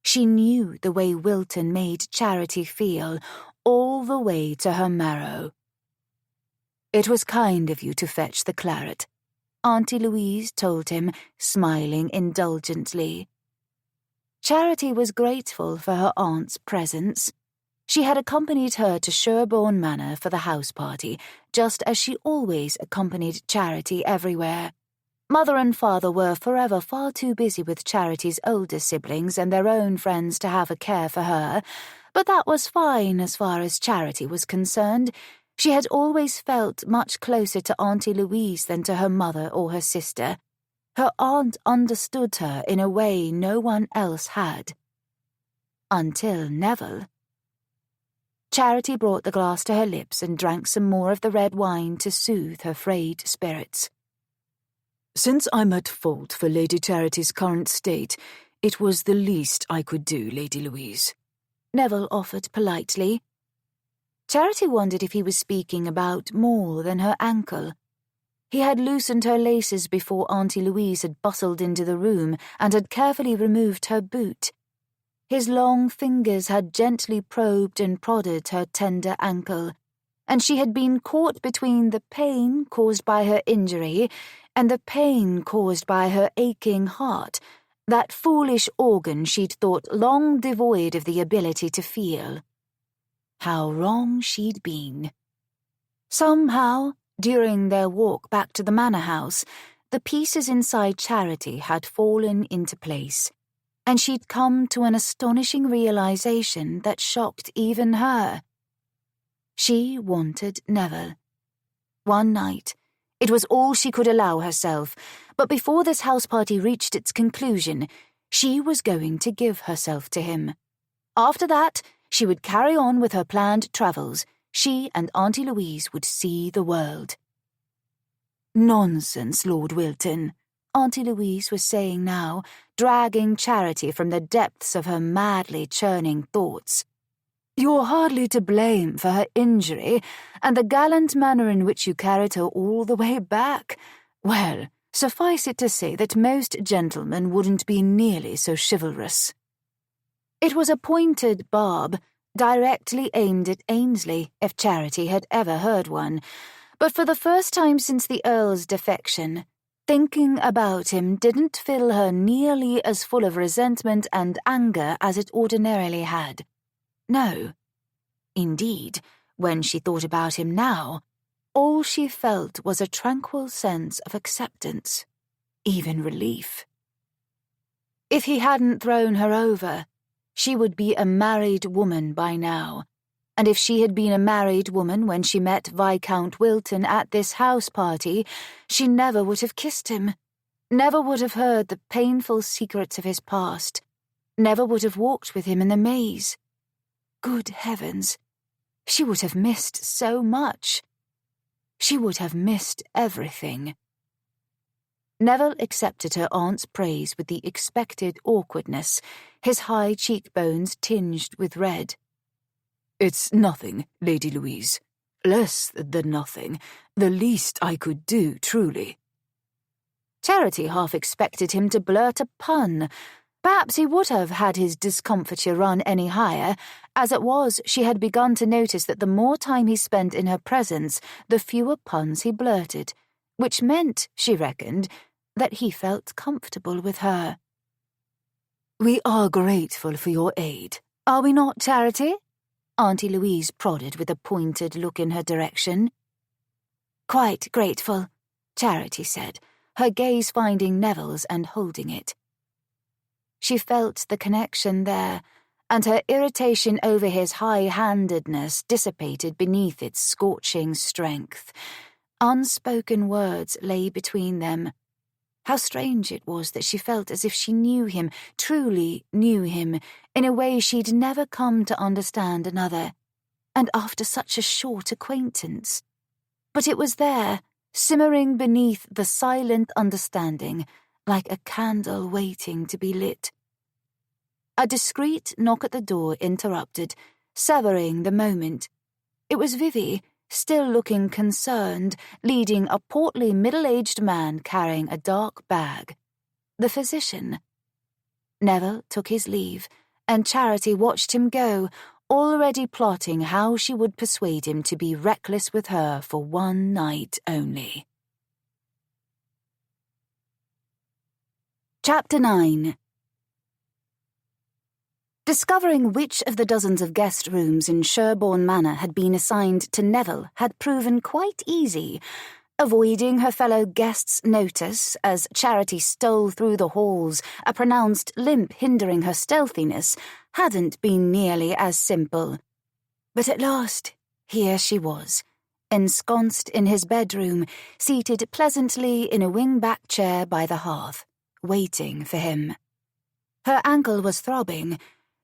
She knew the way Wilton made Charity feel, all the way to her marrow. "It was kind of you to fetch the claret," Auntie Louise told him, smiling indulgently. Charity was grateful for her aunt's presence. She had accompanied her to Sherborne Manor for the house party, just as she always accompanied Charity everywhere. Mother and father were forever far too busy with Charity's older siblings and their own friends to have a care for her, but that was fine as far as Charity was concerned. She had always felt much closer to Auntie Louise than to her mother or her sister. Her aunt understood her in a way no one else had. Until Neville. Charity brought the glass to her lips and drank some more of the red wine to soothe her frayed spirits. "Since I'm at fault for Lady Charity's current state, it was the least I could do, Lady Louise," Neville offered politely. Charity wondered if he was speaking about more than her ankle. He had loosened her laces before Auntie Louise had bustled into the room and had carefully removed her boot. His long fingers had gently probed and prodded her tender ankle, and she had been caught between the pain caused by her injury and the pain caused by her aching heart, that foolish organ she'd thought long devoid of the ability to feel. How wrong she'd been. Somehow, during their walk back to the manor house, the pieces inside Charity had fallen into place, and she'd come to an astonishing realization that shocked even her. She wanted Neville. One night, it was all she could allow herself, but before this house party reached its conclusion, she was going to give herself to him. After that, she would carry on with her planned travels. She and Auntie Louise would see the world. "Nonsense, Lord Wilton," Auntie Louise was saying now, dragging Charity from the depths of her madly churning thoughts. "You're hardly to blame for her injury, and the gallant manner in which you carried her all the way back. Well, suffice it to say that most gentlemen wouldn't be nearly so chivalrous." It was a pointed barb, directly aimed at Ainsley, if Charity had ever heard one, but for the first time since the Earl's defection, thinking about him didn't fill her nearly as full of resentment and anger as it ordinarily had. No. Indeed, when she thought about him now, all she felt was a tranquil sense of acceptance, even relief. If he hadn't thrown her over, she would be a married woman by now, and if she had been a married woman when she met Viscount Wilton at this house party, she never would have kissed him, never would have heard the painful secrets of his past, never would have walked with him in the maze. Good heavens, she would have missed so much. She would have missed everything. Neville accepted her aunt's praise with the expected awkwardness, his high cheekbones tinged with red. "It's nothing, Lady Louise. Less than nothing. The least I could do, truly." Charity half expected him to blurt a pun. Perhaps he would have had his discomfiture run any higher. As it was, she had begun to notice that the more time he spent in her presence, the fewer puns he blurted, which meant, she reckoned, that he felt comfortable with her. "We are grateful for your aid, are we not, Charity?" Auntie Louise prodded with a pointed look in her direction. "Quite grateful," Charity said, her gaze finding Neville's and holding it. She felt the connection there, and her irritation over his high-handedness dissipated beneath its scorching strength. Unspoken words lay between them. How strange it was that she felt as if she knew him, truly knew him, in a way she'd never come to understand another, and after such a short acquaintance. But it was there, simmering beneath the silent understanding, like a candle waiting to be lit. A discreet knock at the door interrupted, severing the moment. It was Vivy, still looking concerned, leading a portly middle-aged man carrying a dark bag. The physician. Neville took his leave, and Charity watched him go, already plotting how she would persuade him to be reckless with her for one night only. Chapter 9. Discovering which of the dozens of guest rooms in Sherborne Manor had been assigned to Neville had proven quite easy. Avoiding her fellow guests' notice as Charity stole through the halls, a pronounced limp hindering her stealthiness, hadn't been nearly as simple. But at last, here she was, ensconced in his bedroom, seated pleasantly in a wing-back chair by the hearth, waiting for him. Her ankle was throbbing.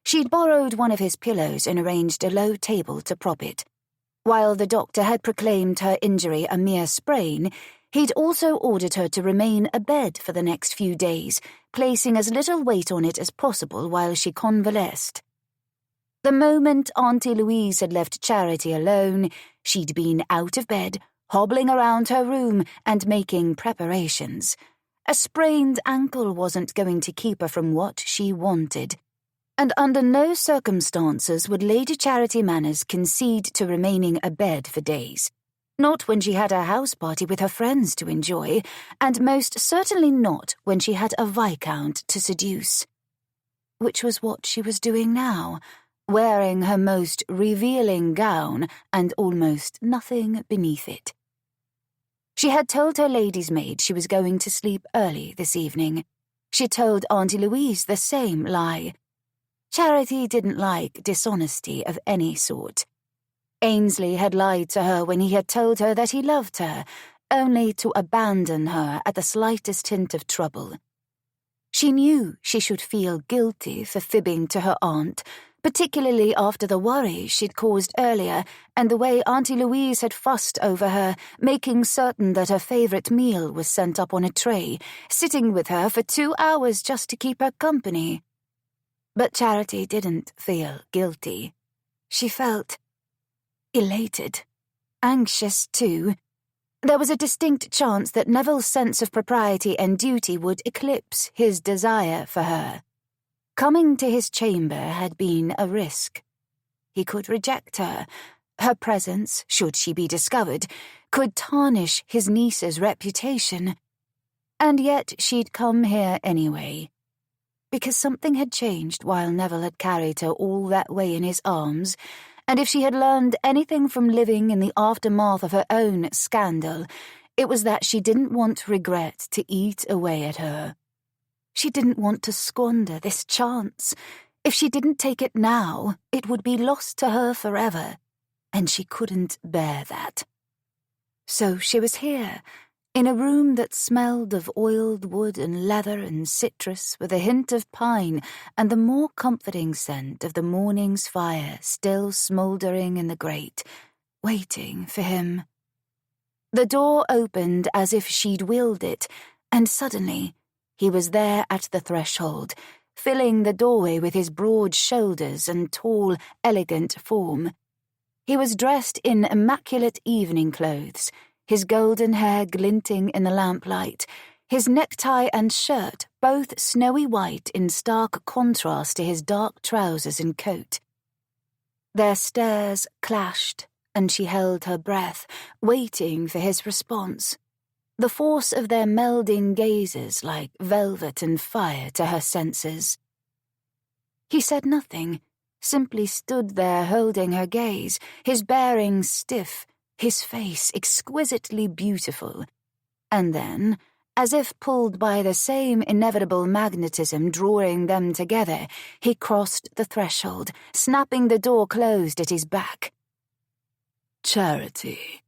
She'd borrowed one of his pillows and arranged a low table to prop it. While the doctor had proclaimed her injury a mere sprain, he'd also ordered her to remain abed for the next few days, placing as little weight on it as possible while she convalesced. The moment Auntie Louise had left Charity alone, she'd been out of bed, hobbling around her room and making preparations. A sprained ankle wasn't going to keep her from what she wanted. And under no circumstances would Lady Charity Manners concede to remaining abed for days. Not when she had a house party with her friends to enjoy, and most certainly not when she had a viscount to seduce. Which was what she was doing now, wearing her most revealing gown and almost nothing beneath it. She had told her lady's maid she was going to sleep early this evening. She told Auntie Louise the same lie. Charity didn't like dishonesty of any sort. Ainsley had lied to her when he had told her that he loved her, only to abandon her at the slightest hint of trouble. She knew she should feel guilty for fibbing to her aunt, particularly after the worry she'd caused earlier and the way Auntie Louise had fussed over her, making certain that her favourite meal was sent up on a tray, sitting with her for 2 hours just to keep her company. But Charity didn't feel guilty. She felt elated, anxious too. There was a distinct chance that Neville's sense of propriety and duty would eclipse his desire for her. Coming to his chamber had been a risk. He could reject her. Her presence, should she be discovered, could tarnish his niece's reputation. And yet she'd come here anyway. Because something had changed while Neville had carried her all that way in his arms, and if she had learned anything from living in the aftermath of her own scandal, it was that she didn't want regret to eat away at her. She didn't want to squander this chance. If she didn't take it now, it would be lost to her forever, and she couldn't bear that. So she was here, in a room that smelled of oiled wood and leather and citrus with a hint of pine and the more comforting scent of the morning's fire still smouldering in the grate, waiting for him. The door opened as if she'd willed it, and suddenly he was there at the threshold, filling the doorway with his broad shoulders and tall, elegant form. He was dressed in immaculate evening clothes, his golden hair glinting in the lamplight, his necktie and shirt both snowy white in stark contrast to his dark trousers and coat. Their stares clashed, and she held her breath, waiting for his response. The force of their melding gazes like velvet and fire to her senses. He said nothing, simply stood there holding her gaze, his bearing stiff, his face exquisitely beautiful. And then, as if pulled by the same inevitable magnetism drawing them together, he crossed the threshold, snapping the door closed at his back. Charity.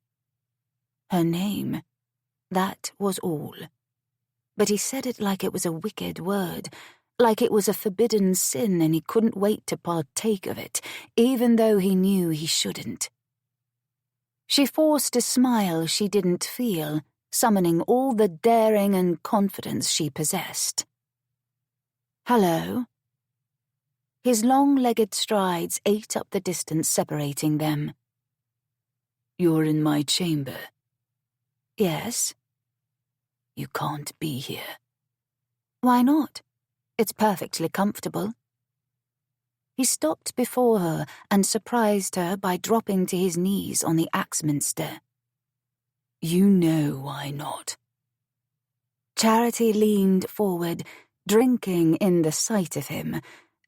Her name. That was all. But he said it like it was a wicked word, like it was a forbidden sin and he couldn't wait to partake of it, even though he knew he shouldn't. She forced a smile she didn't feel, summoning all the daring and confidence she possessed. Hello? His long-legged strides ate up the distance separating them. You're in my chamber. Yes. You can't be here. Why not? It's perfectly comfortable. He stopped before her and surprised her by dropping to his knees on the Axminster. You know why not. Charity leaned forward, drinking in the sight of him,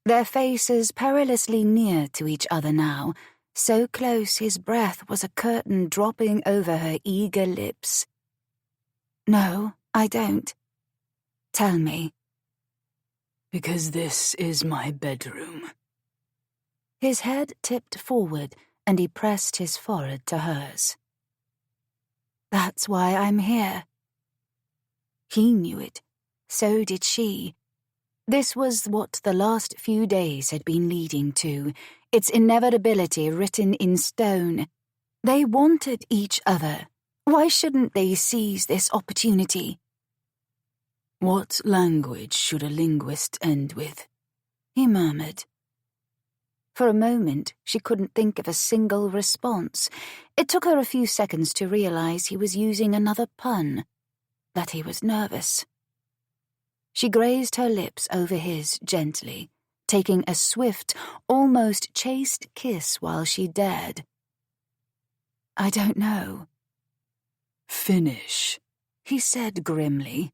their faces perilously near to each other now, so close his breath was a curtain dropping over her eager lips. No, I don't. Tell me. Because this is my bedroom. His head tipped forward, and he pressed his forehead to hers. That's why I'm here. He knew it. So did she. This was what the last few days had been leading to, its inevitability written in stone. They wanted each other. Why shouldn't they seize this opportunity? What language should a linguist end with? He murmured. For a moment, she couldn't think of a single response. It took her a few seconds to realize he was using another pun, that he was nervous. She grazed her lips over his gently, taking a swift, almost chaste kiss while she dared. I don't know. Finish, he said grimly.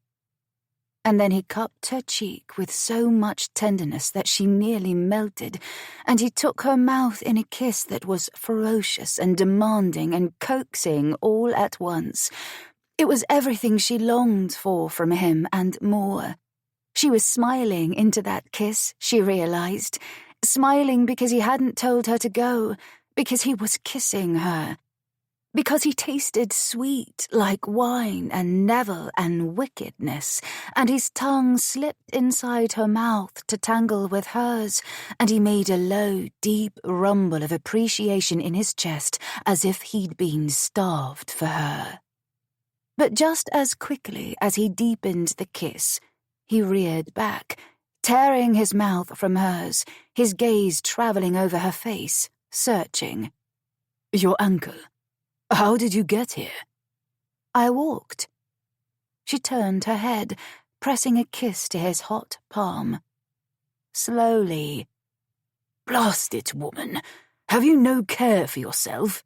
And then he cupped her cheek with so much tenderness that she nearly melted, and he took her mouth in a kiss that was ferocious and demanding and coaxing all at once. It was everything she longed for from him and more. She was smiling into that kiss, she realized, smiling because he hadn't told her to go, because he was kissing her. Because he tasted sweet like wine and neville and wickedness, and his tongue slipped inside her mouth to tangle with hers, and he made a low, deep rumble of appreciation in his chest as if he'd been starved for her. But just as quickly as he deepened the kiss, he reared back, tearing his mouth from hers, his gaze travelling over her face, searching. Your ankle. How did you get here? I walked. She turned her head, pressing a kiss to his hot palm. Slowly. Blast it, woman. Have you no care for yourself?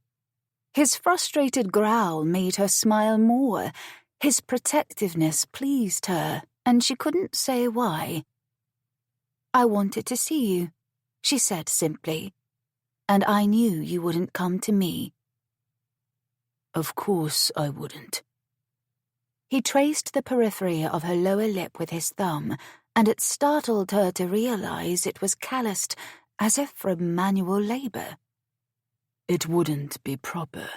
His frustrated growl made her smile more. His protectiveness pleased her, and she couldn't say why. I wanted to see you, she said simply, and I knew you wouldn't come to me. Of course I wouldn't. He traced the periphery of her lower lip with his thumb, and it startled her to realize it was calloused, as if from manual labor. It wouldn't be proper.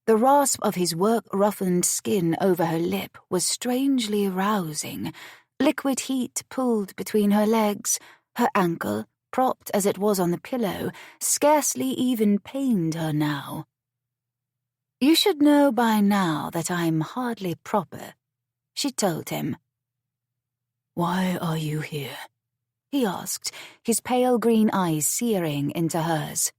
The rasp of his work-roughened skin over her lip was strangely rousing. Liquid heat pulled between her legs. Her ankle, propped as it was on the pillow, scarcely even pained her now. "You should know by now that I'm hardly proper," she told him. "Why are you here?" he asked, his pale green eyes searing into hers.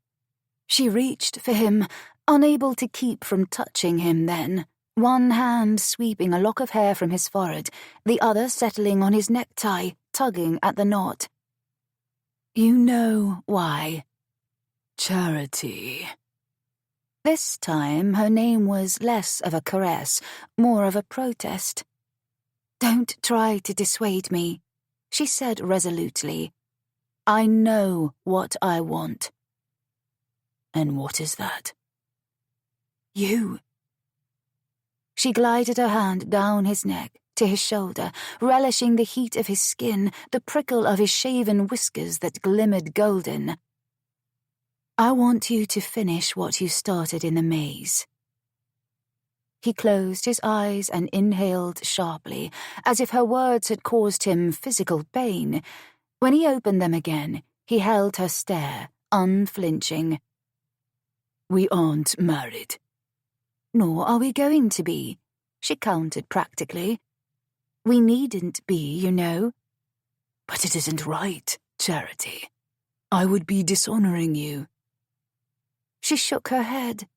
She reached for him, unable to keep from touching him then, one hand sweeping a lock of hair from his forehead, the other settling on his necktie, tugging at the knot. "You know why." "Charity." This time her name was less of a caress, more of a protest. "Don't try to dissuade me," she said resolutely. "I know what I want." "And what is that?" "You." She glided her hand down his neck, to his shoulder, relishing the heat of his skin, the prickle of his shaven whiskers that glimmered golden. "I want you to finish what you started in the maze." He closed his eyes and inhaled sharply, as if her words had caused him physical pain. When he opened them again, he held her stare, unflinching. "We aren't married." "Nor are we going to be," she countered practically. "We needn't be, you know." "But it isn't right, Charity. I would be dishonoring you." She shook her head.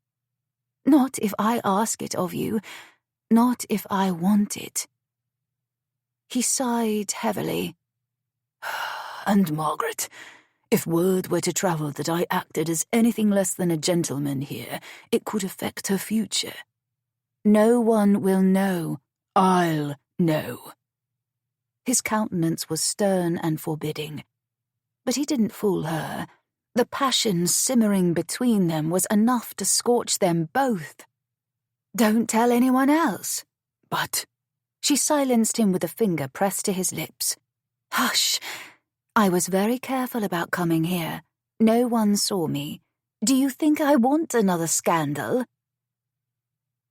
"Not if I ask it of you. Not if I want it." He sighed heavily. "And Margaret, if word were to travel that I acted as anything less than a gentleman here, it could affect her future." "No one will know." "I'll know." His countenance was stern and forbidding. But he didn't fool her. The passion simmering between them was enough to scorch them both. "Don't tell anyone else." "But—" She silenced him with a finger pressed to his lips. "Hush. I was very careful about coming here. No one saw me. Do you think I want another scandal?"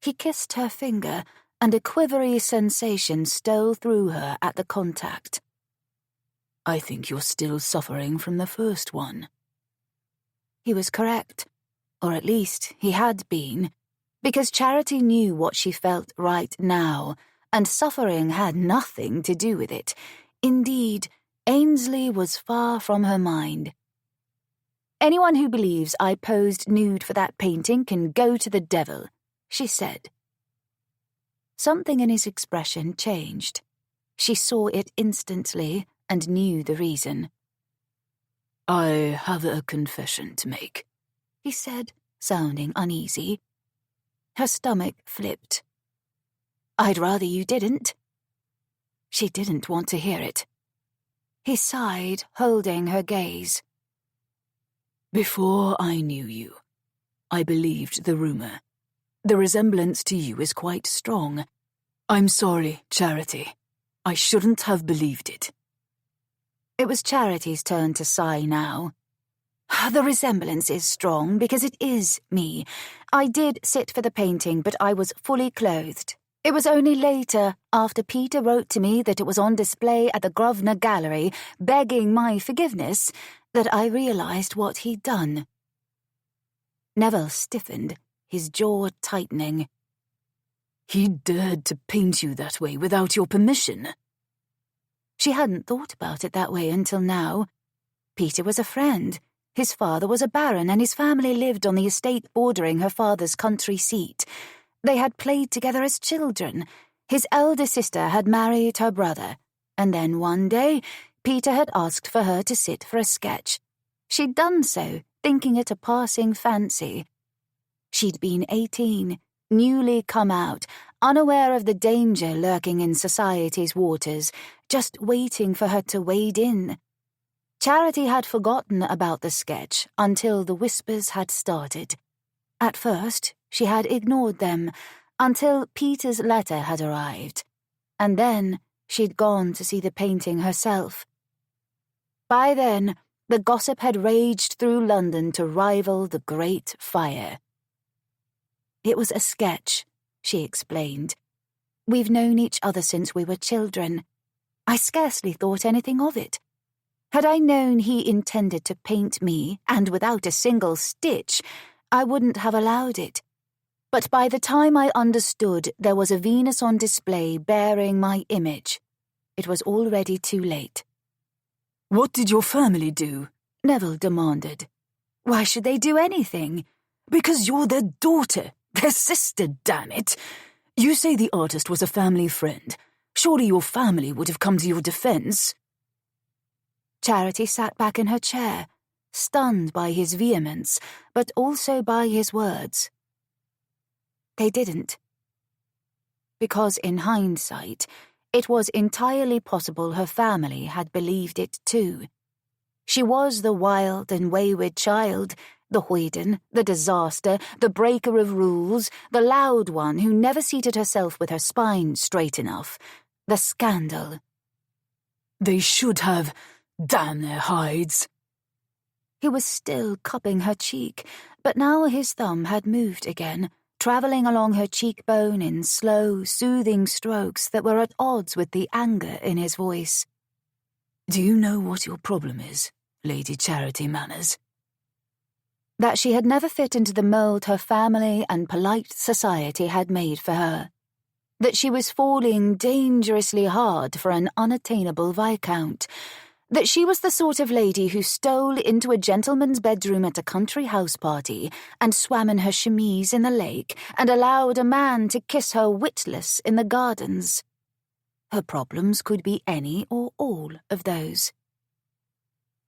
He kissed her finger, and a quivery sensation stole through her at the contact. "I think you're still suffering from the first one." He was correct, or at least he had been, because Charity knew what she felt right now, and suffering had nothing to do with it. Indeed, Ainsley was far from her mind. "Anyone who believes I posed nude for that painting can go to the devil," she said. Something in his expression changed. She saw it instantly and knew the reason. "I have a confession to make," he said, sounding uneasy. Her stomach flipped. "I'd rather you didn't." She didn't want to hear it. He sighed, holding her gaze. "Before I knew you, I believed the rumor. The resemblance to you is quite strong. I'm sorry, Charity. I shouldn't have believed it." It was Charity's turn to sigh now. "The resemblance is strong because it is me. I did sit for the painting, but I was fully clothed. It was only later, after Peter wrote to me that it was on display at the Grosvenor Gallery, begging my forgiveness, that I realized what he'd done." Neville stiffened, his jaw tightening. "He dared to paint you that way without your permission." She hadn't thought about it that way until now. Peter was a friend. His father was a baron, and his family lived on the estate bordering her father's country seat. They had played together as children. His elder sister had married her brother, and then one day Peter had asked for her to sit for a sketch. She'd done so, thinking it a passing fancy. She'd been 18, newly come out, unaware of the danger lurking in society's waters, just waiting for her to wade in. Charity had forgotten about the sketch until the whispers had started. At first, she had ignored them, until Peter's letter had arrived. And then she'd gone to see the painting herself. By then, The gossip had raged through London to rival the Great Fire. "It was a sketch," she explained. "We've known each other since we were children. I scarcely thought anything of it. Had I known he intended to paint me, and without a single stitch, I wouldn't have allowed it. But by the time I understood there was a Venus on display bearing my image, it was already too late." "What did your family do?" Neville demanded. "Why should they do anything? Because you're their daughter, their sister, damn it. You say the artist was a family friend. Surely your family would have come to your defense." Charity sat back in her chair, stunned by his vehemence, but also by his words. They didn't. Because in hindsight, it was entirely possible her family had believed it too. She was the wild and wayward child, the hoyden, the disaster, the breaker of rules, the loud one who never seated herself with her spine straight enough, the scandal. "They should have, damn their hides." He was still cupping her cheek, but now his thumb had moved again, travelling along her cheekbone in slow, soothing strokes that were at odds with the anger in his voice. "Do you know what your problem is, Lady Charity Manners?" That she had never fit into the mould her family and polite society had made for her. That she was falling dangerously hard for an unattainable viscount. That she was the sort of lady who stole into a gentleman's bedroom at a country house party and swam in her chemise in the lake and allowed a man to kiss her witless in the gardens. Her problems could be any or all of those.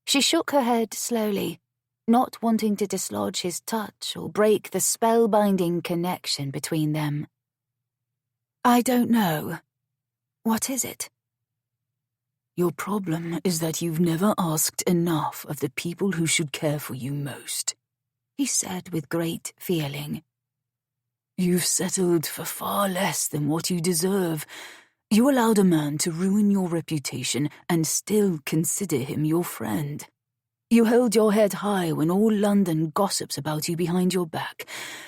She shook her head slowly, not wanting to dislodge his touch or break the spellbinding connection between them. "I don't know. What is it?" Your problem is that you've never asked enough of the people who should care for you most," he said with great feeling. "You've settled for far less than what you deserve. You allowed a man to ruin your reputation and still consider him your friend. You hold your head high when all London gossips about you behind your back.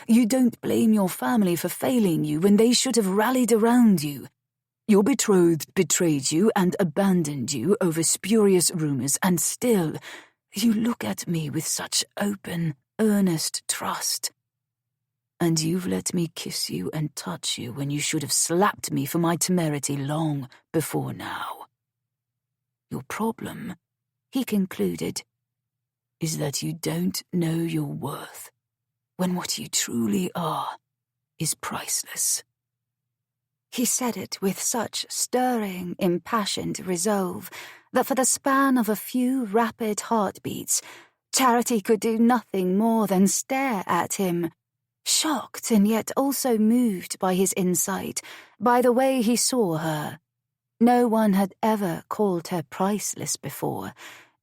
You don't blame your family for failing you when they should have rallied around you. Your betrothed betrayed you and abandoned you over spurious rumors, and still you look at me with such open, earnest trust. And you've let me kiss you and touch you when you should have slapped me for my temerity long before now. Your problem," he concluded, "is that you don't know your worth, when what you truly are is priceless." He said it with such stirring, impassioned resolve that for the span of a few rapid heartbeats, Charity could do nothing more than stare at him, shocked and yet also moved by his insight, by the way he saw her. No one had ever called her priceless before.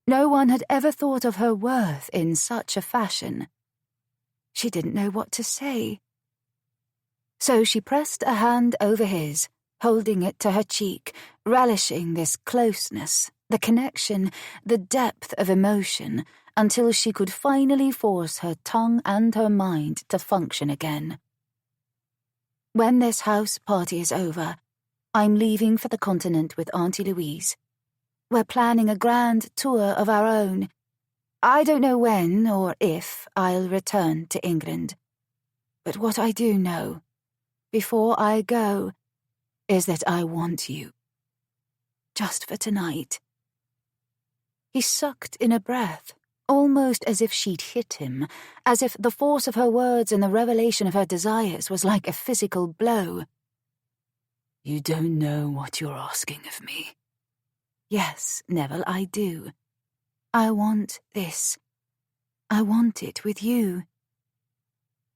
No one had ever thought of her worth in such a fashion. She didn't know what to say. So she pressed a hand over his, holding it to her cheek, relishing this closeness, the connection, the depth of emotion, until she could finally force her tongue and her mind to function again. "When this house party is over, I'm leaving for the continent with Auntie Louise. We're planning a grand tour of our own. I don't know when or if I'll return to England. But what I do know, before I go, is that I want you. Just for tonight." He sucked in a breath, almost as if she'd hit him, as if the force of her words and the revelation of her desires was like a physical blow. "You don't know what you're asking of me." "Yes, Neville, I do. I want this. I want it with you."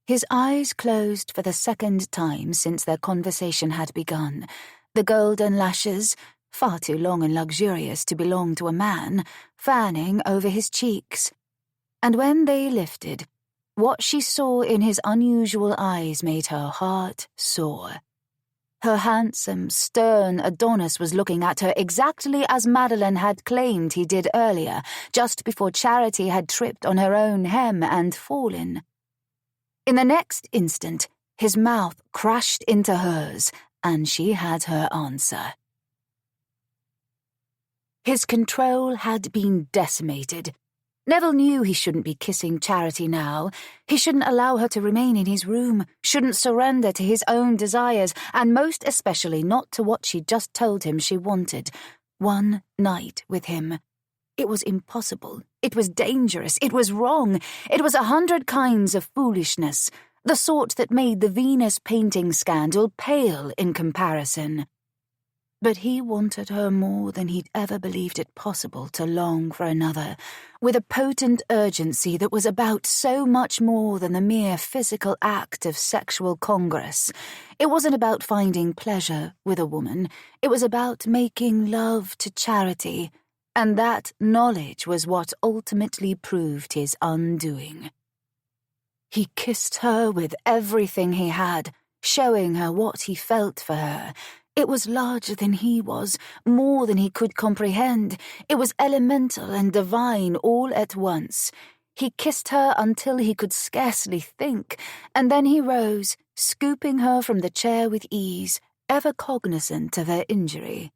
His eyes closed for the second time since their conversation had begun, the golden lashes, far too long and luxurious to belong to a man, fanning over his cheeks. And when they lifted, what she saw in his unusual eyes made her heart soar. Her handsome, stern Adonis was looking at her exactly as Madeline had claimed he did earlier, just before Charity had tripped on her own hem and fallen. In the next instant, his mouth crashed into hers, and she had her answer. His control had been decimated. Neville knew he shouldn't be kissing Charity now. He shouldn't allow her to remain in his room, shouldn't surrender to his own desires, and most especially not to what she'd just told him she wanted. One night with him. It was impossible. It was dangerous. It was wrong. It was 100 kinds of foolishness, the sort that made the Venus painting scandal pale in comparison. But he wanted her more than he'd ever believed it possible to long for another, with a potent urgency that was about so much more than the mere physical act of sexual congress. It wasn't about finding pleasure with a woman. It was about making love to Charity, and that knowledge was what ultimately proved his undoing. He kissed her with everything he had, showing her what he felt for her. It was larger than he was, more than he could comprehend. It was elemental and divine all at once. He kissed her until he could scarcely think, and then he rose, scooping her from the chair with ease, ever cognizant of her injury.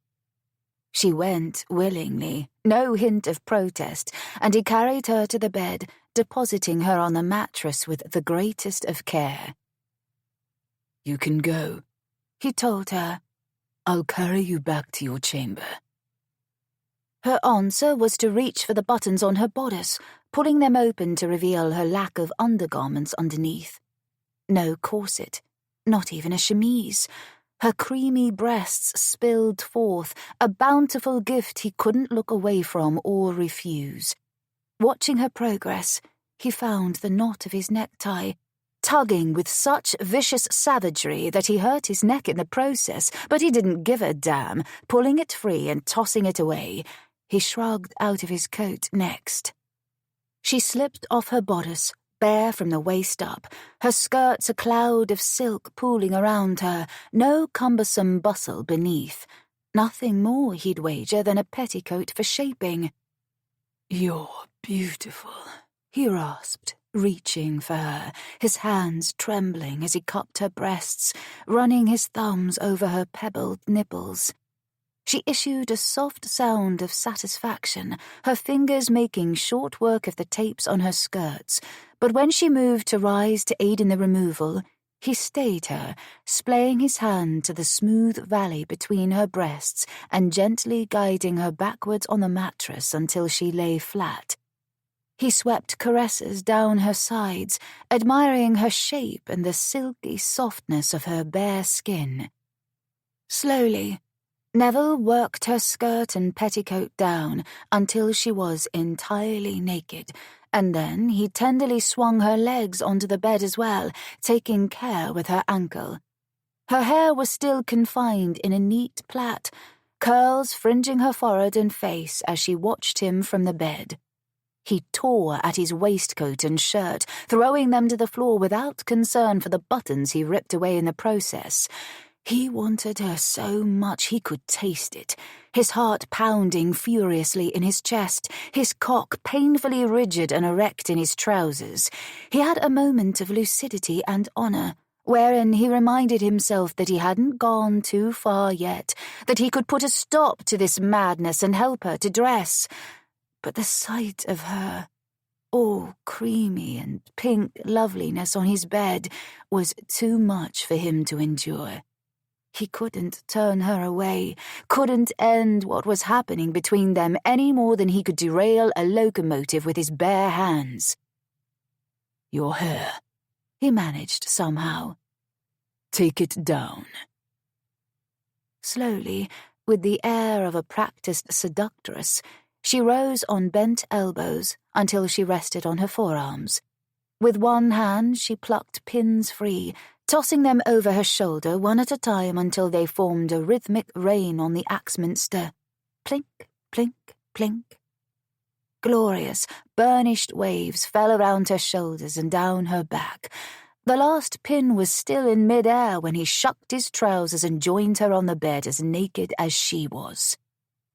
She went willingly, no hint of protest, and he carried her to the bed, depositing her on the mattress with the greatest of care. "You can go," he told her. "I'll carry you back to your chamber." Her answer was to reach for the buttons on her bodice, pulling them open to reveal her lack of undergarments underneath. No corset, not even a chemise. Her creamy breasts spilled forth, a bountiful gift he couldn't look away from or refuse. Watching her progress, he found the knot of his necktie, tugging with such vicious savagery that he hurt his neck in the process, but he didn't give a damn, pulling it free and tossing it away. He shrugged out of his coat next. She slipped off her bodice, bare from the waist up, her skirts a cloud of silk pooling around her, no cumbersome bustle beneath. Nothing more, he'd wager, than a petticoat for shaping. "You're beautiful," he rasped, reaching for her, his hands trembling as he cupped her breasts, running his thumbs over her pebbled nipples. She issued a soft sound of satisfaction, her fingers making short work of the tapes on her skirts, but when she moved to rise to aid in the removal, he stayed her, splaying his hand to the smooth valley between her breasts and gently guiding her backwards on the mattress until she lay flat. He swept caresses down her sides, admiring her shape and the silky softness of her bare skin. Slowly, Neville worked her skirt and petticoat down until she was entirely naked, and then he tenderly swung her legs onto the bed as well, taking care with her ankle. Her hair was still confined in a neat plait, curls fringing her forehead and face as she watched him from the bed. He tore at his waistcoat and shirt, throwing them to the floor without concern for the buttons he ripped away in the process. He wanted her so much he could taste it, his heart pounding furiously in his chest, his cock painfully rigid and erect in his trousers. He had a moment of lucidity and honour, wherein he reminded himself that he hadn't gone too far yet, that he could put a stop to this madness and help her to dress. But the sight of her, all creamy and pink loveliness on his bed, was too much for him to endure. He couldn't turn her away, couldn't end what was happening between them any more than he could derail a locomotive with his bare hands. "Your hair," he managed somehow. "Take it down." Slowly, with the air of a practiced seductress, she rose on bent elbows until she rested on her forearms. With one hand she plucked pins free, tossing them over her shoulder one at a time until they formed a rhythmic rain on the Axminster. Plink, plink, plink. Glorious, burnished waves fell around her shoulders and down her back. The last pin was still in mid-air when he shucked his trousers and joined her on the bed as naked as she was.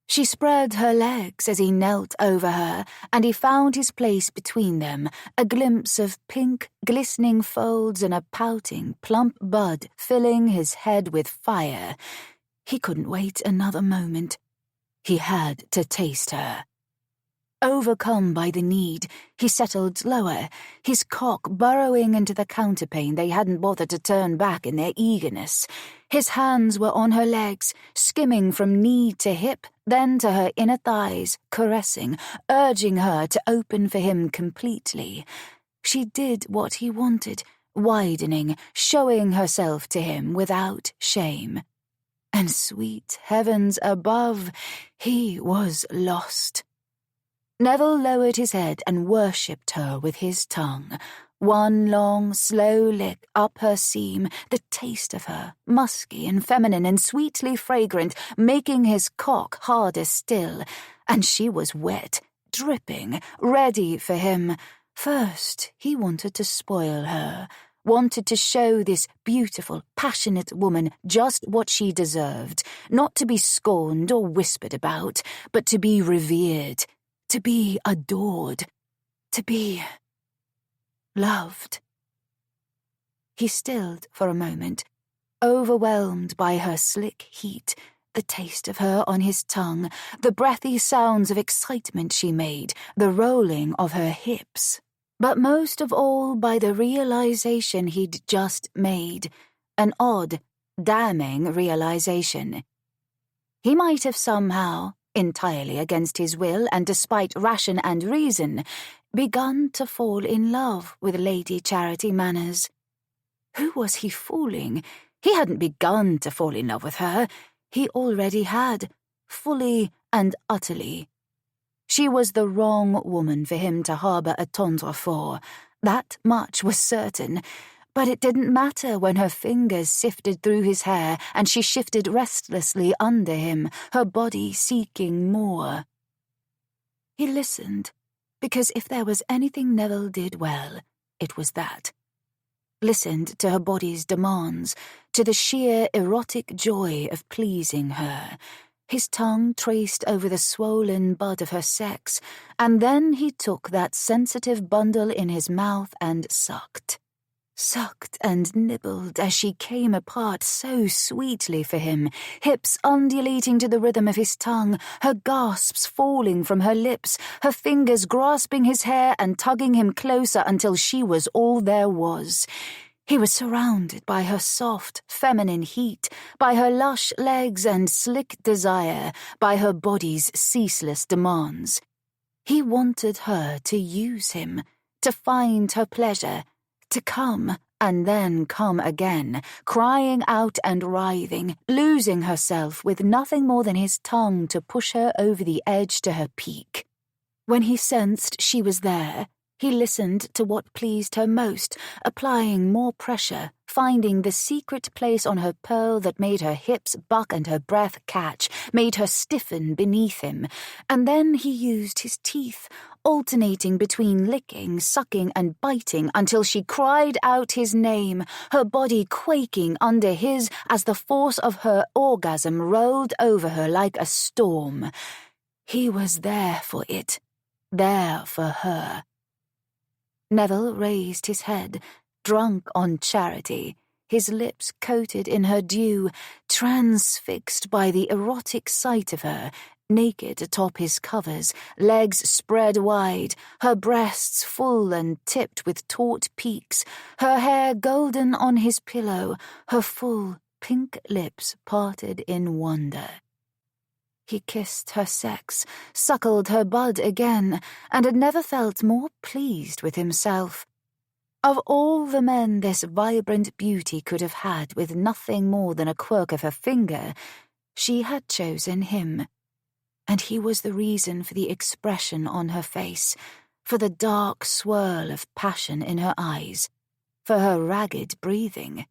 She spread her legs as he knelt over her, and he found his place between them, a glimpse of pink, glistening folds and a pouting, plump bud filling his head with fire. He couldn't wait another moment. He had to taste her. Overcome by the need, he settled lower, his cock burrowing into the counterpane they hadn't bothered to turn back in their eagerness. His hands were on her legs, skimming from knee to hip, then to her inner thighs, caressing, urging her to open for him completely. She did what he wanted, widening, showing herself to him without shame. And sweet heavens above, he was lost. Neville lowered his head and worshipped her with his tongue. One long, slow lick up her seam, the taste of her, musky and feminine and sweetly fragrant, making his cock harder still. And she was wet, dripping, ready for him. First, he wanted to spoil her, wanted to show this beautiful, passionate woman just what she deserved, not to be scorned or whispered about, but to be revered, to be adored, to be loved. He stilled for a moment, overwhelmed by her slick heat, the taste of her on his tongue, the breathy sounds of excitement she made, the rolling of her hips. But most of all by the realization he'd just made, an odd, damning realization. He might have somehow, entirely against his will and despite ration and reason, begun to fall in love with Lady Charity Manners. Who was he fooling? He hadn't begun to fall in love with her. He already had, fully and utterly. She was the wrong woman for him to harbour a tendre for. That much was certain. But it didn't matter when her fingers sifted through his hair and she shifted restlessly under him, her body seeking more. He listened, because if there was anything Neville did well, it was that. Listened to her body's demands, to the sheer erotic joy of pleasing her. His tongue traced over the swollen bud of her sex, and then he took that sensitive bundle in his mouth and sucked. Sucked and nibbled as she came apart so sweetly for him, hips undulating to the rhythm of his tongue, her gasps falling from her lips, her fingers grasping his hair and tugging him closer until she was all there was. He was surrounded by her soft, feminine heat, by her lush legs and slick desire, by her body's ceaseless demands. He wanted her to use him, to find her pleasure, to come and then come again, crying out and writhing, losing herself with nothing more than his tongue to push her over the edge to her peak. When he sensed she was there, he listened to what pleased her most, applying more pressure, finding the secret place on her pearl that made her hips buck and her breath catch, made her stiffen beneath him. And then he used his teeth, alternating between licking, sucking, and biting until she cried out his name, her body quaking under his as the force of her orgasm rolled over her like a storm. He was there for it, there for her. Neville raised his head, drunk on Charity, his lips coated in her dew, transfixed by the erotic sight of her, naked atop his covers, legs spread wide, her breasts full and tipped with taut peaks, her hair golden on his pillow, her full, pink lips parted in wonder. He kissed her sex, suckled her bud again, and had never felt more pleased with himself. Of all the men this vibrant beauty could have had with nothing more than a quirk of her finger, she had chosen him. And he was the reason for the expression on her face, for the dark swirl of passion in her eyes, for her ragged breathing.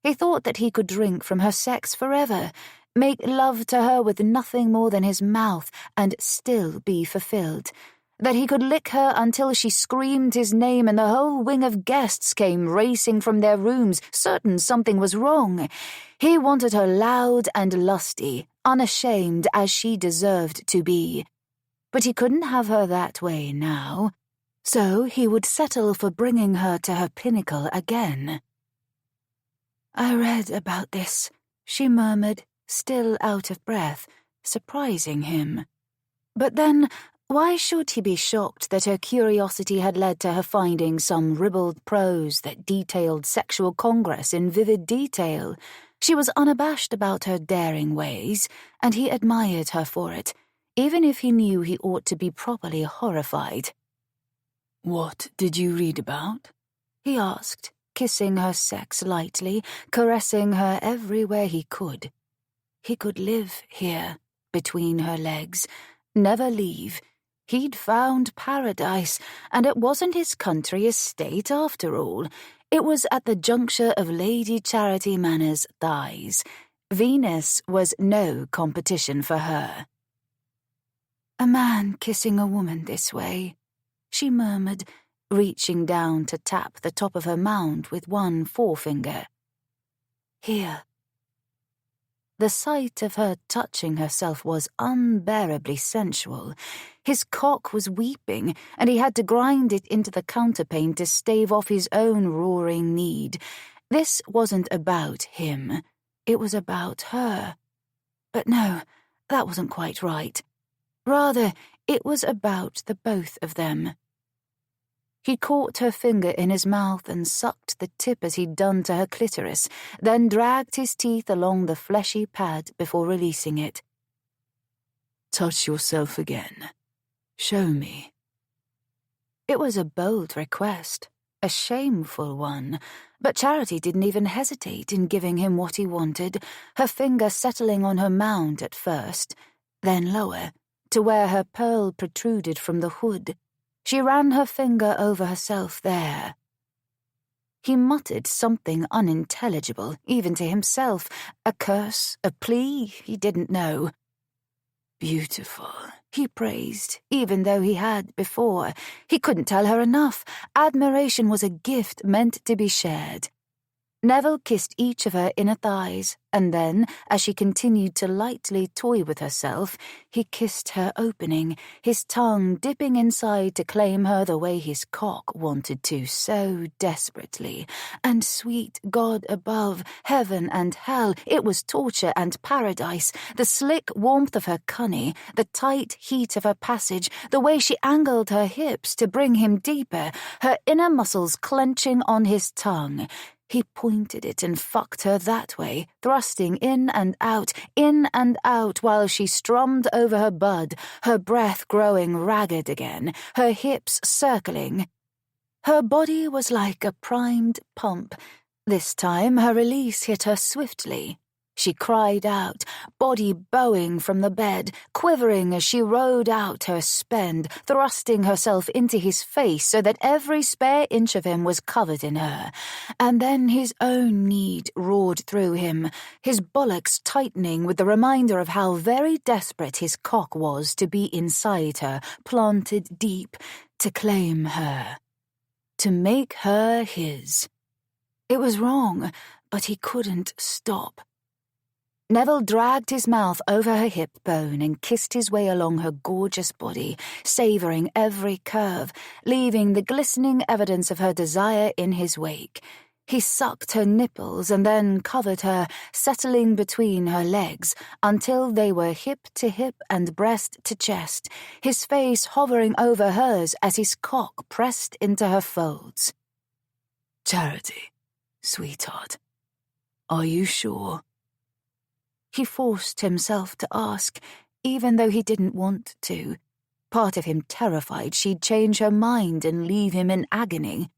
He thought that he could drink from her sex forever, make love to her with nothing more than his mouth, and still be fulfilled. that he could lick her until she screamed his name and the whole wing of guests came racing from their rooms, certain something was wrong. He wanted her loud and lusty, unashamed as she deserved to be. But he couldn't have her that way now, so he would settle for bringing her to her pinnacle again. "I read about this," she murmured, still out of breath, surprising him. But then, why should he be shocked that her curiosity had led to her finding some ribald prose that detailed sexual congress in vivid detail? She was unabashed about her daring ways, and he admired her for it, even if he knew he ought to be properly horrified. "What did you read about?" he asked, kissing her sex lightly, caressing her everywhere he could. He could live here, between her legs, never leave. He'd found paradise, and it wasn't his country estate after all. It was at the juncture of Lady Charity Manners' thighs. Venus was no competition for her. "A man kissing a woman this way," she murmured, reaching down to tap the top of her mound with one forefinger. "Here." The sight of her touching herself was unbearably sensual. His cock was weeping, and he had to grind it into the counterpane to stave off his own roaring need. This wasn't about him. It was about her. But no, that wasn't quite right. Rather, it was about the both of them. He caught her finger in his mouth and sucked the tip as he'd done to her clitoris, then dragged his teeth along the fleshy pad before releasing it. "Touch yourself again. Show me." It was a bold request, a shameful one, but Charity didn't even hesitate in giving him what he wanted, her finger settling on her mound at first, then lower, to where her pearl protruded from the hood. She ran her finger over herself there. He muttered something unintelligible, even to himself, a curse, a plea, he didn't know. "Beautiful," he praised, even though he had before. He couldn't tell her enough. Admiration was a gift meant to be shared. Neville kissed each of her inner thighs, and then, as she continued to lightly toy with herself, he kissed her opening, his tongue dipping inside to claim her the way his cock wanted to so desperately. And sweet God above, heaven and hell, it was torture and paradise, the slick warmth of her cunny, the tight heat of her passage, the way she angled her hips to bring him deeper, her inner muscles clenching on his tongue. He pointed it and fucked her that way, thrusting in and out, while she strummed over her bud, her breath growing ragged again, her hips circling. Her body was like a primed pump. This time her release hit her swiftly. She cried out, body bowing from the bed, quivering as she rode out her spend, thrusting herself into his face so that every spare inch of him was covered in her. And then his own need roared through him, his bullocks tightening with the reminder of how very desperate his cock was to be inside her, planted deep, to claim her, to make her his. It was wrong, but he couldn't stop. Neville dragged his mouth over her hip bone and kissed his way along her gorgeous body, savouring every curve, leaving the glistening evidence of her desire in his wake. He sucked her nipples and then covered her, settling between her legs, until they were hip to hip and breast to chest, his face hovering over hers as his cock pressed into her folds. "Charity, sweetheart, are you sure?" He forced himself to ask, even though he didn't want to. Part of him terrified she'd change her mind and leave him in agony.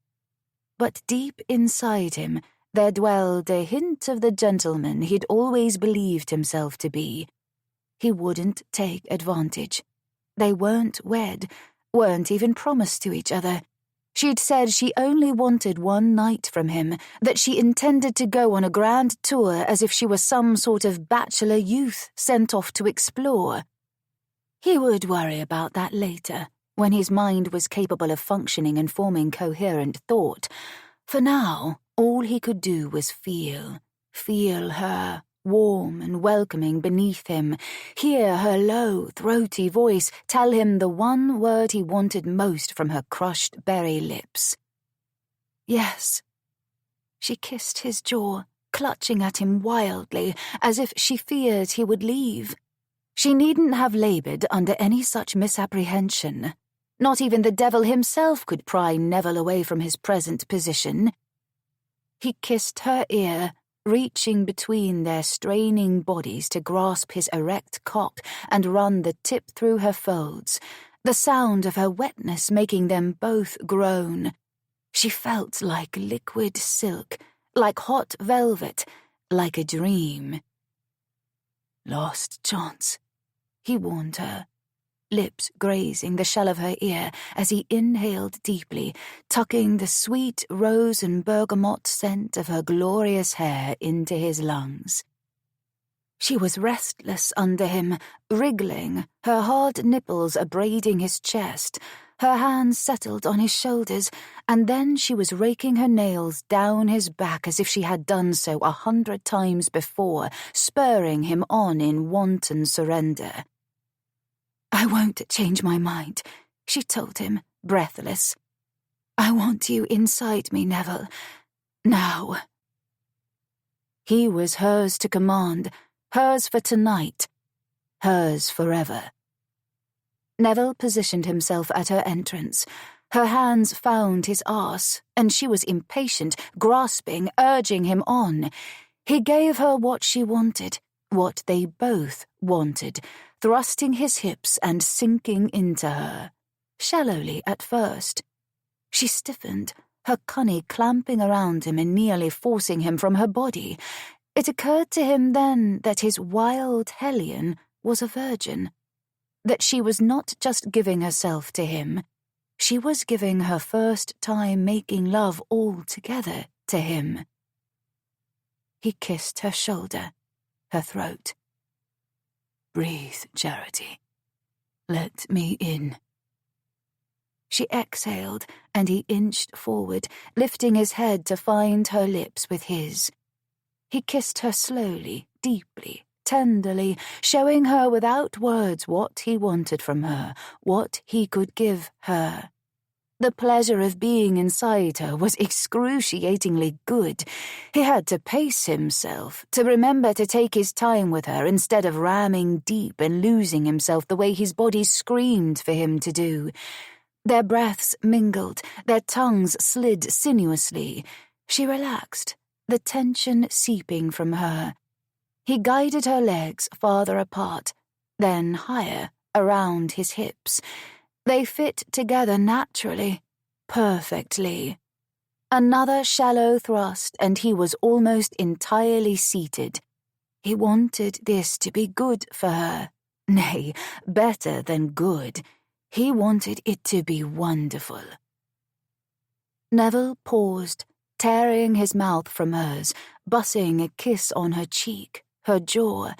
But deep inside him, there dwelled a hint of the gentleman he'd always believed himself to be. He wouldn't take advantage. They weren't wed, weren't even promised to each other. She'd said she only wanted one night from him, that she intended to go on a grand tour as if she were some sort of bachelor youth sent off to explore. He would worry about that later, when his mind was capable of functioning and forming coherent thought. For now, all he could do was feel her, warm and welcoming beneath him, hear her low, throaty voice tell him the one word he wanted most from her crushed berry lips. Yes. She kissed his jaw, clutching at him wildly, as if she feared he would leave. She needn't have laboured under any such misapprehension. Not even the devil himself could pry Neville away from his present position. He kissed her ear, reaching between their straining bodies to grasp his erect cock and run the tip through her folds, the sound of her wetness making them both groan. She felt like liquid silk, like hot velvet, like a dream. "Lost chance," he warned her, lips grazing the shell of her ear as he inhaled deeply, tucking the sweet rose and bergamot scent of her glorious hair into his lungs. She was restless under him, wriggling, her hard nipples abrading his chest. Her hands settled on his shoulders, and then she was raking her nails down his back as if she had done so 100 times before, spurring him on in wanton surrender. "I won't change my mind," she told him, breathless. "I want you inside me, Neville. Now." He was hers to command, hers for tonight, hers forever. Neville positioned himself at her entrance. Her hands found his arse, and she was impatient, grasping, urging him on. He gave her what she wanted, what they both wanted, thrusting his hips and sinking into her. Shallowly at first. She stiffened, her cunny clamping around him and nearly forcing him from her body. It occurred to him then that his wild hellion was a virgin, that she was not just giving herself to him, she was giving her first time making love altogether to him. He kissed her shoulder, her throat. "Breathe, Charity. Let me in." She exhaled, and he inched forward, lifting his head to find her lips with his. He kissed her slowly, deeply, tenderly, showing her without words what he wanted from her, what he could give her. The pleasure of being inside her was excruciatingly good. He had to pace himself, to remember to take his time with her instead of ramming deep and losing himself the way his body screamed for him to do. Their breaths mingled, their tongues slid sinuously. She relaxed, the tension seeping from her. He guided her legs farther apart, then higher, around his hips. They fit together naturally, perfectly. Another shallow thrust, and he was almost entirely seated. He wanted this to be good for her. Nay, better than good. He wanted it to be wonderful. Neville paused, tearing his mouth from hers, bussing a kiss on her cheek, her jaw.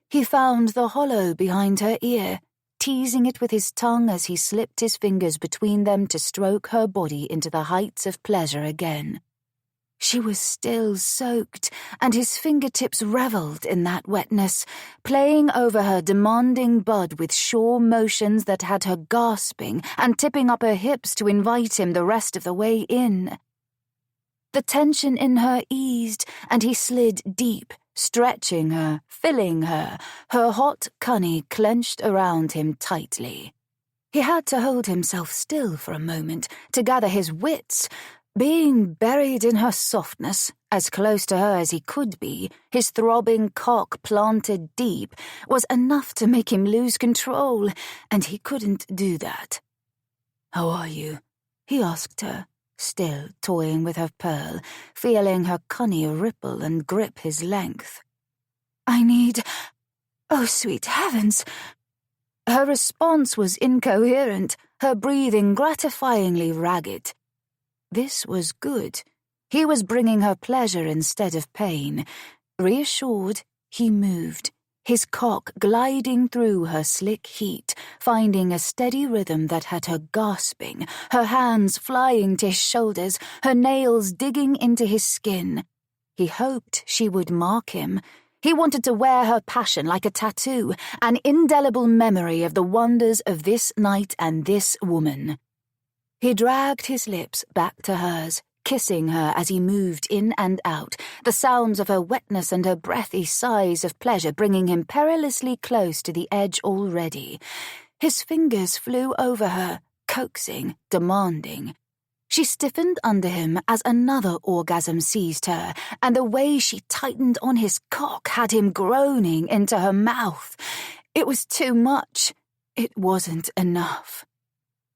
He found the hollow behind her ear, teasing it with his tongue as he slipped his fingers between them to stroke her body into the heights of pleasure again. She was still soaked, and his fingertips revelled in that wetness, playing over her demanding bud with sure motions that had her gasping and tipping up her hips to invite him the rest of the way in. The tension in her eased, and he slid deep, stretching her, filling her, her hot cunny clenched around him tightly. He had to hold himself still for a moment, to gather his wits. Being buried in her softness, as close to her as he could be, his throbbing cock planted deep, was enough to make him lose control, and he couldn't do that. "How are you?" he asked her, still toying with her pearl, feeling her cunny ripple and grip his length. "I need... Oh, sweet heavens!" Her response was incoherent, her breathing gratifyingly ragged. This was good. He was bringing her pleasure instead of pain. Reassured, he moved. his cock gliding through her slick heat, finding a steady rhythm that had her gasping, her hands flying to his shoulders, her nails digging into his skin. He hoped she would mark him. He wanted to wear her passion like a tattoo, an indelible memory of the wonders of this night and this woman. He dragged his lips back to hers, kissing her as he moved in and out, the sounds of her wetness and her breathy sighs of pleasure bringing him perilously close to the edge already. His fingers flew over her, coaxing, demanding. She stiffened under him as another orgasm seized her, and the way she tightened on his cock had him groaning into her mouth. It was too much. It wasn't enough.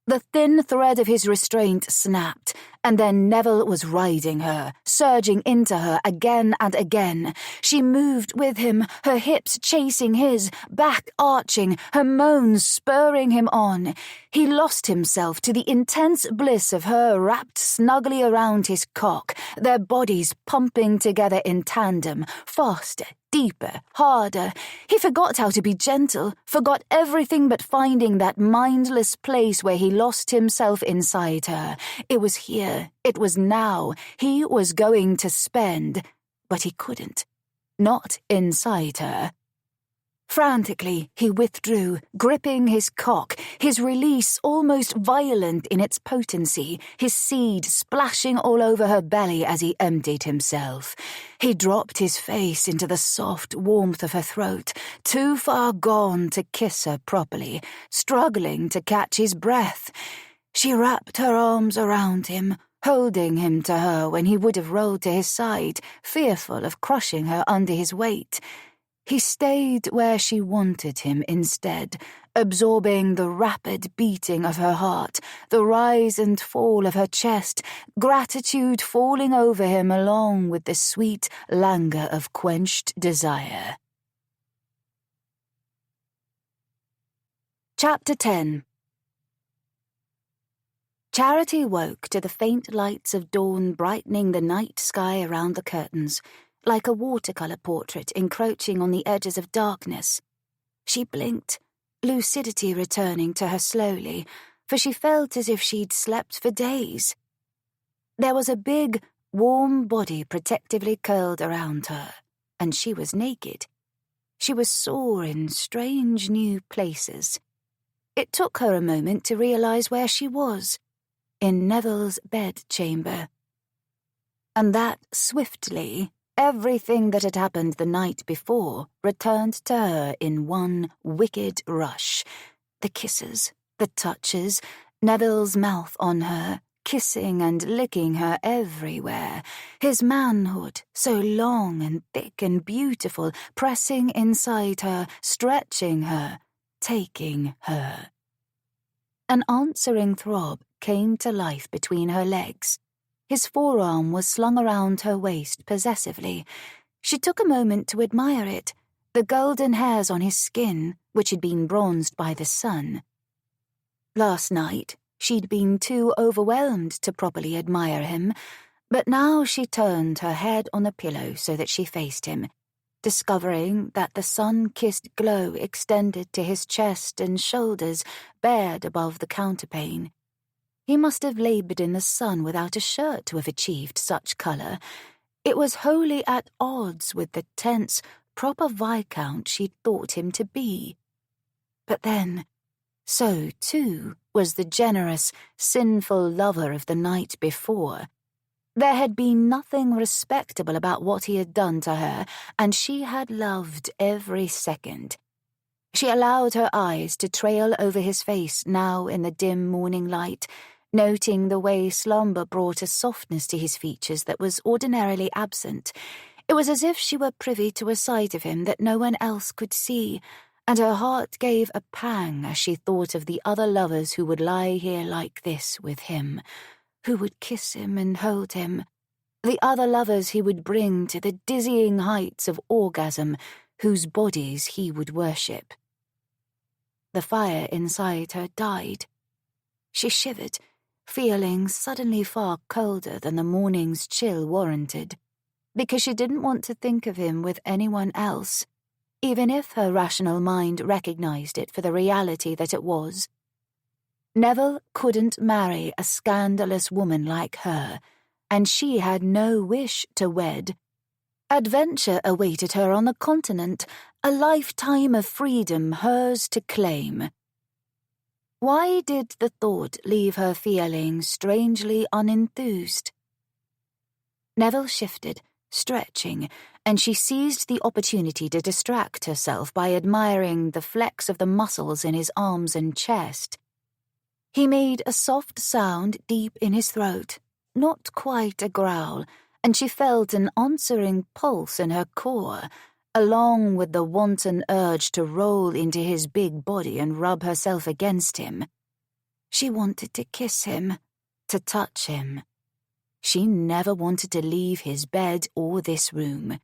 The thin thread of his restraint snapped, and then Neville was riding her, surging into her again and again. She moved with him, her hips chasing his, back arching, her moans spurring him on. He lost himself to the intense bliss of her wrapped snugly around his cock, their bodies pumping together in tandem, faster, deeper, harder. He forgot how to be gentle, forgot everything but finding that mindless place where he lost himself inside her. It was here, it was now, he was going to spend, but he couldn't. Not inside her. Frantically, he withdrew, gripping his cock, his release almost violent in its potency, his seed splashing all over her belly as he emptied himself. He dropped his face into the soft warmth of her throat, too far gone to kiss her properly, struggling to catch his breath. She wrapped her arms around him, holding him to her when he would have rolled to his side, fearful of crushing her under his weight. He stayed where she wanted him instead, absorbing the rapid beating of her heart, the rise and fall of her chest, gratitude falling over him along with the sweet languor of quenched desire. Chapter 10. Charity woke to the faint lights of dawn brightening the night sky around the curtains, like a watercolour portrait encroaching on the edges of darkness. She blinked, lucidity returning to her slowly, for she felt as if she'd slept for days. There was a big, warm body protectively curled around her, and she was naked. She was sore in strange new places. It took her a moment to realise where she was, in Neville's bedchamber. And that swiftly, everything that had happened the night before returned to her in one wicked rush. The kisses, the touches, Neville's mouth on her, kissing and licking her everywhere, his manhood, so long and thick and beautiful, pressing inside her, stretching her, taking her. An answering throb came to life between her legs. His forearm was slung around her waist possessively. She took a moment to admire it, the golden hairs on his skin, which had been bronzed by the sun. Last night, she'd been too overwhelmed to properly admire him, but now she turned her head on the pillow so that she faced him, discovering that the sun-kissed glow extended to his chest and shoulders, bared above the counterpane. He must have laboured in the sun without a shirt to have achieved such colour. It was wholly at odds with the tense, proper viscount she'd thought him to be. But then, so too was the generous, sinful lover of the night before. There had been nothing respectable about what he had done to her, and she had loved every second. She allowed her eyes to trail over his face now in the dim morning light, noting the way slumber brought a softness to his features that was ordinarily absent. It was as if she were privy to a side of him that no one else could see, and her heart gave a pang as she thought of the other lovers who would lie here like this with him, who would kiss him and hold him, the other lovers he would bring to the dizzying heights of orgasm, whose bodies he would worship. The fire inside her died. She shivered, feeling suddenly far colder than the morning's chill warranted, because she didn't want to think of him with anyone else. even if her rational mind recognized it for the reality that it was. Neville couldn't marry a scandalous woman like her, and she had no wish to wed. Adventure awaited her on the continent, a lifetime of freedom hers to claim. Why did the thought leave her feeling strangely unenthused? Neville shifted, stretching, and she seized the opportunity to distract herself by admiring the flex of the muscles in his arms and chest. He made a soft sound deep in his throat, not quite a growl, and she felt an answering pulse in her core, along with the wanton urge to roll into his big body and rub herself against him. She wanted to kiss him, to touch him. She never wanted to leave his bed or this room.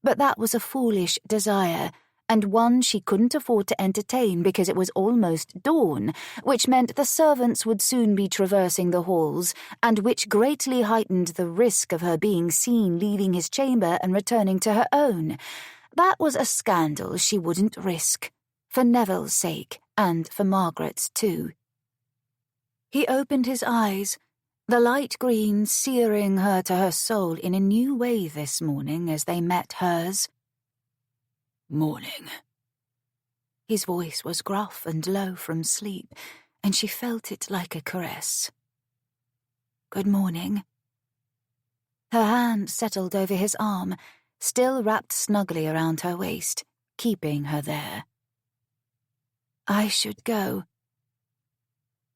But that was a foolish desire, and one she couldn't afford to entertain because it was almost dawn, which meant the servants would soon be traversing the halls, and which greatly heightened the risk of her being seen leaving his chamber and returning to her own. That was a scandal she wouldn't risk, for Neville's sake, and for Margaret's too. He opened his eyes, the light green searing her to her soul in a new way this morning as they met hers. Morning. His voice was gruff and low from sleep, and she felt it like a caress. Good morning. Her hand settled over his arm, still wrapped snugly around her waist, keeping her there. I should go.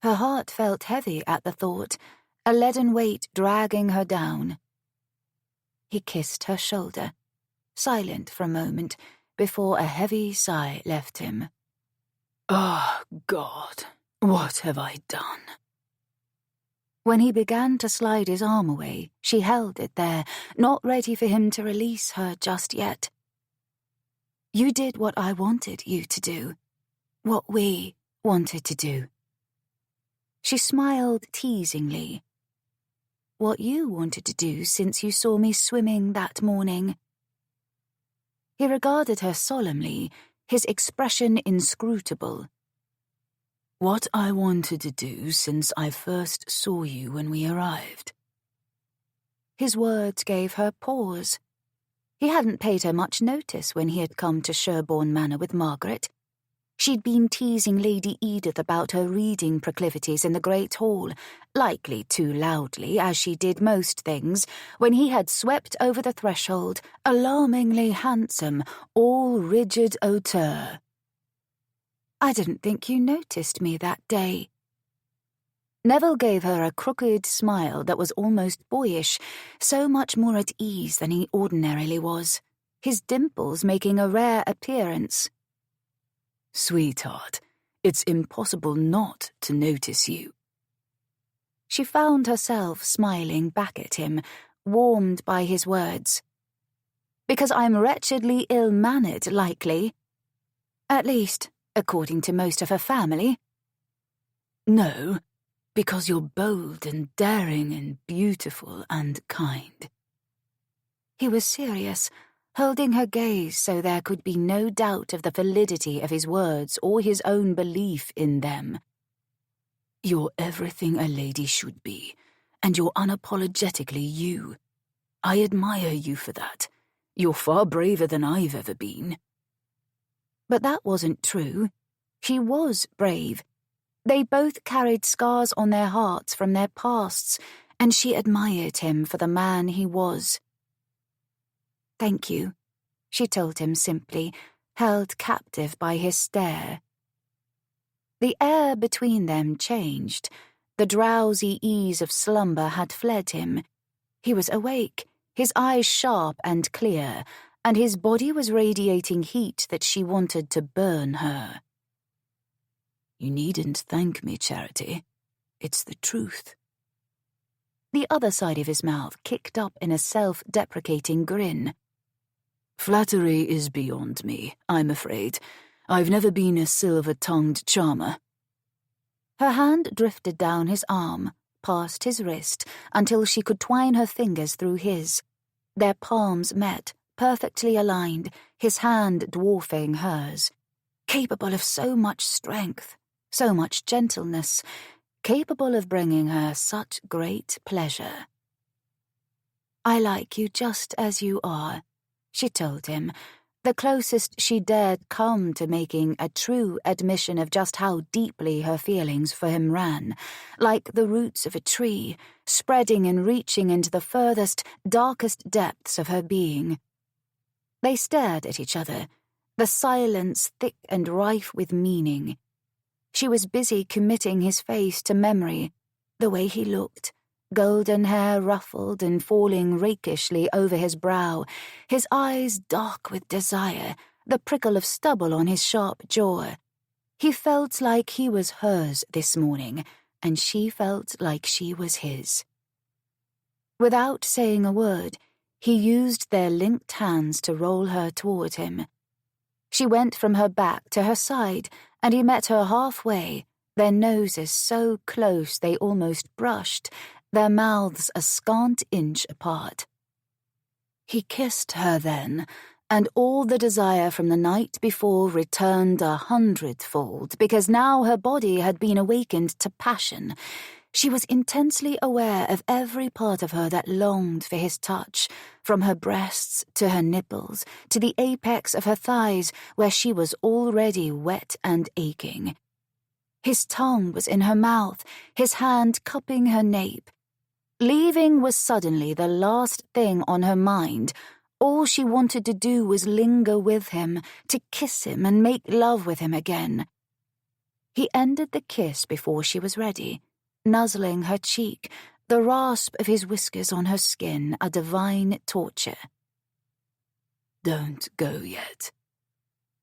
Her heart felt heavy at the thought, a leaden weight dragging her down. He kissed her shoulder, silent for a moment, before a heavy sigh left him. Oh, God, what have I done? When he began to slide his arm away, she held it there, not ready for him to release her just yet. You did what I wanted you to do, what we wanted to do. She smiled teasingly. What you wanted to do since you saw me swimming that morning. He regarded her solemnly, his expression inscrutable. What I wanted to do since I first saw you when we arrived. His words gave her pause. He hadn't paid her much notice when he had come to Sherborne Manor with Margaret. She'd been teasing Lady Edith about her reading proclivities in the Great Hall, likely too loudly, as she did most things, when he had swept over the threshold, alarmingly handsome, all rigid hauteur. I didn't think you noticed me that day. Neville gave her a crooked smile that was almost boyish, so much more at ease than he ordinarily was, his dimples making a rare appearance. Sweetheart, it's impossible not to notice you. She found herself smiling back at him, warmed by his words. Because I'm wretchedly ill-mannered, likely. At least, according to most of her family. No, because you're bold and daring and beautiful and kind. He was serious, holding her gaze so there could be no doubt of the validity of his words or his own belief in them. You're everything a lady should be, and you're unapologetically you. I admire you for that. You're far braver than I've ever been. But that wasn't true. She was brave. They both carried scars on their hearts from their pasts, and she admired him for the man he was. Thank you, she told him simply, held captive by his stare. The air between them changed. The drowsy ease of slumber had fled him. He was awake, his eyes sharp and clear, and his body was radiating heat that she wanted to burn her. You needn't thank me, Charity. It's the truth. The other side of his mouth kicked up in a self-deprecating grin. Flattery is beyond me, I'm afraid. I've never been a silver-tongued charmer. Her hand drifted down his arm, past his wrist, until she could twine her fingers through his. Their palms met, perfectly aligned, his hand dwarfing hers, capable of so much strength, so much gentleness, capable of bringing her such great pleasure. "I like you just as you are," she told him, the closest she dared come to making a true admission of just how deeply her feelings for him ran, like the roots of a tree, spreading and reaching into the furthest, darkest depths of her being. They stared at each other, the silence thick and rife with meaning. She was busy committing his face to memory, the way he looked, golden hair ruffled and falling rakishly over his brow, his eyes dark with desire, the prickle of stubble on his sharp jaw. He felt like he was hers this morning, and she felt like she was his. Without saying a word, he used their linked hands to roll her toward him. She went from her back to her side, and he met her halfway, their noses so close they almost brushed, their mouths a scant inch apart. He kissed her then, and all the desire from the night before returned 100-fold, because now her body had been awakened to passion. She was intensely aware of every part of her that longed for his touch, from her breasts to her nipples, to the apex of her thighs, where she was already wet and aching. His tongue was in her mouth, his hand cupping her nape. Leaving was suddenly the last thing on her mind. All she wanted to do was linger with him, to kiss him and make love with him again. He ended the kiss before she was ready, nuzzling her cheek, the rasp of his whiskers on her skin a divine torture. "Don't go yet."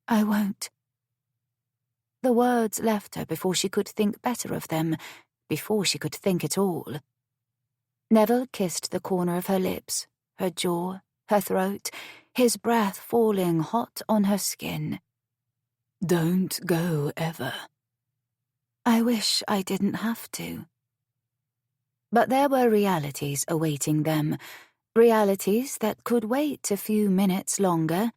"I won't." The words left her before she could think better of them, before she could think at all. Neville kissed the corner of her lips, her jaw, her throat, his breath falling hot on her skin. "Don't go ever." "I wish I didn't have to." But there were realities awaiting them, realities that could wait a few minutes longer.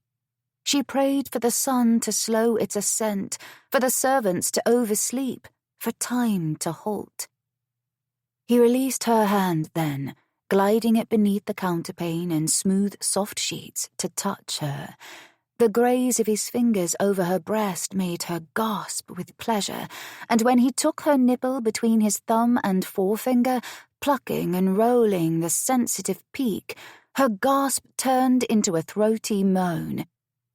She prayed for the sun to slow its ascent, for the servants to oversleep, for time to halt. He released her hand then, gliding it beneath the counterpane and smooth, soft sheets to touch her. The graze of his fingers over her breast made her gasp with pleasure, and when he took her nipple between his thumb and forefinger, plucking and rolling the sensitive peak, her gasp turned into a throaty moan.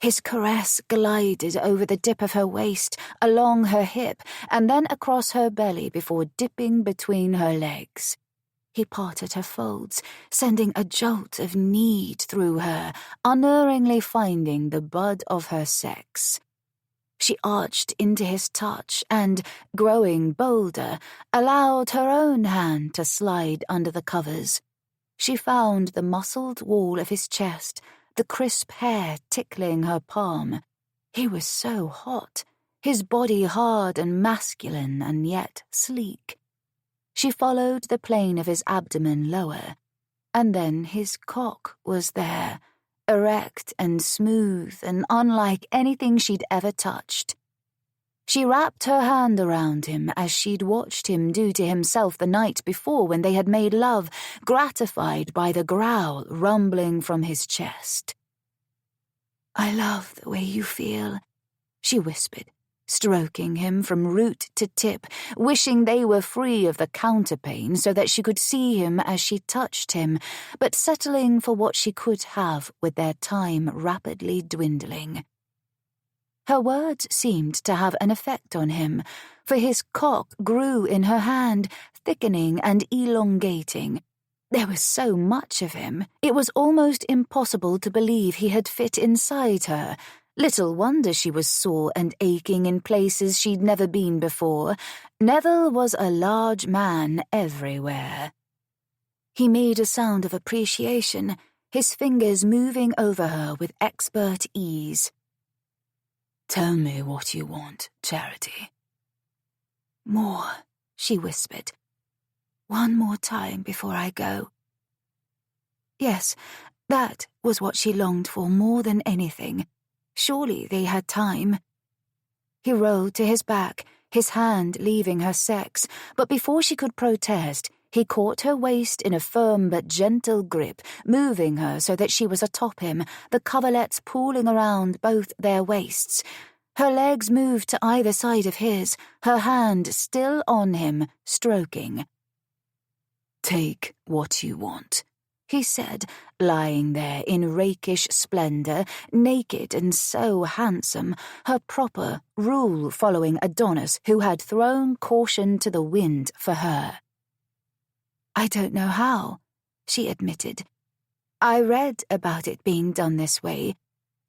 His caress glided over the dip of her waist, along her hip, and then across her belly before dipping between her legs. He parted her folds, sending a jolt of need through her, unerringly finding the bud of her sex. She arched into his touch and, growing bolder, allowed her own hand to slide under the covers. She found the muscled wall of his chest, the crisp hair tickling her palm. He was so hot, his body hard and masculine and yet sleek. She followed the plane of his abdomen lower, and then his cock was there, erect and smooth and unlike anything she'd ever touched. She wrapped her hand around him as she'd watched him do to himself the night before when they had made love, gratified by the growl rumbling from his chest. "I love the way you feel," she whispered, stroking him from root to tip, wishing they were free of the counterpane so that she could see him as she touched him, but settling for what she could have with their time rapidly dwindling. Her words seemed to have an effect on him, for his cock grew in her hand, thickening and elongating. There was so much of him, it was almost impossible to believe he had fit inside her. Little wonder she was sore and aching in places she'd never been before. Neville was a large man everywhere. He made a sound of appreciation, his fingers moving over her with expert ease. "Tell me what you want, Charity." "More," she whispered. "One more time before I go." "Yes, That was what she longed for more than anything. Surely they had time. He rolled to his back, his hand leaving her sex, but before she could protest, he caught her waist in a firm but gentle grip, moving her so that she was atop him, the coverlets pooling around both their waists. Her legs moved to either side of his, her hand still on him, stroking. "Take what you want," he said, lying there in rakish splendor, naked and so handsome, her proper, rule-following Adonis who had thrown caution to the wind for her. "I don't know how," she admitted. "I read about it being done this way,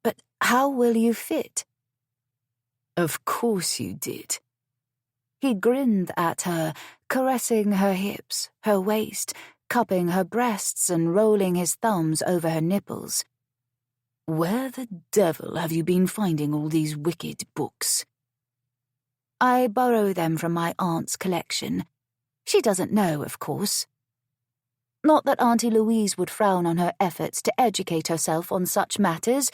but how will you fit?" "Of course you did." He grinned at her, caressing her hips, her waist, cupping her breasts and rolling his thumbs over her nipples. "Where the devil have you been finding all these wicked books?" "I borrow them from my aunt's collection. She doesn't know, of course." Not that Auntie Louise would frown on her efforts to educate herself on such matters,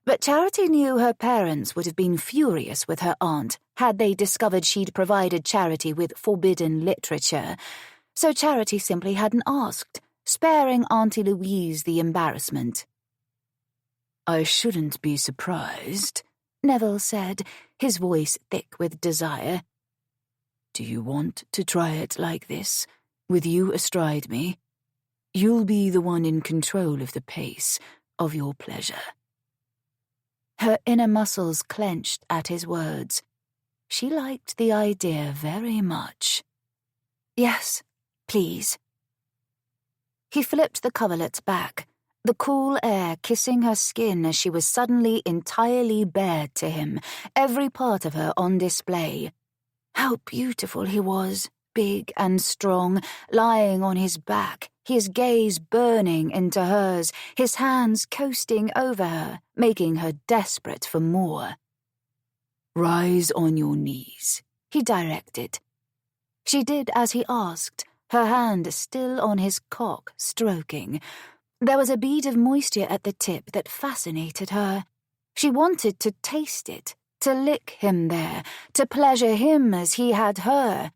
but Charity knew her parents would have been furious with her aunt had they discovered she'd provided Charity with forbidden literature, so Charity simply hadn't asked, sparing Auntie Louise the embarrassment. "I shouldn't be surprised," Neville said, his voice thick with desire. "Do you want to try it like this, with you astride me? You'll be the one in control of the pace of your pleasure." Her inner muscles clenched at his words. She liked the idea very much. "Yes, please." He flipped the coverlets back, the cool air kissing her skin as she was suddenly entirely bared to him, every part of her on display. How beautiful he was, big and strong, lying on his back, his gaze burning into hers, his hands coasting over her, making her desperate for more. "Rise on your knees," he directed. She did as he asked, her hand still on his cock, stroking. There was a bead of moisture at the tip that fascinated her. She wanted to taste it, to lick him there, to pleasure him as he had her.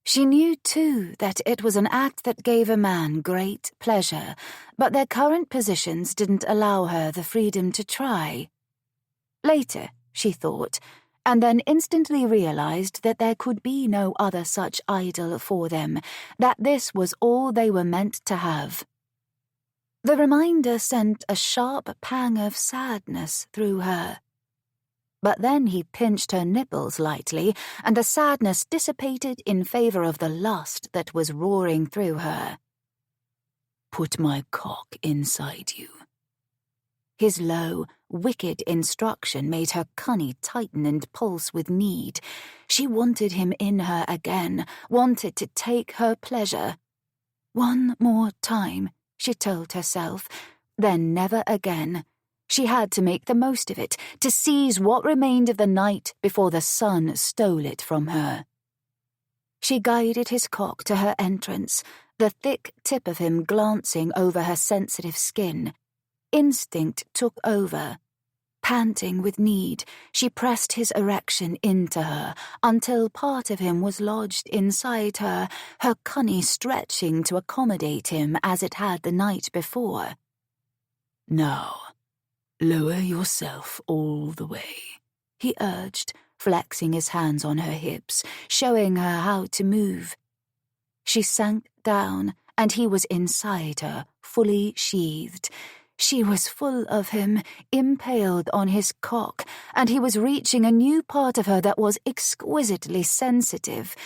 She knew, too, that it was an act that gave a man great pleasure, but their current positions didn't allow her the freedom to try. Later, she thought, and then instantly realized that there could be no other such idol for them, that this was all they were meant to have. The reminder sent a sharp pang of sadness through her. But then he pinched her nipples lightly, and the sadness dissipated in favor of the lust that was roaring through her. "Put my cock inside you." His low, wicked instruction made her cunny tighten and pulse with need. She wanted him in her again, wanted to take her pleasure. One more time, she told herself, then never again. She had to make the most of it, to seize what remained of the night before the sun stole it from her. She guided his cock to her entrance, the thick tip of him glancing over her sensitive skin. Instinct took over. Panting with need, she pressed his erection into her until part of him was lodged inside her, her cunny stretching to accommodate him as it had the night before. "Now, lower yourself all the way," he urged, flexing his hands on her hips, showing her how to move. She sank down, and he was inside her, fully sheathed. She was full of him, impaled on his cock, and he was reaching a new part of her that was exquisitely sensitive.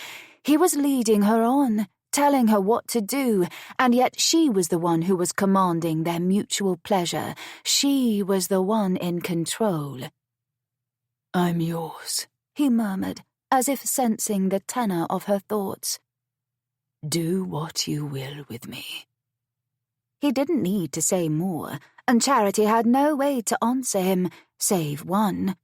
He was leading her on, telling her what to do, and yet she was the one who was commanding their mutual pleasure. She was the one in control. "I'm yours," he murmured, as if sensing the tenor of her thoughts. "Do what you will with me." He didn't need to say more, and Charity had no way to answer him, save one.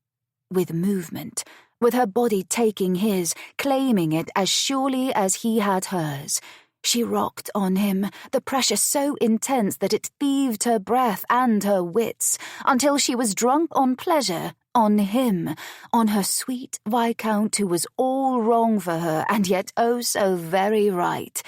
With movement, with her body taking his, claiming it as surely as he had hers. She rocked on him, the pressure so intense that it thieved her breath and her wits, until she was drunk on pleasure, on him, on her sweet Viscount who was all wrong for her and yet oh so very right.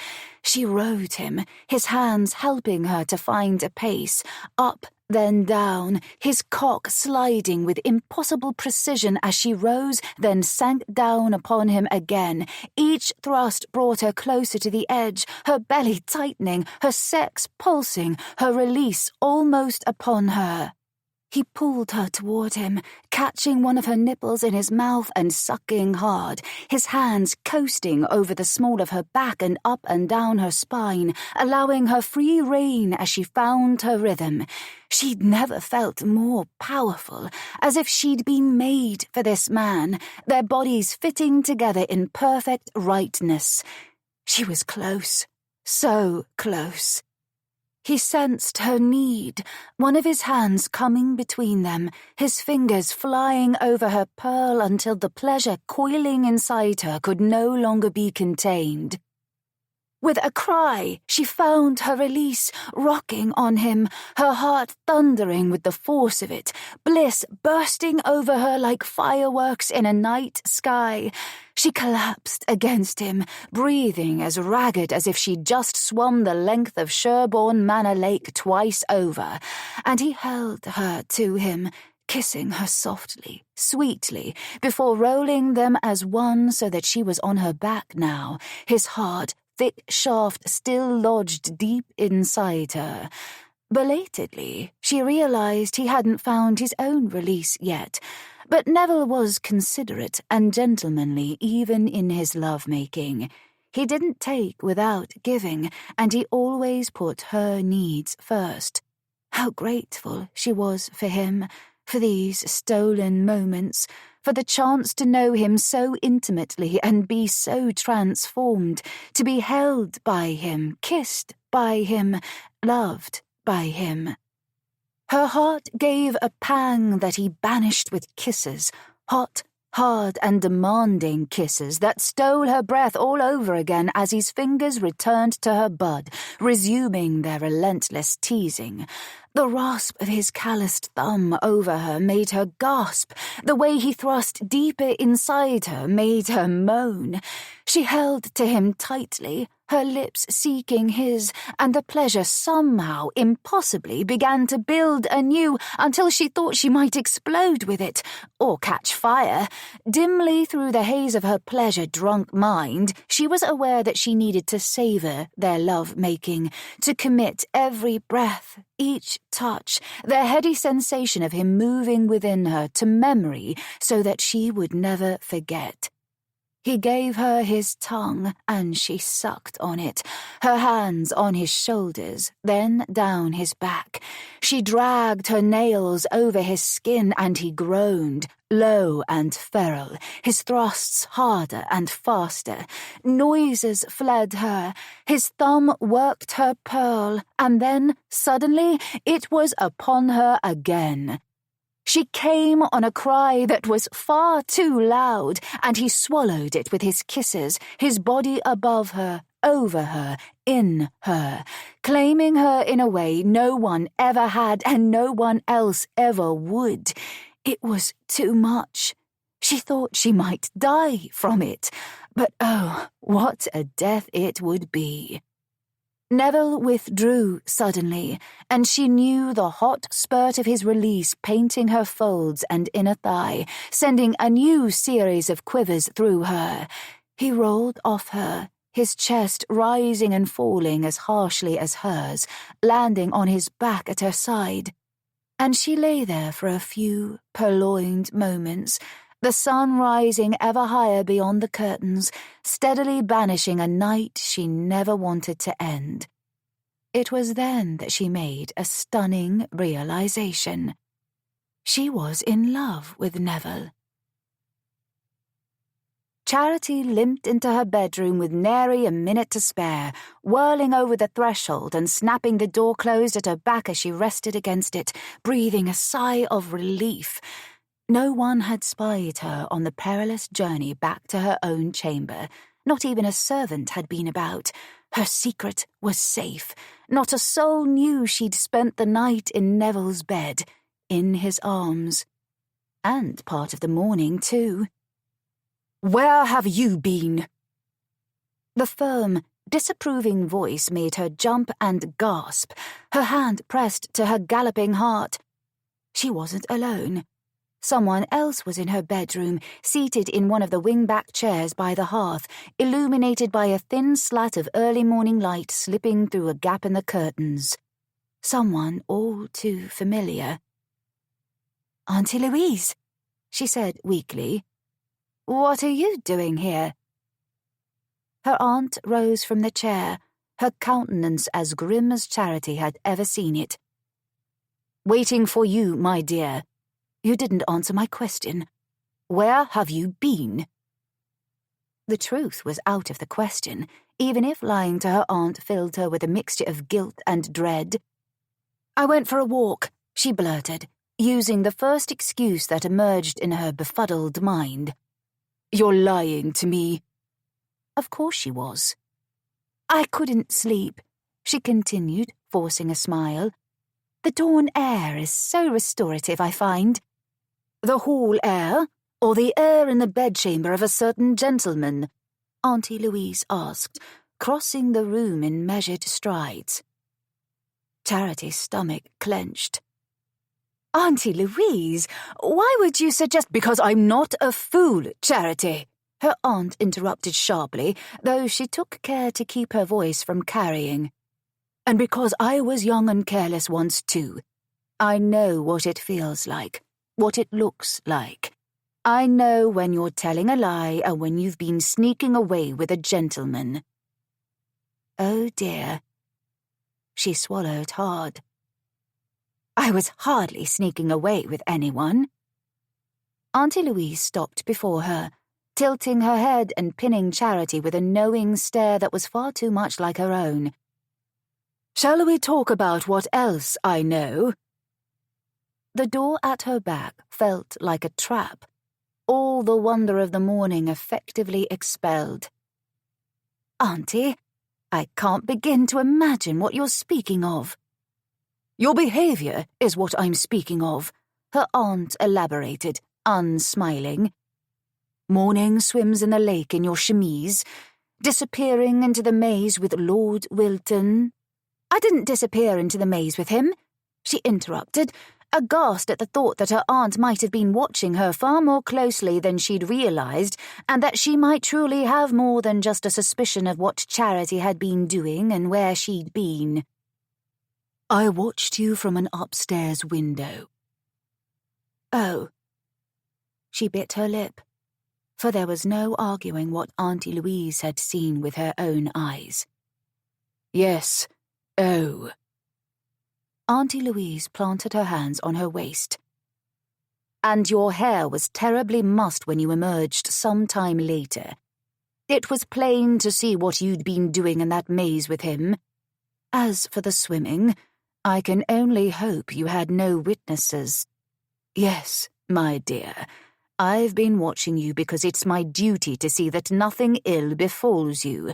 She rode him, his hands helping her to find a pace, up, then down, his cock sliding with impossible precision as she rose, then sank down upon him again. Each thrust brought her closer to the edge, her belly tightening, her sex pulsing, her release almost upon her. He pulled her toward him, catching one of her nipples in his mouth and sucking hard, his hands coasting over the small of her back and up and down her spine, allowing her free rein as she found her rhythm. She'd never felt more powerful, as if she'd been made for this man, their bodies fitting together in perfect rightness. She was close, so close. He sensed her need, one of his hands coming between them, his fingers flying over her pearl until the pleasure coiling inside her could no longer be contained. With a cry, she found her release, rocking on him, her heart thundering with the force of it, bliss bursting over her like fireworks in a night sky. She collapsed against him, breathing as ragged as if she'd just swum the length of Sherborne Manor Lake twice over, and he held her to him, kissing her softly, sweetly, before rolling them as one so that she was on her back now, his hard, thick shaft still lodged deep inside her. Belatedly, she realized he hadn't found his own release yet, but Neville was considerate and gentlemanly even in his love-making. He didn't take without giving, and he always put her needs first. How grateful she was for him, for these stolen moments, for the chance to know him so intimately and be so transformed, to be held by him, kissed by him, loved by him. Her heart gave a pang that he banished with kisses, hot, hard and demanding kisses that stole her breath all over again as his fingers returned to her bud, resuming their relentless teasing. The rasp of his calloused thumb over her made her gasp. The way he thrust deeper inside her made her moan. She held to him tightly, her lips seeking his, and the pleasure somehow, impossibly, began to build anew until she thought she might explode with it, or catch fire. Dimly through the haze of her pleasure-drunk mind, she was aware that she needed to savor their love-making, to commit every breath, each touch, the heady sensation of him moving within her to memory so that she would never forget. He gave her his tongue, and she sucked on it, her hands on his shoulders, then down his back. She dragged her nails over his skin, and he groaned, low and feral, his thrusts harder and faster. Noises fled her. His thumb worked her pearl, and then, suddenly, it was upon her again. She came on a cry that was far too loud, and he swallowed it with his kisses, his body above her, over her, in her, claiming her in a way no one ever had and no one else ever would. It was too much. She thought she might die from it, but oh, what a death it would be. Neville withdrew suddenly, and she knew the hot spurt of his release painting her folds and inner thigh, sending a new series of quivers through her. He rolled off her, his chest rising and falling as harshly as hers, landing on his back at her side. And she lay there for a few purloined moments, the sun rising ever higher beyond the curtains, steadily banishing a night she never wanted to end. It was then that she made a stunning realization. She was in love with Neville. Charity limped into her bedroom with nary a minute to spare, whirling over the threshold and snapping the door closed at her back as she rested against it, breathing a sigh of relief. No one had spied her on the perilous journey back to her own chamber. Not even a servant had been about. Her secret was safe. Not a soul knew she'd spent the night in Neville's bed, in his arms. And part of the morning, too. "Where have you been?" The firm, disapproving voice made her jump and gasp, her hand pressed to her galloping heart. She wasn't alone. Someone else was in her bedroom, seated in one of the wing-back chairs by the hearth, illuminated by a thin slat of early morning light slipping through a gap in the curtains. Someone all too familiar. "Auntie Louise," she said weakly. "What are you doing here?" Her aunt rose from the chair, her countenance as grim as Charity had ever seen it. "Waiting for you, my dear. You didn't answer my question. Where have you been?" The truth was out of the question, even if lying to her aunt filled her with a mixture of guilt and dread. "I went for a walk," she blurted, using the first excuse that emerged in her befuddled mind. "You're lying to me." Of course she was. "I couldn't sleep," she continued, forcing a smile. "The dawn air is so restorative, I find." "The hall air, or the air in the bedchamber of a certain gentleman?" Auntie Louise asked, crossing the room in measured strides. Charity's stomach clenched. "Auntie Louise, why would you suggest—" "Because I'm not a fool, Charity," her aunt interrupted sharply, though she took care to keep her voice from carrying. "And because I was young and careless once too. I know what it feels like. What it looks like. I know when you're telling a lie and when you've been sneaking away with a gentleman." Oh dear. She swallowed hard. "I was hardly sneaking away with anyone." Auntie Louise stopped before her, tilting her head and pinning Charity with a knowing stare that was far too much like her own. "Shall we talk about what else I know?" The door at her back felt like a trap, all the wonder of the morning effectively expelled. "Auntie, I can't begin to imagine what you're speaking of." "Your behavior is what I'm speaking of," her aunt elaborated, unsmiling. "Morning swims in the lake in your chemise, disappearing into the maze with Lord Wilton." "I didn't disappear into the maze with him," she interrupted, aghast at the thought that her aunt might have been watching her far more closely than she'd realized, and that she might truly have more than just a suspicion of what Charity had been doing and where she'd been. "I watched you from an upstairs window." "Oh." She bit her lip, for there was no arguing what Auntie Louise had seen with her own eyes. "Yes, oh." Auntie Louise planted her hands on her waist. "And your hair was terribly mussed when you emerged some time later. It was plain to see what you'd been doing in that maze with him. As for the swimming, I can only hope you had no witnesses. Yes, my dear, I've been watching you because it's my duty to see that nothing ill befalls you.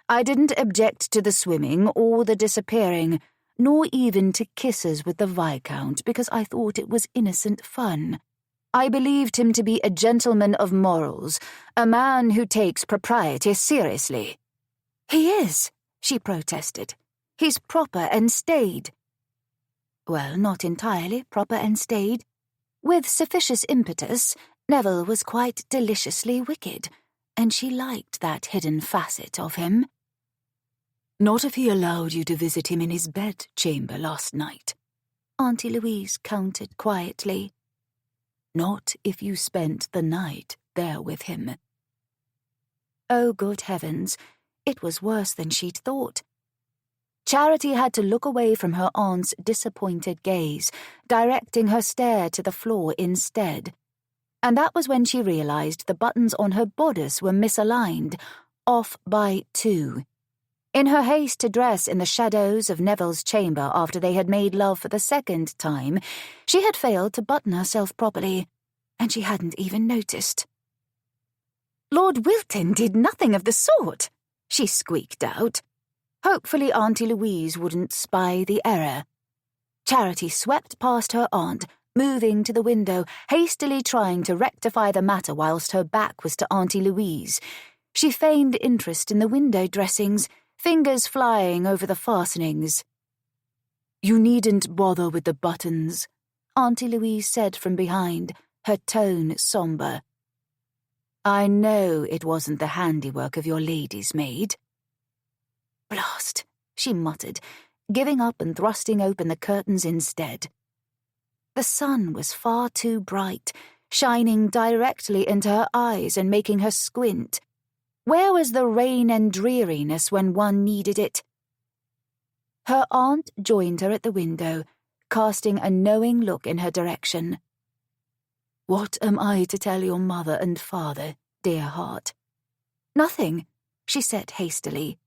I didn't object to the swimming or the disappearing, nor even to kisses with the Viscount, because I thought it was innocent fun. I believed him to be a gentleman of morals, a man who takes propriety seriously." "He is," she protested. "He's proper and staid." Well, not entirely proper and staid. With sufficient impetus, Neville was quite deliciously wicked, and she liked that hidden facet of him. "Not if he allowed you to visit him in his bedchamber last night," Auntie Louise countered quietly. "Not if you spent the night there with him." Oh, good heavens, it was worse than she'd thought. Charity had to look away from her aunt's disappointed gaze, directing her stare to the floor instead. And that was when she realized the buttons on her bodice were misaligned, off by 2. In her haste to dress in the shadows of Neville's chamber after they had made love for the second time, she had failed to button herself properly, and she hadn't even noticed. "Lord Wilton did nothing of the sort," she squeaked out. Hopefully Auntie Louise wouldn't spy the error. Charity swept past her aunt, moving to the window, hastily trying to rectify the matter whilst her back was to Auntie Louise. She feigned interest in the window dressings, fingers flying over the fastenings. "You needn't bother with the buttons," Auntie Louise said from behind, her tone sombre. "I know it wasn't the handiwork of your lady's maid." "Blast," she muttered, giving up and thrusting open the curtains instead. The sun was far too bright, shining directly into her eyes and making her squint. Where was the rain and dreariness when one needed it? Her aunt joined her at the window, casting a knowing look in her direction. "What am I to tell your mother and father, dear heart?" "Nothing," she said hastily.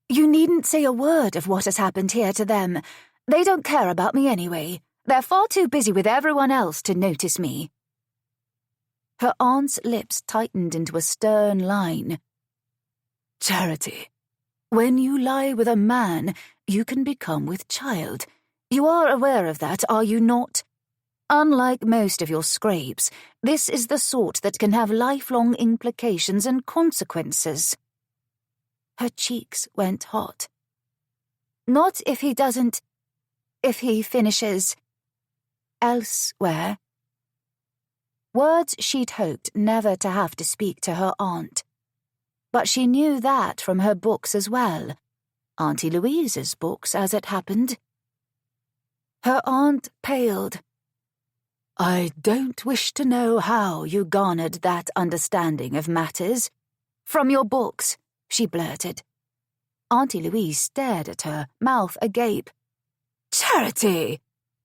"You needn't say a word of what has happened here to them. They don't care about me anyway. They're far too busy with everyone else to notice me." Her aunt's lips tightened into a stern line. "Charity, when you lie with a man, you can become with child. You are aware of that, are you not? Unlike most of your scrapes, this is the sort that can have lifelong implications and consequences." Her cheeks went hot. "Not if he doesn't... if he finishes... elsewhere." Words she'd hoped never to have to speak to her aunt. But she knew that from her books as well. Auntie Louise's books, as it happened. Her aunt paled. "I don't wish to know how you garnered that understanding of matters." "From your books," she blurted. Auntie Louise stared at her, mouth agape. "Charity!"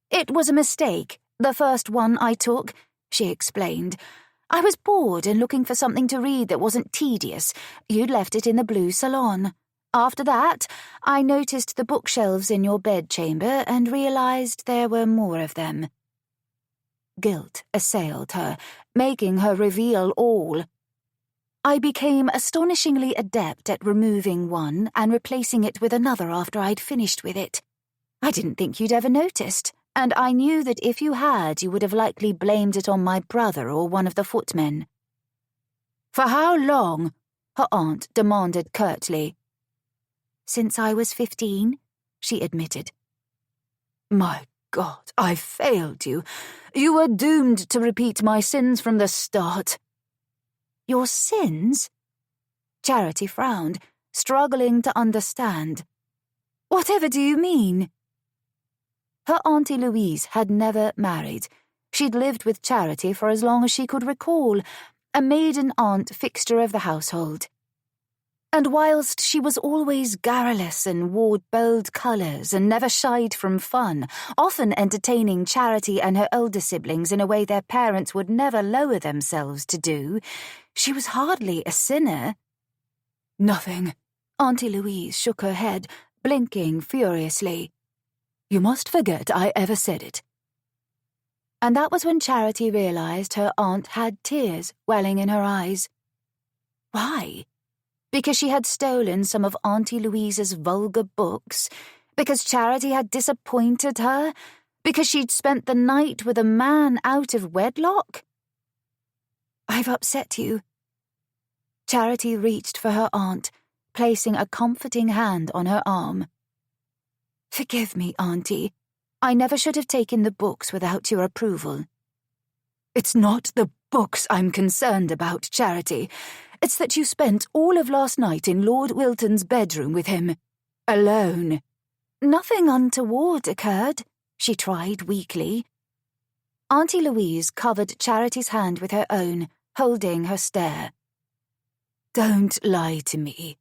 "It was a mistake, the first one I took," she explained. "I was bored and looking for something to read that wasn't tedious. You'd left it in the blue salon. After that, I noticed the bookshelves in your bedchamber and realized there were more of them." Guilt assailed her, making her reveal all. "I became astonishingly adept at removing one and replacing it with another after I'd finished with it. I didn't think you'd ever noticed, and I knew that if you had, you would have likely blamed it on my brother or one of the footmen." "For how long?" her aunt demanded curtly. "Since I was 15, she admitted. "My God, I failed you. You were doomed to repeat my sins from the start." "Your sins?" Charity frowned, struggling to understand. "Whatever do you mean?" Her Auntie Louise had never married. She'd lived with Charity for as long as she could recall, a maiden aunt fixture of the household. And whilst she was always garrulous and wore bold colours and never shied from fun, often entertaining Charity and her older siblings in a way their parents would never lower themselves to do, she was hardly a sinner. "Nothing." Auntie Louise shook her head, blinking furiously. "You must forget I ever said it." And that was when Charity realised her aunt had tears welling in her eyes. Why? Because she had stolen some of Auntie Louise's vulgar books? Because Charity had disappointed her? Because she'd spent the night with a man out of wedlock? "I've upset you." Charity reached for her aunt, placing a comforting hand on her arm. "Forgive me, Auntie. I never should have taken the books without your approval." "It's not the books I'm concerned about, Charity. It's that you spent all of last night in Lord Wilton's bedroom with him. Alone." "Nothing untoward occurred," she tried weakly. Auntie Louise covered Charity's hand with her own, holding her stare. "Don't lie to me.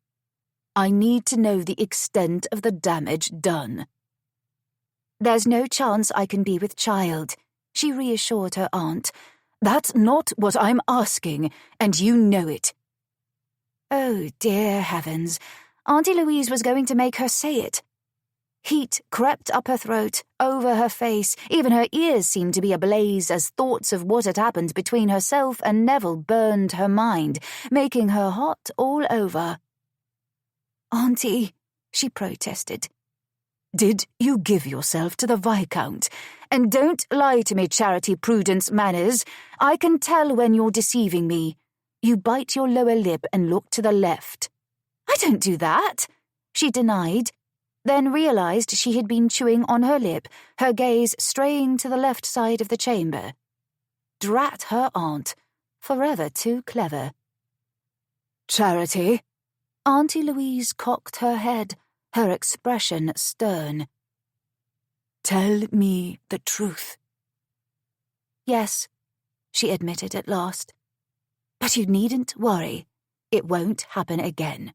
I need to know the extent of the damage done." "There's no chance I can be with child," she reassured her aunt. "That's not what I'm asking, and you know it." Oh, dear heavens. Auntie Louise was going to make her say it. Heat crept up her throat, over her face, even her ears seemed to be ablaze as thoughts of what had happened between herself and Neville burned her mind, making her hot all over. "Auntie," she protested. "Did you give yourself to the Viscount? And don't lie to me, Charity Prudence Manners. I can tell when you're deceiving me. You bite your lower lip and look to the left." "I don't do that," she denied, then realized she had been chewing on her lip, her gaze straying to the left side of the chamber. Drat her aunt, forever too clever. "Charity?" Auntie Louise cocked her head, her expression stern. "Tell me the truth." "Yes," she admitted at last. "But you needn't worry. It won't happen again."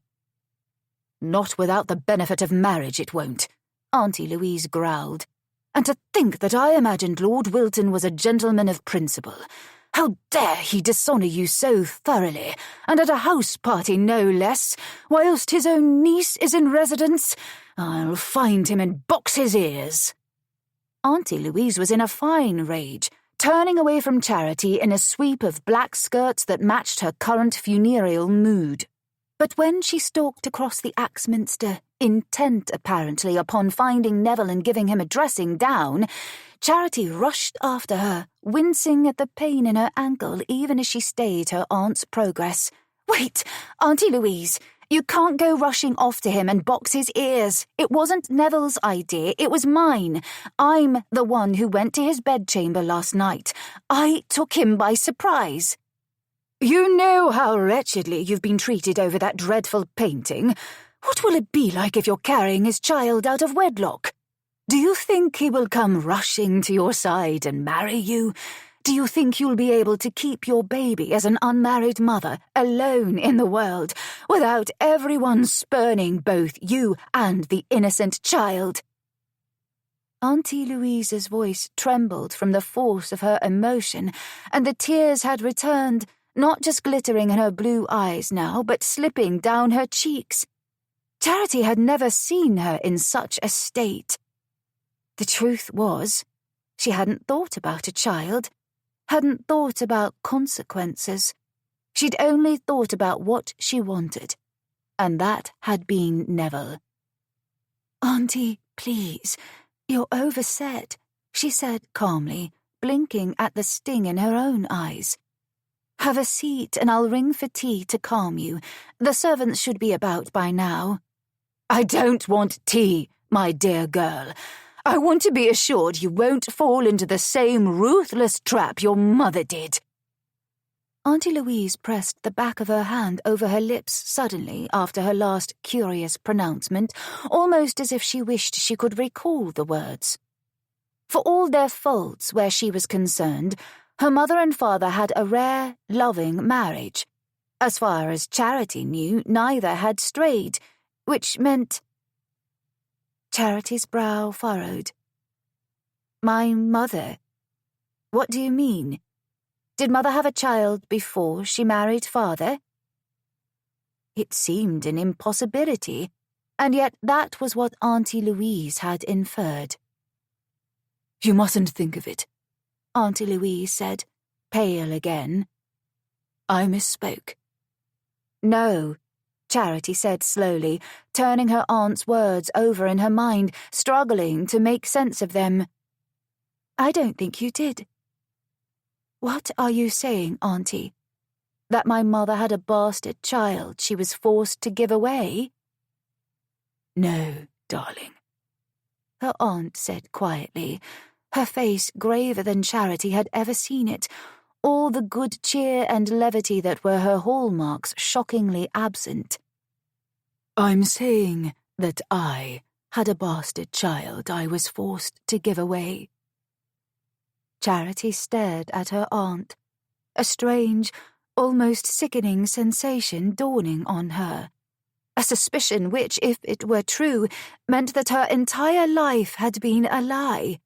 "Not without the benefit of marriage it won't," Auntie Louise growled. "And to think that I imagined Lord Wilton was a gentleman of principle. How dare he dishonour you so thoroughly, and at a house party no less, whilst his own niece is in residence? I'll find him and box his ears." Auntie Louise was in a fine rage, turning away from Charity in a sweep of black skirts that matched her current funereal mood. But when she stalked across the Axminster, intent apparently upon finding Neville and giving him a dressing down, Charity rushed after her, wincing at the pain in her ankle even as she stayed her aunt's progress. "Wait, Auntie Louise, you can't go rushing off to him and box his ears. It wasn't Neville's idea, it was mine. I'm the one who went to his bedchamber last night. I took him by surprise." "You know how wretchedly you've been treated over that dreadful painting. What will it be like if you're carrying his child out of wedlock? Do you think he will come rushing to your side and marry you? Do you think you'll be able to keep your baby as an unmarried mother, alone in the world, without everyone spurning both you and the innocent child?" Auntie Louise's voice trembled from the force of her emotion, and the tears had returned, not just glittering in her blue eyes now, but slipping down her cheeks. Charity had never seen her in such a state. The truth was, she hadn't thought about a child, hadn't thought about consequences. She'd only thought about what she wanted, and that had been Neville. "Auntie, please, you're overset," she said calmly, blinking at the sting in her own eyes. "Have a seat and I'll ring for tea to calm you. The servants should be about by now." "I don't want tea, my dear girl. I want to be assured you won't fall into the same ruthless trap your mother did." Auntie Louise pressed the back of her hand over her lips suddenly after her last curious pronouncement, almost as if she wished she could recall the words. For all their faults where she was concerned, her mother and father had a rare, loving marriage. As far as Charity knew, neither had strayed, which meant... Charity's brow furrowed. "My mother? What do you mean? Did mother have a child before she married father?" It seemed an impossibility, and yet that was what Auntie Louise had inferred. "You mustn't think of it," Auntie Louise said, pale again. "I misspoke." "No," Charity said slowly, turning her aunt's words over in her mind, struggling to make sense of them. "I don't think you did." "What are you saying, Auntie? That my mother had a bastard child she was forced to give away?" "No, darling," her aunt said quietly, her face graver than Charity had ever seen it, all the good cheer and levity that were her hallmarks shockingly absent. "I'm saying that I had a bastard child I was forced to give away." Charity stared at her aunt, a strange, almost sickening sensation dawning on her. A suspicion which, if it were true, meant that her entire life had been a lie,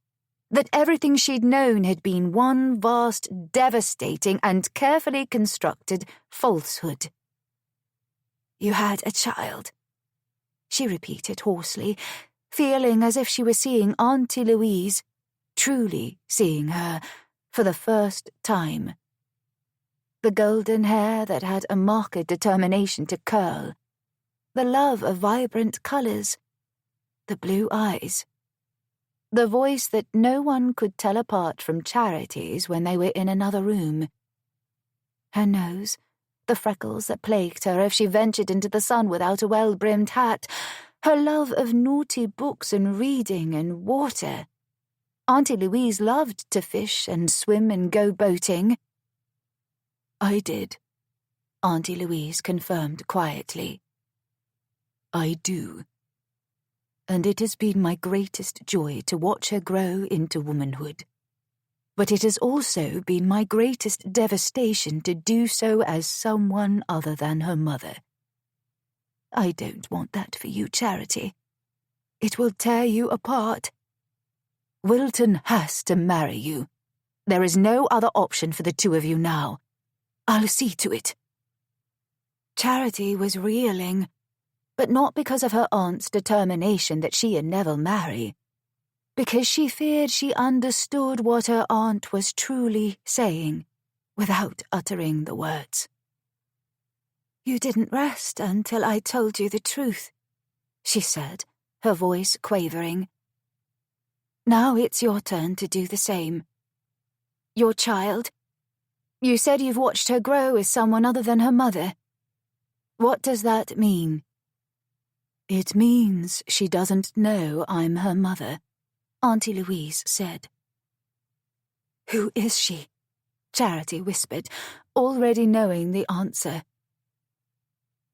that everything she'd known had been one vast, devastating and carefully constructed falsehood. "You had a child," she repeated hoarsely, feeling as if she were seeing Auntie Louise, truly seeing her, for the first time. The golden hair that had a marked determination to curl, the love of vibrant colours, the blue eyes, the voice that no one could tell apart from Charity's when they were in another room. Her nose, the freckles that plagued her if she ventured into the sun without a well-brimmed hat, her love of naughty books and reading and water. Auntie Louise loved to fish and swim and go boating. I did, Auntie Louise confirmed quietly. I do. And it has been my greatest joy to watch her grow into womanhood. But it has also been my greatest devastation to do so as someone other than her mother. I don't want that for you, Charity. It will tear you apart. Wilton has to marry you. There is no other option for the two of you now. I'll see to it. Charity was reeling, but not because of her aunt's determination that she and Neville marry, because she feared she understood what her aunt was truly saying, without uttering the words. "You didn't rest until I told you the truth," she said, her voice quavering. "Now it's your turn to do the same. Your child. You said you've watched her grow as someone other than her mother. What does that mean?" It means she doesn't know I'm her mother, Auntie Louise said. "Who is she?" Charity whispered, already knowing the answer.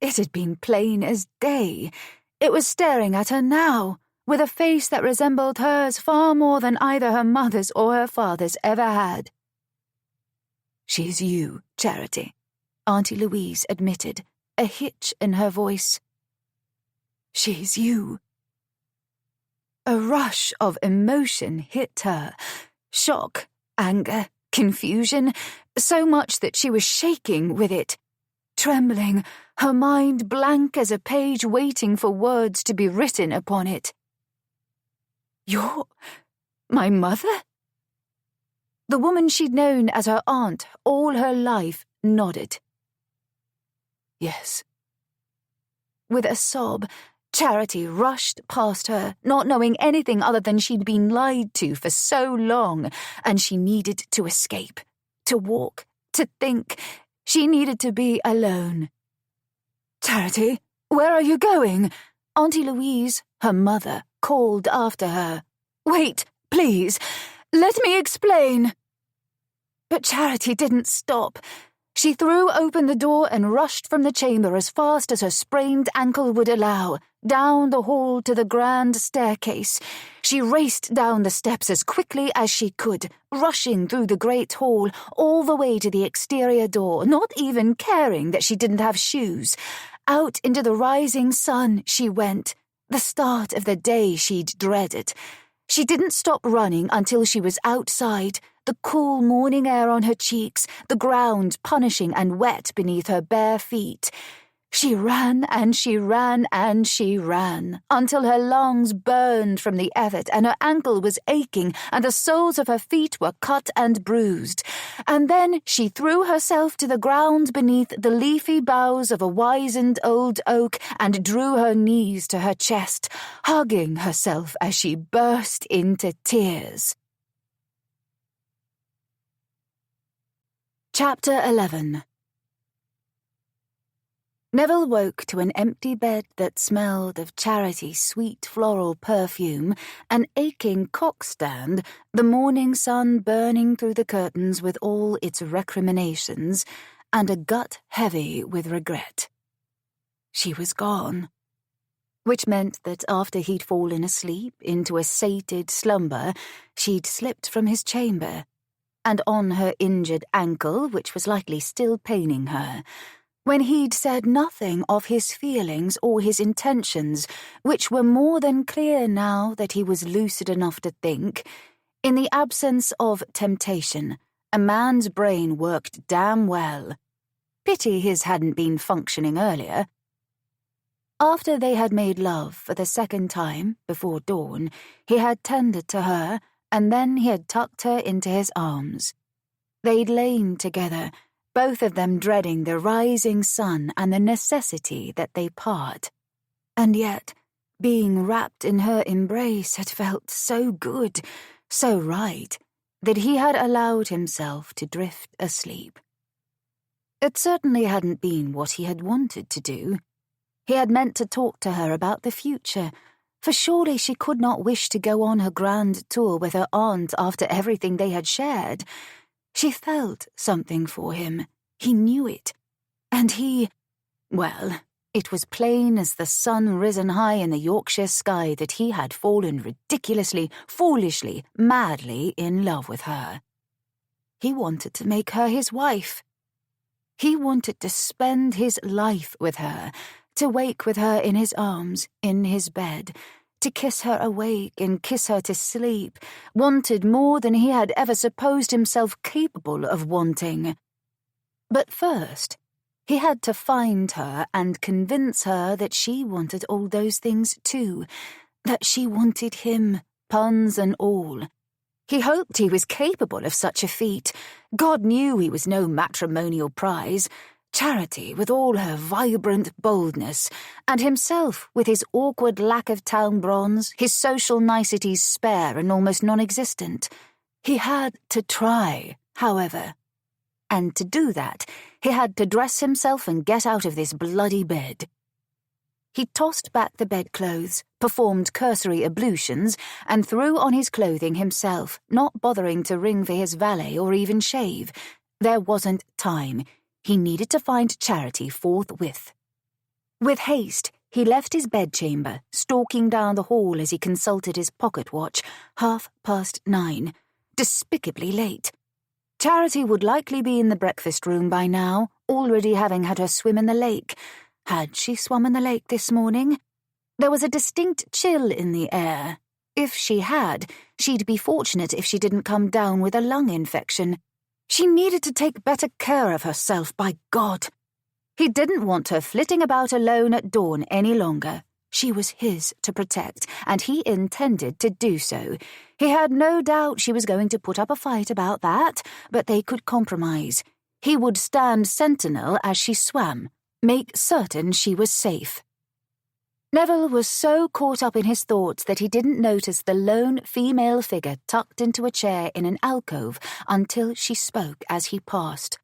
It had been plain as day. It was staring at her now, with a face that resembled hers far more than either her mother's or her father's ever had. "She's you, Charity," Auntie Louise admitted, a hitch in her voice. "She's you." A rush of emotion hit her. Shock, anger, confusion, so much that she was shaking with it. Trembling, her mind blank as a page waiting for words to be written upon it. "You're my mother?" The woman she'd known as her aunt all her life nodded. "Yes." With a sob, Charity rushed past her, not knowing anything other than she'd been lied to for so long, and she needed to escape, to walk, to think. She needed to be alone. "Charity, where are you going?" Auntie Louise, her mother, called after her. "Wait, please. Let me explain." But Charity didn't stop. She threw open the door and rushed from the chamber as fast as her sprained ankle would allow, down the hall to the grand staircase. She raced down the steps as quickly as she could, rushing through the great hall, all the way to the exterior door, not even caring that she didn't have shoes. Out into the rising sun she went, the start of the day she'd dreaded. She didn't stop running until she was outside, the cool morning air on her cheeks, the ground punishing and wet beneath her bare feet. She ran and she ran and she ran, until her lungs burned from the effort and her ankle was aching and the soles of her feet were cut and bruised. And then she threw herself to the ground beneath the leafy boughs of a wizened old oak and drew her knees to her chest, hugging herself as she burst into tears. Chapter 11. Neville woke to an empty bed that smelled of Charity's sweet floral perfume, an aching cock-stand, the morning sun burning through the curtains with all its recriminations, and a gut heavy with regret. She was gone. Which meant that after he'd fallen asleep into a sated slumber, she'd slipped from his chamber, and on her injured ankle, which was likely still paining her, when he'd said nothing of his feelings or his intentions, which were more than clear now that he was lucid enough to think. In the absence of temptation, a man's brain worked damn well. Pity his hadn't been functioning earlier. After they had made love for the second time, before dawn, he had tended to her, and then he had tucked her into his arms. They'd lain together, both of them dreading the rising sun and the necessity that they part. And yet, being wrapped in her embrace had felt so good, so right, that he had allowed himself to drift asleep. It certainly hadn't been what he had wanted to do. He had meant to talk to her about the future, for surely she could not wish to go on her grand tour with her aunt after everything they had shared. She felt something for him. He knew it. And well, it was plain as the sun risen high in the Yorkshire sky that he had fallen ridiculously, foolishly, madly in love with her. He wanted to make her his wife. He wanted to spend his life with her, to wake with her in his arms, in his bed, to kiss her awake and kiss her to sleep, wanted more than he had ever supposed himself capable of wanting. But first, he had to find her and convince her that she wanted all those things too, that she wanted him, puns and all. He hoped he was capable of such a feat. God knew he was no matrimonial prize. Charity, with all her vibrant boldness, and himself, with his awkward lack of town bronze, his social niceties spare and almost non-existent. He had to try, however. And to do that, he had to dress himself and get out of this bloody bed. He tossed back the bedclothes, performed cursory ablutions, and threw on his clothing himself, not bothering to ring for his valet or even shave. There wasn't time. He needed to find Charity forthwith. With haste, he left his bedchamber, stalking down the hall as he consulted his pocket watch, 9:30. Despicably late. Charity would likely be in the breakfast room by now, already having had her swim in the lake. Had she swum in the lake this morning? There was a distinct chill in the air. If she had, she'd be fortunate if she didn't come down with a lung infection. She needed to take better care of herself, by God. He didn't want her flitting about alone at dawn any longer. She was his to protect, and he intended to do so. He had no doubt she was going to put up a fight about that, but they could compromise. He would stand sentinel as she swam, make certain she was safe. Neville was so caught up in his thoughts that he didn't notice the lone female figure tucked into a chair in an alcove until she spoke as he passed.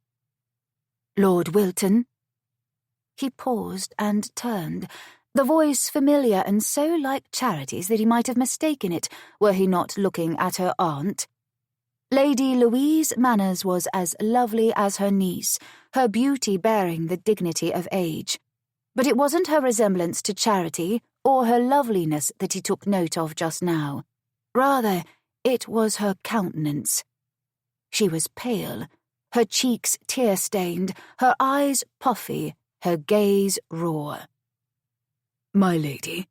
"Lord Wilton?" He paused and turned, the voice familiar and so like Charity's that he might have mistaken it, were he not looking at her aunt. Lady Louise Manners was as lovely as her niece, her beauty bearing the dignity of age. But it wasn't her resemblance to Charity or her loveliness that he took note of just now. Rather, it was her countenance. She was pale, her cheeks tear-stained, her eyes puffy, her gaze raw. "My lady."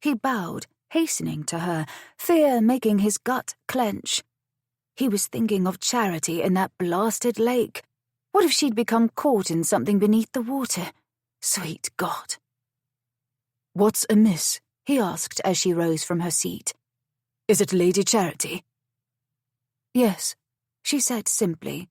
He bowed, hastening to her, fear making his gut clench. He was thinking of Charity in that blasted lake. What if she'd become caught in something beneath the water? Sweet God. "What's amiss?" he asked as she rose from her seat. "Is it Lady Charity?" "Yes," she said simply.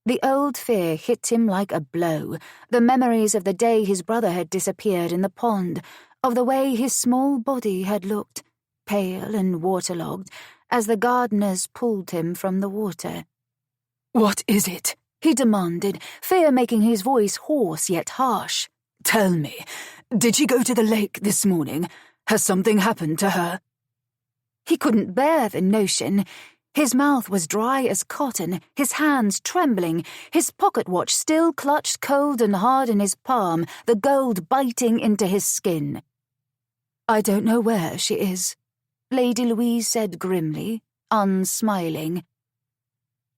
The old fear hit him like a blow, the memories of the day his brother had disappeared in the pond, of the way his small body had looked, pale and waterlogged, as the gardeners pulled him from the water. "What is it?" he demanded, fear making his voice hoarse yet harsh. "Tell me, did she go to the lake this morning? Has something happened to her?" He couldn't bear the notion. His mouth was dry as cotton, his hands trembling, his pocket watch still clutched cold and hard in his palm, the gold biting into his skin. "I don't know where she is," Lady Louise said grimly, unsmiling.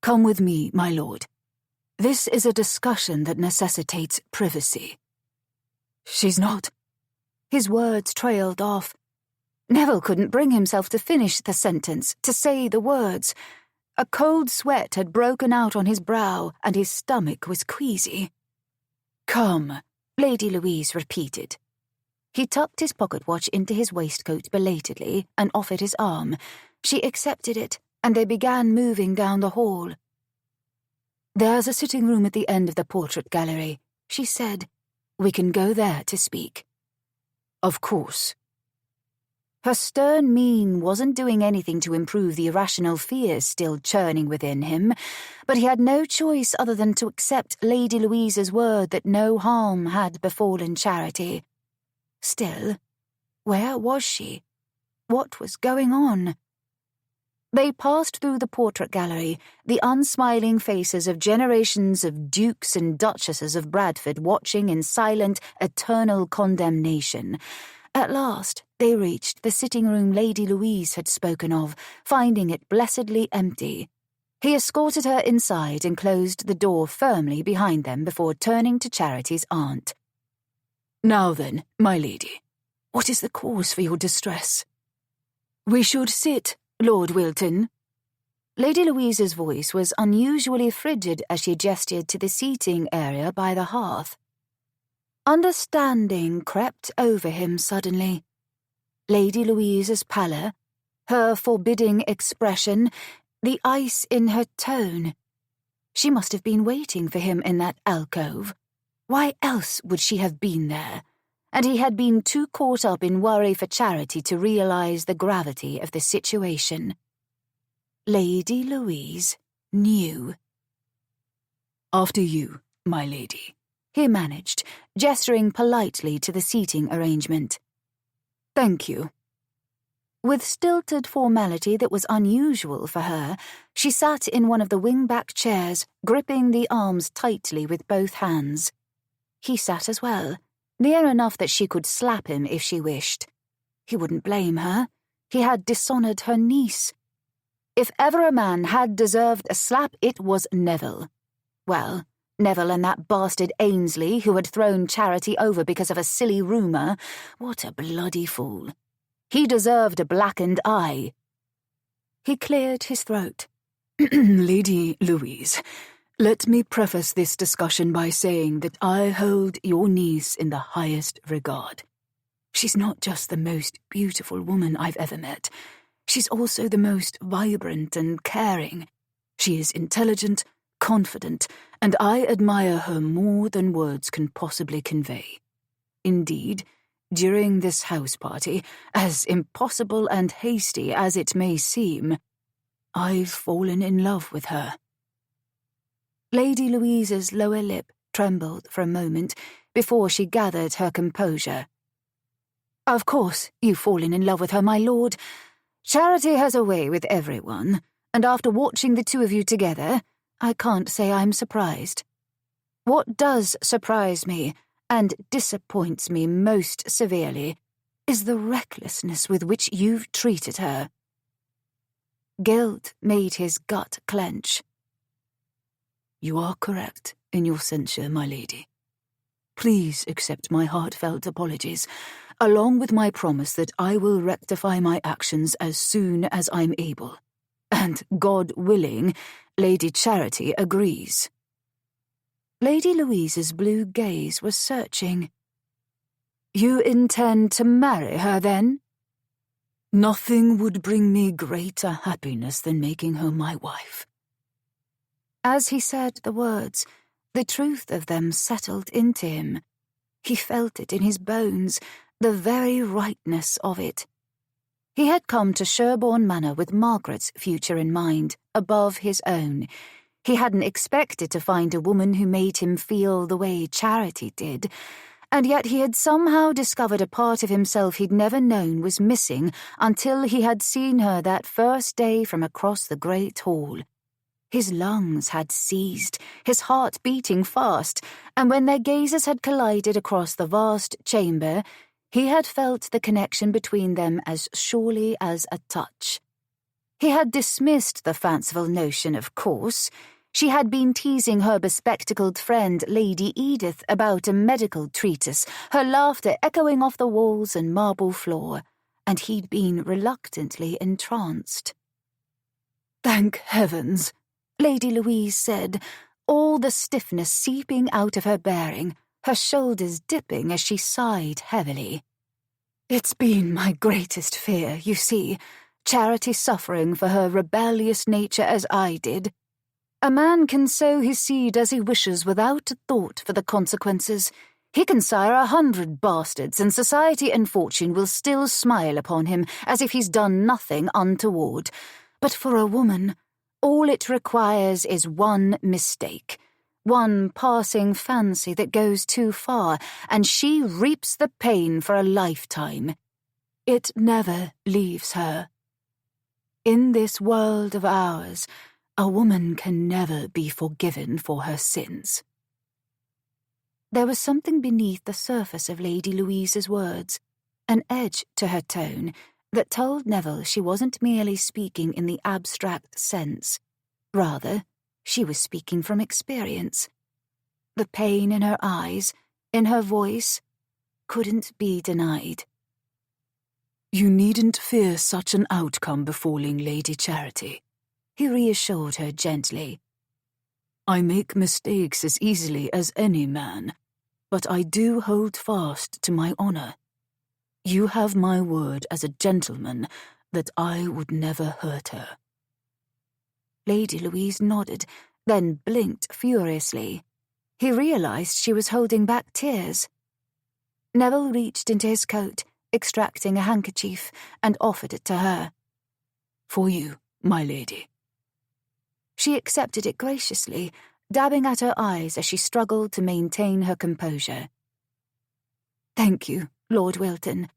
"Come with me, my lord. This is a discussion that necessitates privacy." "She's not." His words trailed off. Neville couldn't bring himself to finish the sentence, to say the words. A cold sweat had broken out on his brow, and his stomach was queasy. "Come," Lady Louise repeated. He tucked his pocket watch into his waistcoat belatedly and offered his arm. She accepted it, and they began moving down the hall. "There's a sitting room at the end of the portrait gallery," she said. "We can go there to speak." Of course. Her stern mien wasn't doing anything to improve the irrational fears still churning within him, but he had no choice other than to accept Lady Louise's word that no harm had befallen Charity. Still, where was she? What was going on? They passed through the portrait gallery, the unsmiling faces of generations of dukes and duchesses of Bradford watching in silent, eternal condemnation. At last, they reached the sitting room Lady Louise had spoken of, finding it blessedly empty. He escorted her inside and closed the door firmly behind them before turning to Charity's aunt. Now then, my lady, what is the cause for your distress? We should sit, Lord Wilton. Lady Louise's voice was unusually frigid as she gestured to the seating area by the hearth. Understanding crept over him suddenly. Lady Louise's pallor, her forbidding expression, the ice in her tone. She must have been waiting for him in that alcove. Why else would she have been there? And he had been too caught up in worry for Charity to realize the gravity of the situation. Lady Louise knew. After you, my lady, he managed, gesturing politely to the seating arrangement. Thank you. With stilted formality that was unusual for her, she sat in one of the wing-back chairs, gripping the arms tightly with both hands. He sat as well, near enough that she could slap him if she wished. He wouldn't blame her. He had dishonored her niece. If ever a man had deserved a slap, it was Neville. Well, Neville and that bastard Ainsley, who had thrown Charity over because of a silly rumour. What a bloody fool. He deserved a blackened eye. He cleared his throat. Lady Louise, let me preface this discussion by saying that I hold your niece in the highest regard. She's not just the most beautiful woman I've ever met. She's also the most vibrant and caring. She is intelligent, confident, and I admire her more than words can possibly convey. Indeed, during this house party, as impossible and hasty as it may seem, I've fallen in love with her. Lady Louise's lower lip trembled for a moment before she gathered her composure. Of course you've fallen in love with her, my lord. Charity has a way with everyone, and after watching the two of you together, I can't say I'm surprised. What does surprise me, and disappoints me most severely, is the recklessness with which you've treated her. Guilt made his gut clench. You are correct in your censure, my lady. Please accept my heartfelt apologies, along with my promise that I will rectify my actions as soon as I'm able. And, God willing, Lady Charity agrees. Lady Louise's blue gaze was searching. You intend to marry her, then? Nothing would bring me greater happiness than making her my wife. As he said the words, the truth of them settled into him. He felt it in his bones, the very rightness of it. He had come to Sherborne Manor with Margaret's future in mind, above his own. He hadn't expected to find a woman who made him feel the way Charity did, and yet he had somehow discovered a part of himself he'd never known was missing until he had seen her that first day from across the great hall. His lungs had seized, his heart beating fast, and when their gazes had collided across the vast chamber, he had felt the connection between them as surely as a touch. He had dismissed the fanciful notion, of course. She had been teasing her bespectacled friend Lady Edith about a medical treatise, her laughter echoing off the walls and marble floor, and he'd been reluctantly entranced. Thank heavens, Lady Louise said, all the stiffness seeping out of her bearing, her shoulders dipping as she sighed heavily. It's been my greatest fear, you see, Charity suffering for her rebellious nature as I did. A man can sow his seed as he wishes without a thought for the consequences. He can sire 100 bastards, and society and fortune will still smile upon him as if he's done nothing untoward. But for a woman, all it requires is one mistake, one passing fancy that goes too far, and she reaps the pain for a lifetime. It never leaves her. In this world of ours, a woman can never be forgiven for her sins. There was something beneath the surface of Lady Louise's words, an edge to her tone that told Neville she wasn't merely speaking in the abstract sense. Rather, she was speaking from experience. The pain in her eyes, in her voice, couldn't be denied. "You needn't fear such an outcome befalling Lady Charity," he reassured her gently. "I make mistakes as easily as any man, but I do hold fast to my honor. You have my word as a gentleman that I would never hurt her." Lady Louise nodded, then blinked furiously. He realized she was holding back tears. Neville reached into his coat, extracting a handkerchief, and offered it to her. "For you, my lady." She accepted it graciously, dabbing at her eyes as she struggled to maintain her composure. "Thank you, Lord Wilton.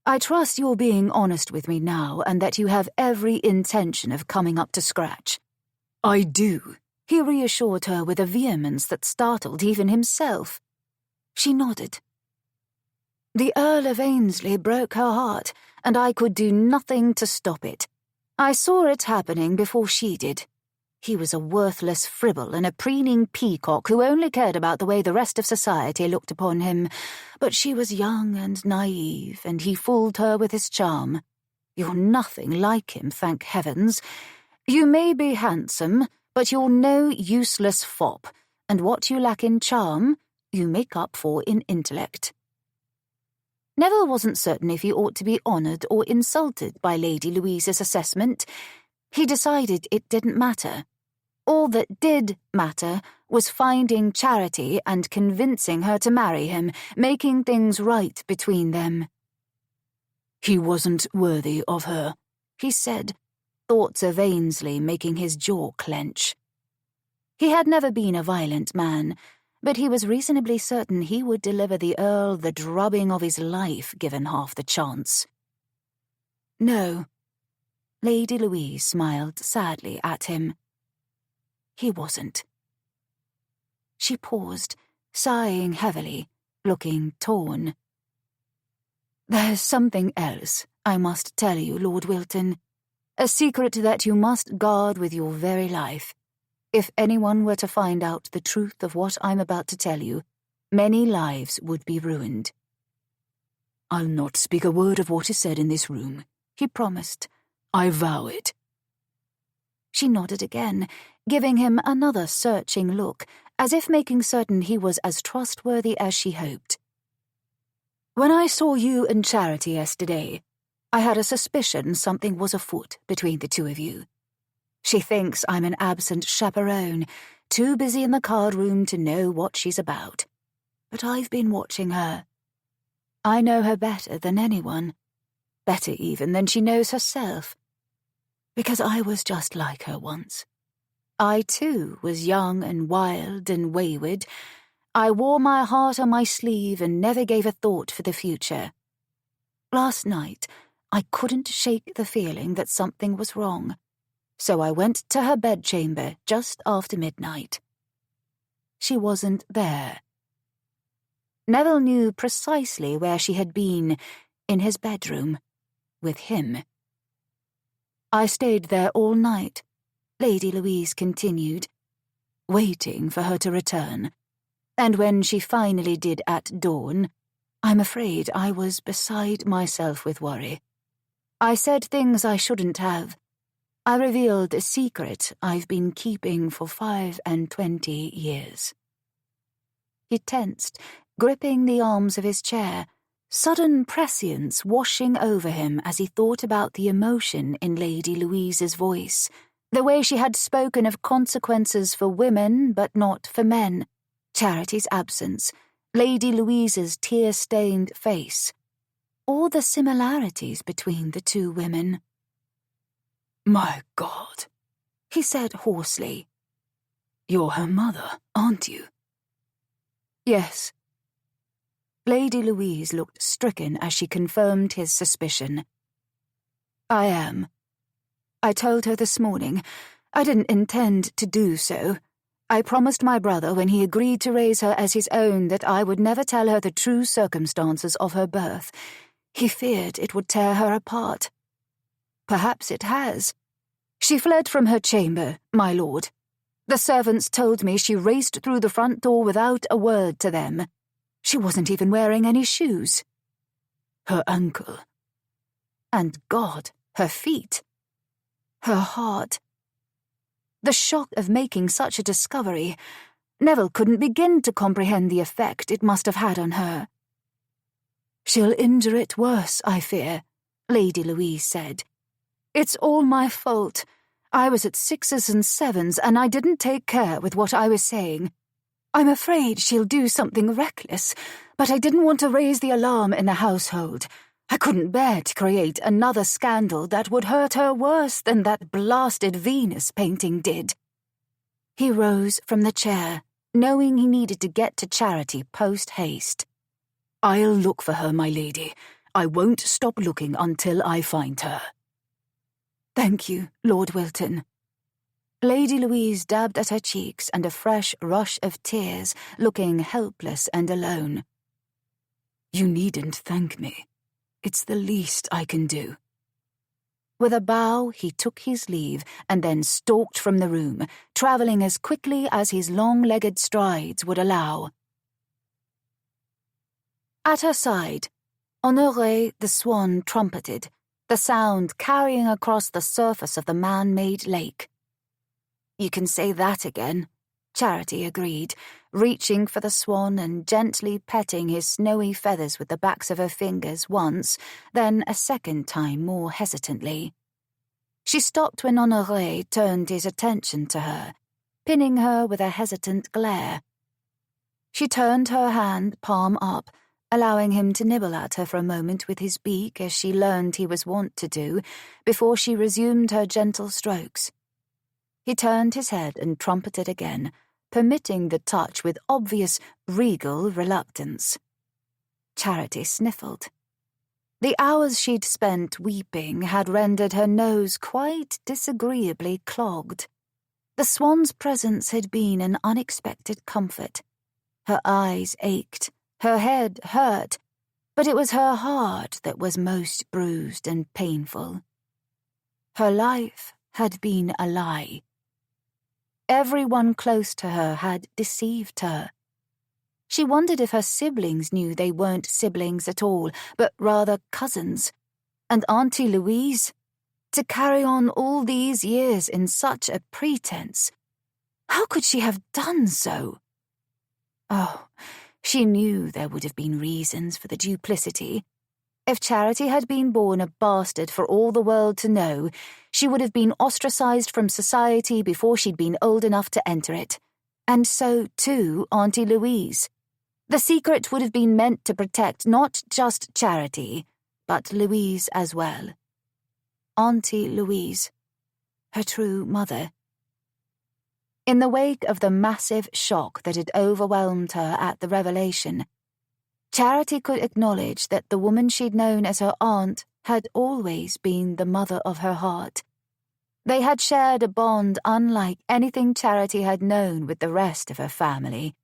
I trust you're being honest with me now and that you have every intention of coming up to scratch." "I do," he reassured her with a vehemence that startled even himself. She nodded. "The Earl of Ainsley broke her heart, and I could do nothing to stop it. I saw it happening before she did. He was a worthless fribble and a preening peacock who only cared about the way the rest of society looked upon him. But she was young and naive, and he fooled her with his charm. You're nothing like him, thank heavens. You may be handsome, but you're no useless fop, and what you lack in charm, you make up for in intellect." Neville wasn't certain if he ought to be honoured or insulted by Lady Louise's assessment. He decided it didn't matter. All that did matter was finding Charity and convincing her to marry him, making things right between them. "He wasn't worthy of her," he said, thoughts of Ainsley making his jaw clench. He had never been a violent man, but he was reasonably certain he would deliver the Earl the drubbing of his life given half the chance. "No." Lady Louise smiled sadly at him. "He wasn't." She paused, sighing heavily, looking torn. "There's something else I must tell you, Lord Wilton. A secret that you must guard with your very life. If anyone were to find out the truth of what I'm about to tell you, many lives would be ruined." "I'll not speak a word of what is said in this room," he promised. "I vow it." She nodded again, giving him another searching look, as if making certain he was as trustworthy as she hoped. "When I saw you and Charity yesterday, I had a suspicion something was afoot between the two of you. She thinks I'm an absent chaperone, too busy in the card room to know what she's about. But I've been watching her. I know her better than anyone, better even than she knows herself. Because I was just like her once. I, too, was young and wild and wayward. I wore my heart on my sleeve and never gave a thought for the future. Last night, I couldn't shake the feeling that something was wrong, so I went to her bedchamber just after midnight. She wasn't there. Neville knew precisely where she had been, in his bedroom, with him. I stayed there all night, Lady Louise continued, waiting for her to return, and when she finally did at dawn, I'm afraid I was beside myself with worry. I said things I shouldn't have. I revealed a secret I've been keeping for 25 years. He tensed, gripping the arms of his chair, sudden prescience washing over him as he thought about the emotion in Lady Louise's voice, the way she had spoken of consequences for women but not for men, Charity's absence, Lady Louise's tear-stained face, all the similarities between the two women. "My God," he said hoarsely. "You're her mother, aren't you?" "Yes." Lady Louise looked stricken as she confirmed his suspicion. "I am. I told her this morning. I didn't intend to do so. I promised my brother when he agreed to raise her as his own that I would never tell her the true circumstances of her birth. He feared it would tear her apart. Perhaps it has. She fled from her chamber, my lord. The servants told me she raced through the front door without a word to them. She wasn't even wearing any shoes. Her ankle. And God, her feet. Her heart. The shock of making such a discovery. Neville couldn't begin to comprehend the effect it must have had on her. "She'll injure it worse, I fear," Lady Louise said. "It's all my fault. I was at 6s and 7s, and I didn't take care with what I was saying. I'm afraid she'll do something reckless, but I didn't want to raise the alarm in the household. I couldn't bear to create another scandal that would hurt her worse than that blasted Venus painting did." He rose from the chair, knowing he needed to get to Charity post-haste. "I'll look for her, my lady. I won't stop looking until I find her." "Thank you, Lord Wilton." Lady Louise dabbed at her cheeks and a fresh rush of tears, looking helpless and alone. "You needn't thank me. It's the least I can do." With a bow, he took his leave and then stalked from the room, travelling as quickly as his long-legged strides would allow. At her side, Honoré the swan trumpeted, the sound carrying across the surface of the man-made lake. "You can say that again," Charity agreed, reaching for the swan and gently petting his snowy feathers with the backs of her fingers once, then a second time more hesitantly. She stopped when Honoré turned his attention to her, pinning her with a hesitant glare. She turned her hand palm up, allowing him to nibble at her for a moment with his beak as she learned he was wont to do, before she resumed her gentle strokes. He turned his head and trumpeted again, permitting the touch with obvious, regal reluctance. Charity sniffled. The hours she'd spent weeping had rendered her nose quite disagreeably clogged. The swan's presence had been an unexpected comfort. Her eyes ached, her head hurt, but it was her heart that was most bruised and painful. Her life had been a lie. Everyone close to her had deceived her. She wondered if her siblings knew they weren't siblings at all, but rather cousins. And Auntie Louise? To carry on all these years in such a pretense. How could she have done so? Oh, she knew there would have been reasons for the duplicity. If Charity had been born a bastard for all the world to know, she would have been ostracized from society before she'd been old enough to enter it. And so, too, Auntie Louise. The secret would have been meant to protect not just Charity, but Louise as well. Auntie Louise, her true mother. In the wake of the massive shock that had overwhelmed her at the revelation, Charity could acknowledge that the woman she'd known as her aunt had always been the mother of her heart. They had shared a bond unlike anything Charity had known with the rest of her family.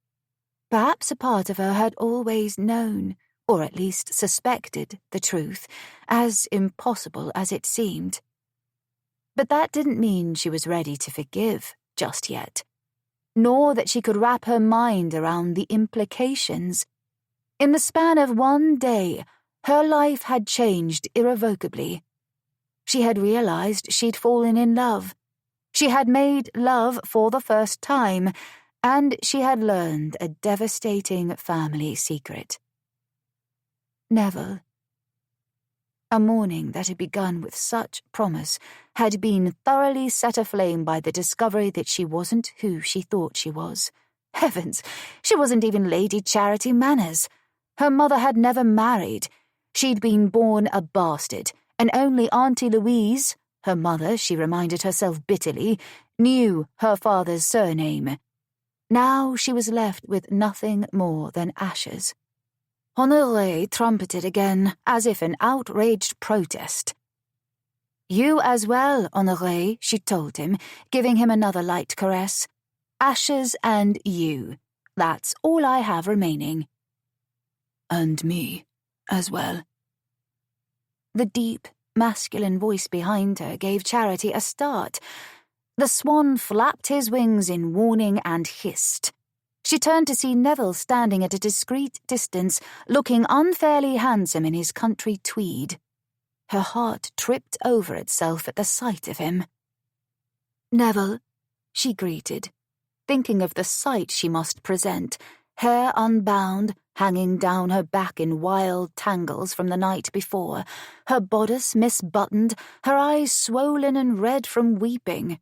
Perhaps a part of her had always known, or at least suspected, the truth, as impossible as it seemed. But that didn't mean she was ready to forgive just yet, nor that she could wrap her mind around the implications. In the span of one day, her life had changed irrevocably. She had realized she'd fallen in love. She had made love for the first time, and she had learned a devastating family secret. Neville. A morning that had begun with such promise had been thoroughly set aflame by the discovery that she wasn't who she thought she was. Heavens, she wasn't even Lady Charity Manners. Her mother had never married. She'd been born a bastard, and only Auntie Louise, her mother, she reminded herself bitterly, knew her father's surname. Now she was left with nothing more than ashes. Honoré trumpeted again, as if in outraged protest. "You as well, Honoré," she told him, giving him another light caress. "Ashes and you. That's all I have remaining." "And me, as well." The deep, masculine voice behind her gave Charity a start. The swan flapped his wings in warning and hissed. She turned to see Neville standing at a discreet distance, looking unfairly handsome in his country tweed. Her heart tripped over itself at the sight of him. "Neville," she greeted, thinking of the sight she must present, hair unbound, hanging down her back in wild tangles from the night before, her bodice misbuttoned, her eyes swollen and red from weeping.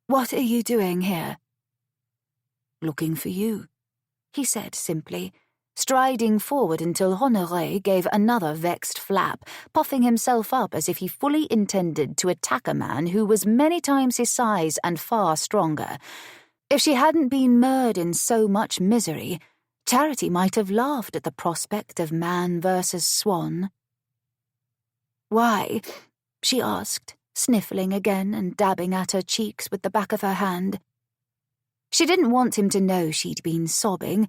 "What are you doing here?" "Looking for you," he said simply, striding forward until Honoré gave another vexed flap, puffing himself up as if he fully intended to attack a man who was many times his size and far stronger. If she hadn't been mired in so much misery, Charity might have laughed at the prospect of man versus swan. "Why?" she asked, sniffling again and dabbing at her cheeks with the back of her hand. She didn't want him to know she'd been sobbing,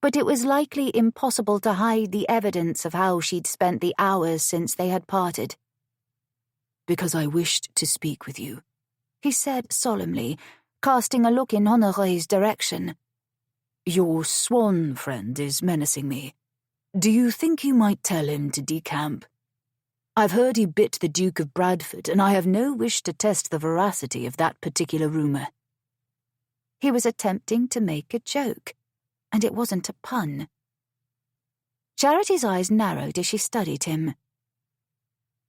but it was likely impossible to hide the evidence of how she'd spent the hours since they had parted. "Because I wished to speak with you," he said solemnly, casting a look in Honoré's direction. "Your swan friend is menacing me. Do you think you might tell him to decamp? I've heard he bit the Duke of Bradford, and I have no wish to test the veracity of that particular rumour." He was attempting to make a joke, and it wasn't a pun. Charity's eyes narrowed as she studied him.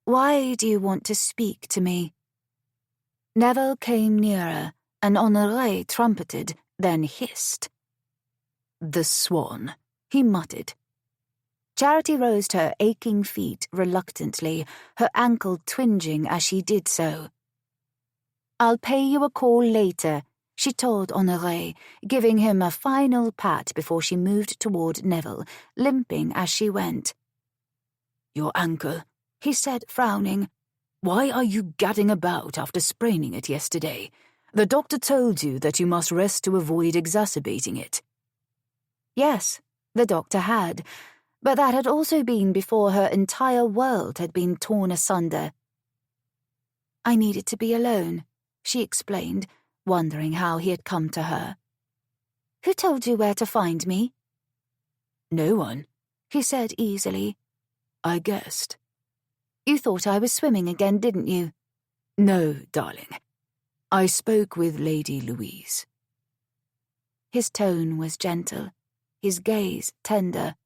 "Why do you want to speak to me?" Neville came nearer, and Honoré trumpeted, then hissed. "The swan," he muttered. Charity rose to her aching feet reluctantly, her ankle twinging as she did so. "I'll pay you a call later," she told Honoré, giving him a final pat before she moved toward Neville, limping as she went. "Your ankle," he said, frowning. "Why are you gadding about after spraining it yesterday? The doctor told you that you must rest to avoid exacerbating it." Yes, the doctor had, but that had also been before her entire world had been torn asunder. "I needed to be alone," she explained, wondering how he had come to her. "Who told you where to find me?" "No one," he said easily. "I guessed." "You thought I was swimming again, didn't you?" "No, darling. I spoke with Lady Louise." His tone was gentle, his gaze tender.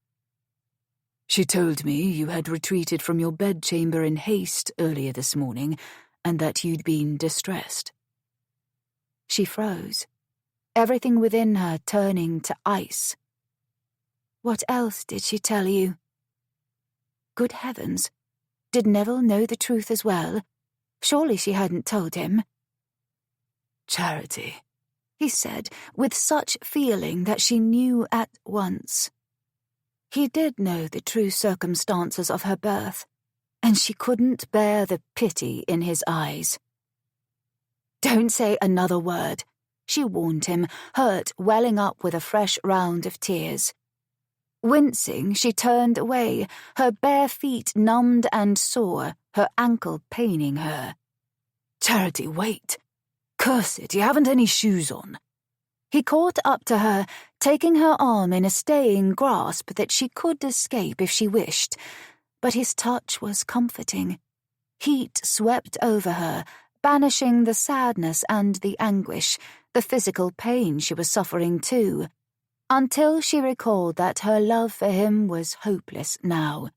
"She told me you had retreated from your bedchamber in haste earlier this morning, and that you'd been distressed." She froze, everything within her turning to ice. "What else did she tell you?" Good heavens, did Neville know the truth as well? Surely she hadn't told him. "Charity," he said, with such feeling that she knew at once. He did know the true circumstances of her birth, and she couldn't bear the pity in his eyes. "Don't say another word," she warned him, hurt welling up with a fresh round of tears. Wincing, she turned away, her bare feet numbed and sore, her ankle paining her. "Charity, wait. Curse it, you haven't any shoes on." He caught up to her, taking her arm in a staying grasp that she could escape if she wished, but his touch was comforting. Heat swept over her, banishing the sadness and the anguish, the physical pain she was suffering too, until she recalled that her love for him was hopeless now.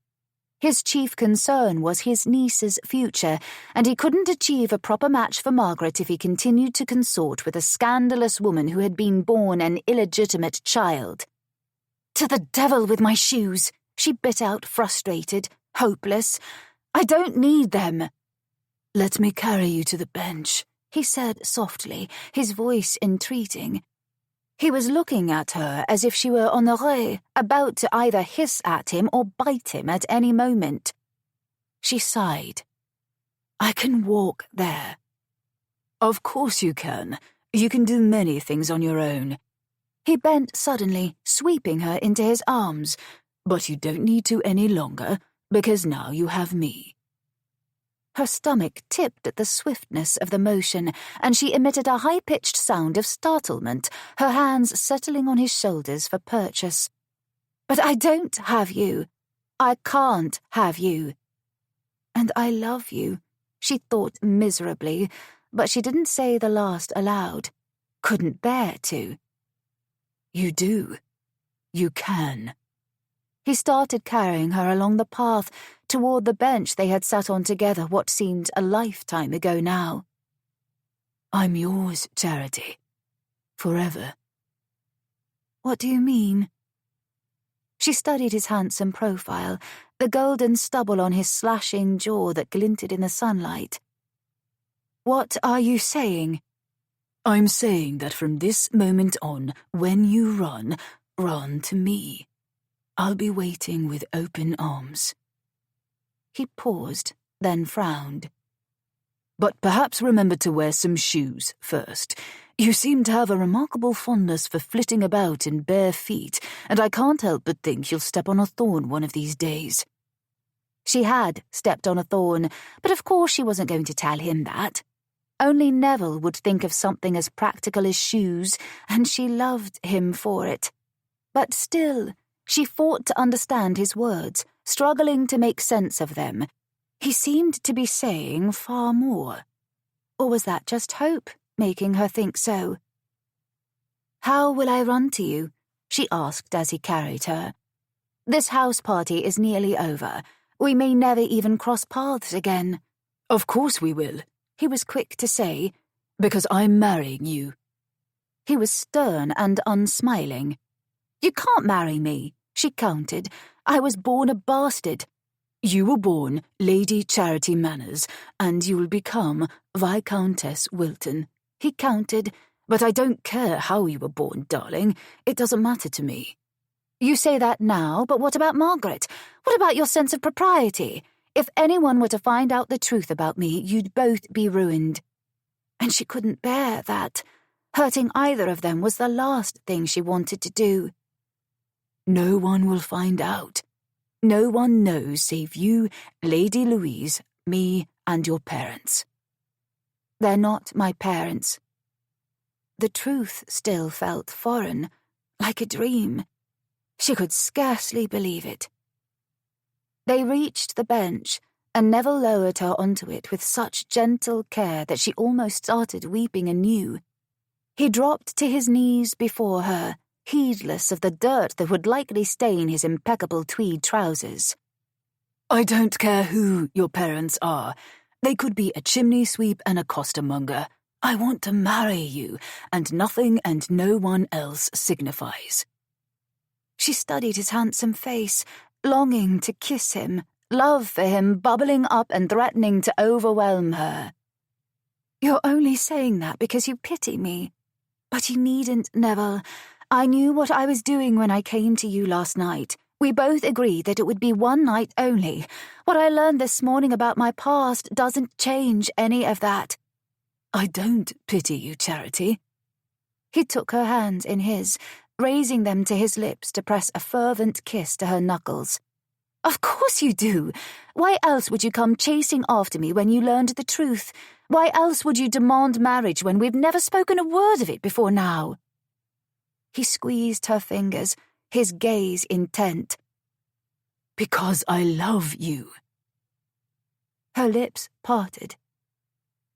His chief concern was his niece's future, and he couldn't achieve a proper match for Margaret if he continued to consort with a scandalous woman who had been born an illegitimate child. "To the devil with my shoes," she bit out, frustrated, hopeless. "I don't need them." "Let me carry you to the bench," he said softly, his voice entreating. He was looking at her as if she were Honorée, about to either hiss at him or bite him at any moment. She sighed. "I can walk there." "Of course you can. You can do many things on your own." He bent suddenly, sweeping her into his arms. "But you don't need to any longer, because now you have me." Her stomach tipped at the swiftness of the motion, and she emitted a high-pitched sound of startlement, her hands settling on his shoulders for purchase. "But I don't have you. I can't have you." "And I love you," she thought miserably, but she didn't say the last aloud. Couldn't bear to. "You do. You can." He started carrying her along the path toward the bench they had sat on together what seemed a lifetime ago now. "I'm yours, Charity. Forever." "What do you mean?" She studied his handsome profile, the golden stubble on his slashing jaw that glinted in the sunlight. "What are you saying?" "I'm saying that from this moment on, when you run to me. I'll be waiting with open arms." He paused, then frowned. "But perhaps remember to wear some shoes first. You seem to have a remarkable fondness for flitting about in bare feet, and I can't help but think you'll step on a thorn one of these days." She had stepped on a thorn, but of course she wasn't going to tell him that. Only Neville would think of something as practical as shoes, and she loved him for it. But still, she fought to understand his words, struggling to make sense of them. He seemed to be saying far more. Or was that just hope, making her think so? "How will I run to you?" she asked as he carried her. "This house party is nearly over. We may never even cross paths again." "Of course we will," he was quick to say, "because I'm marrying you." He was stern and unsmiling. "You can't marry me," she countered. "I was born a bastard." "You were born Lady Charity Manners, and you will become Viscountess Wilton," he countered. "But I don't care how you were born, darling. It doesn't matter to me." "You say that now, but what about Margaret? What about your sense of propriety? If anyone were to find out the truth about me, you'd both be ruined." And she couldn't bear that. Hurting either of them was the last thing she wanted to do. "No one will find out. No one knows save you, Lady Louise, me, and your parents." "They're not my parents." The truth still felt foreign, like a dream. She could scarcely believe it. They reached the bench, and Neville lowered her onto it with such gentle care that she almost started weeping anew. He dropped to his knees before her, heedless of the dirt that would likely stain his impeccable tweed trousers. "I don't care who your parents are. They could be a chimney sweep and a costermonger. I want to marry you, and nothing and no one else signifies." She studied his handsome face, longing to kiss him, love for him bubbling up and threatening to overwhelm her. "You're only saying that because you pity me. But you needn't, Neville. I knew what I was doing when I came to you last night. We both agreed that it would be one night only. What I learned this morning about my past doesn't change any of that." "I don't pity you, Charity." He took her hands in his, raising them to his lips to press a fervent kiss to her knuckles. "Of course you do. Why else would you come chasing after me when you learned the truth? Why else would you demand marriage when we've never spoken a word of it before now?" He squeezed her fingers, his gaze intent. "Because I love you." Her lips parted.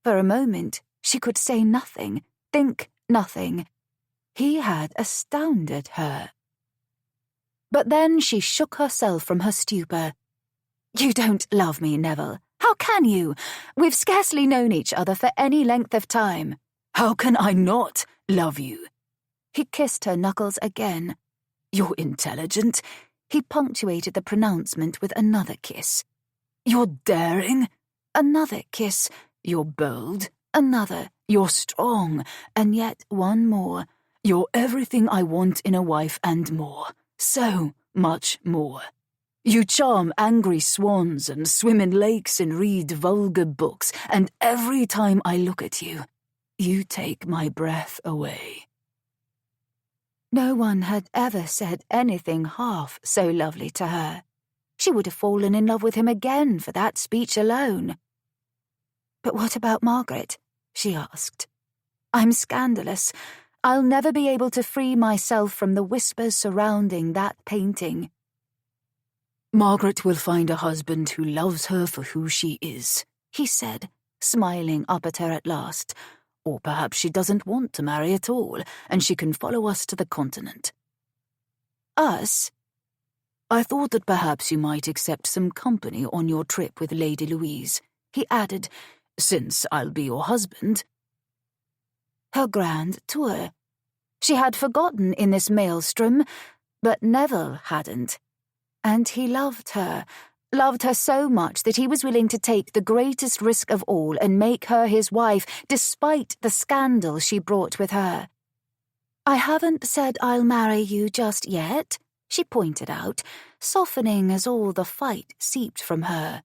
For a moment, she could say nothing, think nothing. He had astounded her. But then she shook herself from her stupor. You don't love me, Neville. How can you? We've scarcely known each other for any length of time. How can I not love you? He kissed her knuckles again. You're intelligent. He punctuated the pronouncement with another kiss. You're daring. Another kiss. You're bold. Another. You're strong. And yet one more. You're everything I want in a wife and more. So much more. You charm angry swans and swim in lakes and read vulgar books, and every time I look at you, you take my breath away. No one had ever said anything half so lovely to her. She would have fallen in love with him again for that speech alone. "But what about Margaret?" she asked. "I'm scandalous. I'll never be able to free myself from the whispers surrounding that painting." Margaret will find a husband who loves her for who she is, he said, smiling up at her at last. Or perhaps she doesn't want to marry at all, and she can follow us to the continent. Us? I thought that perhaps you might accept some company on your trip with Lady Louise, he added, since I'll be your husband. Her grand tour. She had forgotten in this maelstrom, but Neville hadn't. And he loved her so much that he was willing to take the greatest risk of all and make her his wife, despite the scandal she brought with her. "I haven't said I'll marry you just yet," she pointed out, softening as all the fight seeped from her.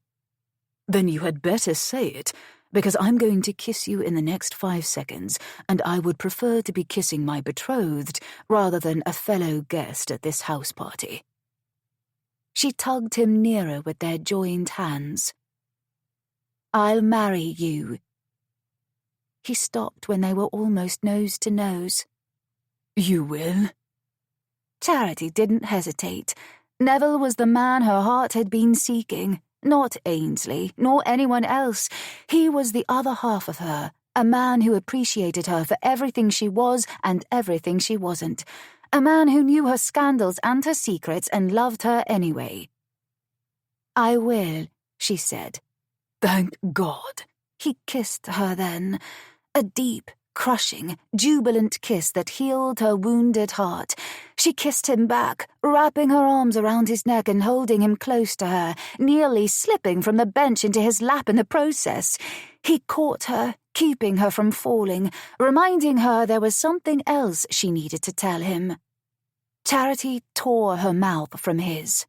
"Then you had better say it, because I'm going to kiss you in the next 5 seconds, and I would prefer to be kissing my betrothed rather than a fellow guest at this house party." She tugged him nearer with their joined hands. "I'll marry you." He stopped when they were almost nose to nose. "You will?" Charity didn't hesitate. Neville was the man her heart had been seeking, not Ainsley, nor anyone else. He was the other half of her, a man who appreciated her for everything she was and everything she wasn't. A man who knew her scandals and her secrets and loved her anyway. "I will," she said. "Thank God." He kissed her then, a deep, crushing, jubilant kiss that healed her wounded heart. She kissed him back, wrapping her arms around his neck and holding him close to her, nearly slipping from the bench into his lap in the process. He caught her, keeping her from falling, reminding her there was something else she needed to tell him. Charity tore her mouth from his.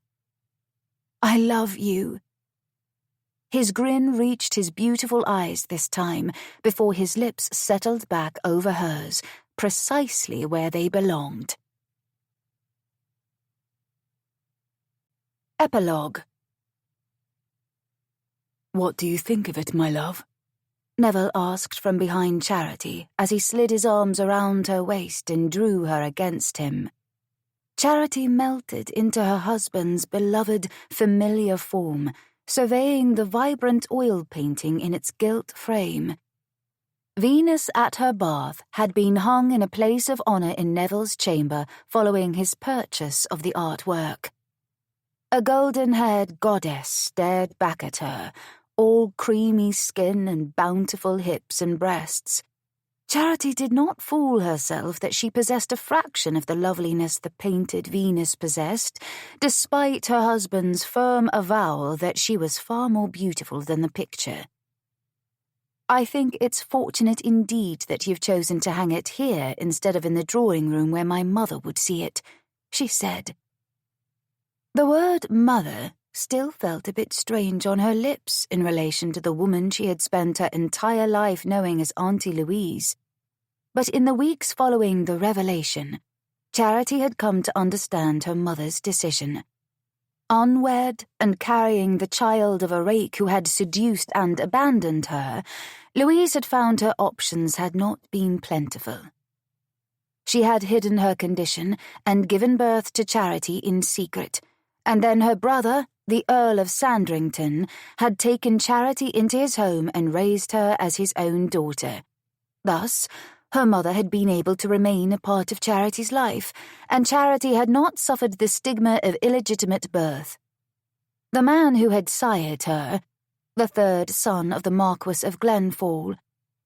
"I love you." His grin reached his beautiful eyes this time, before his lips settled back over hers, precisely where they belonged. Epilogue. "What do you think of it, my love?" Neville asked from behind Charity as he slid his arms around her waist and drew her against him. Charity melted into her husband's beloved, familiar form, surveying the vibrant oil painting in its gilt frame. Venus at her bath had been hung in a place of honor in Neville's chamber following his purchase of the artwork. A golden-haired goddess stared back at her, all creamy skin and bountiful hips and breasts. Charity did not fool herself that she possessed a fraction of the loveliness the painted Venus possessed, despite her husband's firm avowal that she was far more beautiful than the picture. "I think it's fortunate indeed that you've chosen to hang it here instead of in the drawing room where my mother would see it," she said. The word mother still felt a bit strange on her lips in relation to the woman she had spent her entire life knowing as Auntie Louise. But in the weeks following the revelation, Charity had come to understand her mother's decision. Unwed and carrying the child of a rake who had seduced and abandoned her, Louise had found her options had not been plentiful. She had hidden her condition and given birth to Charity in secret, and then her brother, the Earl of Sandrington, had taken Charity into his home and raised her as his own daughter. Thus, her mother had been able to remain a part of Charity's life, and Charity had not suffered the stigma of illegitimate birth. The man who had sired her, the third son of the Marquis of Glenfall,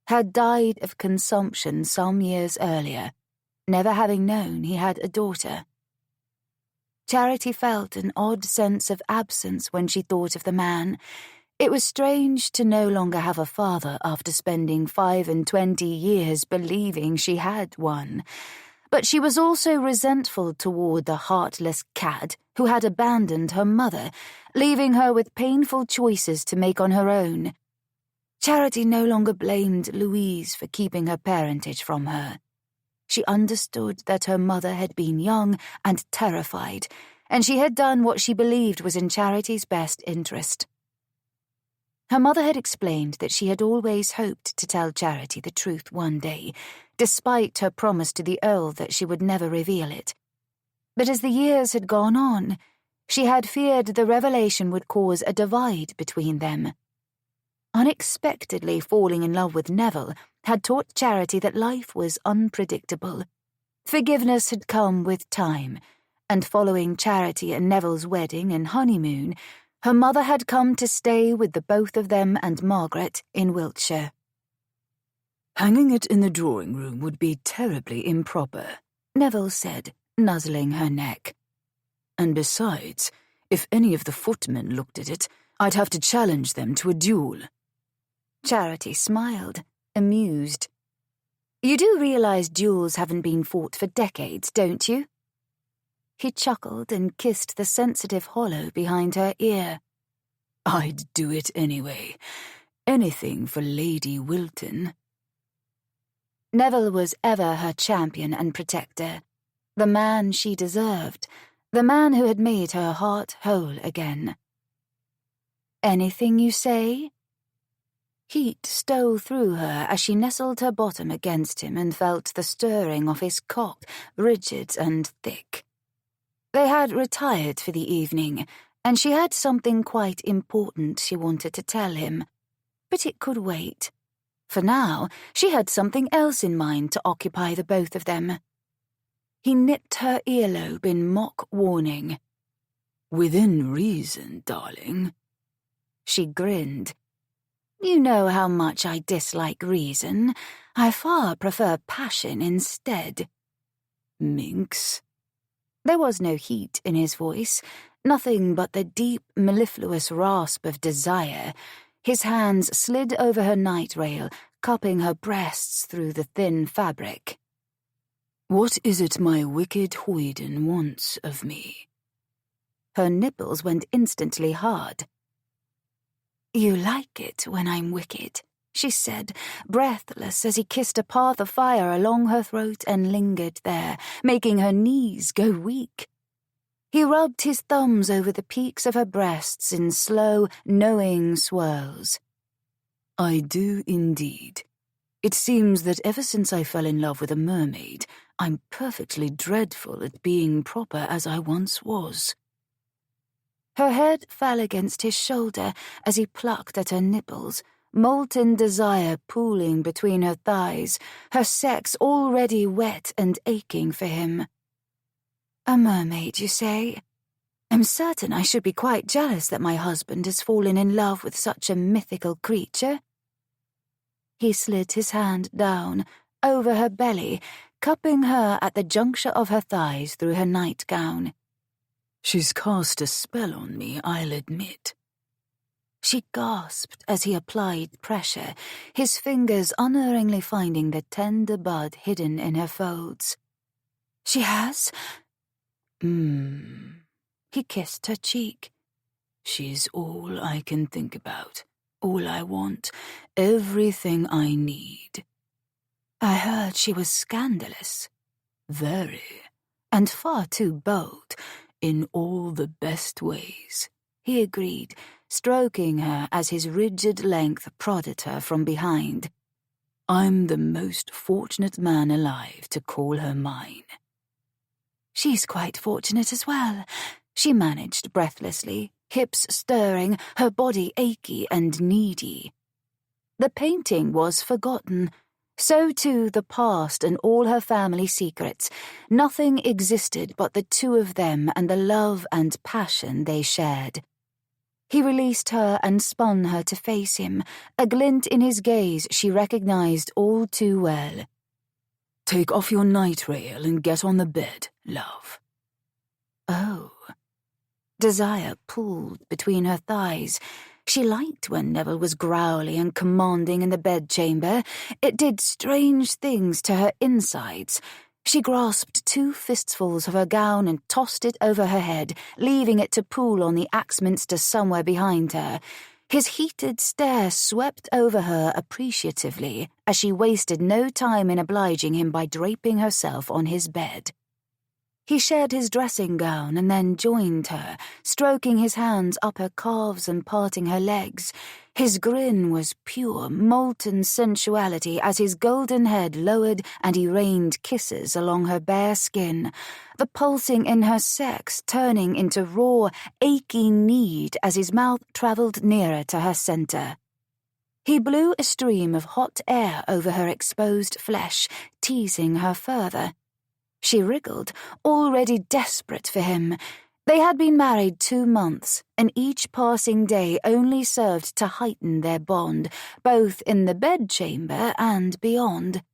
had died of consumption some years earlier, never having known he had a daughter. Charity felt an odd sense of absence when she thought of the man. It was strange to no longer have a father after spending 25 years believing she had one. But she was also resentful toward the heartless cad who had abandoned her mother, leaving her with painful choices to make on her own. Charity no longer blamed Louise for keeping her parentage from her. She understood that her mother had been young and terrified, and she had done what she believed was in Charity's best interest. Her mother had explained that she had always hoped to tell Charity the truth one day, despite her promise to the Earl that she would never reveal it. But as the years had gone on, she had feared the revelation would cause a divide between them. Unexpectedly falling in love with Neville had taught Charity that life was unpredictable. Forgiveness had come with time, and following Charity and Neville's wedding and honeymoon, her mother had come to stay with the both of them and Margaret in Wiltshire. "Hanging it in the drawing room would be terribly improper," Neville said, nuzzling her neck. "And besides, if any of the footmen looked at it, I'd have to challenge them to a duel." Charity smiled, amused. "You do realize duels haven't been fought for decades, don't you?" He chuckled and kissed the sensitive hollow behind her ear. "I'd do it anyway. Anything for Lady Wilton." Neville was ever her champion and protector, the man she deserved, the man who had made her heart whole again. "Anything you say?" Heat stole through her as she nestled her bottom against him and felt the stirring of his cock, rigid and thick. They had retired for the evening, and she had something quite important she wanted to tell him. But it could wait. For now, she had something else in mind to occupy the both of them. He nipped her earlobe in mock warning. "Within reason, darling." She grinned. "You know how much I dislike reason. I far prefer passion instead." "Minx." There was no heat in his voice, nothing but the deep, mellifluous rasp of desire. His hands slid over her night rail, cupping her breasts through the thin fabric. "What is it my wicked hoyden wants of me?" Her nipples went instantly hard. "You like it when I'm wicked," she said, breathless as he kissed a path of fire along her throat and lingered there, making her knees go weak. He rubbed his thumbs over the peaks of her breasts in slow, knowing swirls. "I do indeed. It seems that ever since I fell in love with a mermaid, I'm perfectly dreadful at being proper as I once was." Her head fell against his shoulder as he plucked at her nipples, molten desire pooling between her thighs, her sex already wet and aching for him. "A mermaid, you say? I'm certain I should be quite jealous that my husband has fallen in love with such a mythical creature." He slid his hand down, over her belly, cupping her at the juncture of her thighs through her nightgown. "She's cast a spell on me, I'll admit." She gasped as he applied pressure, his fingers unerringly finding the tender bud hidden in her folds. "She has?" He kissed her cheek. "She's all I can think about, all I want, everything I need." "I heard she was scandalous." "Very, and far too bold, in all the best ways," he agreed, stroking her as his rigid length prodded her from behind. "I'm the most fortunate man alive to call her mine." "She's quite fortunate as well," she managed breathlessly, hips stirring, her body achy and needy. The painting was forgotten. So too the past and all her family secrets. Nothing existed but the two of them and the love and passion they shared. He released her and spun her to face him, a glint in his gaze she recognized all too well. "Take off your night rail and get on the bed, love." Oh. Desire pulled between her thighs. She liked when Neville was growly and commanding in the bedchamber. It did strange things to her insides. She grasped 2 fistfuls of her gown and tossed it over her head, leaving it to pool on the Axminster somewhere behind her. His heated stare swept over her appreciatively as she wasted no time in obliging him by draping herself on his bed. He shed his dressing gown and then joined her, stroking his hands up her calves and parting her legs. His grin was pure, molten sensuality as his golden head lowered and he rained kisses along her bare skin, the pulsing in her sex turning into raw, achy need as his mouth travelled nearer to her centre. He blew a stream of hot air over her exposed flesh, teasing her further. She wriggled, already desperate for him. They had been married 2 months, and each passing day only served to heighten their bond, both in the bedchamber and beyond.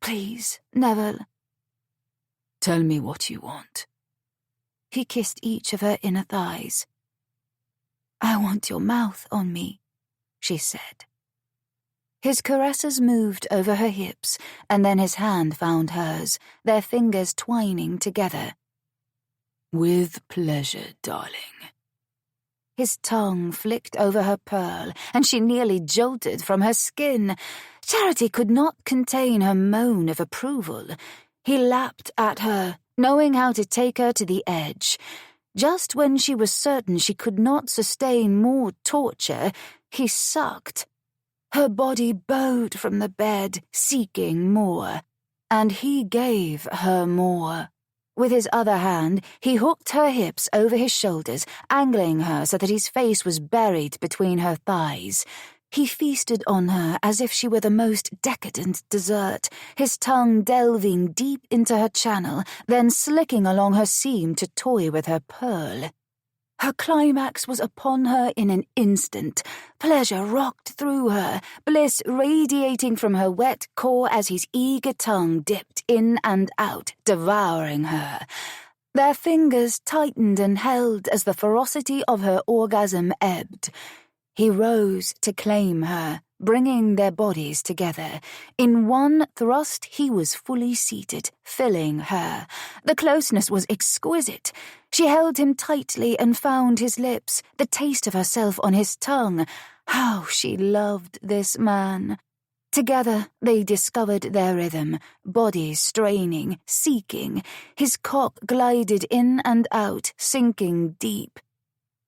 "Please, Neville." "Tell me what you want." He kissed each of her inner thighs. "I want your mouth on me," she said. His caresses moved over her hips, and then his hand found hers, their fingers twining together. "With pleasure, darling." His tongue flicked over her pearl, and she nearly jolted from her skin. Charity could not contain her moan of approval. He lapped at her, knowing how to take her to the edge. Just when she was certain she could not sustain more torture, he sucked. Her body bowed from the bed, seeking more, and he gave her more. With his other hand, he hooked her hips over his shoulders, angling her so that his face was buried between her thighs. He feasted on her as if she were the most decadent dessert, his tongue delving deep into her channel, then slicking along her seam to toy with her pearl. Her climax was upon her in an instant. Pleasure rocked through her, bliss radiating from her wet core as his eager tongue dipped in and out, devouring her. Their fingers tightened and held as the ferocity of her orgasm ebbed. He rose to claim her, bringing their bodies together. In one thrust he was fully seated, filling her. The closeness was exquisite. She held him tightly and found his lips, the taste of herself on his tongue. How she loved this man. Together they discovered their rhythm, bodies straining, seeking. His cock glided in and out, sinking deep.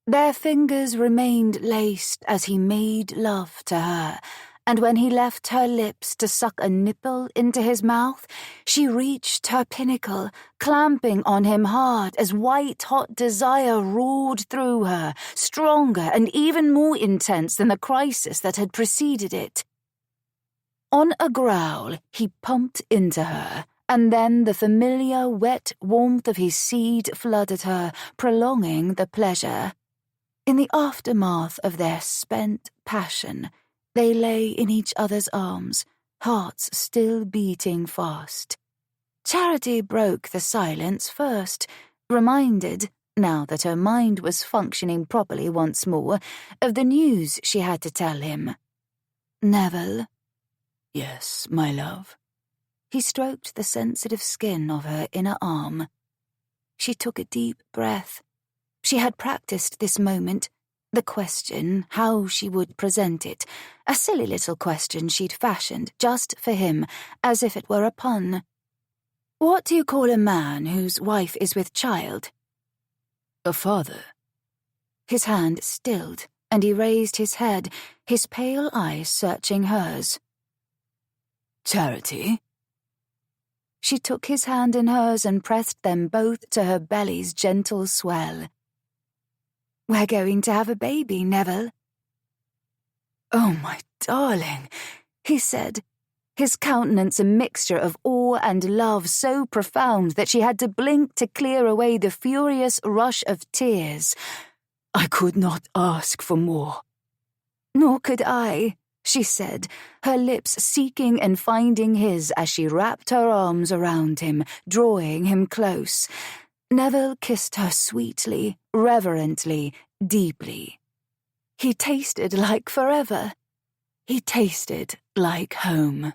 Their fingers remained laced as he made love to her, and when he left her lips to suck a nipple into his mouth, she reached her pinnacle, clamping on him hard as white-hot desire roared through her, stronger and even more intense than the crisis that had preceded it. On a growl, he pumped into her, and then the familiar wet warmth of his seed flooded her, prolonging the pleasure. In the aftermath of their spent passion, they lay in each other's arms, hearts still beating fast. Charity broke the silence first, reminded, now that her mind was functioning properly once more, of the news she had to tell him. "Neville." "Yes, my love." He stroked the sensitive skin of her inner arm. She took a deep breath. She had practiced this moment, the question, how she would present it, a silly little question she'd fashioned just for him, as if it were a pun. "What do you call a man whose wife is with child?" "A father." His hand stilled, and he raised his head, his pale eyes searching hers. "Charity?" She took his hand in hers and pressed them both to her belly's gentle swell. "We're going to have a baby, Neville." "Oh, my darling," he said, his countenance a mixture of awe and love so profound that she had to blink to clear away the furious rush of tears. I could not ask for more." "Nor could I," she said, her lips seeking and finding his as she wrapped her arms around him, drawing him close. Neville kissed her sweetly, reverently, deeply. He tasted like forever. He tasted like home.